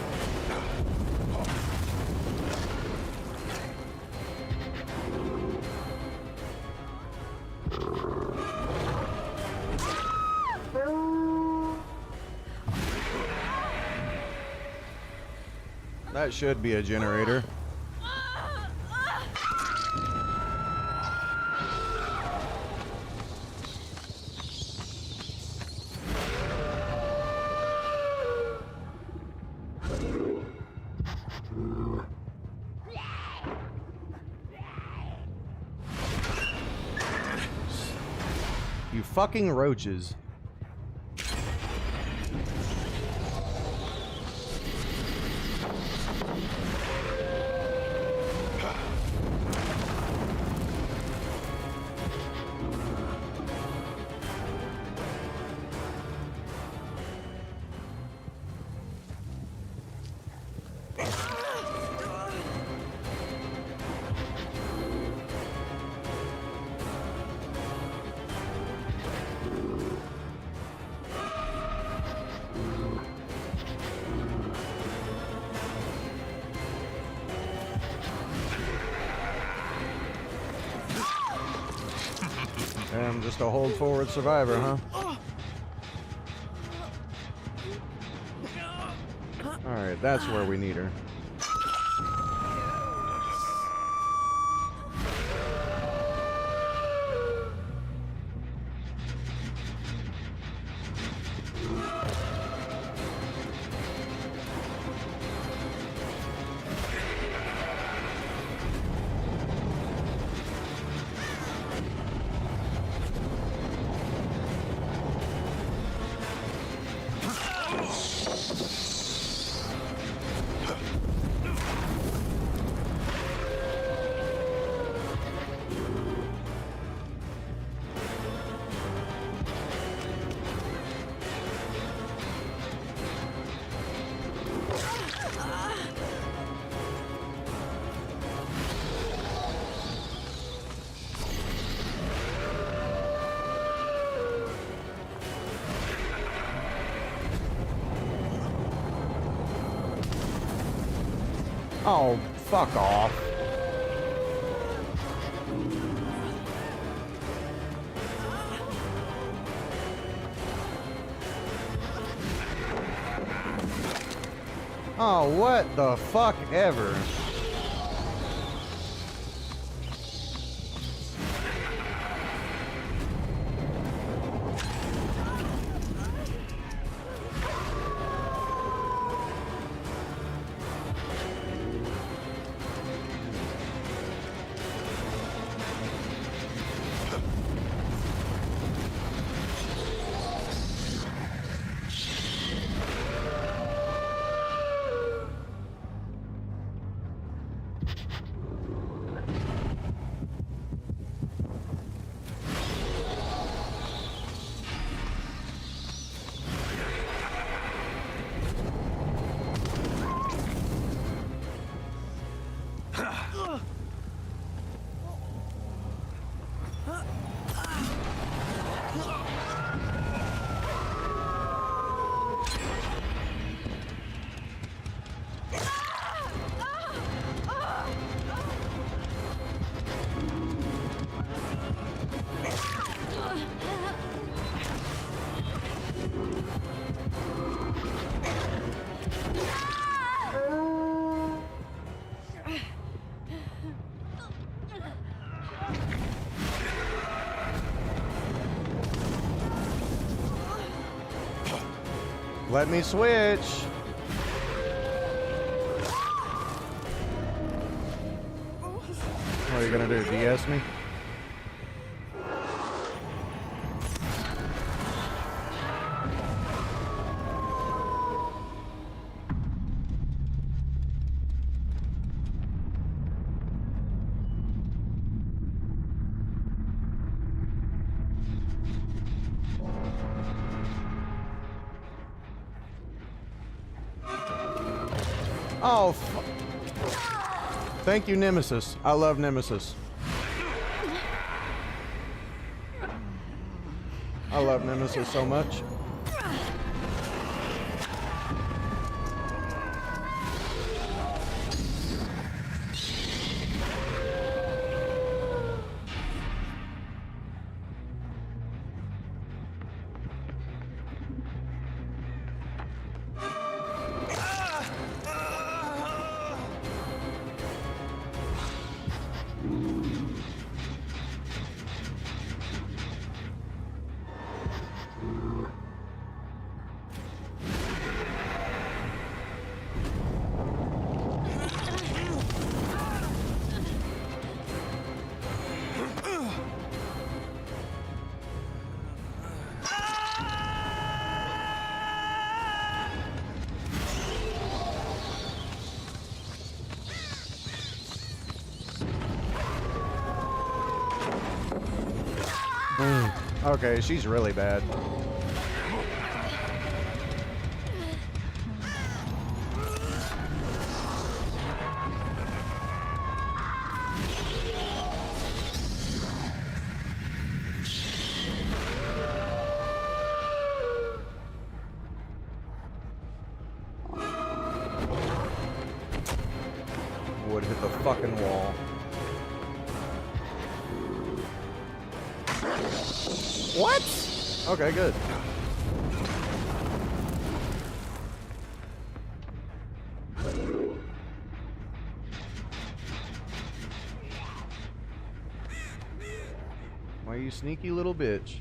That should be a generator. You fucking roaches. And just a hold forward survivor, huh? Alright, that's where we need her. Oh, fuck off. Oh, what the fuck ever. Let me switch. What are you gonna do? DS me? Oh, thank you, Nemesis. I love Nemesis. I love Nemesis so much. Okay, she's really bad. Would hit the fucking wall. What? Okay, good. Why, you sneaky little bitch.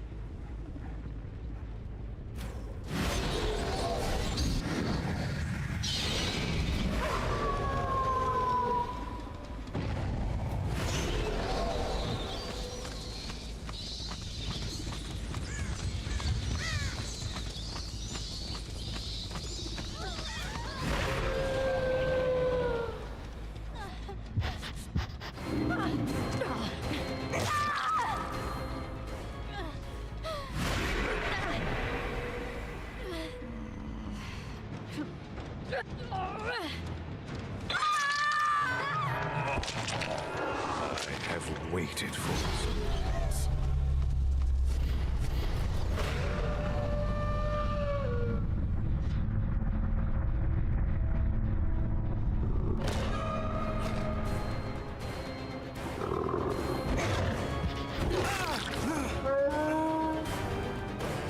I have waited for this.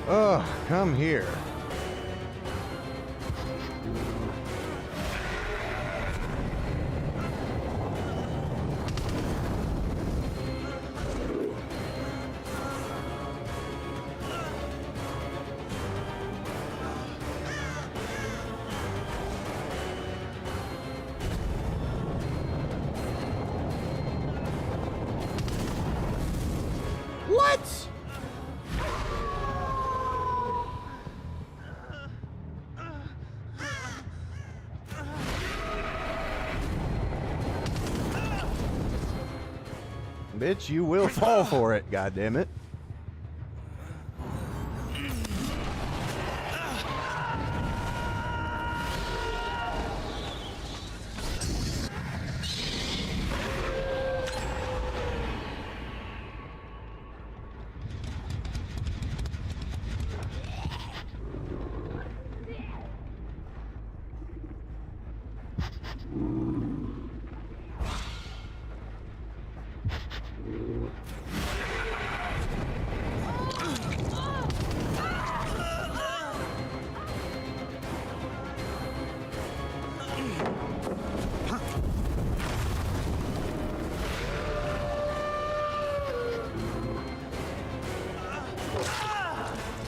Ugh, come here. What? Bitch, you will fall for it, goddammit.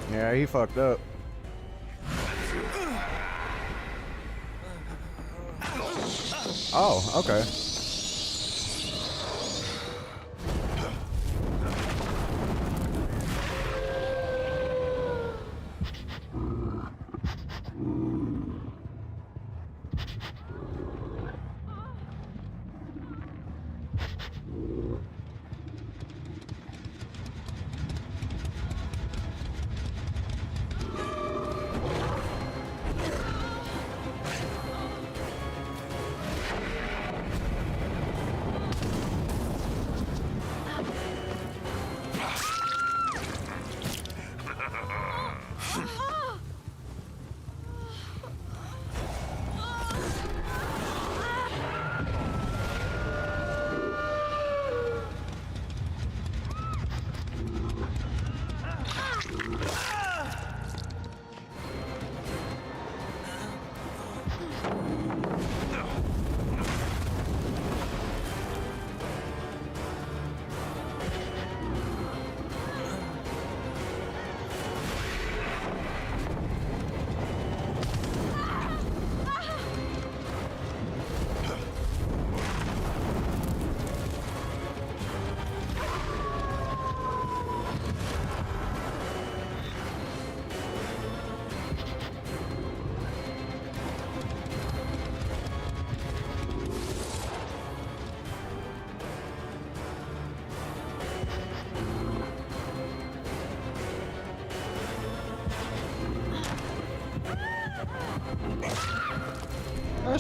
Yeah, he fucked up. Oh, okay.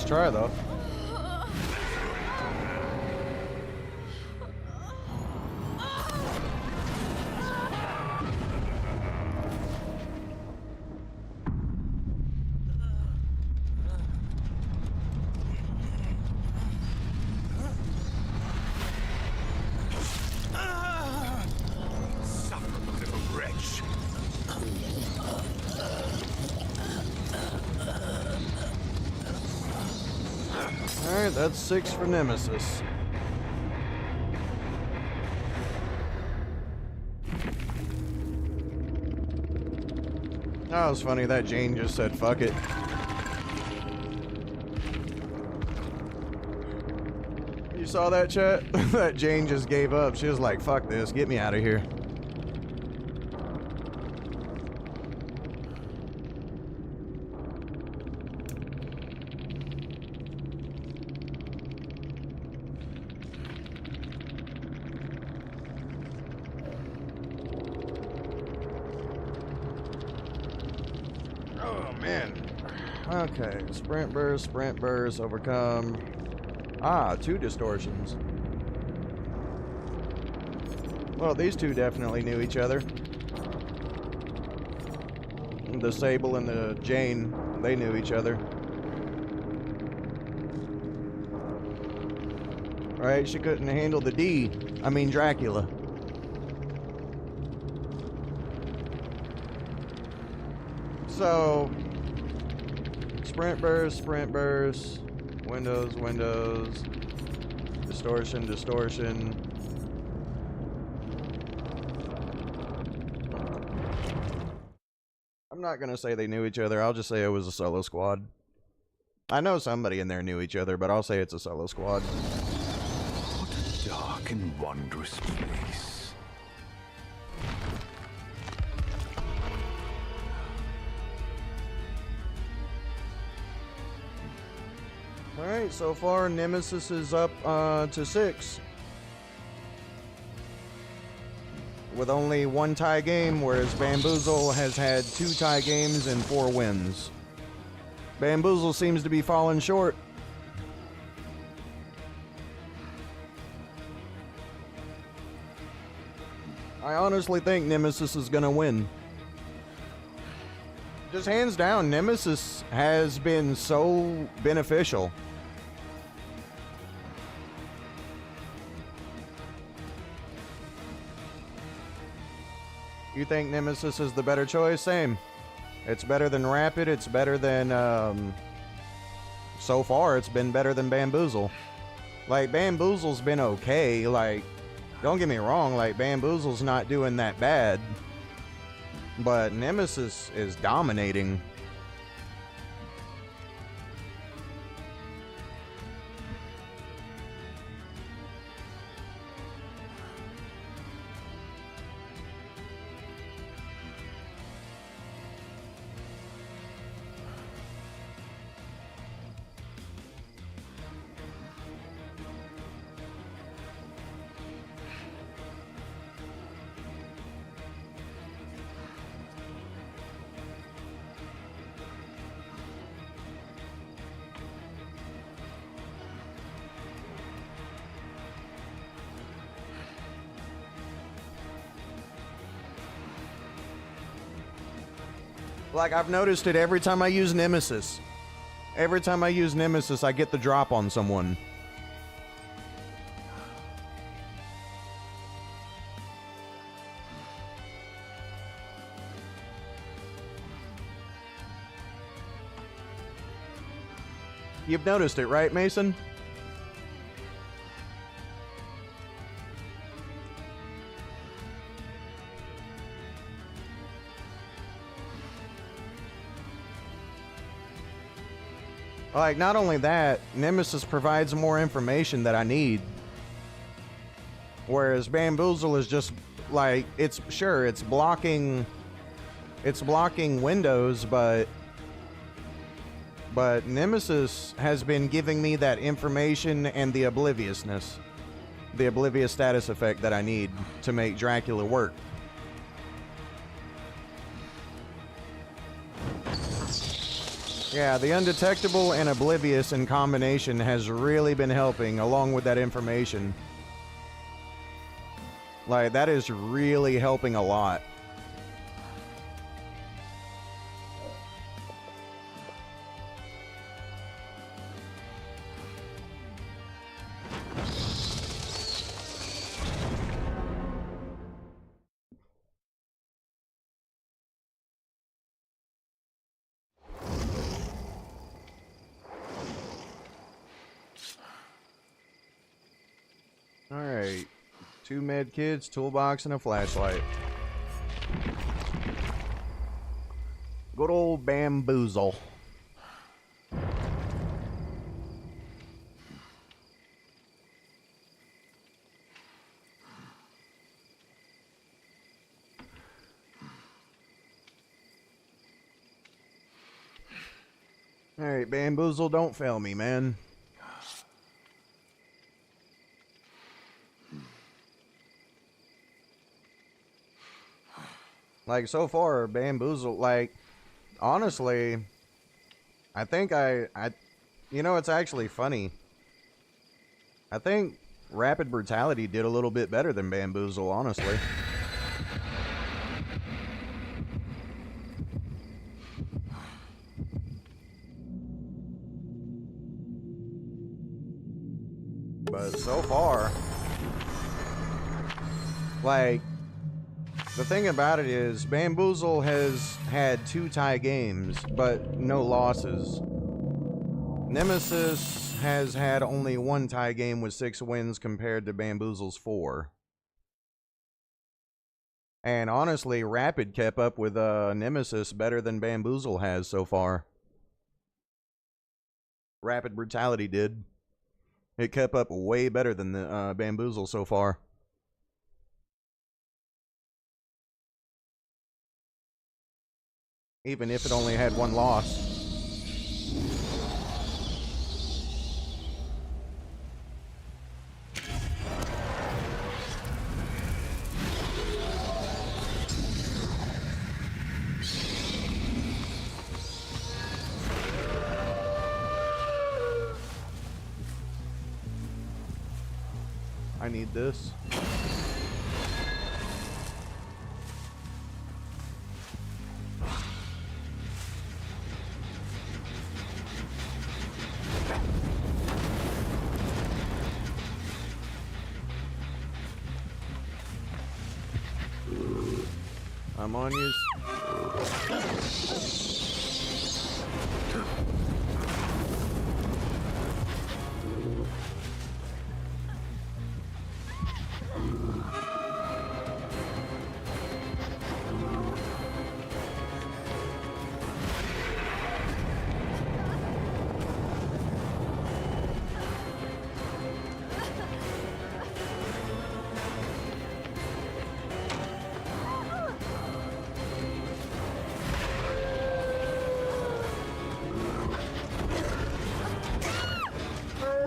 try, though. Alright, that's 6 for Nemesis. That was funny, that Jane just said, fuck it. You saw that, chat? That Jane just gave up. She was like, fuck this, get me out of here. Okay, sprint burst, overcome. Ah, 2 distortions. Well, these two definitely knew each other. The Sable and the Jane, they knew each other. Right, she couldn't handle the Dracula. So... sprint burst, windows, distortion. I'm not gonna say they knew each other, I'll just say it was a solo squad. I know somebody in there knew each other, but I'll say it's a solo squad. What a dark and wondrous place. Alright, so far Nemesis is up to 6. With only 1 tie game, whereas Bamboozle has had 2 tie games and 4 wins. Bamboozle seems to be falling short. I honestly think Nemesis is gonna win. Just hands down, Nemesis has been so beneficial. You think Nemesis is the better choice? Same. It's better than Rapid. It's better than, so far, it's been better than Bamboozle. Like, Bamboozle's been okay. Like, don't get me wrong. Like, Bamboozle's not doing that bad. But Nemesis is dominating. Like, I've noticed it every time I use Nemesis. Every time I use Nemesis, I get the drop on someone. You've noticed it, right, Mason? Like, not only that, Nemesis provides more information that I need. Whereas Bamboozle is just, like, it's blocking windows, but Nemesis has been giving me that information and the obliviousness. The oblivious status effect that I need to make Dracula work. Yeah, the undetectable and oblivious in combination has really been helping, along with that information. Like, that is really helping a lot. Alright. 2 med kits, toolbox, and a flashlight. Good old bamboozle. Alright, bamboozle, don't fail me, man. Like, so far, bamboozle, like, honestly, I think you know, it's actually funny. I think Rapid Brutality did a little bit better than bamboozle, honestly. But so far, like, the thing about it is, Bamboozle has had 2 tie games, but no losses. Nemesis has had only 1 tie game with 6 wins compared to Bamboozle's 4. And honestly, Rapid kept up with Nemesis better than Bamboozle has so far. Rapid Brutality did. It kept up way better than the Bamboozle so far. Even if it only had 1 loss. I need this. I'm on you.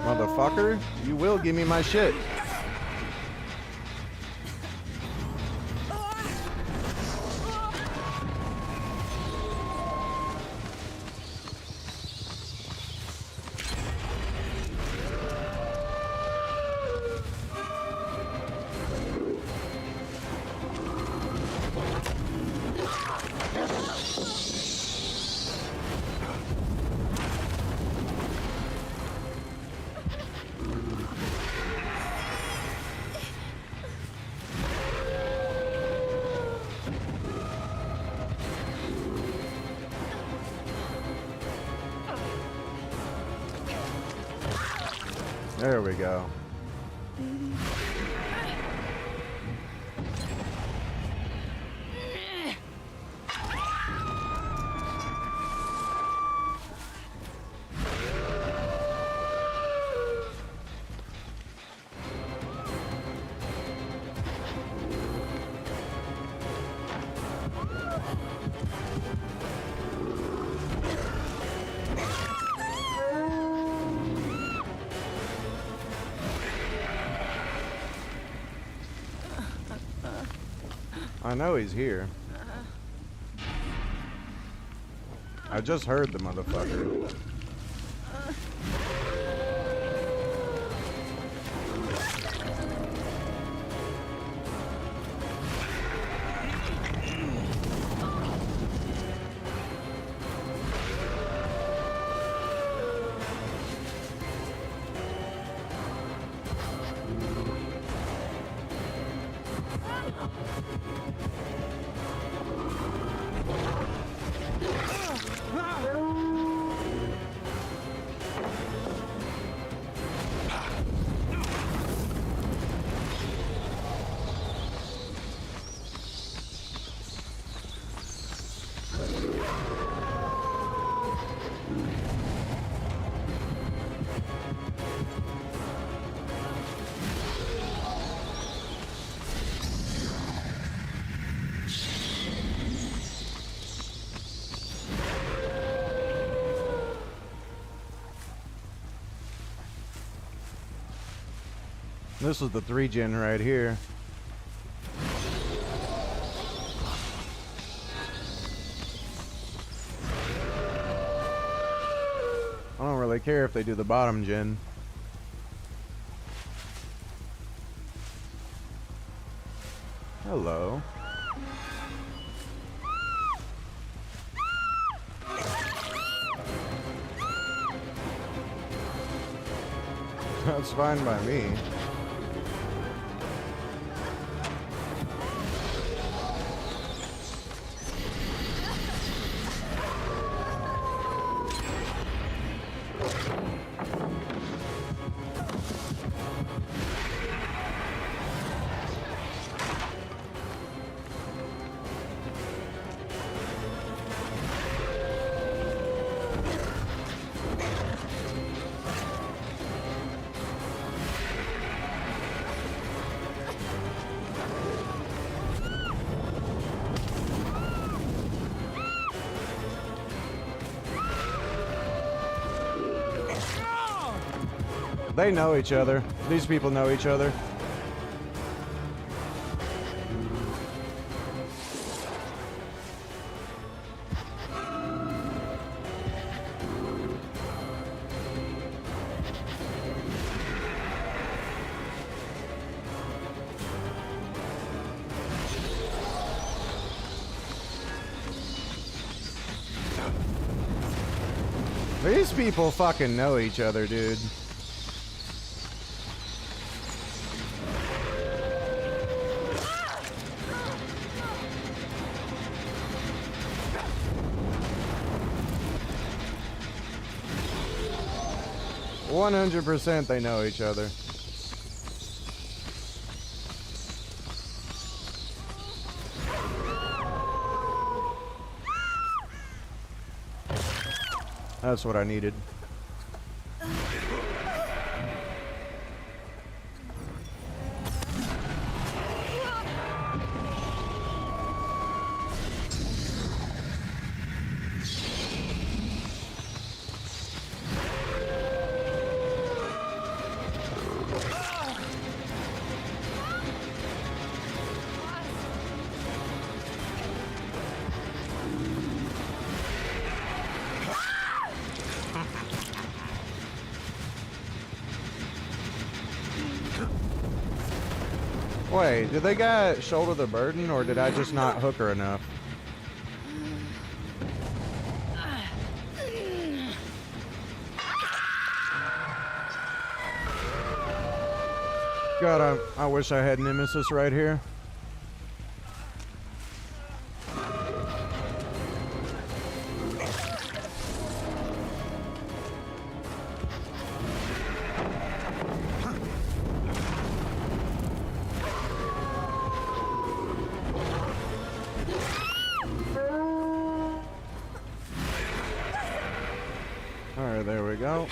Motherfucker, you will give me my shit. There we go. I know he's here. I I just heard the motherfucker. This is the 3-gen right here. I don't really care if they do the bottom gen. Hello. That's fine by me. They know each other. These people know each other. These people fucking know each other, dude. %, they know each other. That's what I needed. Wait, did they got shoulder the burden, or did I just not hook her enough? God, I wish I had Nemesis right here. Alright, there we go.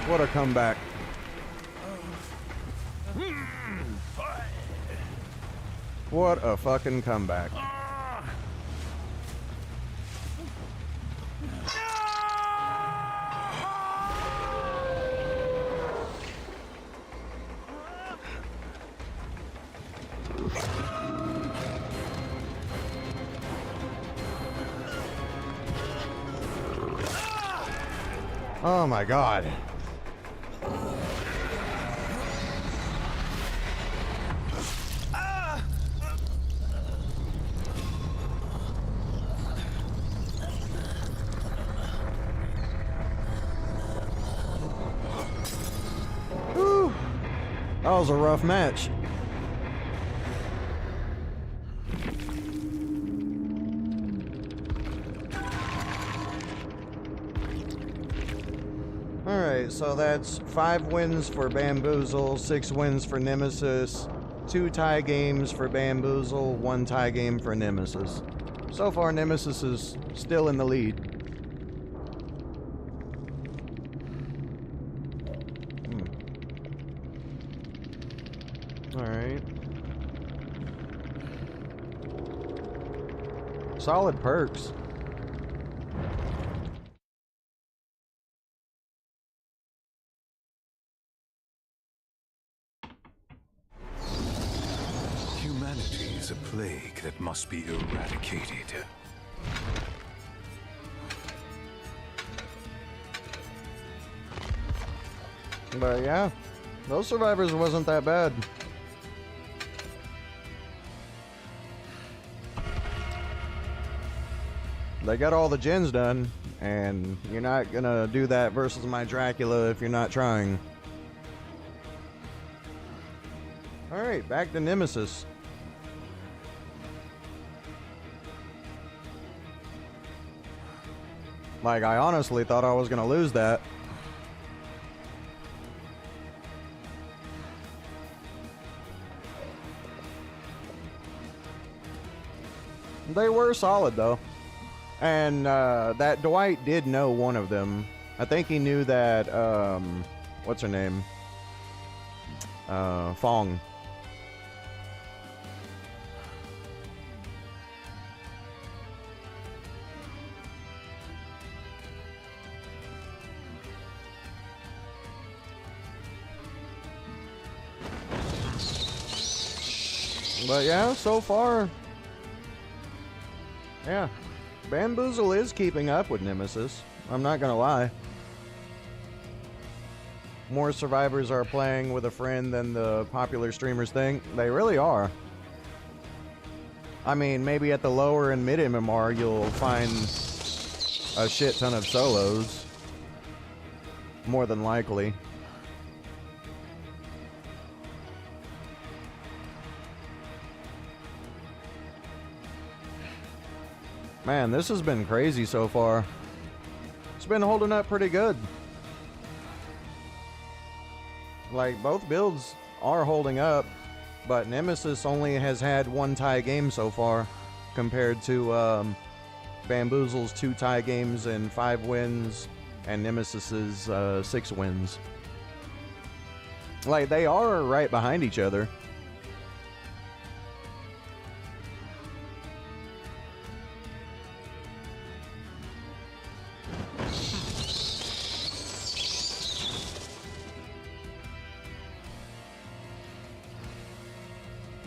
What a comeback. What a fucking comeback. Oh my god. Whew. That was a rough match. Alright, so that's 5 wins for Bamboozle, 6 wins for Nemesis, 2 tie games for Bamboozle, 1 tie game for Nemesis. So far, Nemesis is still in the lead. Alright. Solid perks. Humanity is a plague that must be eradicated. But yeah, those survivors wasn't that bad. They got all the gens done, and you're not gonna do that versus my Dracula if you're not trying. Alright, back to Nemesis. Like, I honestly thought I was gonna lose that. They were solid, though. And that Dwight did know one of them. I think he knew that, what's her name? Fong. But yeah, so far, yeah, Bamboozle is keeping up with Nemesis. I'm not gonna lie. More survivors are playing with a friend than the popular streamers think. They really are. I mean, maybe at the lower and mid MMR you'll find a shit ton of solos. More than likely. Man, this has been crazy so far. It's been holding up pretty good. Like, both builds are holding up, but Nemesis only has had 1 tie game so far, compared to Bamboozle's 2 tie games and 5 wins, and Nemesis's 6 wins. Like, they are right behind each other.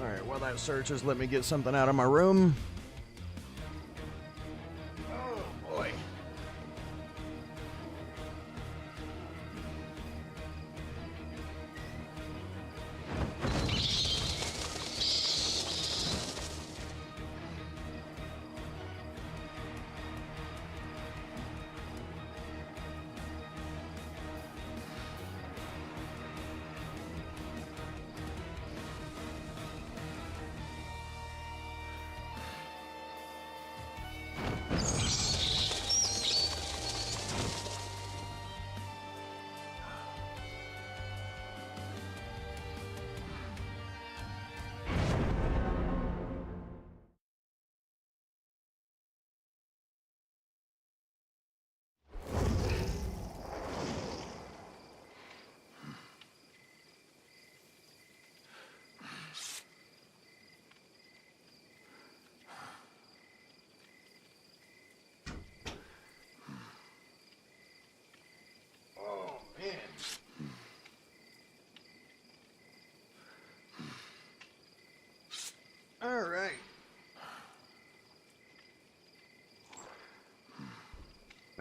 Alright, while that searches, let me get something out of my room. Oh boy.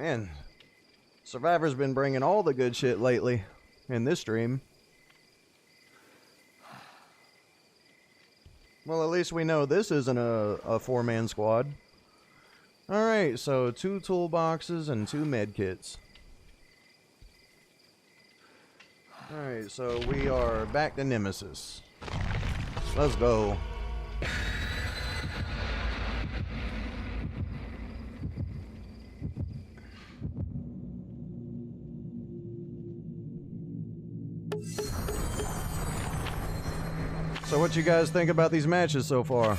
Man, Survivor's been bringing all the good shit lately in this stream. Well, at least we know this isn't a four-man squad. Alright, so 2 toolboxes and 2 medkits. Alright, so we are back to Nemesis. Let's go. So what you guys think about these matches so far?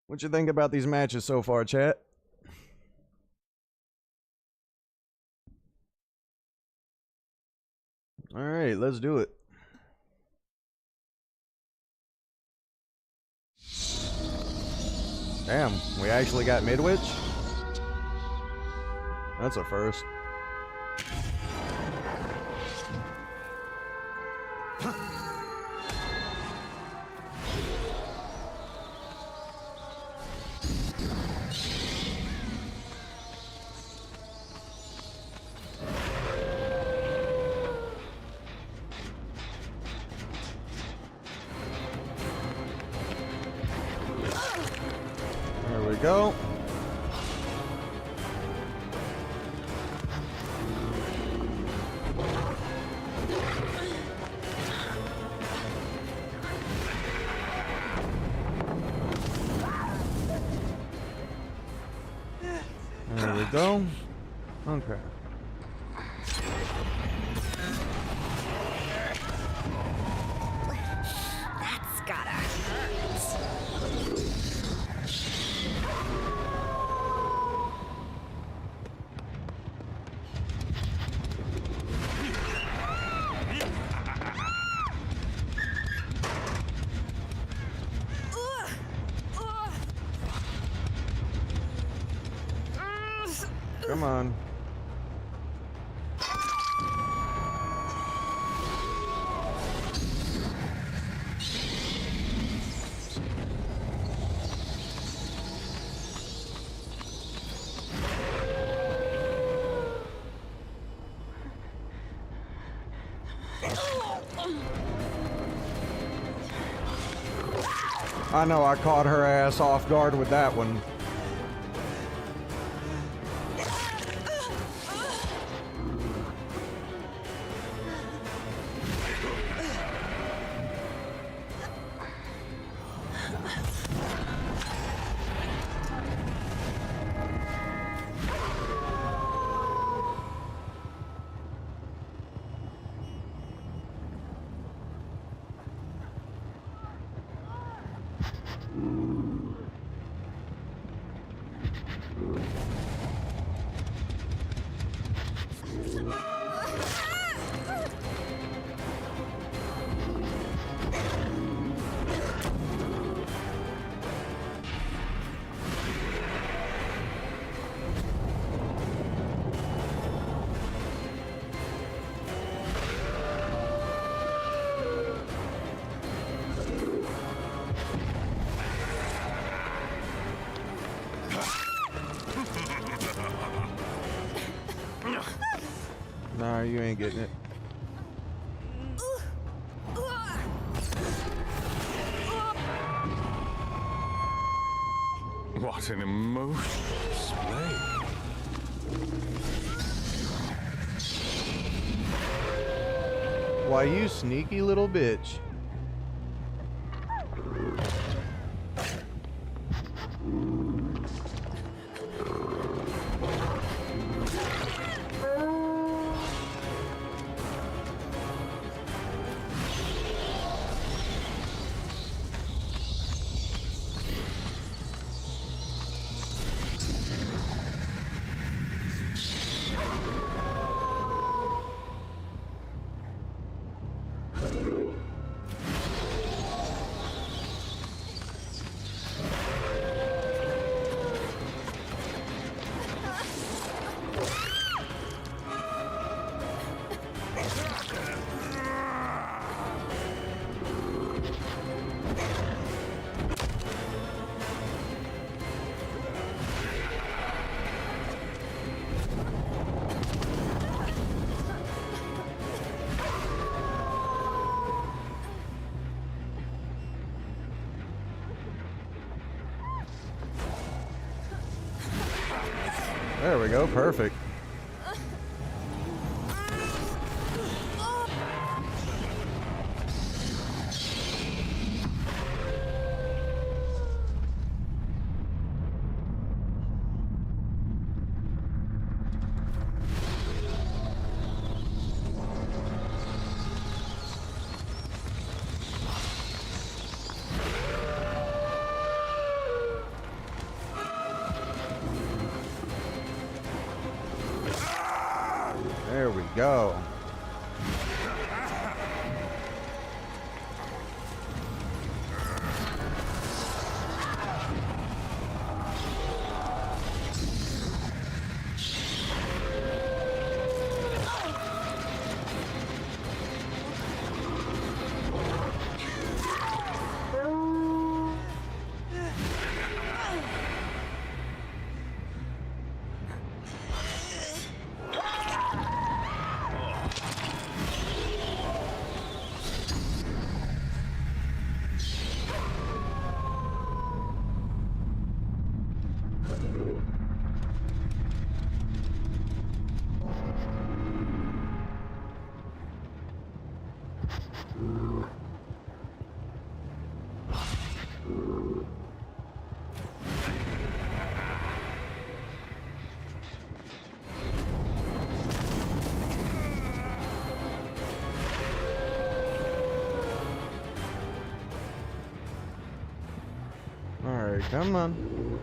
What you think about these matches so far, chat? Alright, let's do it. Damn, we actually got Midwich? That's a first. There we go. There we go. Okay. That's gotta hurt. Come on. I know I caught her ass off guard with that one. Nah, you ain't getting it. What an emotional display. Why, you sneaky little bitch. There we go, perfect. There we go. Alright, come on.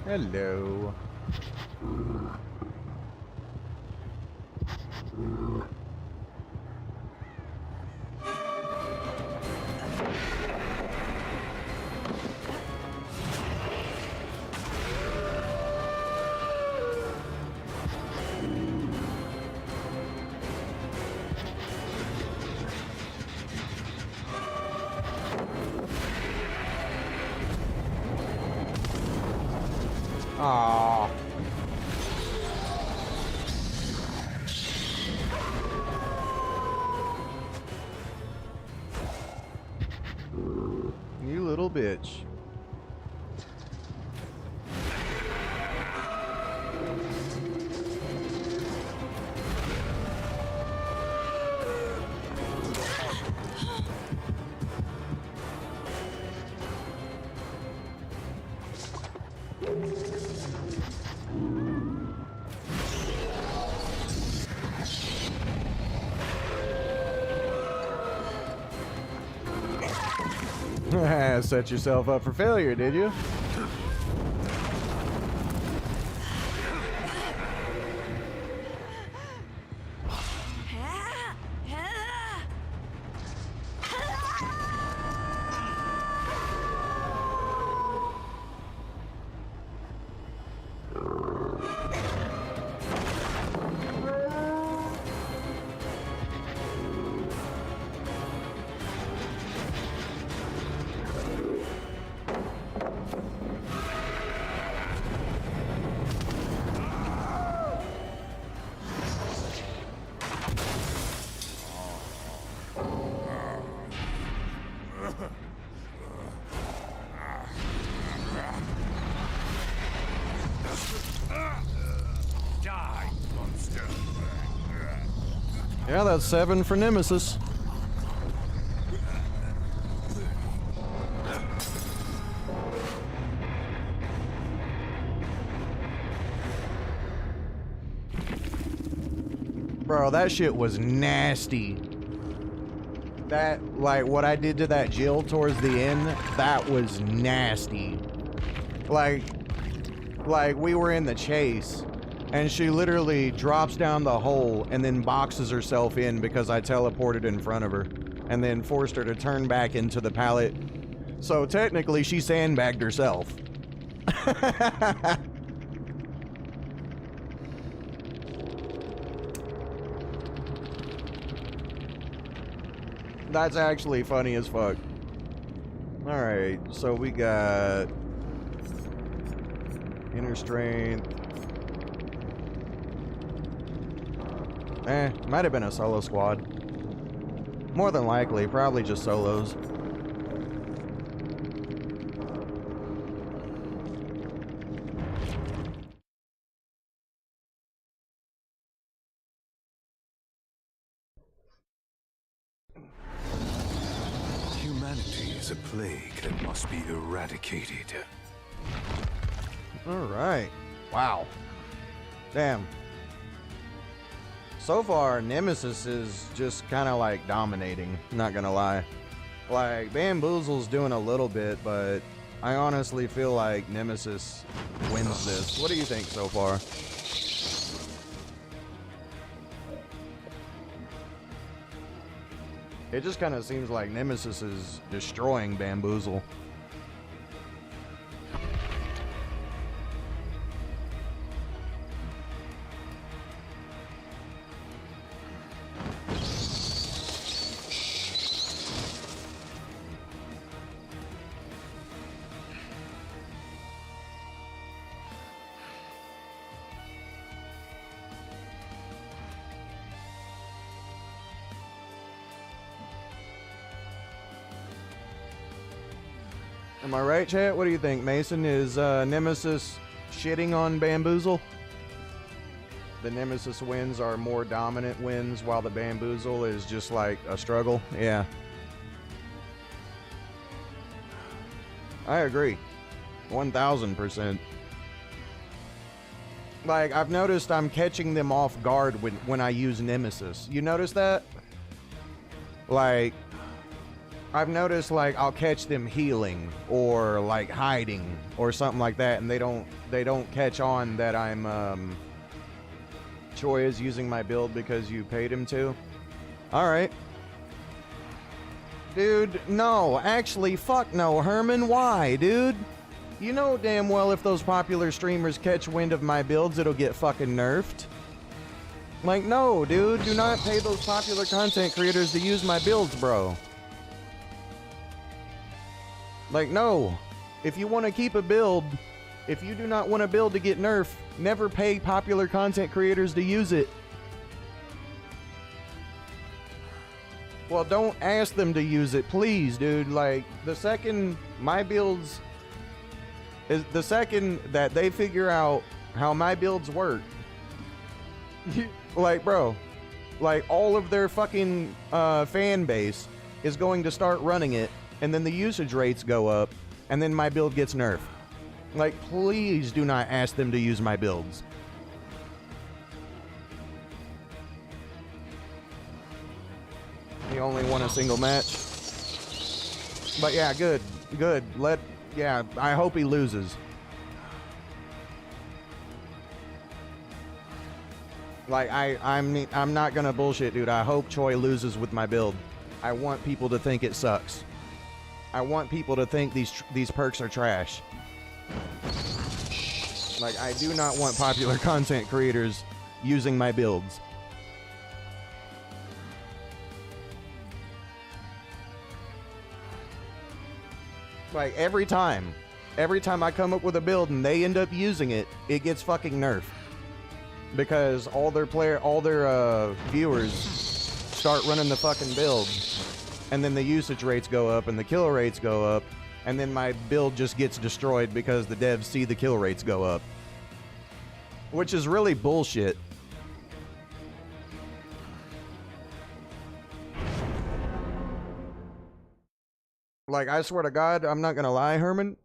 Hello. Aww. You little bitch. Set yourself up for failure, did you? Yeah, that's 7 for Nemesis. Bro, that shit was nasty. That, like, what I did to that Jill towards the end, that was nasty. Like we were in the chase, and she literally drops down the hole and then boxes herself in because I teleported in front of her and then forced her to turn back into the pallet. So technically, she sandbagged herself. That's actually funny as fuck. Alright, so we got inner strength. Might have been a solo squad. More than likely, probably just solos. Humanity is a plague that must be eradicated. Alright. Wow. Damn. So far, Nemesis is just kind of like dominating, not gonna lie. Like, Bamboozle's doing a little bit, but I honestly feel like Nemesis wins this. What do you think so far? It just kind of seems like Nemesis is destroying Bamboozle. Am I right, chat? What do you think, Mason? Is Nemesis shitting on Bamboozle? The Nemesis wins are more dominant wins, while the Bamboozle is just like a struggle? Yeah. I agree. 1000%. Like, I've noticed I'm catching them off guard when I use Nemesis. You notice that? Like, I've noticed, like, I'll catch them healing or like hiding or something like that, and they don't catch on that I'm Choi is using my build because you paid him to. All right. Dude, no, actually, fuck no, Herman. Why, dude? You know damn well if those popular streamers catch wind of my builds, it'll get fucking nerfed. Like, no, dude, do not pay those popular content creators to use my builds, bro. Like, no. If you want to keep a build, if you do not want a build to get nerfed, never pay popular content creators to use it. Well, don't ask them to use it, please, dude. Like, the second my builds is the second that they figure out how my builds work, like, bro, like, all of their fucking fan base is going to start running it, and then the usage rates go up, and then my build gets nerfed. Like, please do not ask them to use my builds. He only won a single match. But yeah, good. Yeah, I hope he loses. Like, I'm not gonna bullshit, dude. I hope Choi loses with my build. I want people to think it sucks. I want people to think these perks are trash. Like, I do not want popular content creators using my builds. Like, every time I come up with a build and they end up using it, it gets fucking nerfed. Because all their viewers start running the fucking build, and then the usage rates go up and the kill rates go up, and then my build just gets destroyed because the devs see the kill rates go up. Which is really bullshit. Like, I swear to God, I'm not gonna lie, Herman.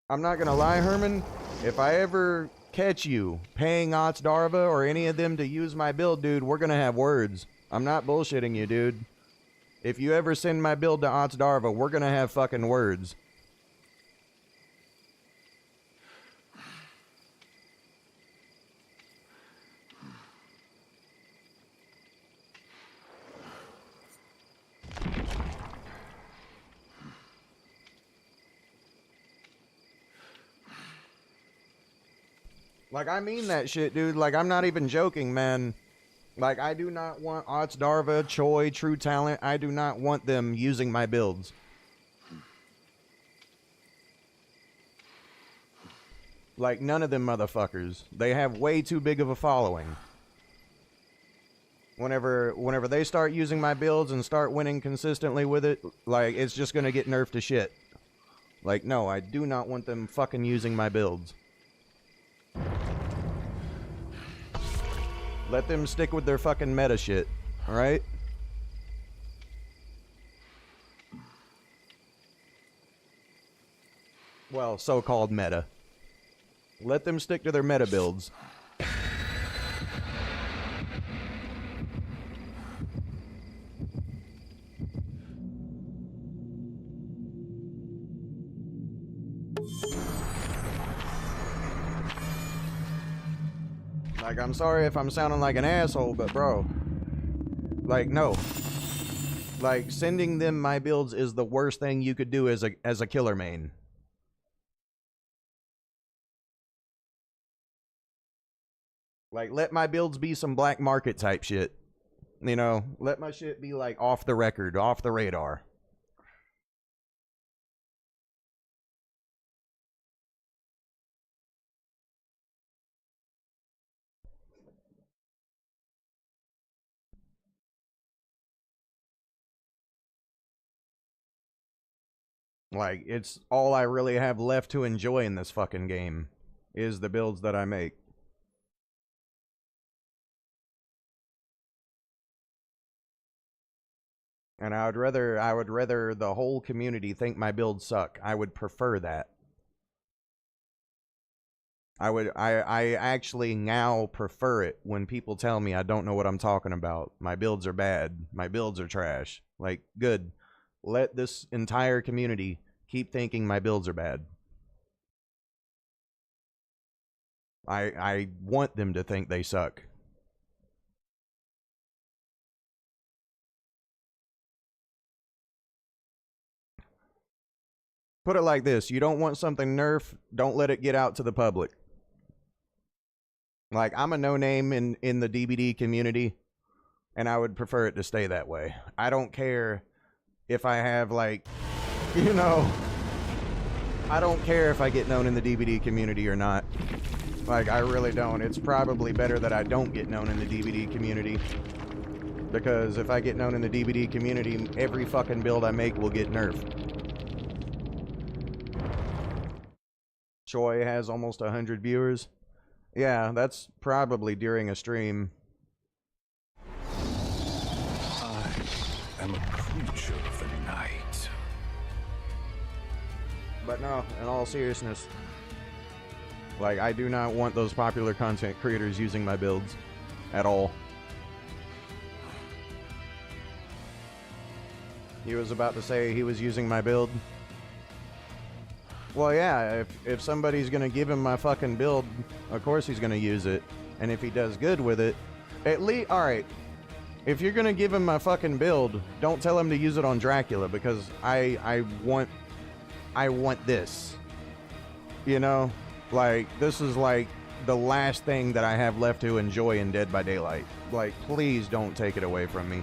I'm not gonna lie, Herman. If I ever catch you paying Ots Darva or any of them to use my build, dude, we're gonna have words. I'm not bullshitting you, dude. If you ever send my build to Ots Darva, we're gonna have fucking words. Like, I mean that shit, dude. Like, I'm not even joking, man. Like, I do not want Ots Darva, Choi, True Talent. I do not want them using my builds. Like, none of them motherfuckers. They have way too big of a following. Whenever they start using my builds and start winning consistently with it, like, it's just gonna get nerfed to shit. Like, no, I do not want them fucking using my builds. Let them stick with their fucking meta shit, alright? Well, so-called meta. Let them stick to their meta builds. Like, I'm sorry if I'm sounding like an asshole, but bro, like, no. Like, sending them my builds is the worst thing you could do as a killer main. Like, let my builds be some black market type shit. You know, let my shit be like off the record, off the radar. Like, it's all I really have left to enjoy in this fucking game is the builds that I make. And I would rather the whole community think my builds suck. I would prefer that. I actually now prefer it when people tell me I don't know what I'm talking about. My builds are bad. My builds are trash. Like, good. Let this entire community keep thinking my builds are bad. I want them to think they suck. Put it like this. You don't want something nerfed, don't let it get out to the public. Like, I'm a no-name in the DBD community, and I would prefer it to stay that way. I don't care if I have, like, you know, I don't care if I get known in the DBD community or not. Like, I really don't. It's probably better that I don't get known in the DBD community. Because if I get known in the DBD community, every fucking build I make will get nerfed. Choi has almost 100 viewers. Yeah, that's probably during a stream. I am a creature of the night. But no, in all seriousness, like, I do not want those popular content creators using my builds at all. He was about to say he was using my build. Well, yeah, if somebody's gonna give him my fucking build, of course he's gonna use it. And if he does good with it, at least, alright, if you're gonna give him my fucking build, don't tell him to use it on Dracula, because I want this. You know? Like, this is like the last thing that I have left to enjoy in Dead by Daylight. Like, please don't take it away from me.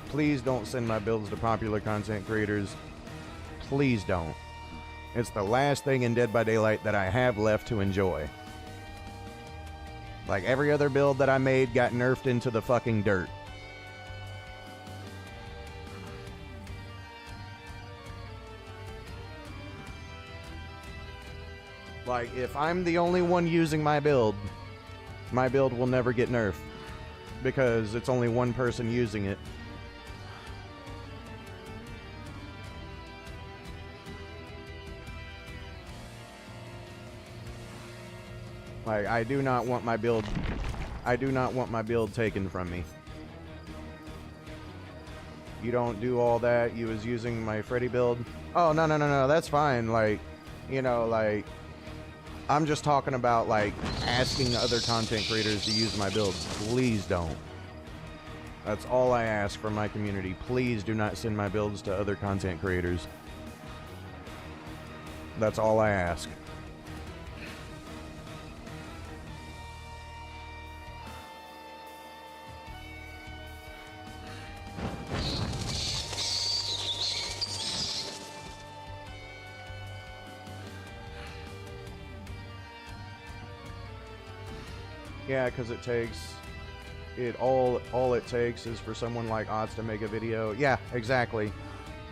Please don't send my builds to popular content creators. Please don't. It's the last thing in Dead by Daylight that I have left to enjoy. Like, every other build that I made got nerfed into the fucking dirt. Like, if I'm the only one using my build will never get nerfed. Because it's only one person using it. Like, I do not want my build taken from me. You don't do all that. You was using my Freddy build. Oh, no, that's fine. Like, you know, like, I'm just talking about, like, asking other content creators to use my builds. Please don't. That's all I ask from my community. Please do not send my builds to other content creators. That's all I ask. Yeah, because it takes all it takes is for someone like Otz to make a video. Yeah, exactly.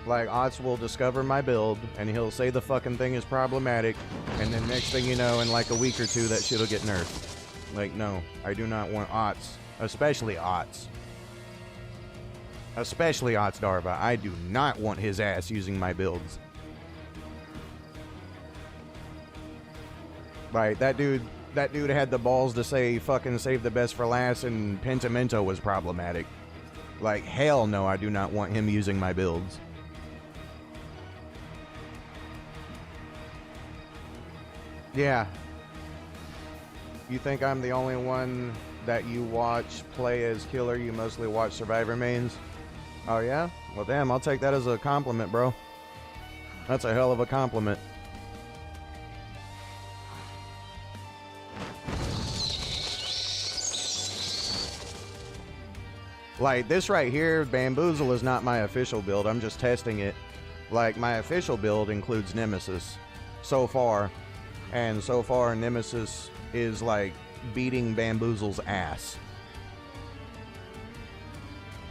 Like, Otz will discover my build, and he'll say the fucking thing is problematic, and then next thing you know, in like a week or two, that shit'll get nerfed. Like, no, I do not want Otz, especially Otz. Especially Otz Darva. I do not want his ass using my builds. Like, that dude had the balls to say fucking save the best for last, and Pentimento was problematic. Like, hell no, I do not want him using my builds. Yeah. You think I'm the only one that you watch play as killer? You mostly watch survivor mains? Oh yeah? Well damn, I'll take that as a compliment, bro. That's a hell of a compliment. Like, this right here, Bamboozle, is not my official build. I'm just testing it. Like, my official build includes Nemesis so far. And so far, Nemesis is, like, beating Bamboozle's ass.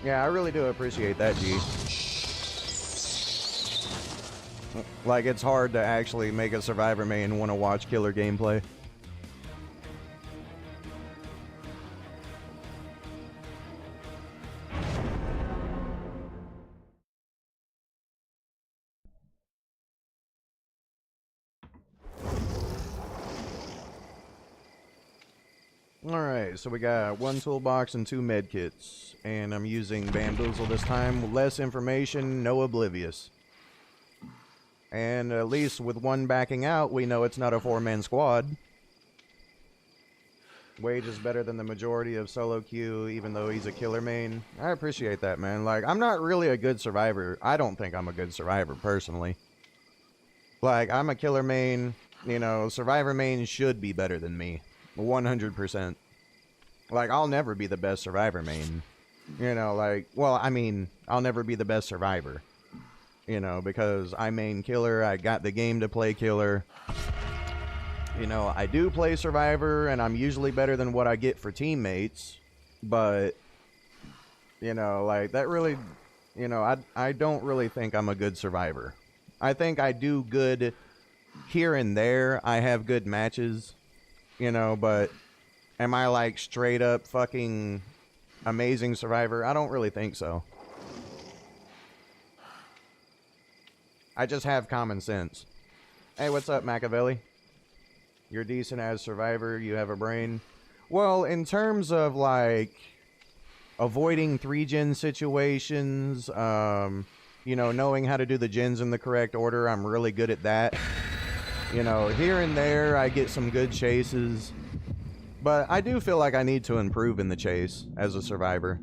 Yeah, I really do appreciate that, G. Like, it's hard to actually make a Survivor main want to watch killer gameplay. Alright, so we got one toolbox and 2 medkits. And I'm using Bamboozle this time. Less information, no Oblivious. And at least with one backing out, we know it's not a 4-man squad. Wage is better than the majority of solo queue, even though he's a killer main. I appreciate that, man. Like, I'm not really a good survivor. I don't think I'm a good survivor, personally. Like, I'm a killer main. You know, survivor mains should be better than me. 100%. Like, I'll never be the best survivor main. You know, like, well, I mean, I'll never be the best survivor. You know, because I main killer, I got the game to play killer. You know, I do play survivor, and I'm usually better than what I get for teammates. But, you know, like, that really, you know, I don't really think I'm a good survivor. I think I do good here and there. I have good matches. You know, but am I like straight up fucking amazing survivor? I don't really think so. I just have common sense. Hey, what's up, Machiavelli? You're decent as survivor, you have a brain. Well, in terms of like avoiding 3-gen situations, you know, knowing how to do the gens in the correct order, I'm really good at that. You know, here and there, I get some good chases. But I do feel like I need to improve in the chase as a survivor.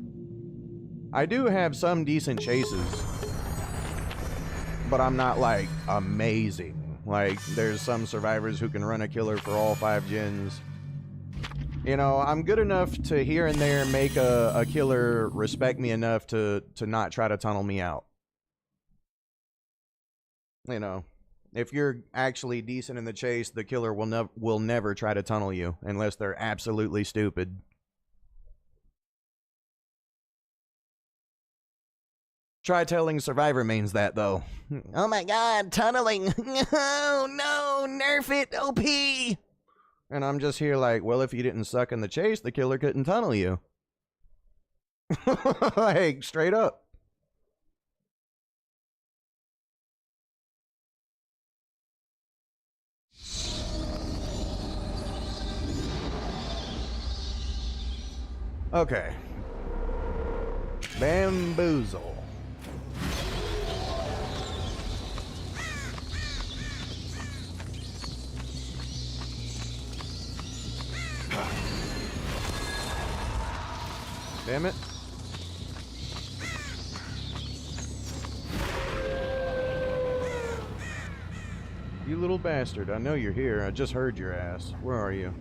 I do have some decent chases. But I'm not, like, amazing. Like, there's some survivors who can run a killer for all 5 gens. You know, I'm good enough to here and there make a killer respect me enough to not try to tunnel me out. You know. If you're actually decent in the chase, the killer will never try to tunnel you unless they're absolutely stupid. Try telling survivor mains that, though. Oh my god, tunneling. Oh no, nerf it, OP. And I'm just here like, well, if you didn't suck in the chase, the killer couldn't tunnel you. Like, straight up. Okay. Bamboozle. Damn it. You little bastard, I know you're here. I just heard your ass. Where are you?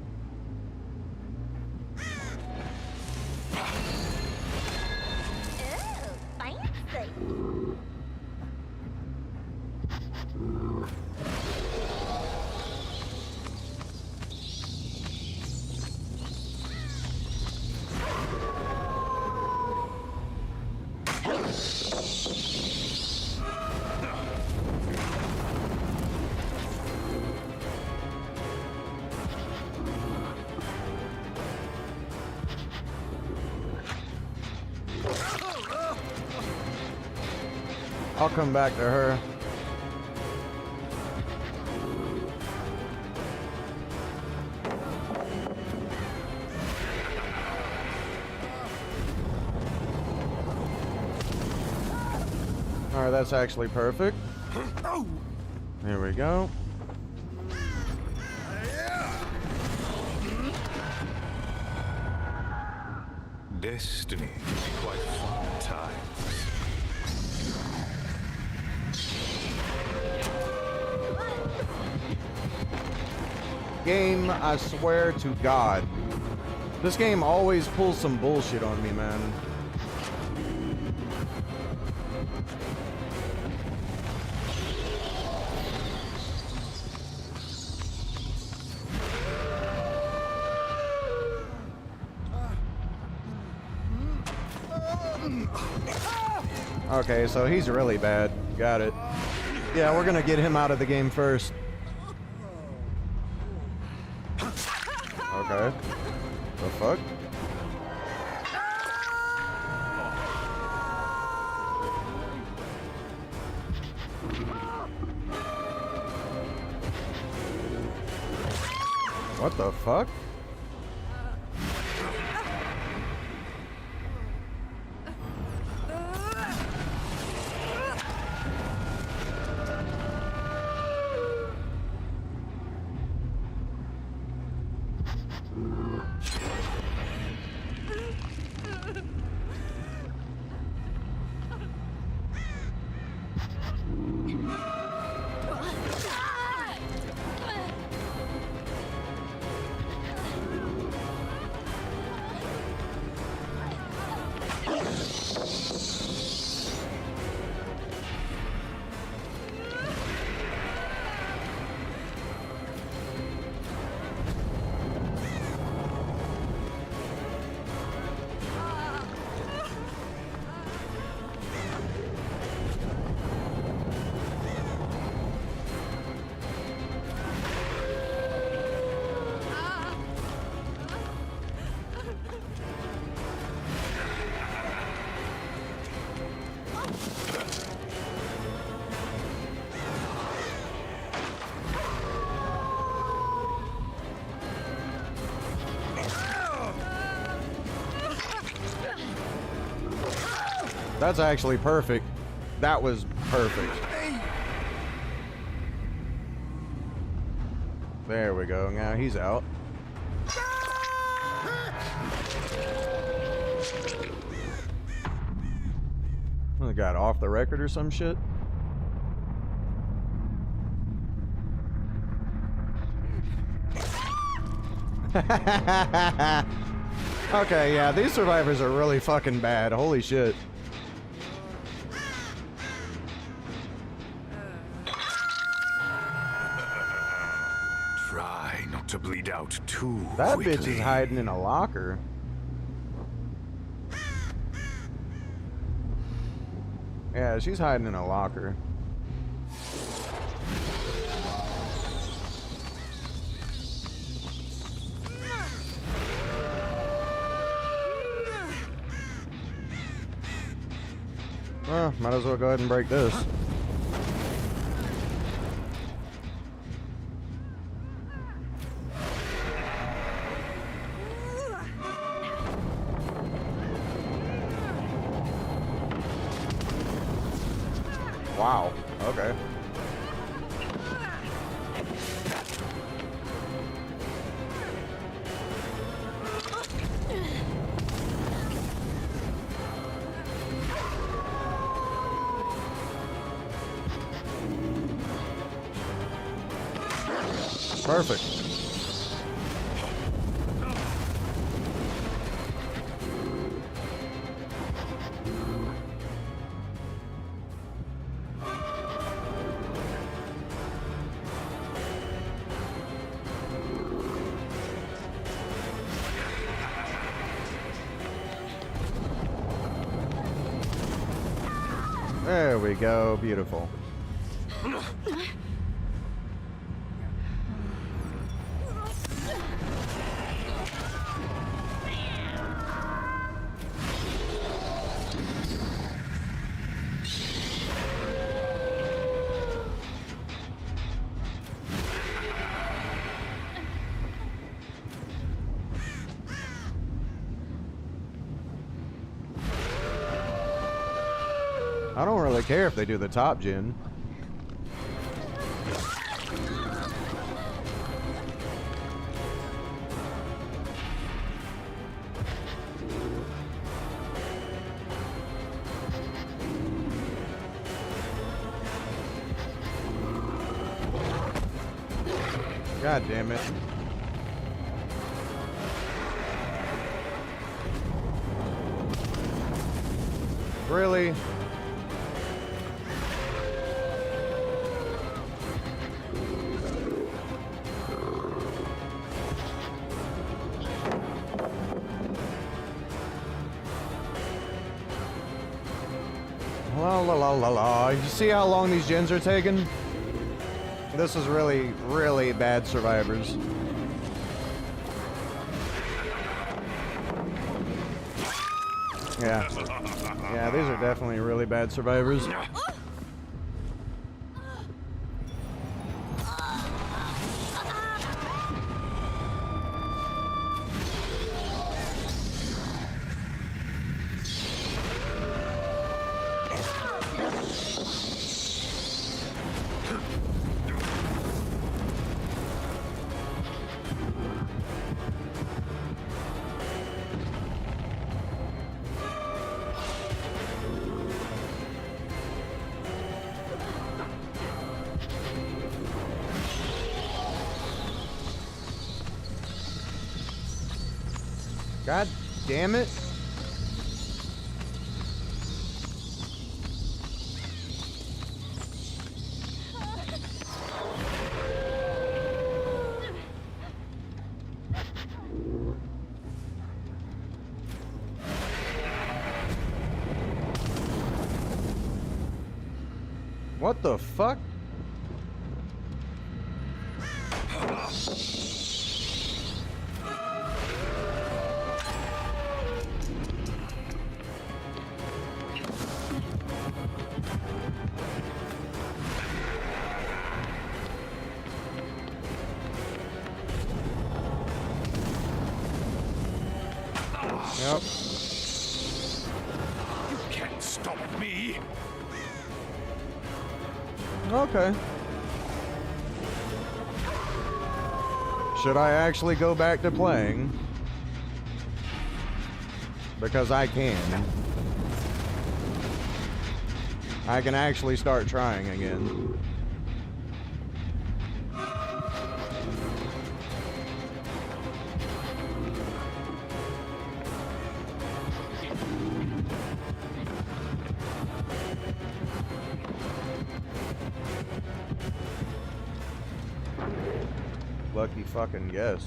I'll come back to her. Alright, that's actually perfect. Here we go. Destiny can be quite fun at times. Game, I swear to God. This game always pulls some bullshit on me, man. Okay, so he's really bad. Got it. Yeah, we're gonna get him out of the game first. Okay. The fuck? What the fuck? That's actually perfect. That was perfect. There we go. Now he's out. Oh, got off the record or some shit. Okay, yeah, these survivors are really fucking bad. Holy shit. Try not to bleed out too That quickly. bitch is hiding in a locker. Yeah, she's hiding in a locker. Well, might as well go ahead and break this. Wow. Okay. Perfect. There we go. Beautiful. I don't really care if they do the top gen. God damn it. Really? La la la la la. You see how long these gens are taking? This is really, really bad survivors. Yeah. Yeah, these are definitely really bad survivors. God damn it. What the fuck? Yep. You can't stop me. Okay. Should I actually go back to playing? Because I can. I can actually start trying again. Lucky fucking guess.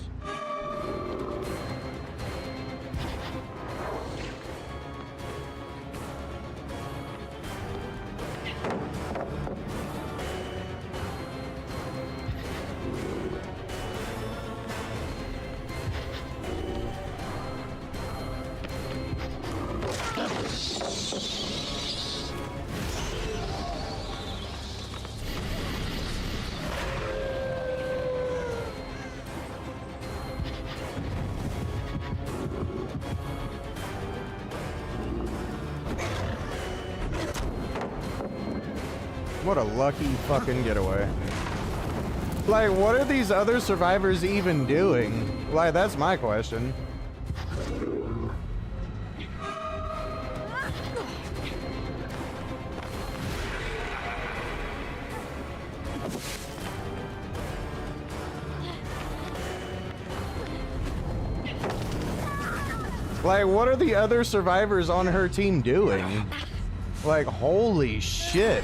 What a lucky fucking getaway. Like, what are these other survivors even doing? Like, that's my question. Like, what are the other survivors on her team doing? Like, holy shit.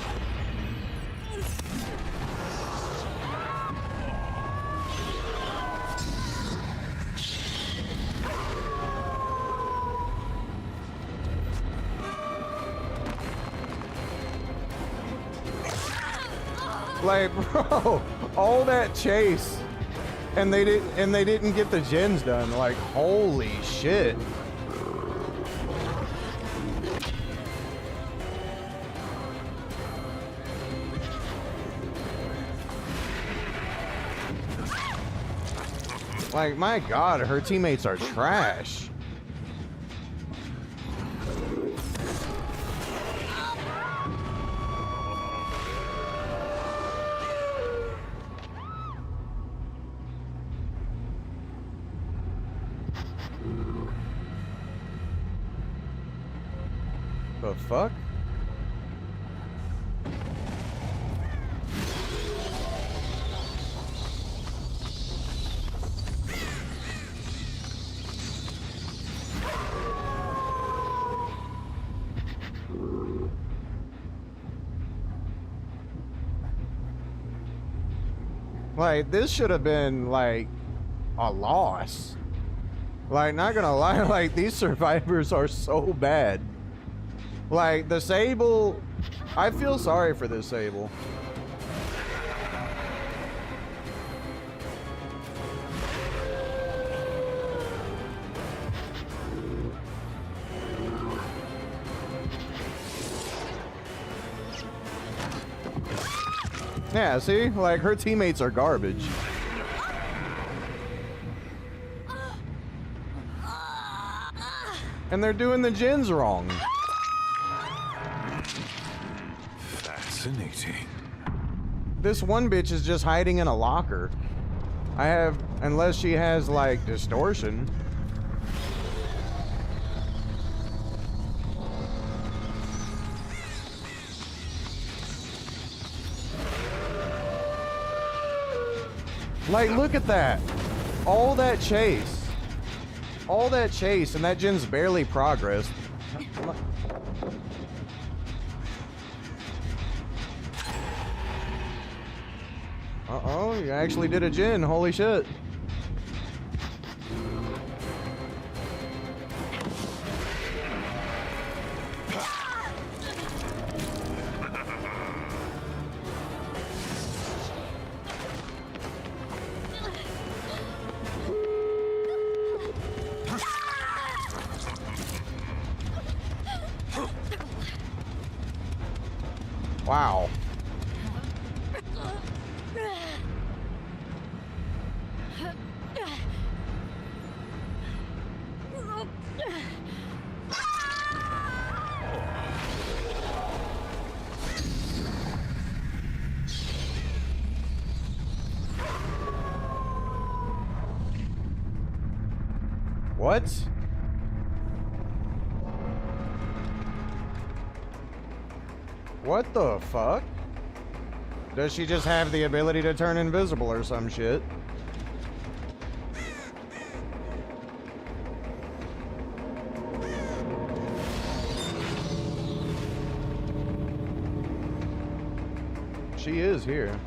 Like, bro, all that chase, and they didn't get the gens done. Like, holy shit. Like, my God, her teammates are trash. The fuck? Like, this should have been, like, a loss. Like, not gonna lie, like, these survivors are so bad. Like, the Sable... I feel sorry for this Sable. Yeah, see? Like, her teammates are garbage. And they're doing the gens wrong. Fascinating. This one bitch is just hiding in a locker. Unless she has, like, distortion. Like, look at that. All that chase. All that chase, and that gen's barely progressed. Uh-oh, you actually did a gen. Holy shit. Wow. What? What the fuck? Does she just have the ability to turn invisible or some shit? She is here.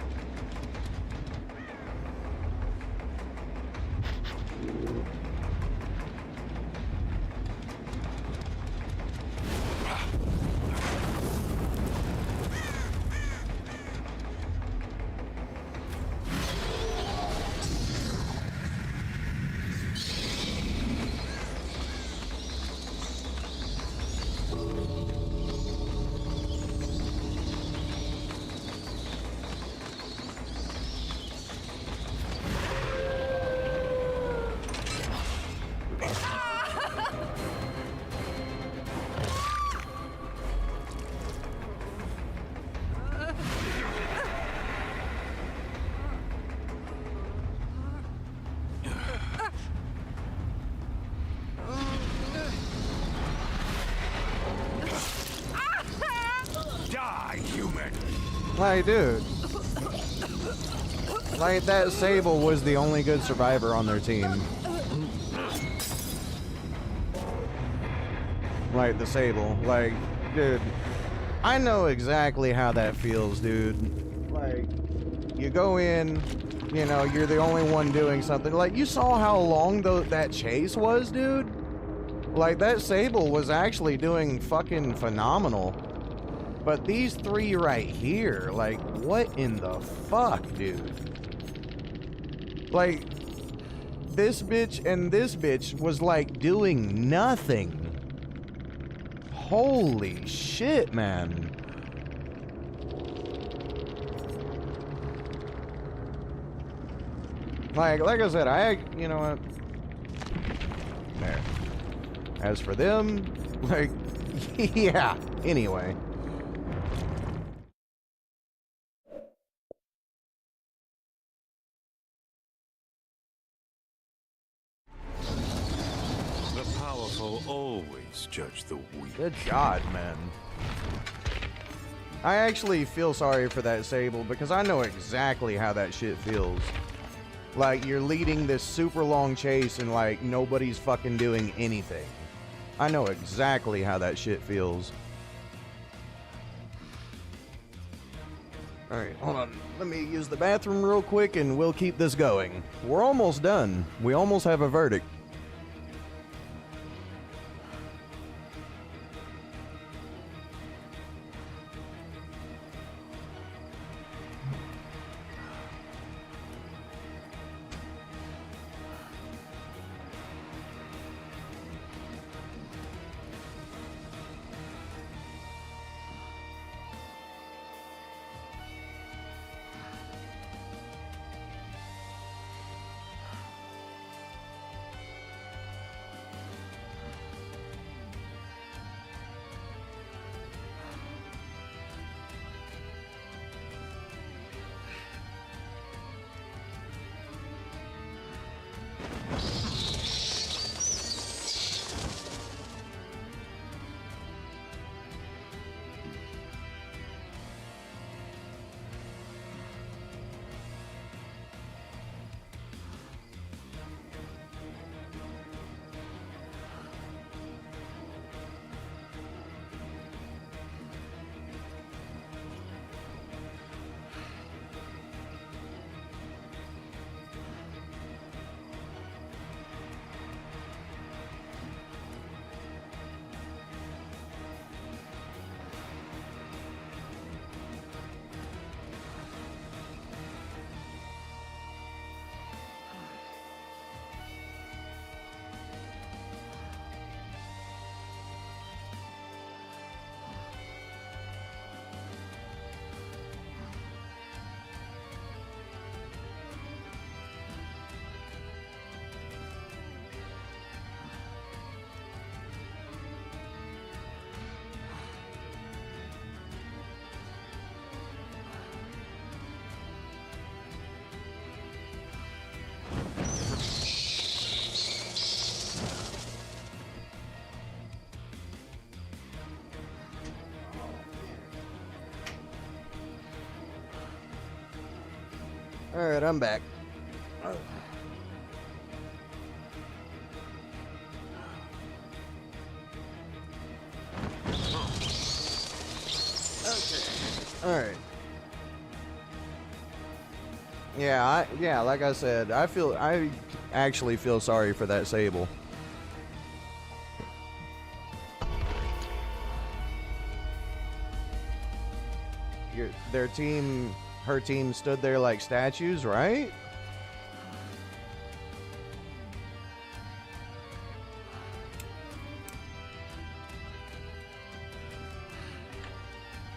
Like, dude. Like, that Sable was the only good survivor on their team. Like, the Sable. Like, dude. I know exactly how that feels, dude. Like, you go in, you know, you're the only one doing something. Like, you saw how long that chase was, dude? Like, that Sable was actually doing fucking phenomenal. But these three right here, like, what in the fuck, dude? Like, this bitch and this bitch was, like, doing nothing. Holy shit, man. Like I said, you know what? There. As for them, like, yeah, anyway. powerful always judge the weak. Good God, man. I actually feel sorry for that Sable because I know exactly how that shit feels. Like, you're leading this super long chase and, like, nobody's fucking doing anything. I know exactly how that shit feels. Alright, hold on. Let me use the bathroom real quick and we'll keep this going. We're almost done. We almost have a verdict. Alright, I'm back. Alright. Yeah, like I said, I actually feel sorry for that Sable. Her team stood there like statues, right?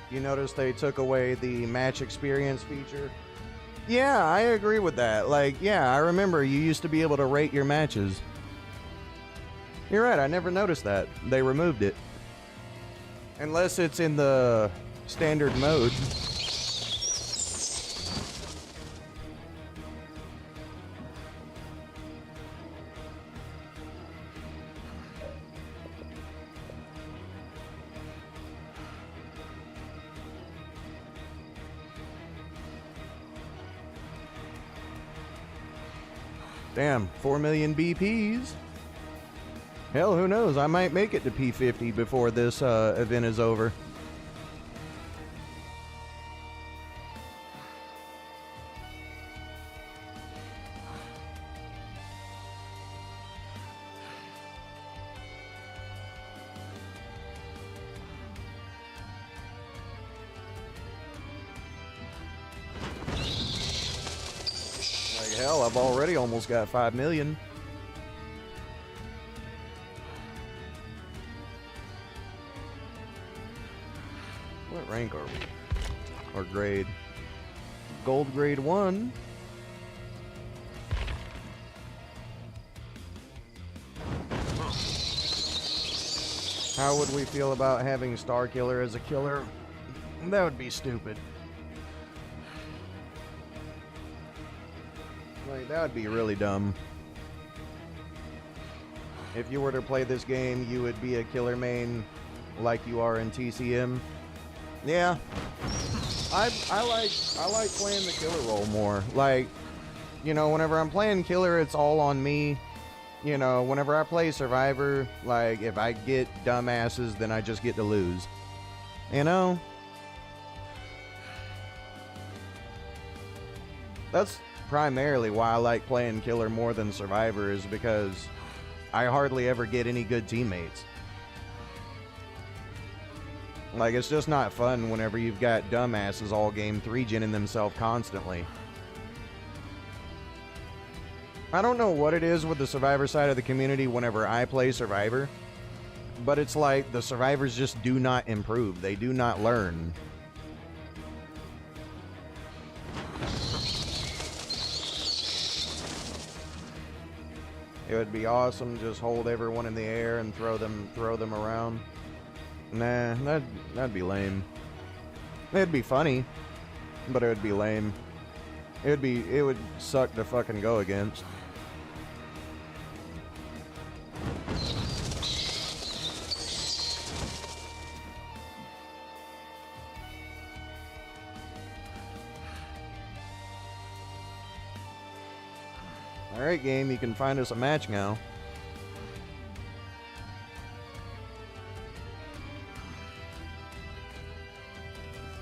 You notice they took away the match experience feature? Yeah, I agree with that. Like, yeah, I remember you used to be able to rate your matches. You're right, I never noticed that. They removed it. Unless it's in the standard mode. Damn, 4 million BPs. Hell, who knows? I might make it to P50 before this event is over. Hell, I've already almost got 5 million. What rank are we? Or grade? Gold grade 1. How would we feel about having Starkiller as a killer? That would be stupid. Like, that would be really dumb. if you were to play this game, you would be a killer main like you are in TCM. Yeah. I like playing the killer role more. Like, you know, whenever I'm playing killer, it's all on me. You know, whenever I play survivor, like, if I get dumbasses, then I just get to lose. You know? That's primarily why I like playing killer more than survivor, is because I hardly ever get any good teammates. Like, it's just not fun whenever you've got dumbasses all game 3-genning themselves constantly. I don't know what it is with the survivor side of the community whenever I play survivor, but it's like the survivors just do not improve. They do not learn. It would be awesome, just hold everyone in the air and throw them around. Nah, that'd be lame. It'd be funny, but it would be lame. It would suck to fucking go against. Alright, game, you can find us a match now.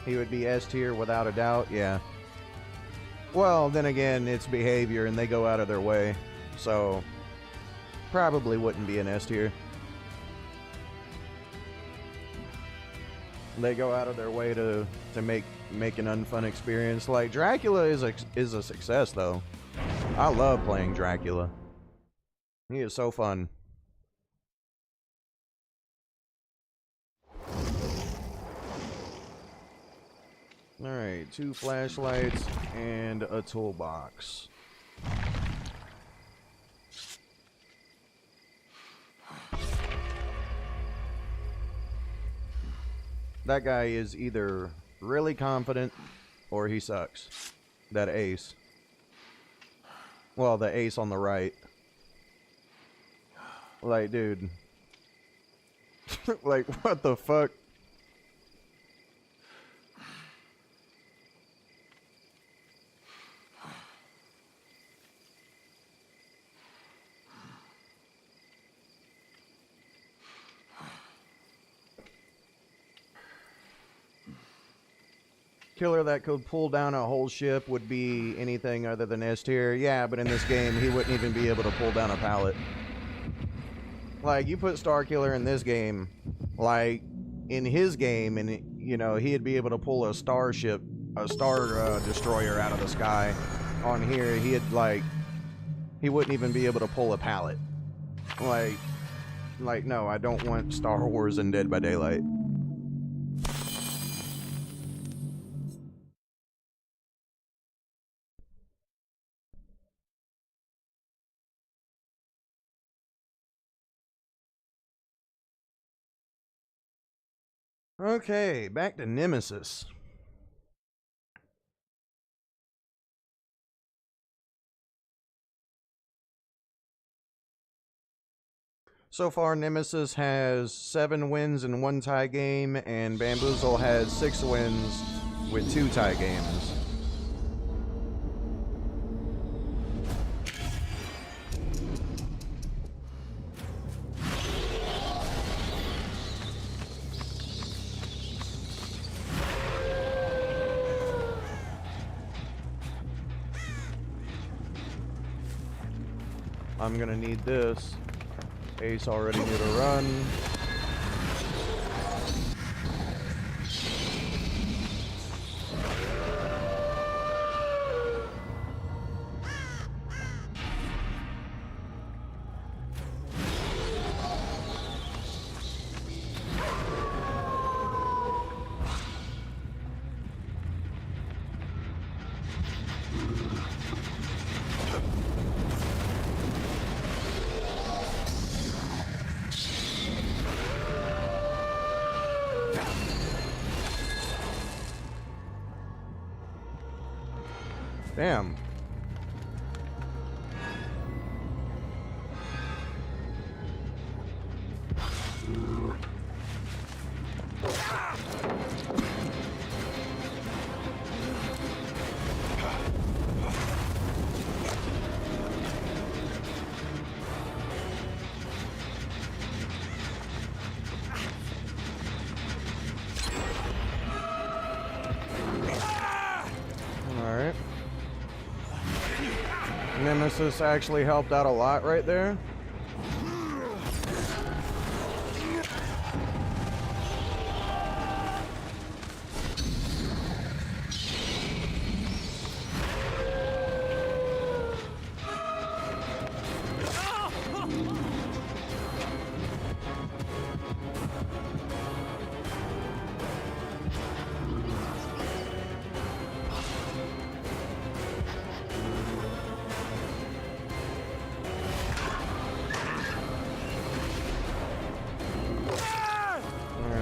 He would be S tier without a doubt, yeah. Well, then again, it's behavior and they go out of their way, so probably wouldn't be an S tier. They go out of their way to make an unfun experience. Like, Dracula is a success, though. I love playing Dracula. He is so fun. Alright, 2 flashlights and a toolbox. That guy is either really confident or he sucks. That ace. Well, the ace on the right. Like, dude. Like, what the fuck? Killer that could pull down a whole ship would be anything other than S tier. Yeah, but in this game, he wouldn't even be able to pull down a pallet. Like, you put Star Killer in this game, like, in his game, and, you know, he'd be able to pull a starship, a star destroyer out of the sky. On here, he wouldn't even be able to pull a pallet. Like, no, I don't want Star Wars and Dead by Daylight. Okay, back to Nemesis. So far, Nemesis has 7 wins and 1 tie game, and Bamboozle has 6 wins with 2 tie games. I'm gonna need this. Ace already knew to run. Damn. Nemesis actually helped out a lot right there.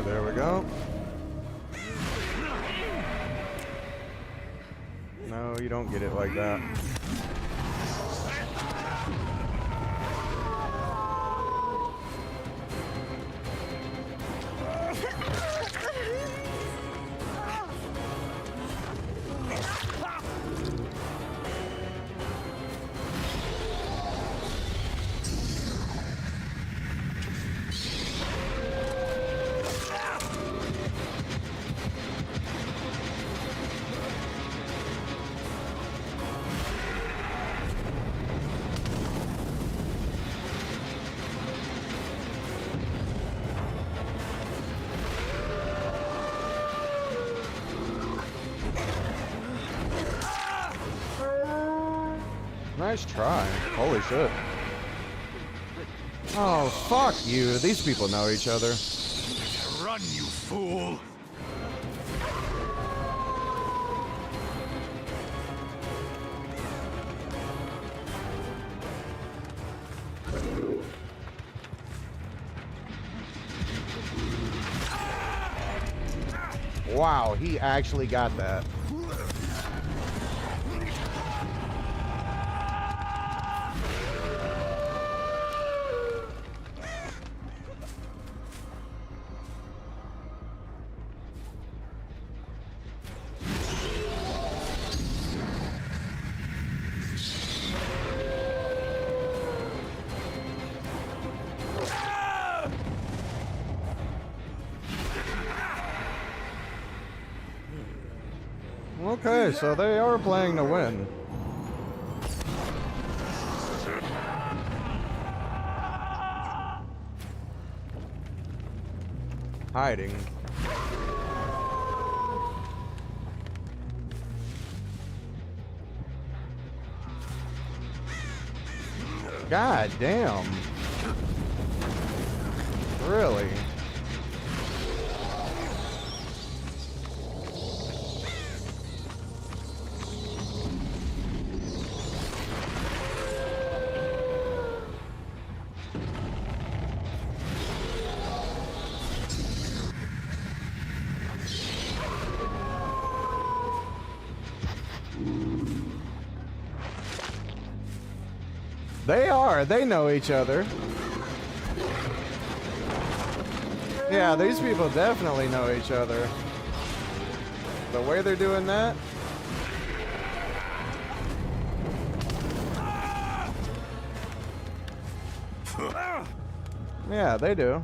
There we go. No, you don't get it like that. Nice try. Holy shit. Oh, fuck you. These people know each other. Run, you fool! Wow, he actually got that. Okay, so they are playing to win. Hiding. God damn. Really? They are. They know each other. Yeah, these people definitely know each other. The way they're doing that. Yeah, they do.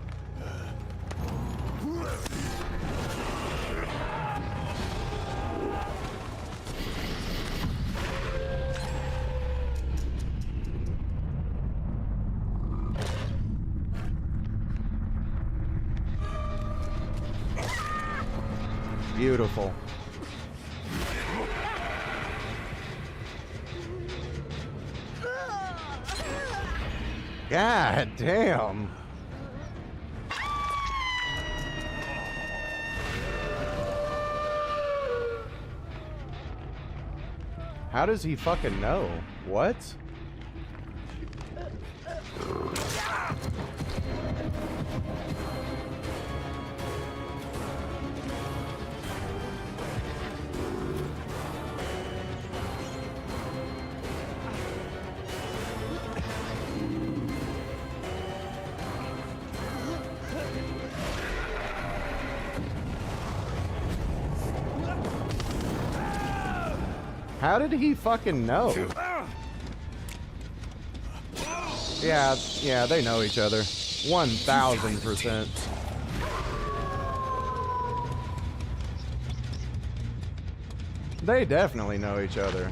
Beautiful. God damn. How does he fucking know? What? How did he fucking know? Yeah, they know each other. 1000%. They definitely know each other.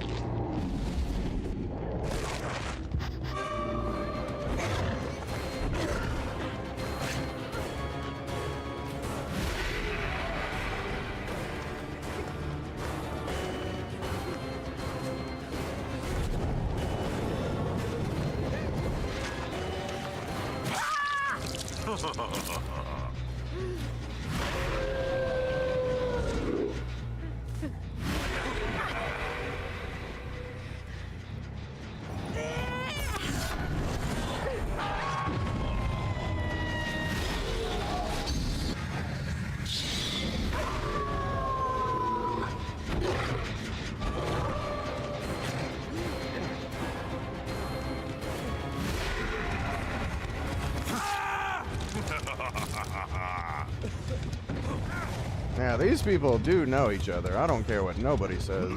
Now, these people do know each other. I don't care what nobody says.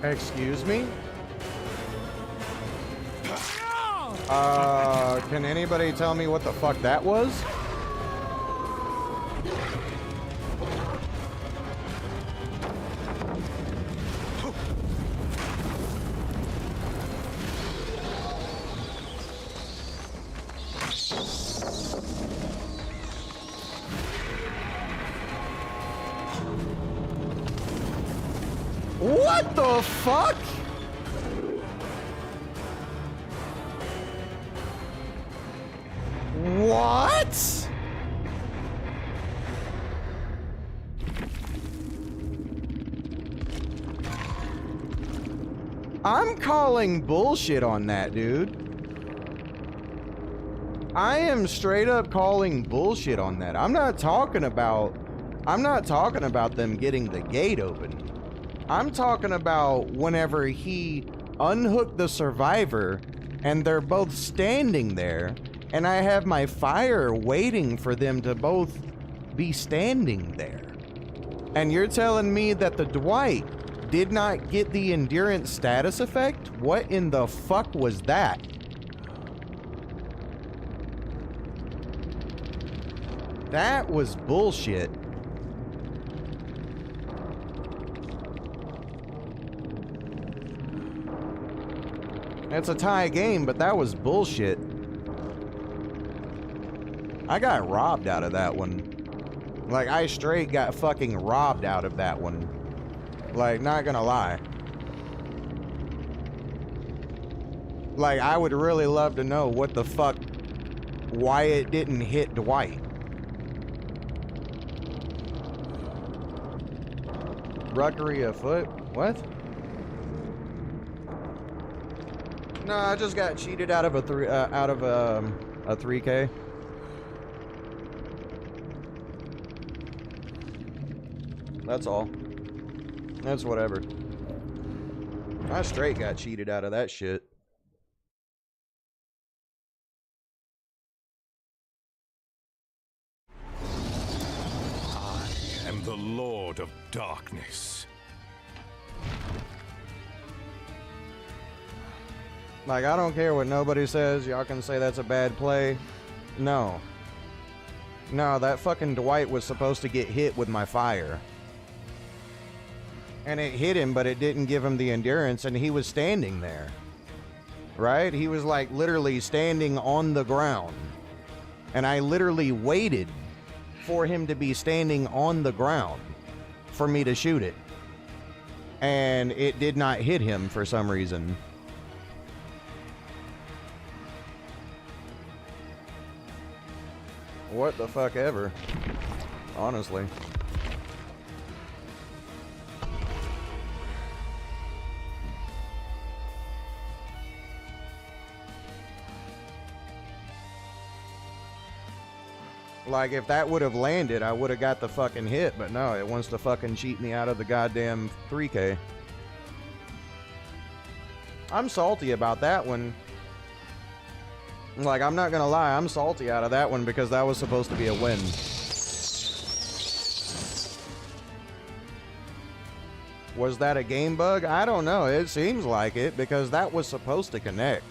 Excuse me? Can anybody tell me what the fuck that was? What the fuck? What? I'm calling bullshit on that, dude. I am straight up calling bullshit on that. I'm not talking about them getting the gate open. I'm talking about whenever he unhooked the survivor and they're both standing there and I have my fire waiting for them to both be standing there. And you're telling me that the Dwight did not get the endurance status effect? What in the fuck was that? That was bullshit. It's a tie game, but that was bullshit. I got robbed out of that one. Like, I straight got fucking robbed out of that one. Like, not gonna lie. Like, I would really love to know what the fuck, why it didn't hit Dwight. Ruckery afoot? What? No, I just got cheated out of a 3K. That's all. That's whatever. I straight got cheated out of that shit. I am the Lord of Darkness. Like, I don't care what nobody says. Y'all can say that's a bad play. No. No, that fucking Dwight was supposed to get hit with my fire. And it hit him, but it didn't give him the endurance, and he was standing there. Right? He was, like, literally standing on the ground. And I literally waited for him to be standing on the ground for me to shoot it. And it did not hit him for some reason. What the fuck ever. Honestly. Like, if that would have landed, I would have got the fucking hit, but no, it wants to fucking cheat me out of the goddamn 3K. I'm salty about that one. Like, I'm not gonna lie, I'm salty out of that one because that was supposed to be a win. Was that a game bug? I don't know. It seems like it because that was supposed to connect.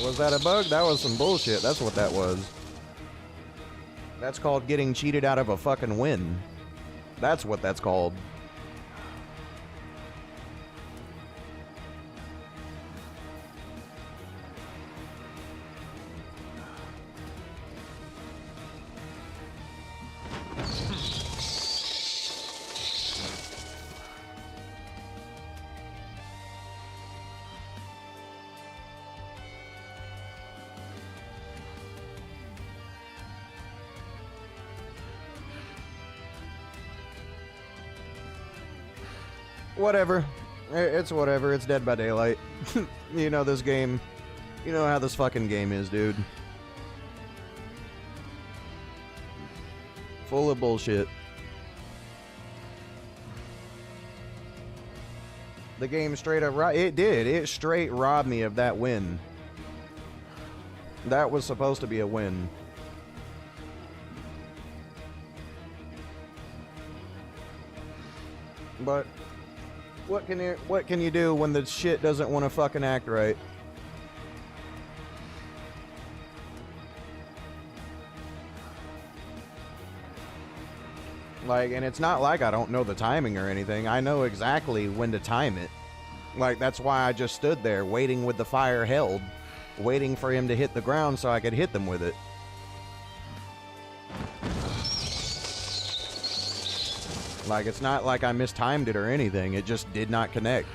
Was that a bug? That was some bullshit. That's what that was. That's called getting cheated out of a fucking win. That's what that's called. Whatever. It's whatever. It's Dead by Daylight. You know this game. You know how this fucking game is, dude. Full of bullshit. The game straight up it did. It straight robbed me of that win. That was supposed to be a win. But what can you do when the shit doesn't want to fucking act right? Like, and it's not like I don't know the timing or anything. I know exactly when to time it. Like, that's why I just stood there waiting with the fire held, waiting for him to hit the ground so I could hit them with it. Like, it's not like I mistimed it or anything. It just did not connect.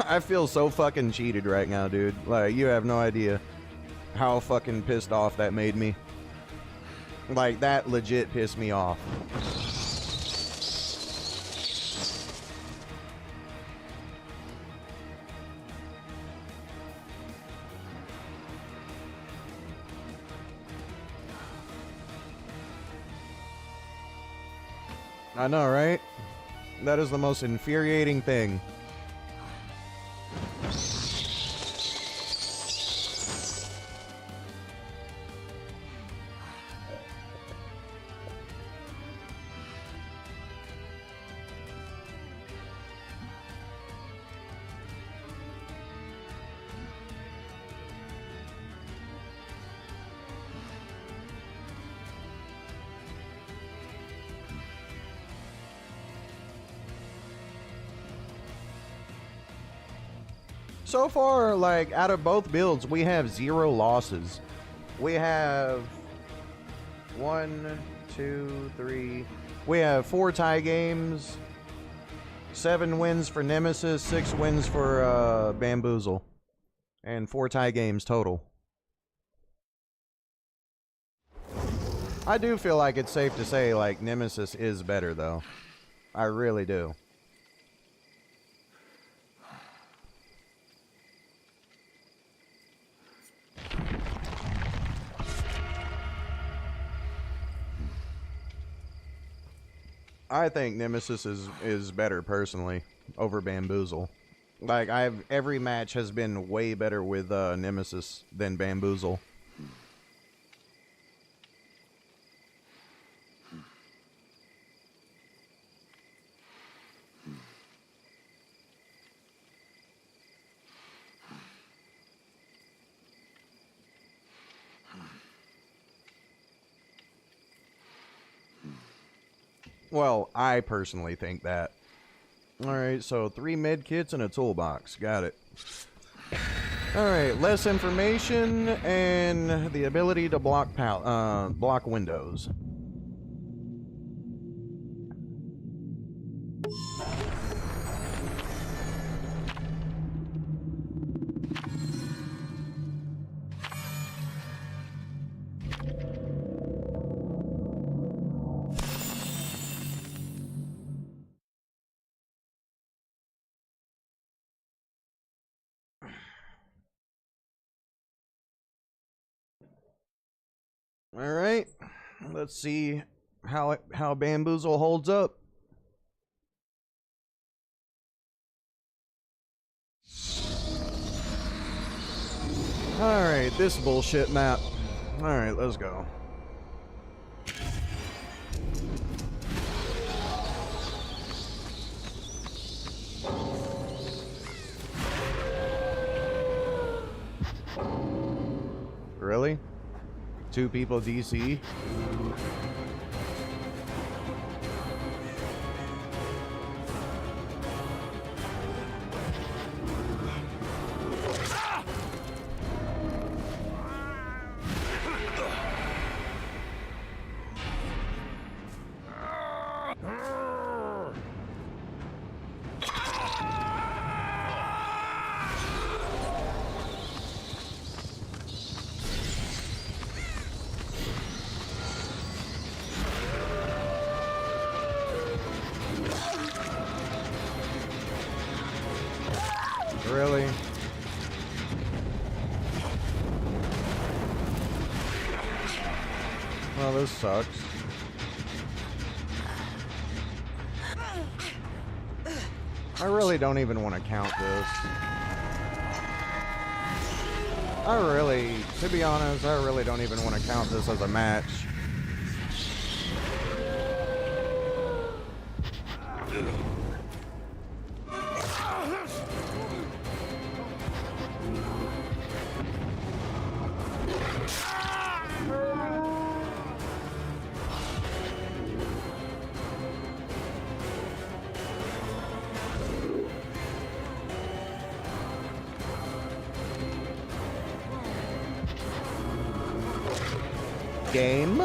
I feel so fucking cheated right now, dude. Like, you have no idea how fucking pissed off that made me. Like, that legit pissed me off. I know, right? That is the most infuriating thing. So far, like, out of both builds, we have 0 losses. We have 1, 2, 3. We have 4 tie games, 7 wins for Nemesis, 6 wins for Bamboozle, and 4 tie games total. I do feel like it's safe to say, like, Nemesis is better, though. I really do. I think Nemesis is better personally over Bamboozle. Like every match has been way better with Nemesis than Bamboozle. Well, I personally think that. Alright, so 3 med kits and a toolbox. Got it. Alright, less information and the ability to block windows. All right, let's see how Bamboozle holds up. All right, this bullshit map. All right, let's go. Really? 2 people DC? Really? Well, this sucks. I really don't even want to count this. To be honest, I really don't even want to count this as a match. Game?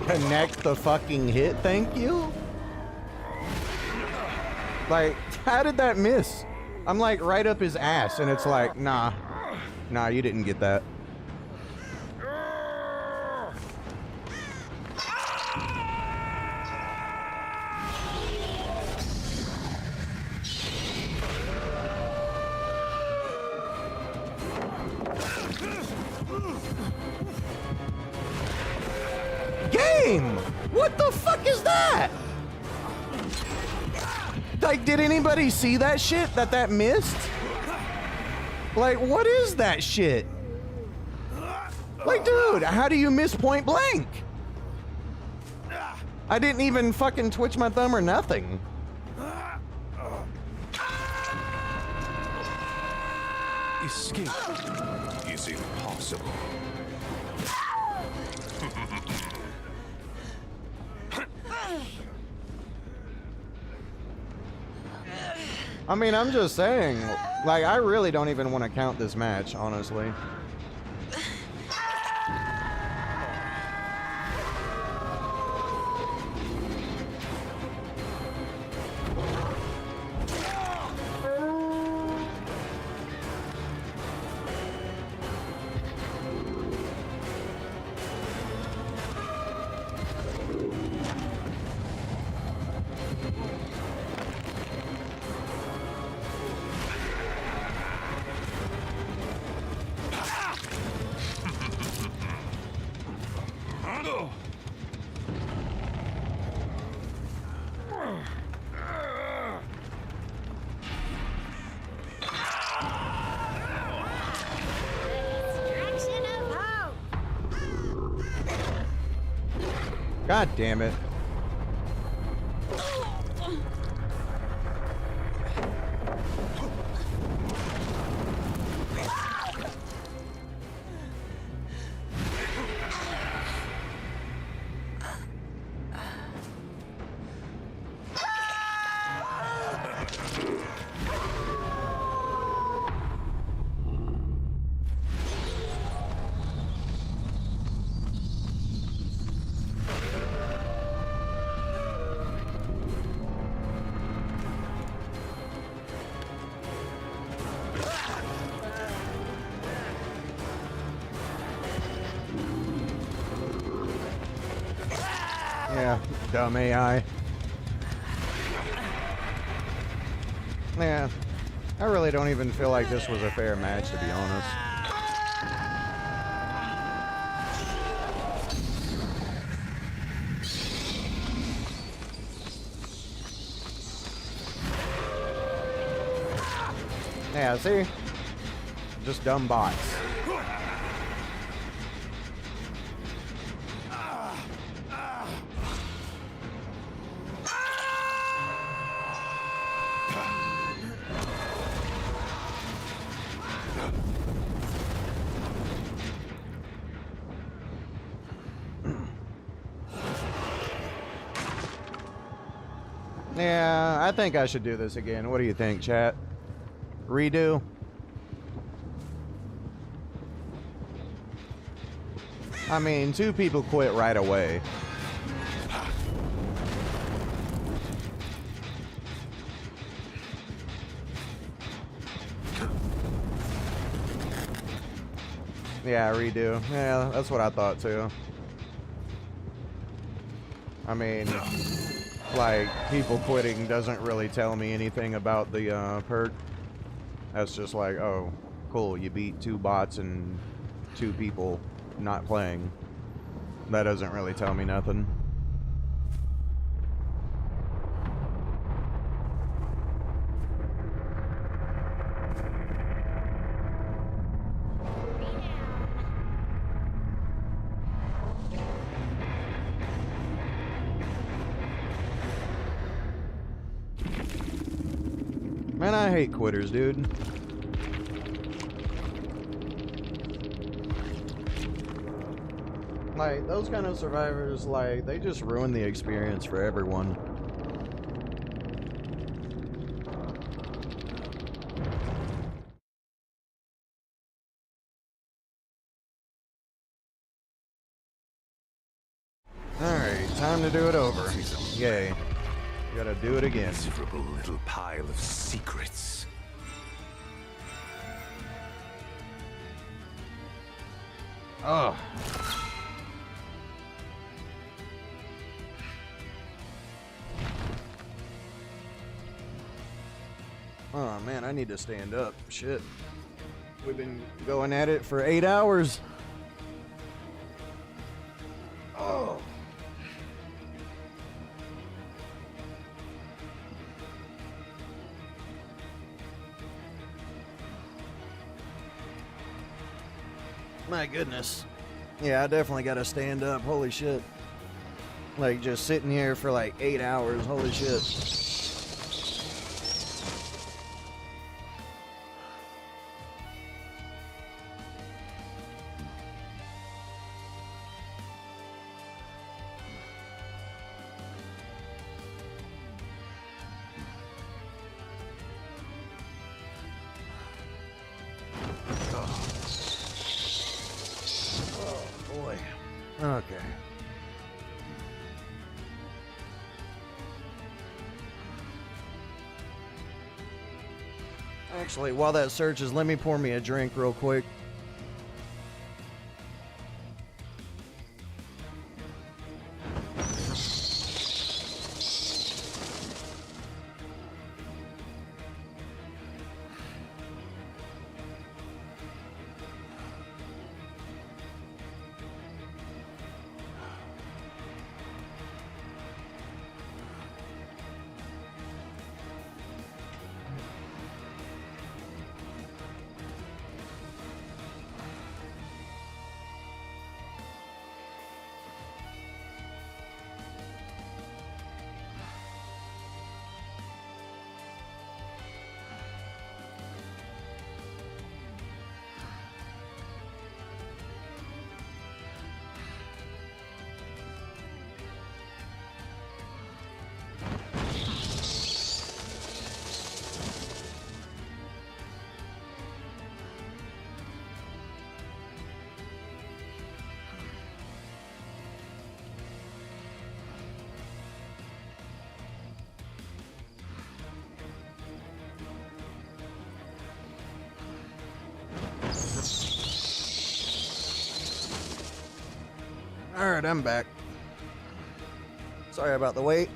Connect the fucking hit, thank you? Like, how did that miss? I'm like right up his ass and it's like, nah, you didn't get that. Game! What the fuck is that? Like, did anybody see that shit? That missed? Like, what is that shit? Like, dude, how do you miss point blank? I didn't even fucking twitch my thumb or nothing. Escape is impossible. I mean, I'm just saying, like, I really don't even want to count this match, honestly. Extraction of hope. God damn it. Yeah, dumb AI. Yeah, I really don't even feel like this was a fair match, to be honest. Yeah, see? Just dumb bots. Yeah, I think I should do this again. What do you think, chat? Redo? I mean, 2 people quit right away. Yeah, redo. Yeah, that's what I thought too. I mean, like, people quitting doesn't really tell me anything about the perk. That's just like, oh, cool, you beat 2 bots and 2 people not playing. That doesn't really tell me nothing. Man, I hate quitters, dude. Like, those kind of survivors, like, they just ruin the experience for everyone. Alright, time to do it over. Yay. Gotta do it again. Miserable little pile of secrets. Ugh. Oh man, I need to stand up. Shit. We've been going at it for 8 hours. Oh. My goodness. Yeah, I definitely gotta stand up. Holy shit. Like, just sitting here for like 8 hours. Holy shit. Okay. Actually, while that searches, let me pour me a drink real quick. Alright, I'm back. Sorry about the wait.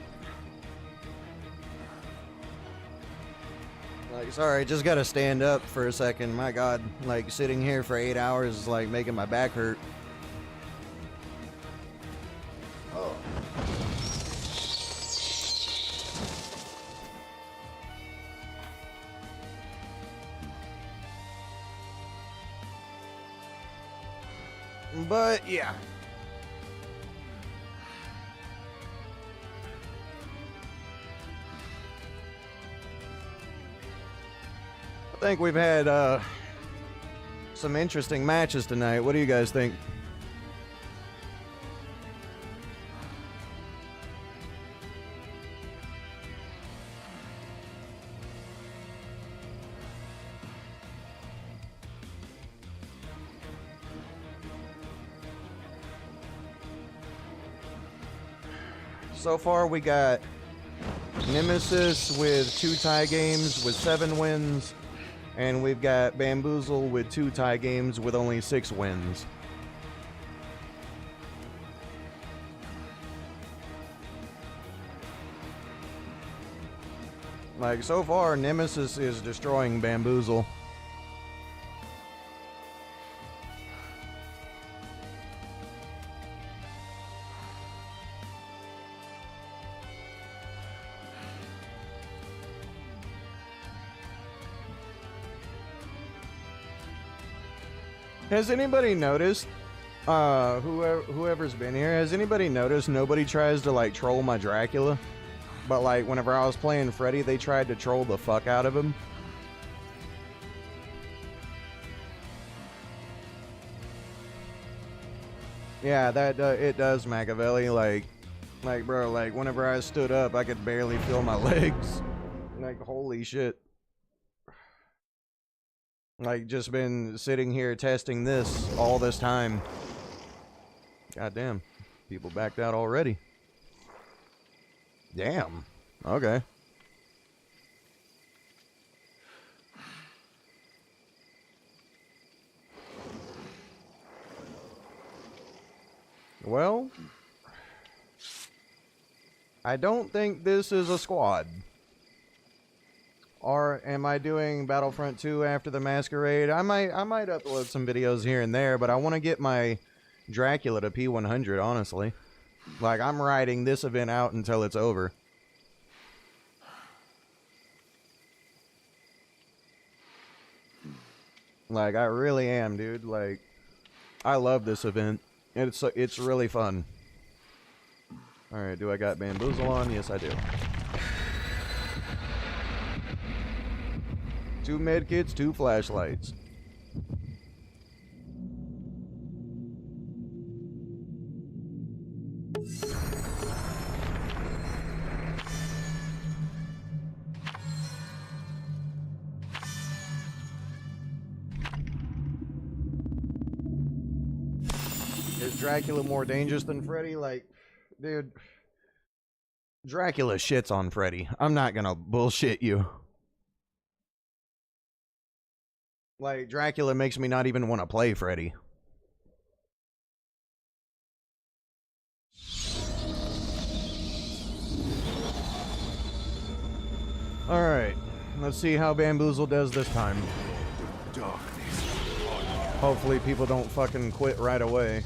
Like, sorry, just gotta stand up for a second. My god, like, sitting here for 8 hours is like making my back hurt. Oh. But, yeah. I think we've had some interesting matches tonight. What do you guys think? So far we got Nemesis with 2 tie games with 7 wins. And we've got Bamboozle with 2 tie games with only 6 wins. Like, so far, Nemesis is destroying Bamboozle. Has anybody noticed, whoever's been here, has anybody noticed nobody tries to, like, troll my Dracula? But, like, whenever I was playing Freddy, they tried to troll the fuck out of him. Yeah, that, it does, Machiavelli. Like, bro, like, whenever I stood up, I could barely feel my legs. Like, holy shit. Like, just been sitting here testing this all this time. Goddamn. People backed out already. Damn. Okay. Well, I don't think this is a squad. Or am I doing Battlefront 2 after the Masquerade? I might upload some videos here and there, but I want to get my Dracula to P100, honestly. Like, I'm riding this event out until it's over. Like, I really am, dude. Like, I love this event. It's really fun. Alright, do I got Bamboozle on? Yes, I do. 2 medkits, 2 flashlights. Dracula more dangerous than Freddy? Like, dude, Dracula shits on Freddy. I'm not gonna bullshit you. Like, Dracula makes me not even want to play Freddy. Alright, let's see how Bamboozle does this time. Darkness. Hopefully people don't fucking quit right away.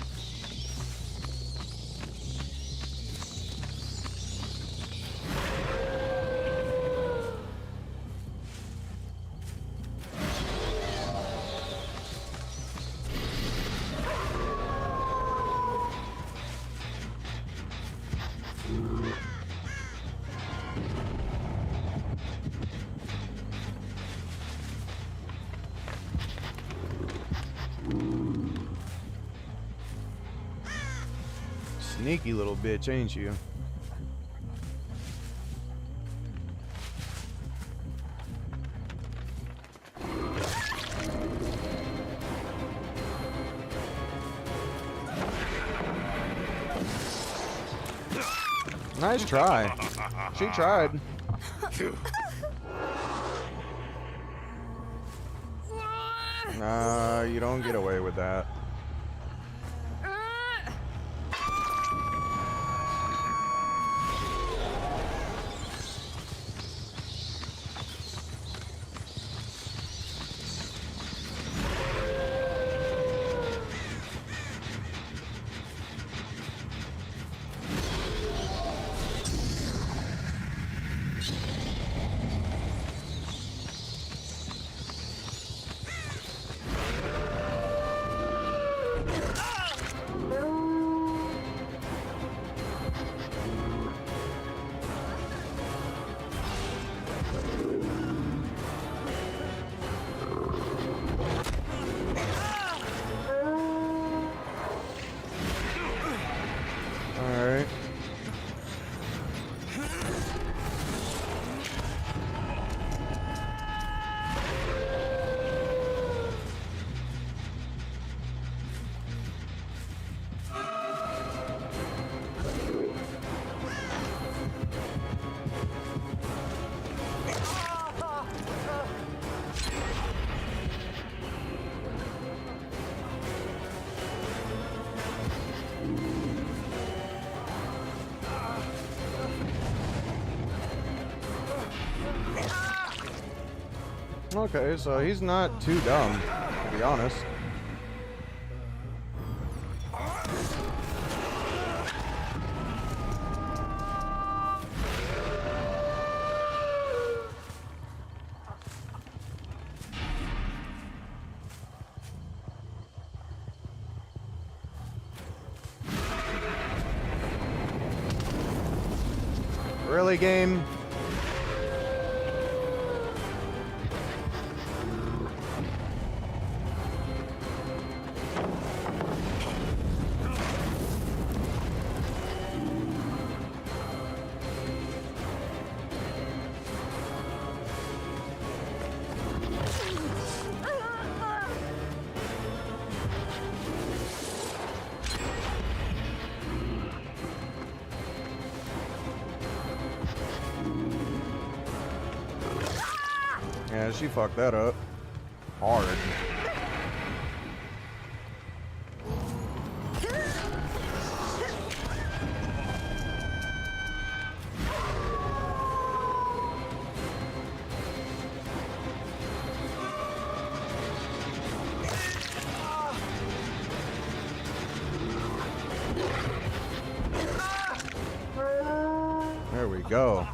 Sneaky little bitch, ain't you? Nice try. She tried. Nah, you don't get away with that. Alright. Okay, so he's not too dumb, to be honest. Really, game? Yeah, she fucked that up. Hard. There we go.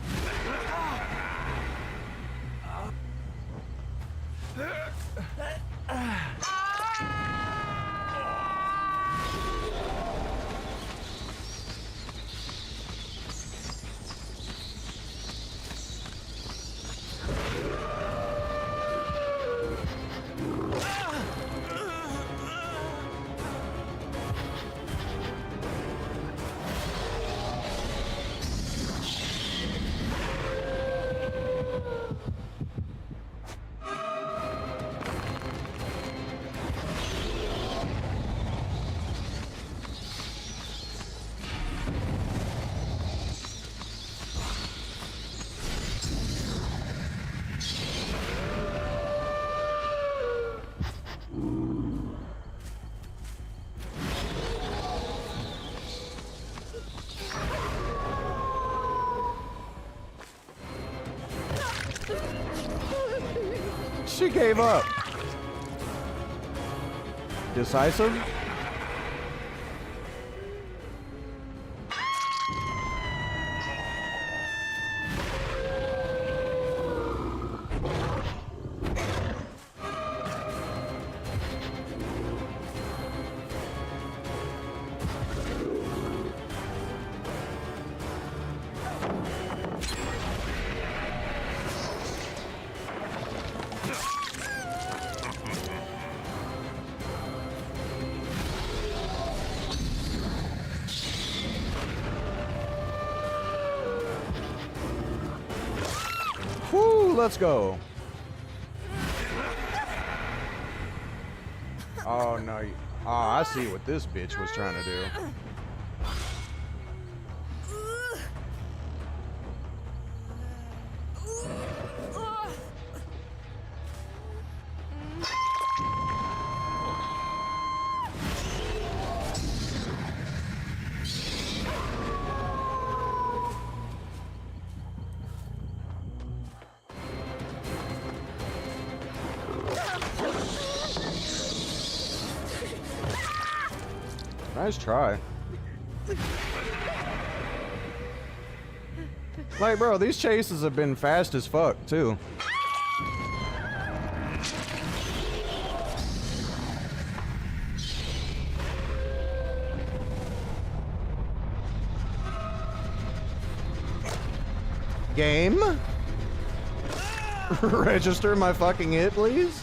She gave up. Decisive? Woo, let's go. Oh no. Oh, I see what this bitch was trying to do. Nice try. Like, bro, these chases have been fast as fuck, too. Game? Register my fucking hit, please?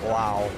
Wow.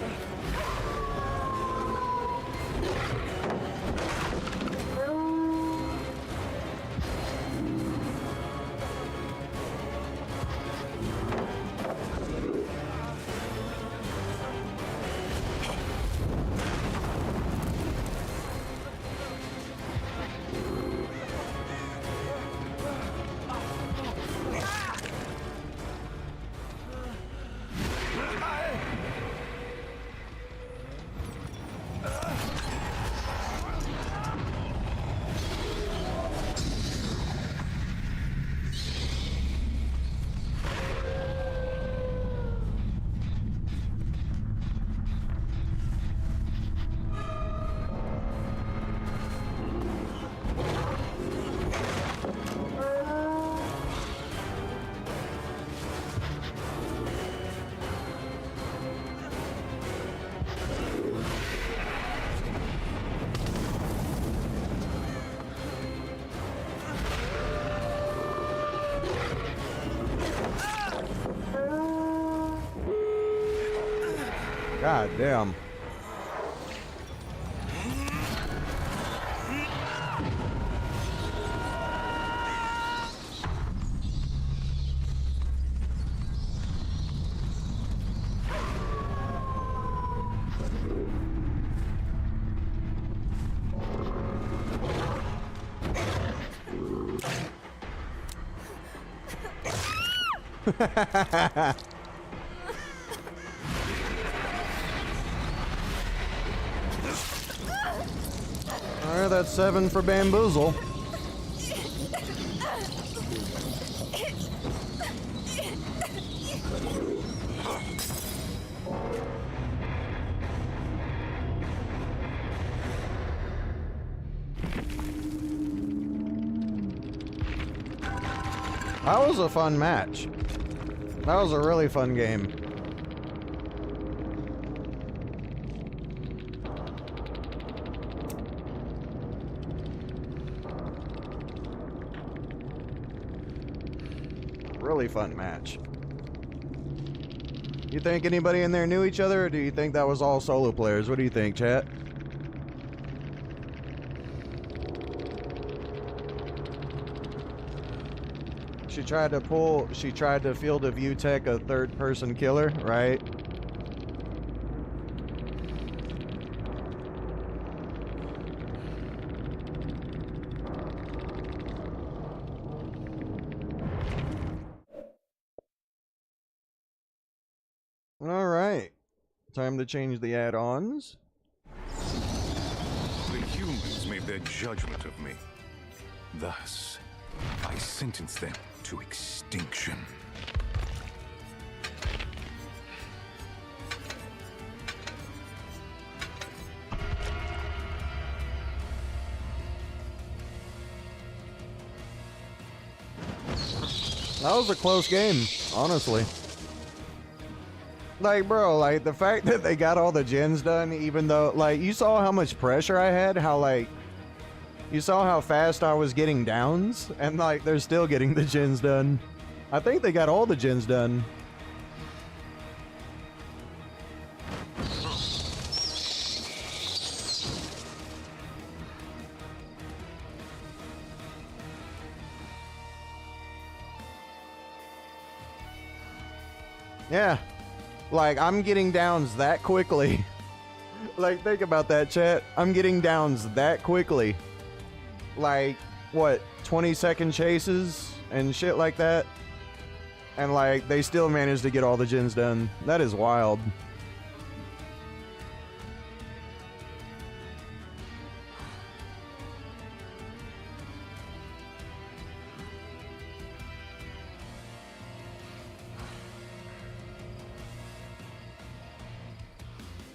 God damn. Alright, that's 7 for bamboozle. That was a fun match. That was a really fun game. Really fun match. You think anybody in there knew each other, or do you think that was all solo players? What do you think, chat? She tried to field a view tech a third-person killer, right? Alright. Time to change the add-ons. The humans made their judgment of me. Thus, I sentence them to extinction. That was a close game, honestly. Like, bro, like, the fact that they got all the gens done, even though, like, you saw how much pressure I had, how, like, you saw how fast I was getting downs, and, like, they're still getting the gens done. I think they got all the gens done. Yeah. Like, I'm getting downs that quickly. Like, think about that, chat. I'm getting downs that quickly. Like, what, 20-second chases and shit like that? And, like, they still managed to get all the gens done. That is wild.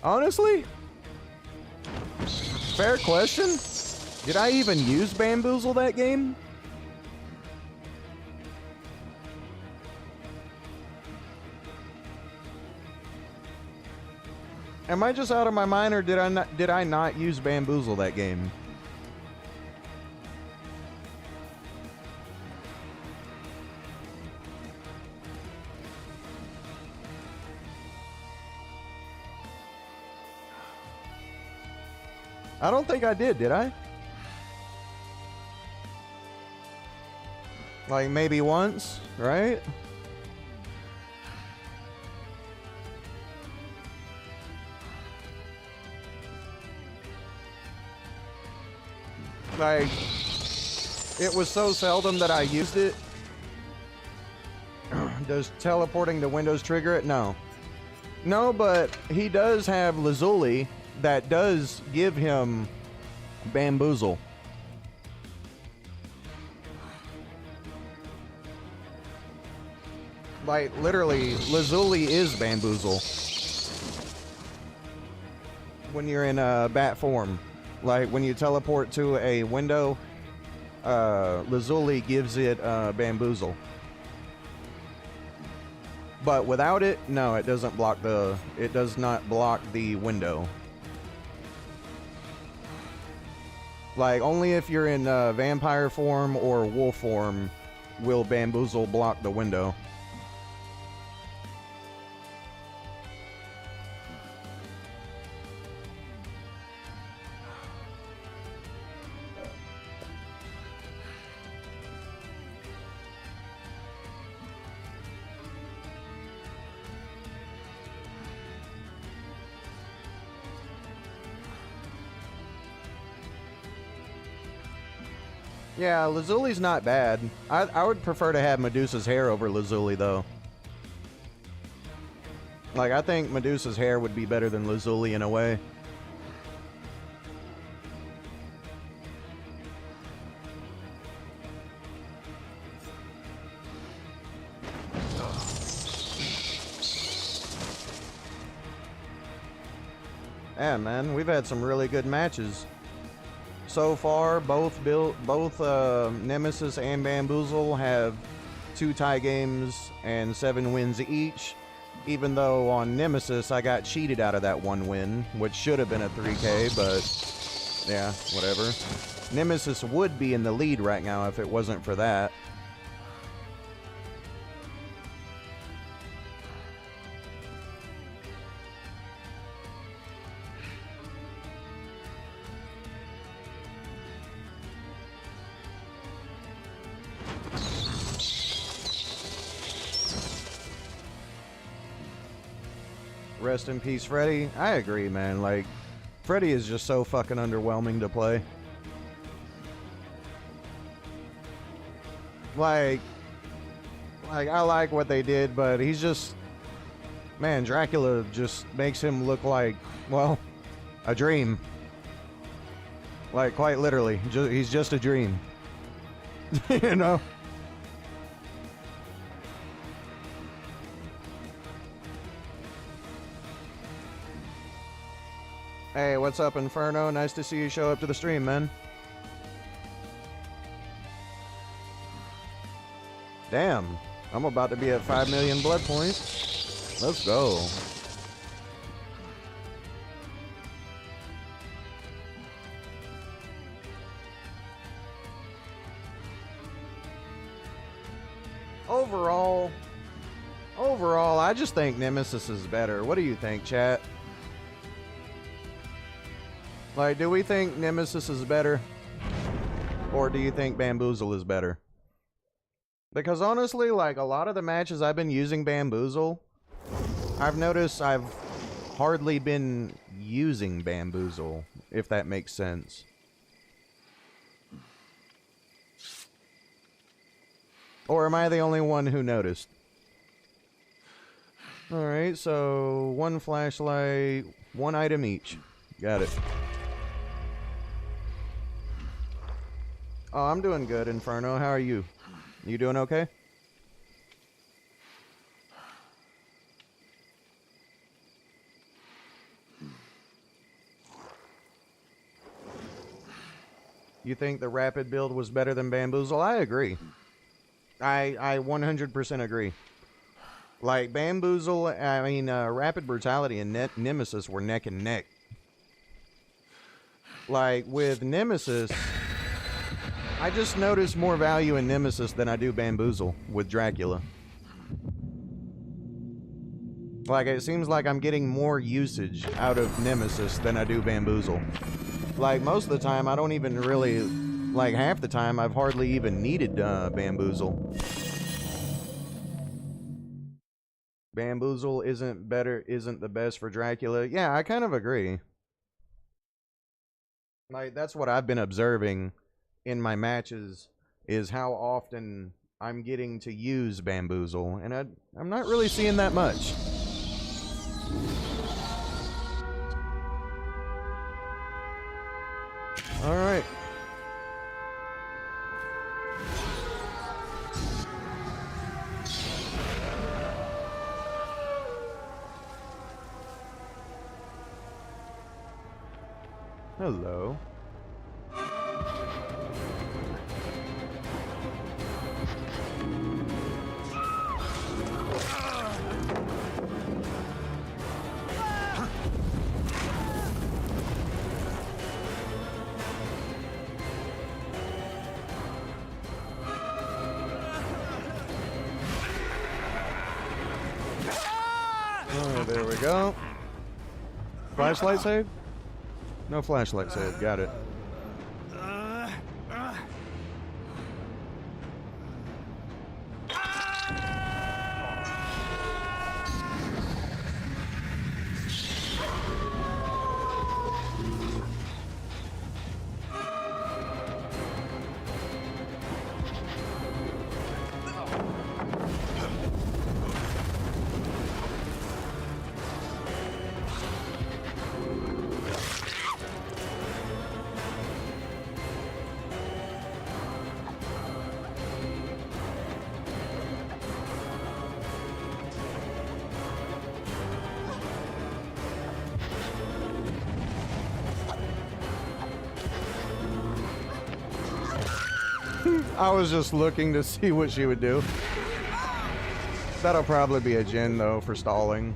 Honestly? Fair question. Did I even use Bamboozle that game? Am I just out of my mind, or did I not use Bamboozle that game? I don't think I did I? Like, maybe once, right? Like, it was so seldom that I used it. Does teleporting to Windows trigger it? No. No, but he does have Lazuli that does give him Bamboozle. Like, literally, Lazuli is Bamboozle when you're in bat form. Like, when you teleport to a window, Lazuli gives it Bamboozle. But without it, no, it doesn't block it does not block the window. Like, only if you're in vampire form or wolf form will Bamboozle block the window. Yeah, Lazuli's not bad. I would prefer to have Medusa's hair over Lazuli, though. Like, I think Medusa's hair would be better than Lazuli in a way. Yeah, man, we've had some really good matches. So far, both Nemesis and Bamboozle have 2 tie games and 7 wins each. Even though on Nemesis I got cheated out of that 1 win, which should have been a 3K, but yeah, whatever. Nemesis would be in the lead right now if it wasn't for that. Rest in peace, Freddy. I agree, man. Like, Freddy is just so fucking underwhelming to play. Like I like what they did, but he's just... Man, Dracula just makes him look like, well, a dream. Like, quite literally. He's just a dream. You know? Hey, what's up, Inferno? Nice to see you show up to the stream, man. Damn, I'm about to be at 5 million blood points. Let's go. Overall, I just think Nemesis is better. What do you think, chat? Like, do we think Nemesis is better? Or do you think Bamboozle is better? Because honestly, like, a lot of the matches I've been using Bamboozle, I've noticed I've hardly been using Bamboozle, if that makes sense. Or am I the only one who noticed? Alright, so 1 flashlight, 1 item each. Got it. Oh, I'm doing good, Inferno. How are you? You doing okay? You think the rapid build was better than Bamboozle? I agree. I 100% agree. Like, Bamboozle, I mean, Rapid Brutality and Nemesis were neck and neck. Like, with Nemesis, I just notice more value in Nemesis than I do Bamboozle with Dracula. Like, it seems like I'm getting more usage out of Nemesis than I do Bamboozle. Like, most of the time, I don't even really... Like, half the time, I've hardly even needed Bamboozle. Bamboozle isn't the best for Dracula. Yeah, I kind of agree. Like, that's what I've been observing in my matches, is how often I'm getting to use Bamboozle, and I'm not really seeing that much. Alright. Hello. Oh, there we go. Flashlight save? No flashlight save. Got it. I was just looking to see what she would do. That'll probably be a gen, though, for stalling.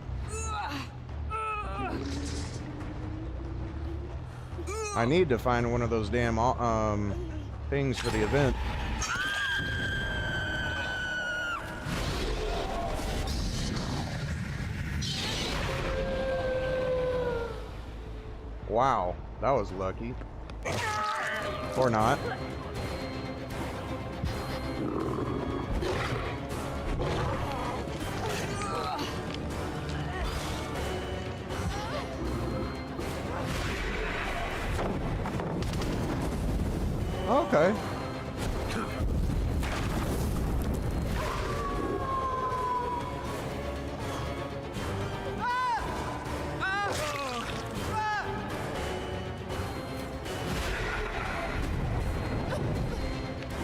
I need to find one of those damn things for the event. Wow, that was lucky. Or not. Okay.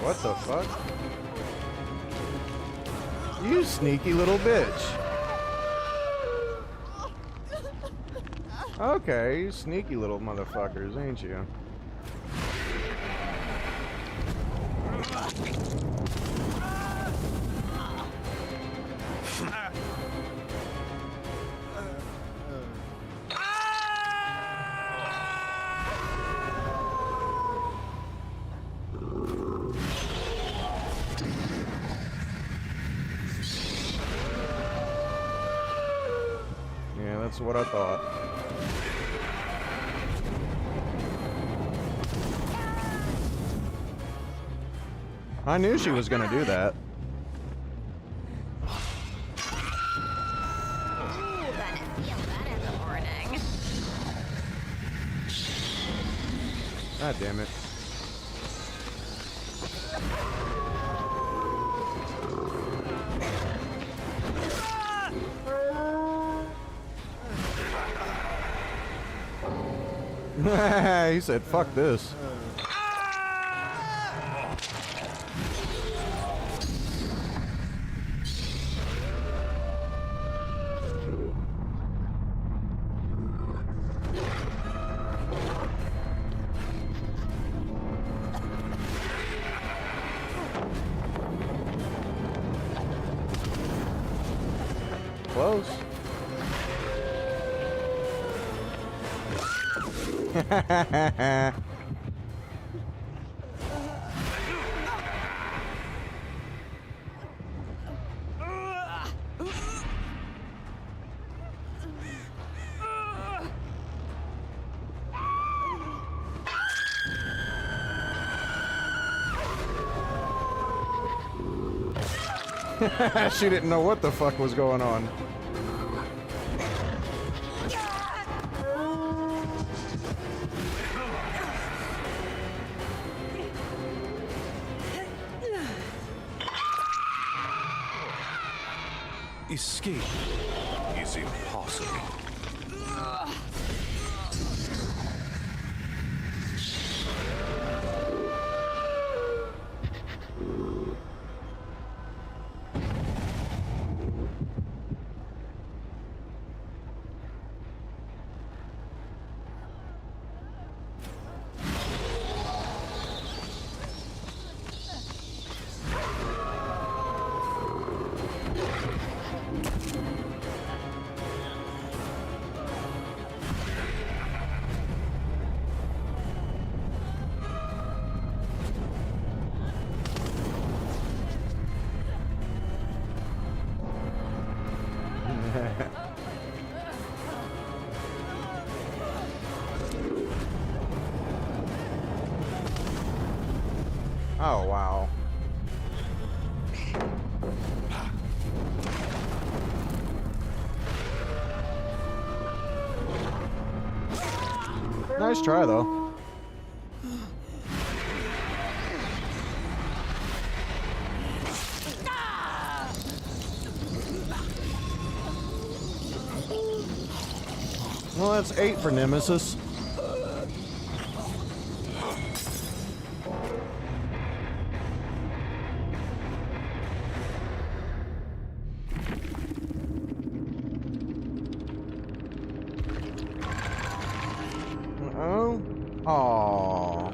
What the fuck? You sneaky little bitch. Okay, you sneaky little motherfuckers, ain't you? Yeah, that's what I thought. I knew she was gonna do that. Ooh, didn't feel that in the morning. God damn it. He said, fuck this. Close. She didn't know what the fuck was going on. Escape is impossible. Oh, wow. Nice try, though. Well, that's 8 for Nemesis. Oh,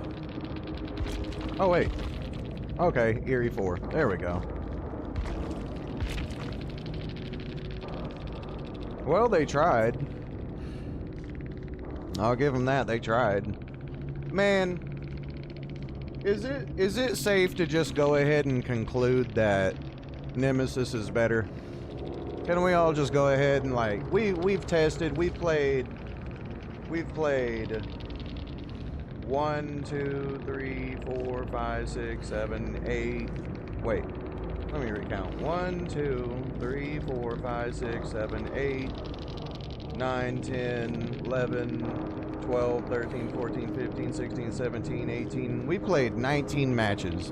oh wait. Okay, Eerie 4. There we go. Well, they tried. I'll give them that. They tried. Man, is it safe to just go ahead and conclude that Nemesis is better? Can we all just go ahead and, like, we've tested, we've played 1, 2, 3, 4, 5, 6, 7, 8. Wait, let me recount. 1, 2, 3, 4, 5, 6, 7, 8, 9, 10, 11, 12, 13, 14, 15, 16, 17, 18. We played 19 matches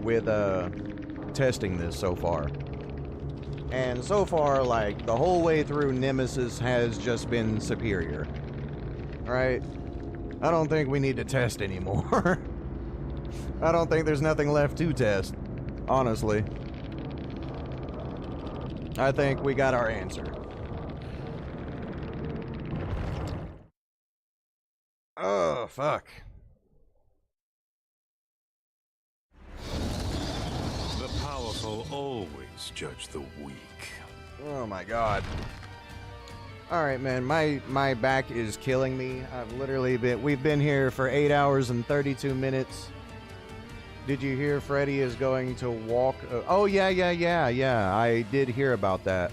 with testing this so far. And so far, like, the whole way through, Nemesis has just been superior. Right? I don't think we need to test anymore. I don't think there's nothing left to test, honestly. I think we got our answer. Oh, fuck. The powerful always judge the weak. Oh my god. Alright, man, my back is killing me. We've been here for 8 hours and 32 minutes. Did you hear Freddy is going to walk? Oh, yeah. I did hear about that.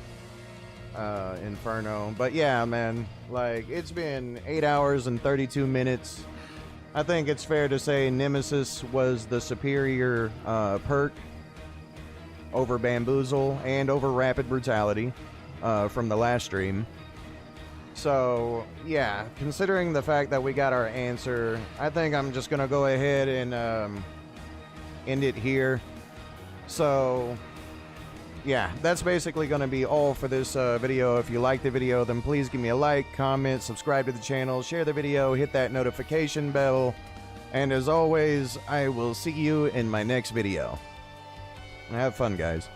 Inferno. But yeah, man, like, it's been 8 hours and 32 minutes. I think it's fair to say Nemesis was the superior perk over Bamboozle and over Rapid Brutality from the last stream. So, yeah, considering the fact that we got our answer, I think I'm just going to go ahead and end it here. So, yeah, that's basically going to be all for this video. If you liked the video, then please give me a like, comment, subscribe to the channel, share the video, hit that notification bell. And as always, I will see you in my next video. Have fun, guys.